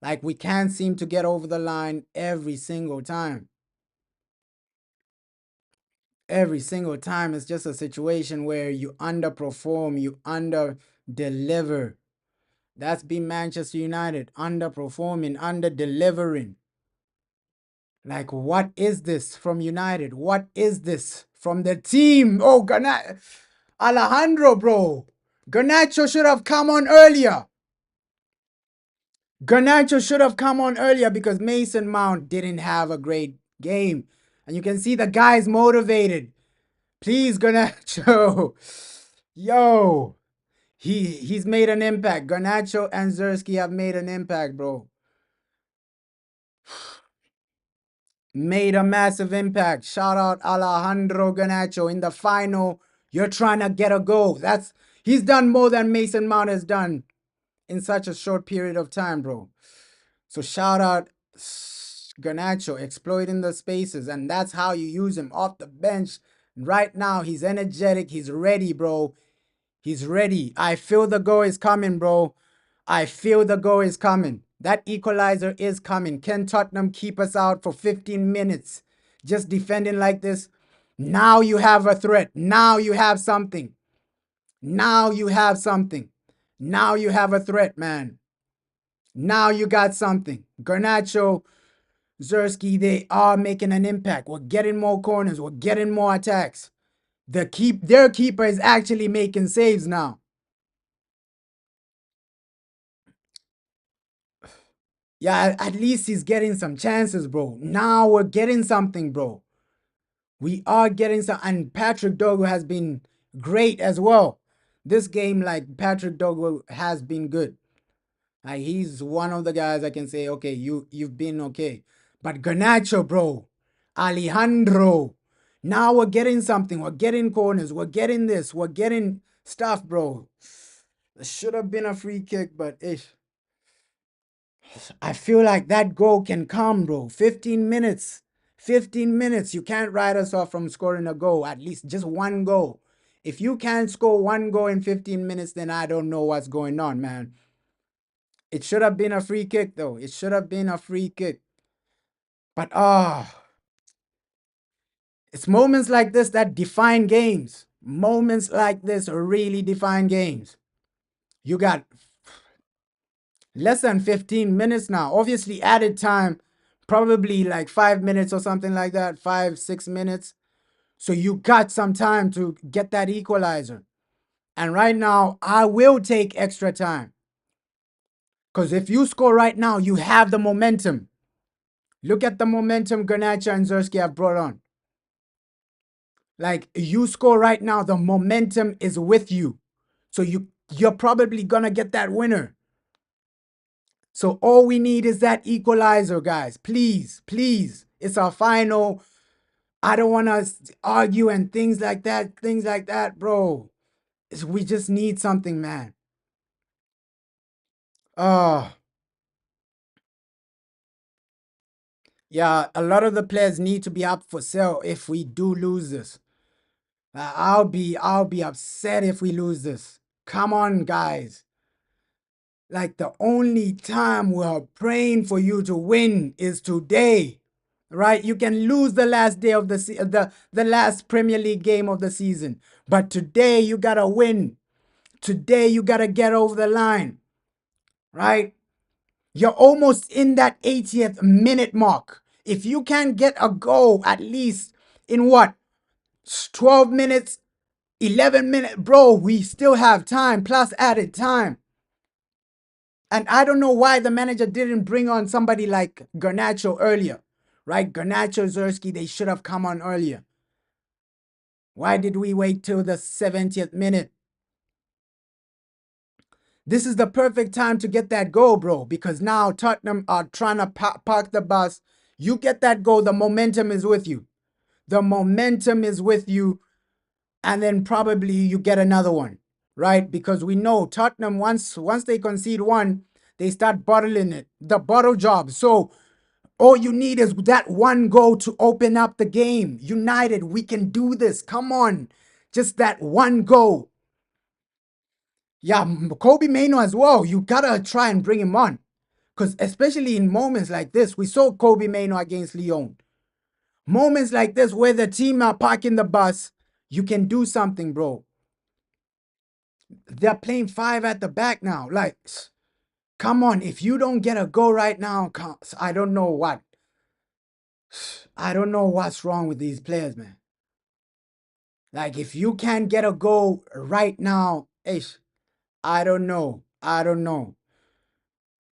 Like, we can't seem to get over the line every single time. Every single time, it's just a situation where you underperform, you under deliver. That's been Manchester United, underperforming, under delivering. Like, what is this from United? What is this from the team? Oh, Alejandro, bro. Garnacho should have come on earlier. Garnacho should have come on earlier because Mason Mount didn't have a great game. And you can see the guy's motivated. Please, Garnacho. Yo. He's made an impact. Garnacho and Zerski have made an impact, bro. Made a massive impact. Shout out Alejandro Garnacho in the final. You're trying to get a goal. He's done more than Mason Mount has done in such a short period of time, bro. So shout out Garnacho exploiting the spaces, and that's how you use him off the bench. Right now, he's energetic. He's ready, bro. He's ready. I feel the goal is coming, bro. I feel the goal is coming. That equalizer is coming. Can Tottenham keep us out for 15 minutes just defending like this? Now you have a threat. Now you have something. Now you have something. Now you have a threat, man. Now you got something. Garnacho, Zerski, they are making an impact. We're getting more corners. We're getting more attacks. Their keeper is actually making saves now. Yeah, at least he's getting some chances, bro. Now we're getting something, bro. We are getting some, and Patrick Dogo has been great as well. This game, like, Patrick Dogo has been good. Like, he's one of the guys I can say, okay, you've been okay. But Garnacho, bro, Alejandro, now we're getting something. We're getting corners. We're getting this. We're getting stuff, bro. It should have been a free kick, but I feel like that goal can come, bro. 15 minutes. 15 minutes. You can't write us off from scoring a goal. At least just one goal. If you can't score one goal in 15 minutes, then I don't know what's going on, man. It should have been a free kick, though. It should have been a free kick. But, it's moments like this that define games. Moments like this really define games. You got less than 15 minutes now. Obviously, added time, probably like 5 minutes or something like that, 5-6 minutes. So you got some time to get that equalizer. And right now, I will take extra time. Because if you score right now, you have the momentum. Look at the momentum Garnacho and Zerski have brought on. Like, you score right now, the momentum is with you. So you're probably going to get that winner. So all we need is that equalizer, guys. Please, please. It's our final. I don't want to argue and things like that, bro. We just need something, man. Yeah, a lot of the players need to be up for sale if we do lose this. I'll be upset if we lose this. Come on, guys. Like, the only time we're praying for you to win is today, right? You can lose the last day of the last Premier League game of the season, but today you gotta win. Today you gotta get over the line. right? You're almost in that 80th minute mark. If you can get a goal at least in what? 12 minutes, 11 minutes, bro, we still have time plus added time. And I don't know why the manager didn't bring on somebody like Garnacho earlier, right? Garnacho, Zerski, they should have come on earlier. Why did we wait till the 70th minute? This is the perfect time to get that goal, bro, because now Tottenham are trying to park the bus. You get that goal, the momentum is with you. The momentum is with you, and then probably you get another one, right? Because we know Tottenham, once they concede one, they start bottling it, the bottle job. So all you need is that one goal to open up the game. United, we can do this. Come on. Just that one goal. Yeah, Kobe Mano as well. You gotta try and bring him on. Because especially in moments like this, we saw Kobe Mano against Lyon. Moments like this where the team are parking the bus, you can do something, bro. They're playing 5 at the back now. Like, come on. If you don't get a goal right now, I don't know what. I don't know what's wrong with these players, man. Like, if you can't get a goal right now, I don't know. I don't know.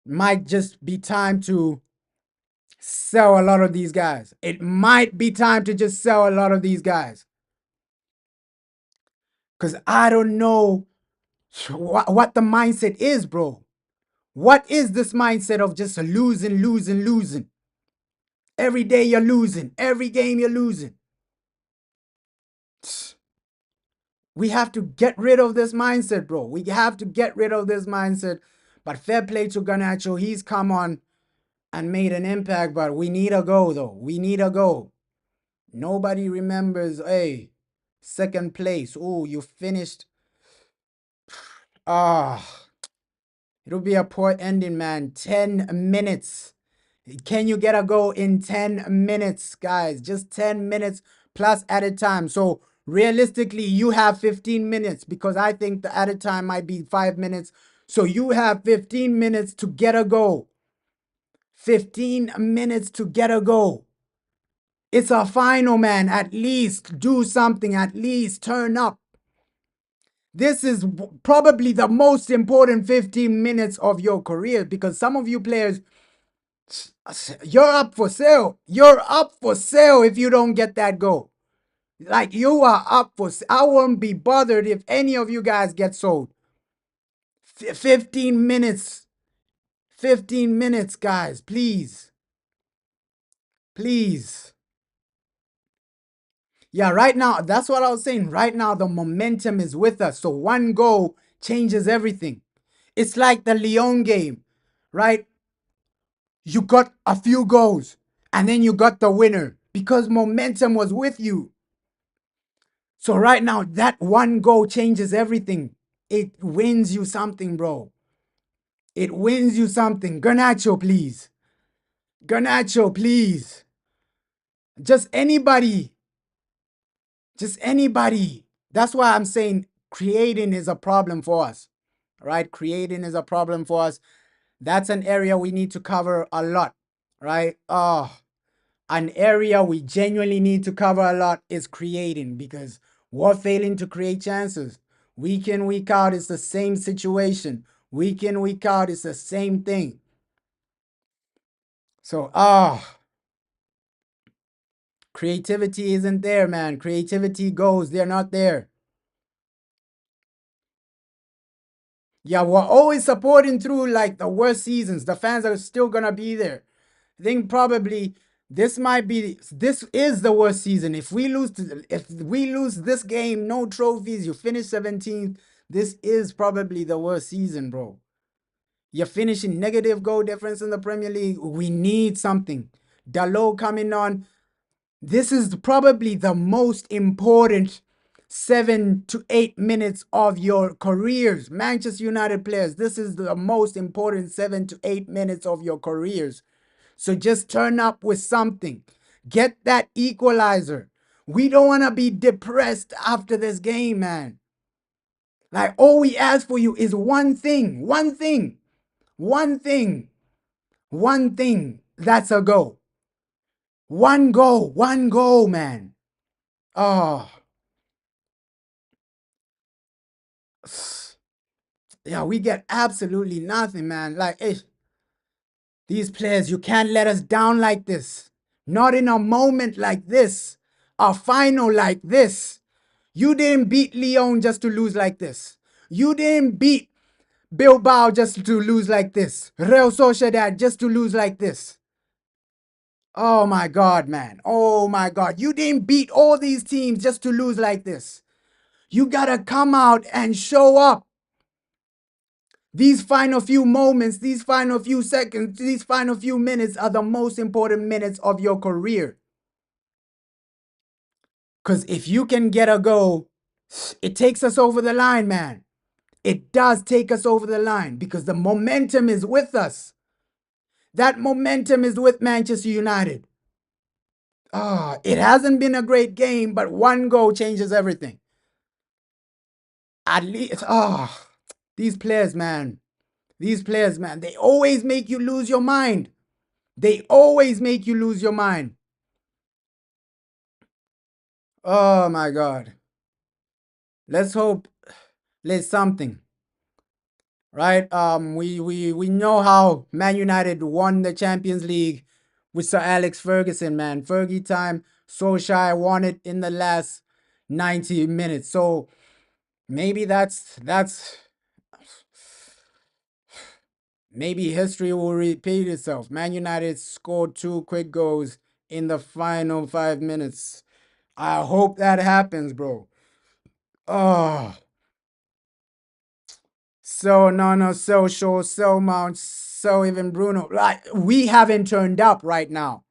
Might just be time to sell a lot of these guys. It might be time to just sell a lot of these guys. Because I don't know what the mindset is, bro. What is this mindset of just losing, losing, losing? Every day you're losing. Every game you're losing. We have to get rid of this mindset, bro. We have to get rid of this mindset. But fair play to Garnacho. He's come on and made an impact, but we need a goal, though. We need a goal. Nobody remembers, hey, second place. Oh, you finished. It'll be a poor ending, man. 10 minutes. Can you get a goal in 10 minutes, guys? Just 10 minutes plus added time. So realistically, you have 15 minutes because I think the added time might be 5 minutes. So you have 15 minutes to get a goal. 15 minutes to get a goal. It's a final, man. At least do something. At least turn up. This is probably the most important 15 minutes of your career because some of you players, you're up for sale. You're up for sale if you don't get that goal. Like, you are up for sale. I won't be bothered if any of you guys get sold. 15 minutes. 15 minutes, guys. Please. Please. Yeah, right now, that's what I was saying. Right now, the momentum is with us. So one goal changes everything. It's like the Lyon game, right? You got a few goals and then you got the winner because momentum was with you. So right now, that one goal changes everything. It wins you something, bro. It wins you something. Garnacho, please. Garnacho, please. Just anybody. Just anybody. That's why I'm saying creating is a problem for us. Right? Creating is a problem for us. That's an area we need to cover a lot. Right? An area we genuinely need to cover a lot is creating because we're failing to create chances. Week in, week out, it's the same situation. Week in, week out, it's the same thing. So, creativity isn't there, man. Creativity goes, they're not there. Yeah, we're always supporting through like the worst seasons. The fans are still gonna be there. I think probably this is the worst season. If we lose this game, no trophies, you finish 17th. This is probably the worst season, bro. You're finishing negative goal difference in the Premier League. We need something. Dalot coming on. This is probably the most important 7 to 8 minutes of your careers. Manchester United players, this is the most important 7 to 8 minutes of your careers. So just turn up with something. Get that equalizer. We don't want to be depressed after this game, man. Like, all we ask for you is one thing. One thing. One thing, that's a goal. One goal, man. Oh, yeah, we get absolutely nothing, man. Like, these players, you can't let us down like this. Not in a moment like this. A final like this. You didn't beat Lyon just to lose like this. You didn't beat Bilbao just to lose like this. Real Sociedad just to lose like this. Oh my God, man. Oh my God. You didn't beat all these teams just to lose like this. You gotta come out and show up. These final few moments, these final few seconds, these final few minutes are the most important minutes of your career. Because if you can get a goal, it takes us over the line, man. It does take us over the line because the momentum is with us. That momentum is with Manchester United. It hasn't been a great game, but one goal changes everything. At least, these players, man. These players, man, they always make you lose your mind. They always make you lose your mind. Oh my God. Let's hope there's something. Right? We know how Man United won the Champions League with Sir Alex Ferguson, man. Fergie time, Solskjaer won it in the last 90 minutes. So maybe that's maybe history will repeat itself. Man United scored 2 quick goals in the final 5 minutes. I hope that happens, bro. Oh. So Nano, so Shaw, so Mount, so even Bruno. Like, we haven't turned up right now.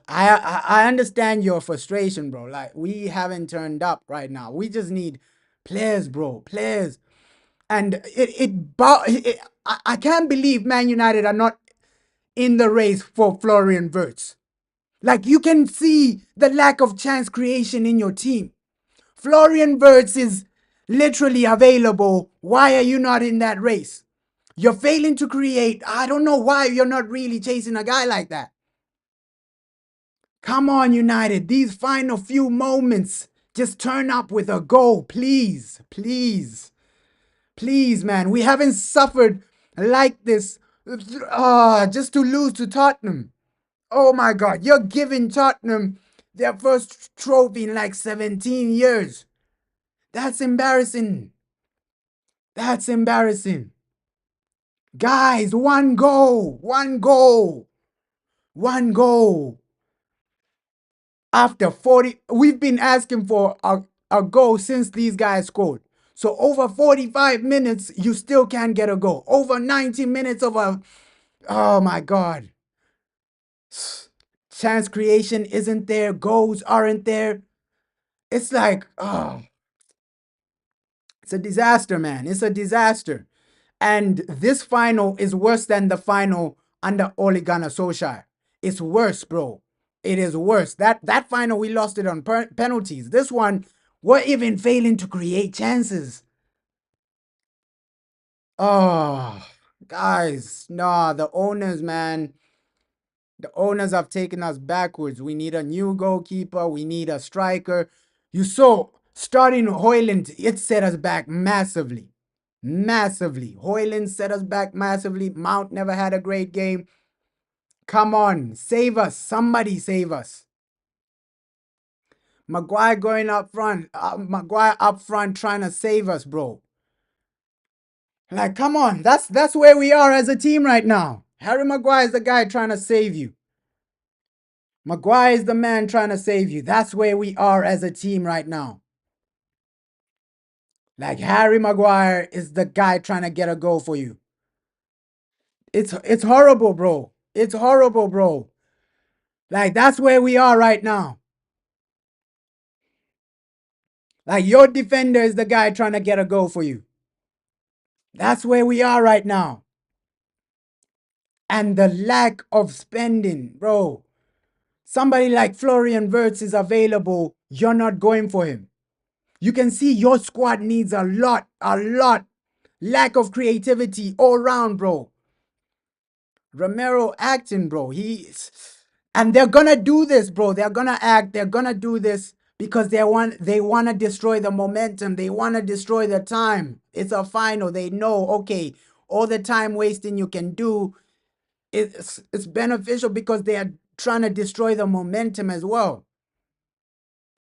I understand your frustration, bro. Like, we haven't turned up right now. We just need players, bro. Players. And I can't believe Man United are not in the race for Florian Wirtz. Like, you can see the lack of chance creation in your team. Florian Wirtz is literally available. Why are you not in that race? You're failing to create. I don't know why you're not really chasing a guy like that. Come on, United. These final few moments, just turn up with a goal, please. Please. Please, man. We haven't suffered like this just to lose to Tottenham. Oh my God. You're giving Tottenham their first trophy in like 17 years. That's embarrassing. That's embarrassing. Guys, one goal. One goal. One goal. After 40, we've been asking for a goal since these guys scored. So over 45 minutes, you still can't get a goal. Over 90 minutes of a, oh my God. Chance creation isn't there. Goals aren't there. It's like, it's a disaster, man. It's a disaster. And this final is worse than the final under Ole Gunnar Solskjaer. It's worse, bro. It is worse. That final, we lost it on penalties. This one, we're even failing to create chances. Oh, guys, nah, the owners, man. The owners have taken us backwards. We need a new goalkeeper. We need a striker. You saw, starting Højlund, it set us back massively. Massively. Højlund set us back massively. Mount never had a great game. Come on, save us. Somebody save us. Maguire going up front. Maguire up front trying to save us, bro. Like, come on. That's where we are as a team right now. Harry Maguire is the guy trying to save you. Maguire is the man trying to save you. That's where we are as a team right now. Like, Harry Maguire is the guy trying to get a goal for you. It's horrible, bro. It's horrible, bro. Like, that's where we are right now. Like, your defender is the guy trying to get a goal for you. That's where we are right now. And the lack of spending, bro. Somebody like Florian Wirtz is available. You're not going for him. You can see your squad needs a lot Lack of creativity all round, bro. Romero acting, bro. And they're gonna do this, bro. They're gonna act. They're gonna do this because they want to destroy the momentum. They want to destroy the time. It's a final. They know, okay, all the time wasting you can do, it's beneficial because they are trying to destroy the momentum as well.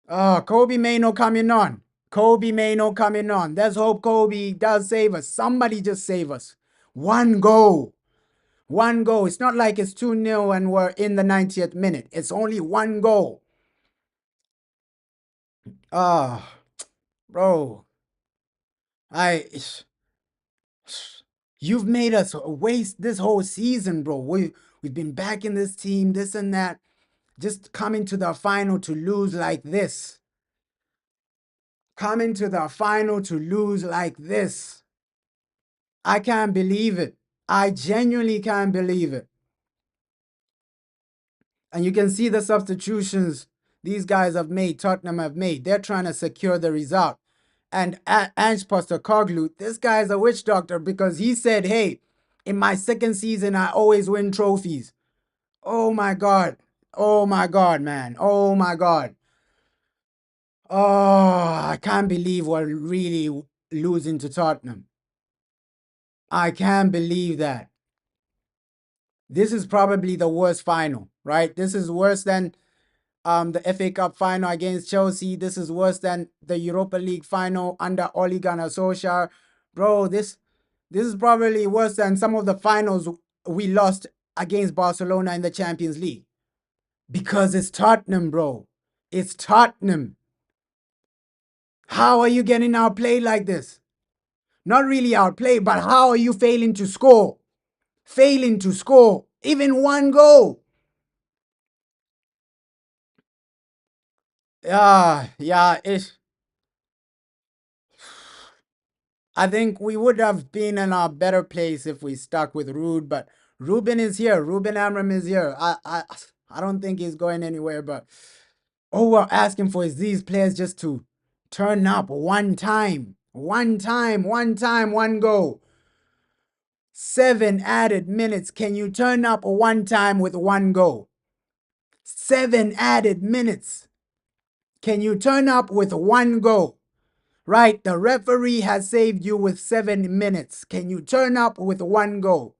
Kobe Mano coming on. Kobe Mano coming on. Let's hope Kobe does save us. Somebody just save us. One goal. One goal. It's not like it's 2-0 and we're in the 90th minute. It's only one goal. Bro. You've made us waste this whole season, bro. We've been backing this team, this and that. Just coming to the final to lose like this. Coming to the final to lose like this. I can't believe it. I genuinely can't believe it. And you can see the substitutions these guys have made, Tottenham have made. They're trying to secure the result. And Ange Postecoglou, this guy's a witch doctor because he said, hey, in my second season, I always win trophies. Oh my God. Oh my God, man. Oh my God. Oh, I can't believe we're really losing to Tottenham. I can't believe that. This is probably the worst final, right? This is worse than the FA Cup final against Chelsea. This is worse than the Europa League final under Ole Gunnar Solskjaer. Bro, this is probably worse than some of the finals we lost against Barcelona in the Champions League. Because it's Tottenham, bro. It's Tottenham. How are you getting outplayed like this? Not really outplayed, but how are you failing to score? Failing to score. Even one goal. Yeah, I think we would have been in a better place if we stuck with Rude, but Ruben is here. Ruben Amorim is here. I don't think he's going anywhere, but all we're asking for is these players just to turn up one time. One time, one goal. 7 added minutes. Can you turn up one time with one goal? 7 added minutes. Can you turn up with one goal? Right, the referee has saved you with 7 minutes. Can you turn up with one goal?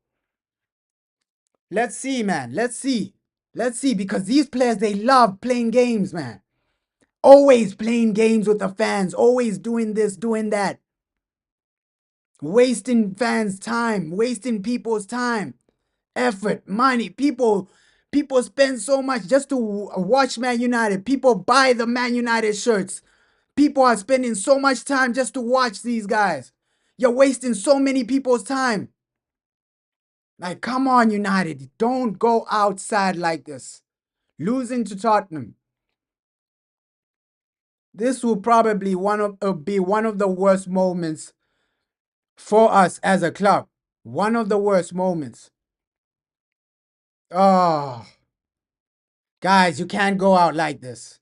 Let's see, man. Let's see. Let's see, because these players, they love playing games, man. Always playing games with the fans. Always doing this, doing that. Wasting fans' time. Wasting people's time. Effort, money. People spend so much just to watch Man United. People buy the Man United shirts. People are spending so much time just to watch these guys. You're wasting so many people's time. Like, come on, United. Don't go outside like this. Losing to Tottenham. This will probably be one of the worst moments for us as a club. One of the worst moments. Oh. Guys, you can't go out like this.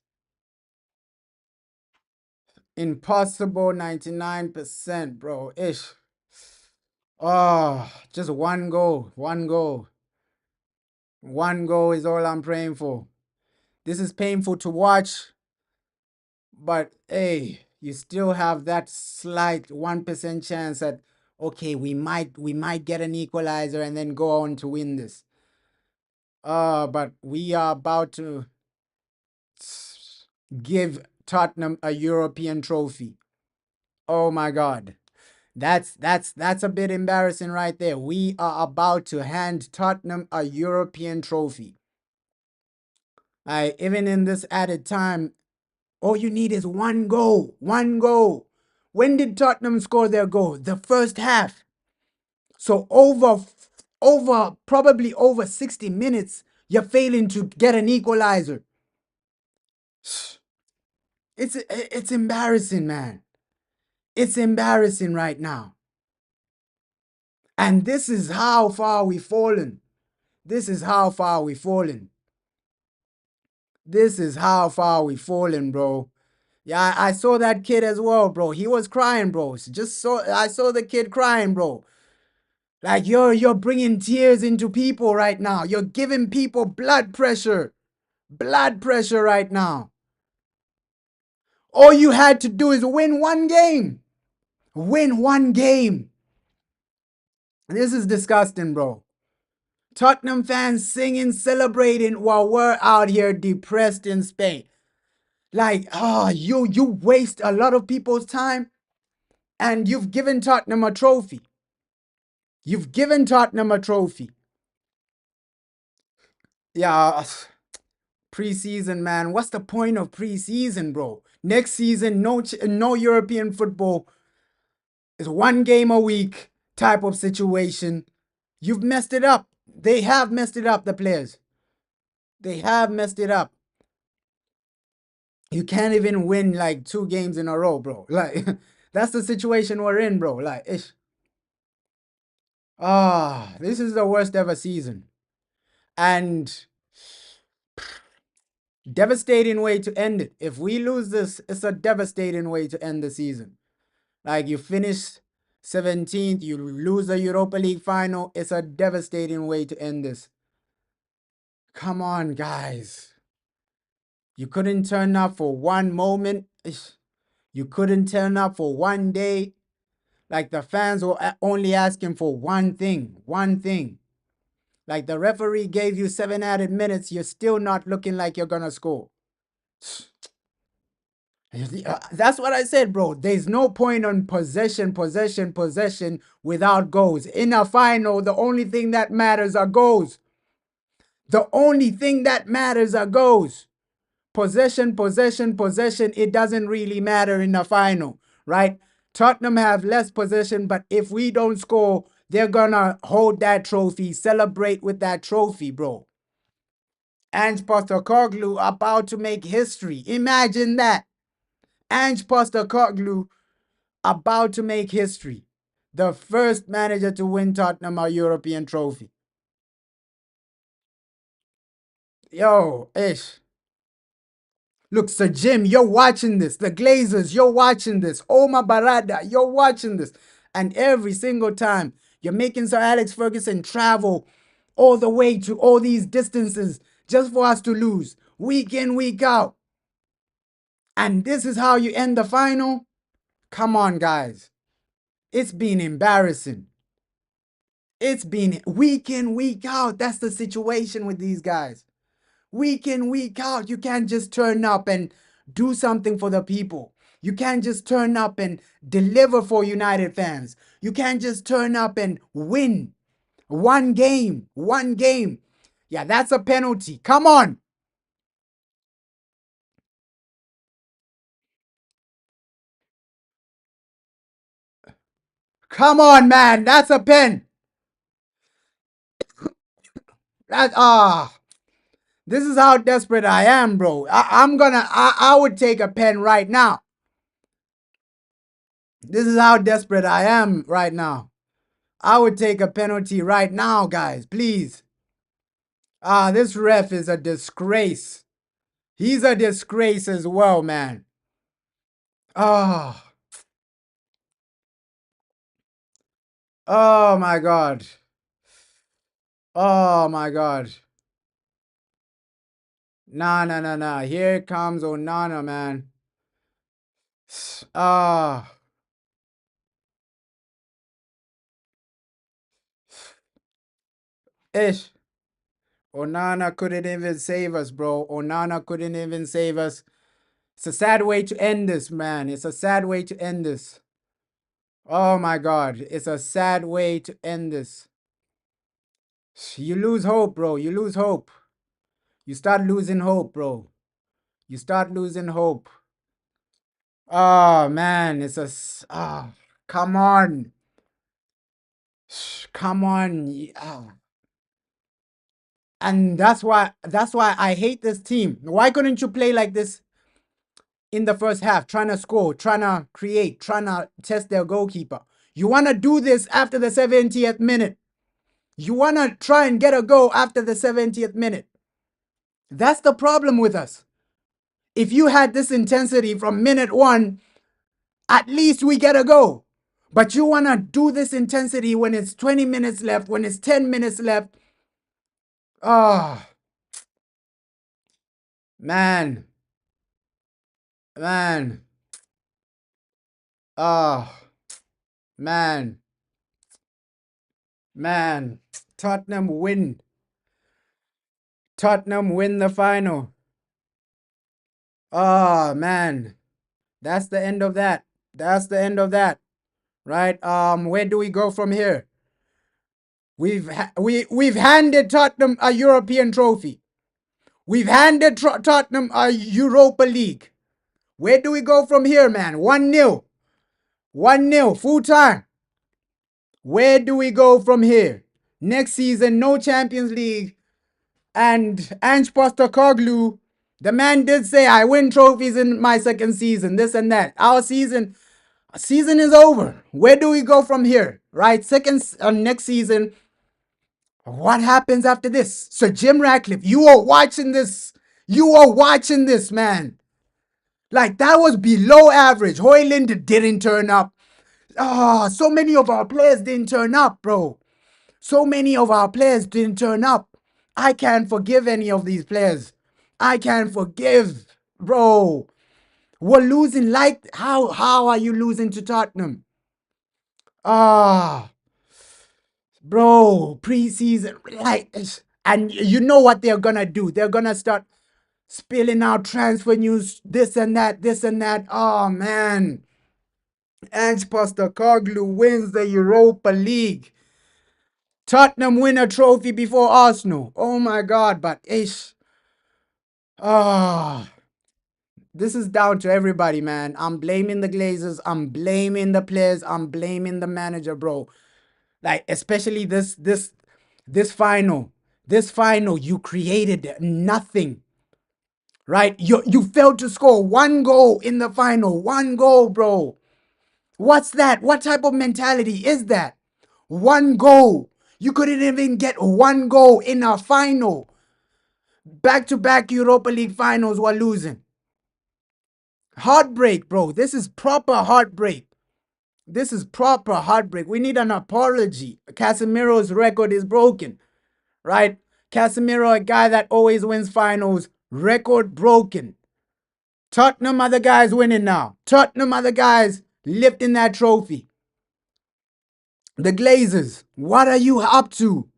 Impossible 99%, bro. Ish. Oh, just one goal. One goal. One goal is all I'm praying for. This is painful to watch, but hey, you still have that slight 1% chance that okay, we might get an equalizer and then go on to win this. But we are about to give Tottenham a European trophy. Oh my God. That's a bit embarrassing right there. We are about to hand Tottenham a European trophy. Even in this added time, all you need is one goal. One goal. When did Tottenham score their goal? The first half. So probably over 60 minutes, you're failing to get an equalizer. It's embarrassing, man. It's embarrassing right now. And this is how far we've fallen. This is how far we've fallen. This is how far we've fallen, bro. Yeah, I saw that kid as well, bro. He was crying, bro. I saw the kid crying, bro. Like you're bringing tears into people right now. You're giving people blood pressure right now. All you had to do is win one game. Win one game. This is disgusting, bro. Tottenham fans singing, celebrating while we're out here depressed in Spain. Like, you waste a lot of people's time and you've given Tottenham a trophy. You've given Tottenham a trophy. Yeah, preseason, man. What's the point of preseason, bro? Next season, no European football. It's one game a week type of situation. You've messed it up. They have messed it up, the players. They have messed it up. You can't even win like 2 games in a row, bro. Like, that's the situation we're in, bro. Like, this is the worst ever season. And devastating way to end it. If we lose this, it's a devastating way to end the season. Like, you finish 17th, you lose the Europa League final. It's a devastating way to end this. Come on, guys. You couldn't turn up for one moment. You couldn't turn up for one day. Like, the fans were only asking for one thing. Like, the referee gave you 7 added minutes. You're still not looking like you're going to score. That's what I said, bro. There's no point on possession without goals. In a final, the only thing that matters are goals. The only thing that matters are goals. Possession. It doesn't really matter in the final, right? Tottenham have less possession, but if we don't score, they're gonna hold that trophy, celebrate with that trophy, bro. Ange Postecoglou about to make history. Imagine that. Ange Postecoglou about to make history. The first manager to win Tottenham a European trophy. Yo, ish. Look, Sir Jim, you're watching this. The Glazers, you're watching this. Omar Barada, you're watching this. And every single time, you're making Sir Alex Ferguson travel all the way to all these distances just for us to lose. Week in, week out. And this is how you end the final? Come on, guys. It's been embarrassing. It's been week in, week out. That's the situation with these guys. Week in, week out. You can't just turn up and do something for the people. You can't just turn up and deliver for United fans. You can't just turn up and win. One game. Yeah, that's a penalty. Come on. Come on, man. That's a pen. This is how desperate I am, bro. I would take a pen right now. This is how desperate I am right now. I would take a penalty right now, guys. Please. This ref is a disgrace. He's a disgrace as well, man. Oh my God. Oh my God. Nah. Here comes Onana, man. Ish. Onana couldn't even save us, bro. Onana couldn't even save us. It's a sad way to end this, man. It's a sad way to end this. Oh my God. It's a sad way to end this. You lose hope, bro. You lose hope. You start losing hope, bro. You start losing hope. Oh man, come on. Come on. And that's why I hate this team. Why couldn't you play like this in the first half, trying to score, trying to create, trying to test their goalkeeper? You want to do this after the 70th minute. You want to try and get a goal after the 70th minute. That's the problem with us. if you had this intensity from minute one, at least we get a go. But you want to do this intensity when it's 20 minutes left, when it's 10 minutes left. Oh, man. Man. Oh, man. Man. Tottenham win. Tottenham win the final. Oh, man. That's the end of that. That's the end of that. Right? Where do we go from here? We've handed Tottenham a European trophy. We've handed Tottenham a Europa League. Where do we go from here, man? 1-0. 1-0, full time. Where do we go from here? Next season, no Champions League. And Ange Postecoglou, the man did say, I win trophies in my second season, this and that. Our season is over. Where do we go from here? Right? Next season, what happens after this? Sir Jim Ratcliffe, you are watching this. You are watching this, man. Like, that was below average. Hoyland didn't turn up. So many of our players didn't turn up, bro. So many of our players didn't turn up. I can't forgive any of these players. I can't forgive, bro. We're losing like, how are you losing to Tottenham? Bro, preseason, like, and you know what they're gonna do. They're gonna start spilling out transfer news, this and that, this and that. Oh, man. Ange Postecoglou wins the Europa League. Tottenham win a trophy before Arsenal. Oh, my God, but ish. This is down to everybody, man. I'm blaming the Glazers. I'm blaming the players. I'm blaming the manager, bro. Like, especially this final. This final, you created nothing. Right? You failed to score one goal in the final. One goal, bro. What's that? What type of mentality is that? One goal. You couldn't even get one goal in a final. Back-to-back Europa League finals were losing. Heartbreak, bro. This is proper heartbreak. This is proper heartbreak. We need an apology. Casemiro's record is broken, right? Casemiro, a guy that always wins finals, record broken. Tottenham are the guys winning now. Tottenham are the guys lifting that trophy. The Glazers, what are you up to?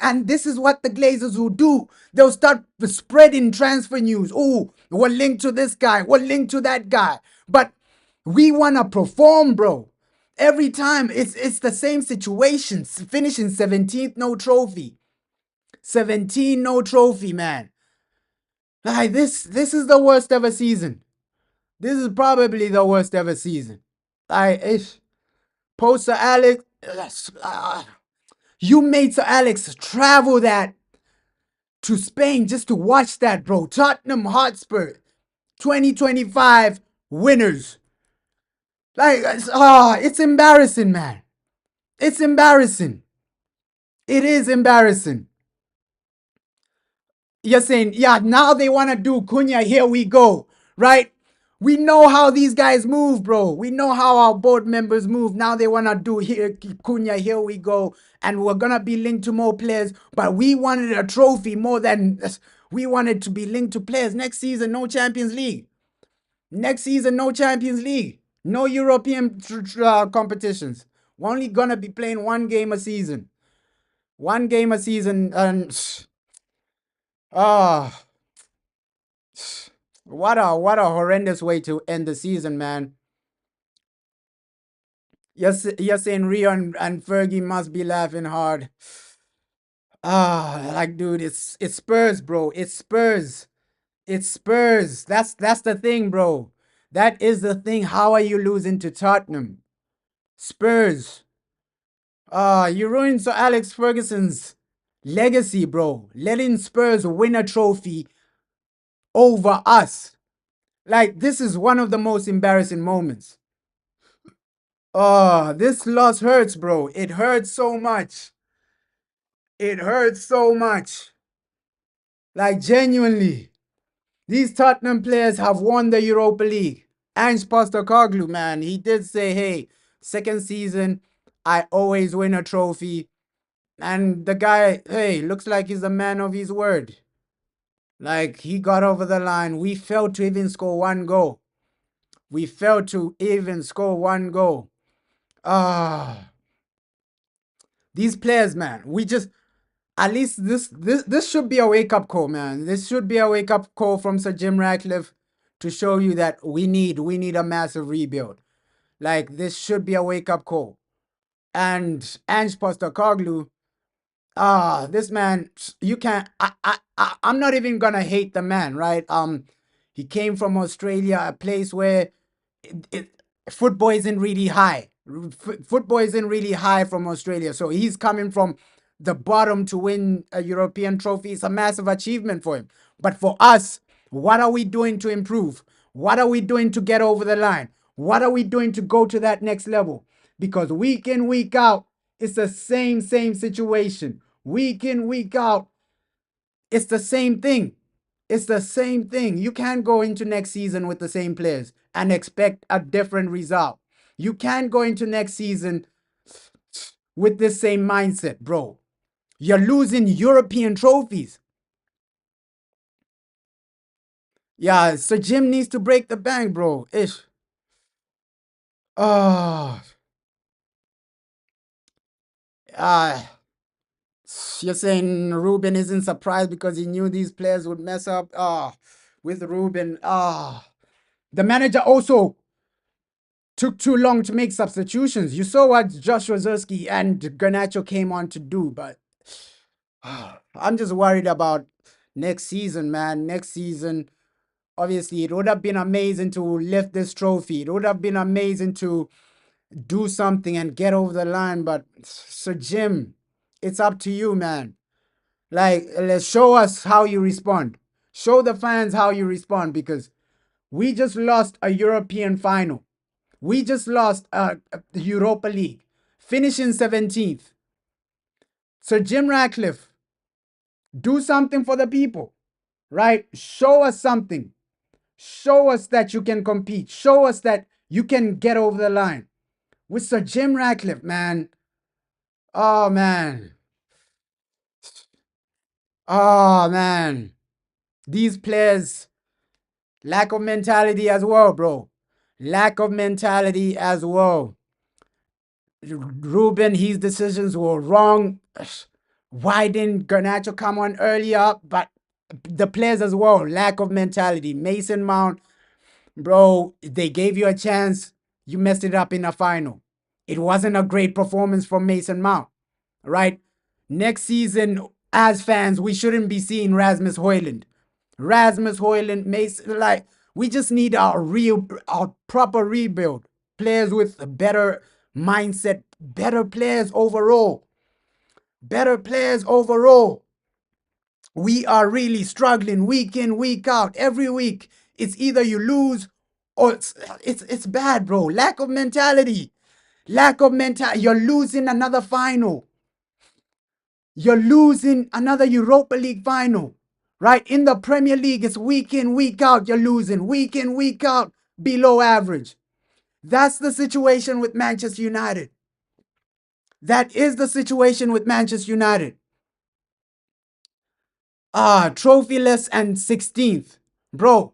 And this is what the Glazers will do. They'll start spreading transfer news. Oh, we're linked to this guy. We're linked to that guy. But we want to perform, bro. Every time, it's the same situation. Finishing 17th, no trophy. 17, no trophy, man. Like, this is the worst ever season. This is probably the worst ever season. Like, post Sir Alex, you made Sir Alex travel that to Spain just to watch that, bro. Tottenham Hotspur, 2025 winners. Like, it's embarrassing, man. It's embarrassing. It is embarrassing. You're saying, yeah, now they want to do Cunha, here we go, right? We know how these guys move, bro. We know how our board members move. Now they want to do here, Cunha, here we go. And we're going to be linked to more players. But we wanted a trophy more than we wanted to be linked to players. Next season, no Champions League. Next season, no Champions League. No European competitions. We're only going to be playing one game a season. One game a season. And what a horrendous way to end the season, man. You're saying Rio and Fergie must be laughing hard. Like, dude, it's Spurs, bro. It's Spurs. It's Spurs. That's the thing, bro. That is the thing. How are you losing to Tottenham? Spurs. You ruined Sir Alex Ferguson's legacy, bro. Letting Spurs win a trophy over us. Like, this is one of the most embarrassing moments. This loss hurts, bro. It hurts so much. It hurts so much. Like, genuinely. These Tottenham players have won the Europa League. Ange Postecoglou, man, he did say, hey, second season, I always win a trophy. And the guy, hey, looks like he's a man of his word. Like, he got over the line. We failed to even score one goal. We failed to even score one goal. These players, man, we just, at least this should be a wake-up call, man. This should be a wake-up call from Sir Jim Ratcliffe to show you that we need a massive rebuild. Like, this should be a wake-up call. And Ange Postecoglou, this man, you can't, I'm not even gonna hate the man, right? He came from Australia, a place where football isn't really high. Football isn't really high from Australia. So he's coming from the bottom to win a European trophy. It's a massive achievement for him. But for us, what are we doing to improve? What are we doing to get over the line? What are we doing to go to that next level? Because week in, week out, it's the same situation. Week in, week out, it's the same thing. It's the same thing. You can't go into next season with the same players and expect a different result. You can't go into next season with the same mindset, bro. You're losing European trophies. Yeah, so Jim needs to break the bank, bro. Ish. Oh. You're saying Ruben isn't surprised because he knew these players would mess up. With Ruben. The manager also took too long to make substitutions. You saw what Josh Rosierski and Garnacho came on to do, but I'm just worried about next season, man. Next season, obviously, it would have been amazing to lift this trophy. It would have been amazing to do something and get over the line, but Sir Jim, it's up to you, man. Like, let's show us how you respond. Show the fans how you respond because we just lost a European final. We just lost the Europa League, finishing 17th. Sir Jim Ratcliffe, do something for the people, right? Show us something. Show us that you can compete. Show us that you can get over the line. With Sir Jim Ratcliffe, man. Oh, man. Oh, man. These players, lack of mentality as well, bro. Lack of mentality as well. Ruben, his decisions were wrong. Why didn't Garnacho come on earlier? But the players as well, lack of mentality. Mason Mount, bro, they gave you a chance. You messed it up in a final. It wasn't a great performance from Mason Mount, right? Next season, as fans, we shouldn't be seeing Rasmus Højlund. Rasmus Højlund, Mason, like, we just need our proper rebuild. Players with a better mindset, better players overall. Better players overall. We are really struggling week in, week out. Every week, it's either you lose or it's bad, bro. Lack of mentality. Lack of mentality. You're losing another final. You're losing another Europa League final. Right? In the Premier League, it's week in, week out. You're losing. Week in, week out. Below average. That's the situation with Manchester United. That is the situation with Manchester United. Trophyless and 16th. Bro,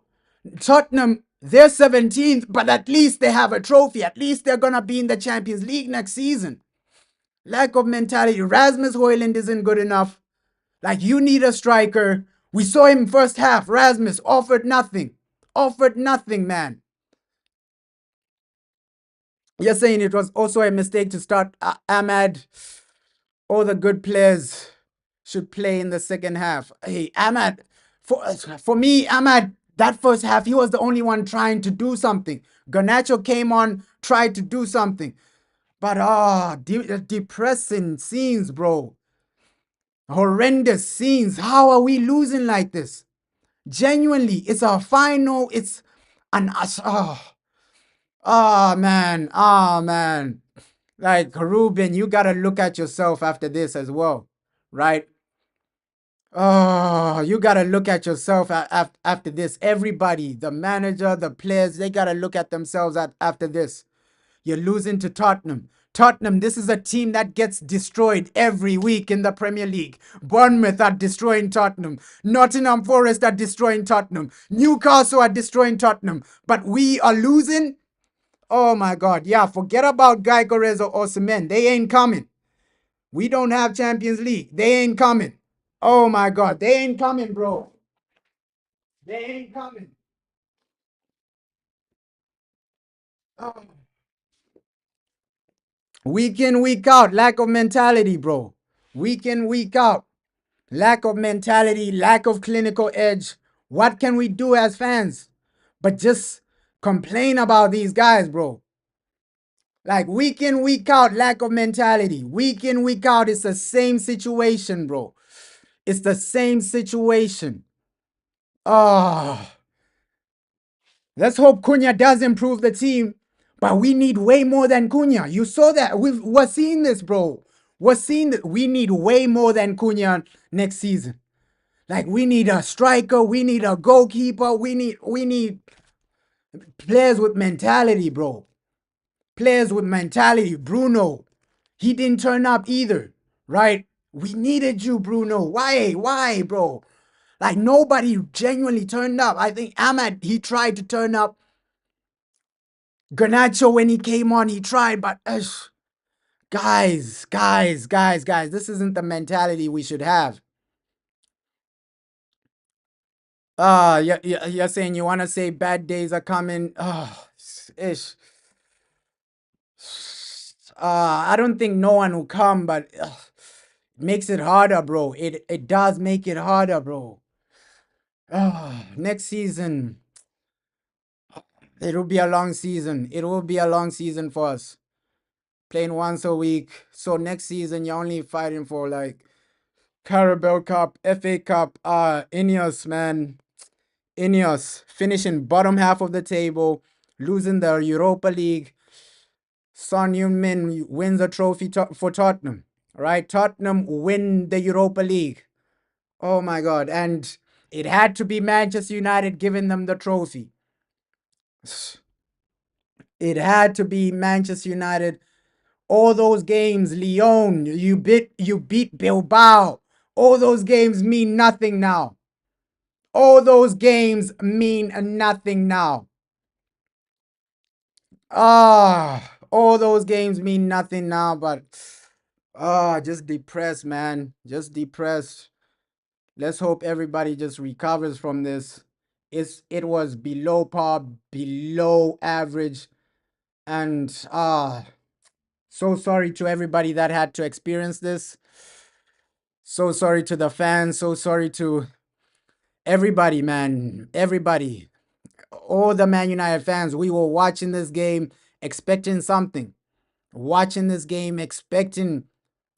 Tottenham, they're 17th, but at least they have a trophy. At least they're going to be in the Champions League next season. Lack of mentality. Rasmus Højlund isn't good enough. Like, you need a striker. We saw him first half. Rasmus offered nothing. Offered nothing, man. You're saying it was also a mistake to start Ahmad. All the good players should play in the second half. Hey, Ahmad, for me, Ahmad, that first half, he was the only one trying to do something. Garnacho came on, tried to do something. But, depressing scenes, bro. Horrendous scenes. How are we losing like this? Genuinely, it's a final. It's an... man. Man. Like, Ruben, you got to look at yourself after this as well, right? Oh, you got to look at yourself after this. Everybody, the manager, the players, they got to look at themselves after this. You're losing to Tottenham. Tottenham, this is a team that gets destroyed every week in the Premier League. Bournemouth are destroying Tottenham. Nottingham Forest are destroying Tottenham. Newcastle are destroying Tottenham. But we are losing? Oh my God. Yeah, forget about Gyökeres or Osimhen. They ain't coming. We don't have Champions League. They ain't coming. Oh my God. They ain't coming, bro. They ain't coming. Oh. Week in, week out, lack of mentality, bro. Week in, week out, lack of mentality, lack of clinical edge. What can we do as fans? But just complain about these guys, bro. Like week in, week out, lack of mentality. Week in, week out, it's the same situation, bro. It's the same situation. Oh, let's hope Cunha does improve the team, but we need way more than Cunha. You saw that. We're seeing this, bro. We're seeing that we need way more than Cunha next season. Like we need a striker, we need a goalkeeper, we need players with mentality, bro. Players with mentality. Bruno, he didn't turn up either, right? We needed you, Bruno. Why, bro? Like nobody genuinely turned up. I think Ahmad, he tried to turn up. Garnacho, when he came on, he tried, but guys, this isn't the mentality we should have. You're saying you want to say bad days are coming. Ish. I don't think no one will come, but it makes it harder, bro. It does make it harder, bro. Next season, it'll be a long season. It will be a long season for us. Playing once a week. So next season, you're only fighting for like Carabao Cup, FA Cup, Ineos, man. Ineos finishing bottom half of the table, losing the Europa League. Son Heung-min wins a trophy for Tottenham, right? Tottenham win the Europa League. Oh my God. And it had to be Manchester United giving them the trophy. It had to be Manchester United. All those games, Lyon, you beat Bilbao. All those games mean nothing now. All those games mean nothing now. All those games mean nothing now, but just depressed, man. Just depressed. Let's hope everybody just recovers from this. It was below par, below average, and so sorry to everybody that had to experience this. So sorry to the fans, so sorry to everybody, man. Everybody. All the Man United fans, we were watching this game expecting something. Watching this game expecting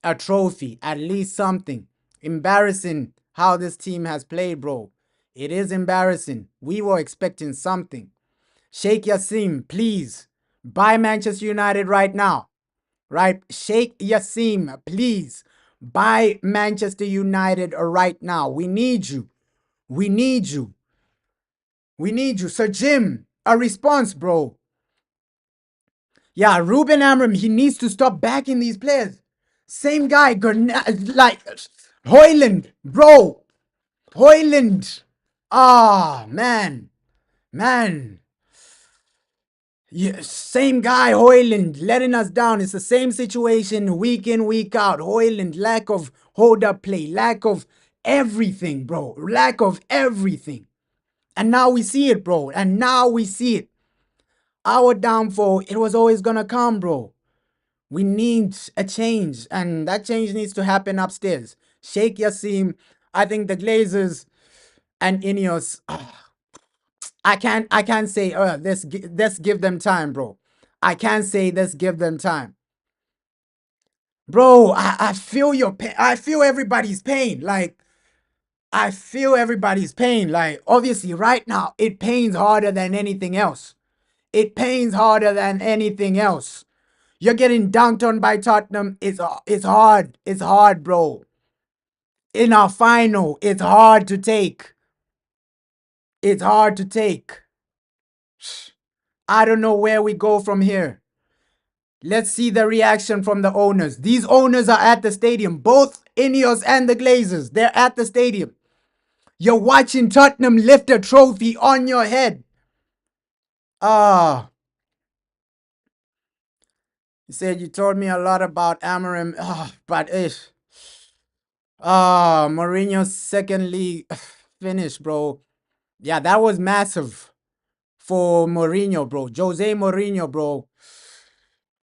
a trophy, at least something. Embarrassing how this team has played, bro. It is embarrassing. We were expecting something. Sheikh Yassim, please buy Manchester United right now. Right? Sheikh Yassim, please buy Manchester United right now. We need you. We need you. We need you. Sir Jim, a response, bro. Yeah, Ruben Amorim, he needs to stop backing these players. Same guy, like Hoyland, bro. Hoyland. Man. Yeah, same guy, Hoyland, letting us down. It's the same situation week in, week out. Hoyland, lack of hold-up play, lack of everything, bro. Lack of everything. And now we see it, bro. And now we see it. Our downfall, it was always gonna come, bro. We need a change, and that change needs to happen upstairs. Sheikh Yassim, I think the Glazers and Ineos, I can't say let's give them time, bro. I can't say let's give them time. Bro, I feel your pain. I feel everybody's pain. Like, I feel everybody's pain. Like, obviously, right now, it pains harder than anything else. It pains harder than anything else. You're getting dunked on by Tottenham. It's hard. It's hard, bro. in our final. It's hard to take. It's hard to take. I don't know where we go from here. Let's see the reaction from the owners. These owners are at the stadium. Both Ineos and the Glazers, they're at the stadium. You're watching Tottenham lift a trophy on your head. You said you told me a lot about Amorim, but Mourinho's second league finish, bro. Yeah, that was massive for Mourinho, bro. Jose Mourinho, bro.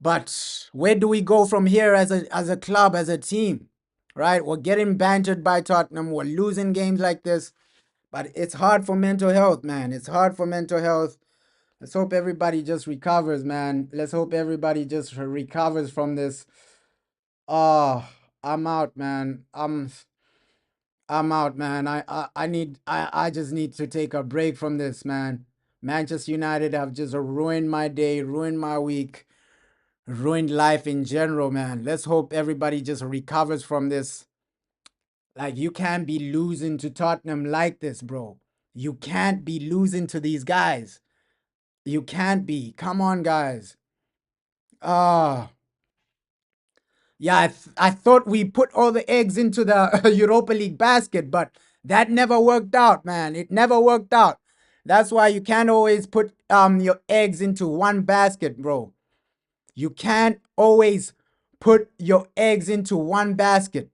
But where do we go from here as a club, as a team? Right? We're getting bantered by Tottenham. We're losing games like this. But it's hard for mental health, man. It's hard for mental health. Let's hope everybody just recovers, man. Let's hope everybody just recovers from this. I'm out, man. I'm out, man. I just need to take a break from this, man. Manchester United have just ruined my day, ruined my week, ruined life in general, man. Let's hope everybody just recovers from this. Like, you can't be losing to Tottenham like this, bro. You can't be losing to these guys. You can't be. Come on, guys. Yeah, I thought we put all the eggs into the Europa League basket, but that never worked out, man. It never worked out. That's why you can't always put your eggs into one basket, bro. You can't always put your eggs into one basket.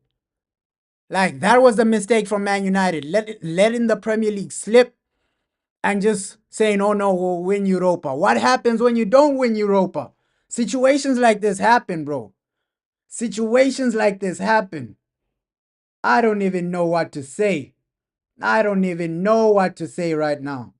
Like, that was a mistake from Man United. Letting the Premier League slip and just saying, oh no, we'll win Europa. What happens when you don't win Europa? Situations like this happen, bro. Situations like this happen. I don't even know what to say. I don't even know what to say right now.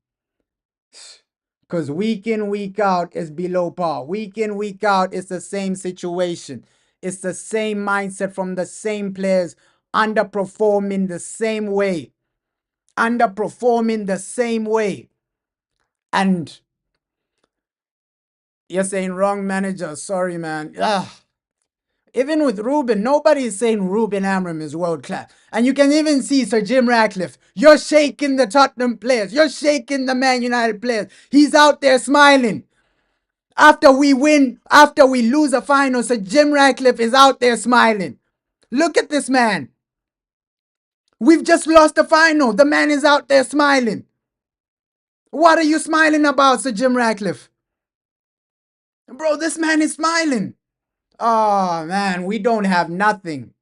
Because week in, week out is below par. Week in, week out, it's the same situation. It's the same mindset from the same players, underperforming the same way. Underperforming the same way. And you're saying wrong manager. Sorry, man. Even with Ruben, nobody is saying Ruben Amorim is world class. And you can even see Sir Jim Ratcliffe. You're shaking the Tottenham players. You're shaking the Man United players. He's out there smiling. After we win, after we lose a final, Sir Jim Ratcliffe is out there smiling. Look at this man. We've just lost the final. The man is out there smiling. What are you smiling about, Sir Jim Ratcliffe? Bro, this man is smiling. Oh, man, we don't have nothing.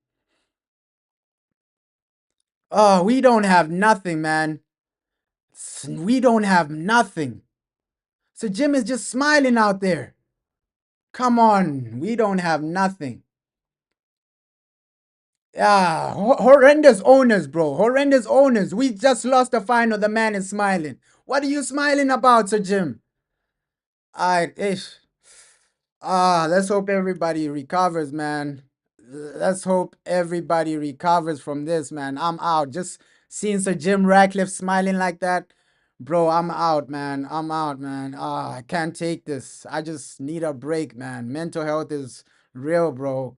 Oh, we don't have nothing, man. We don't have nothing. So Jim is just smiling out there. Come on, we don't have nothing. Yeah, horrendous owners, bro. Horrendous owners. We just lost the final. The man is smiling. What are you smiling about, Sir Jim? Let's hope everybody recovers, man. Let's hope everybody recovers from this, man. I'm out. Just seeing Sir Jim Ratcliffe smiling like that, bro, I'm out, man. I'm out, man. I can't take this. I just need a break, man. Mental health is real, bro.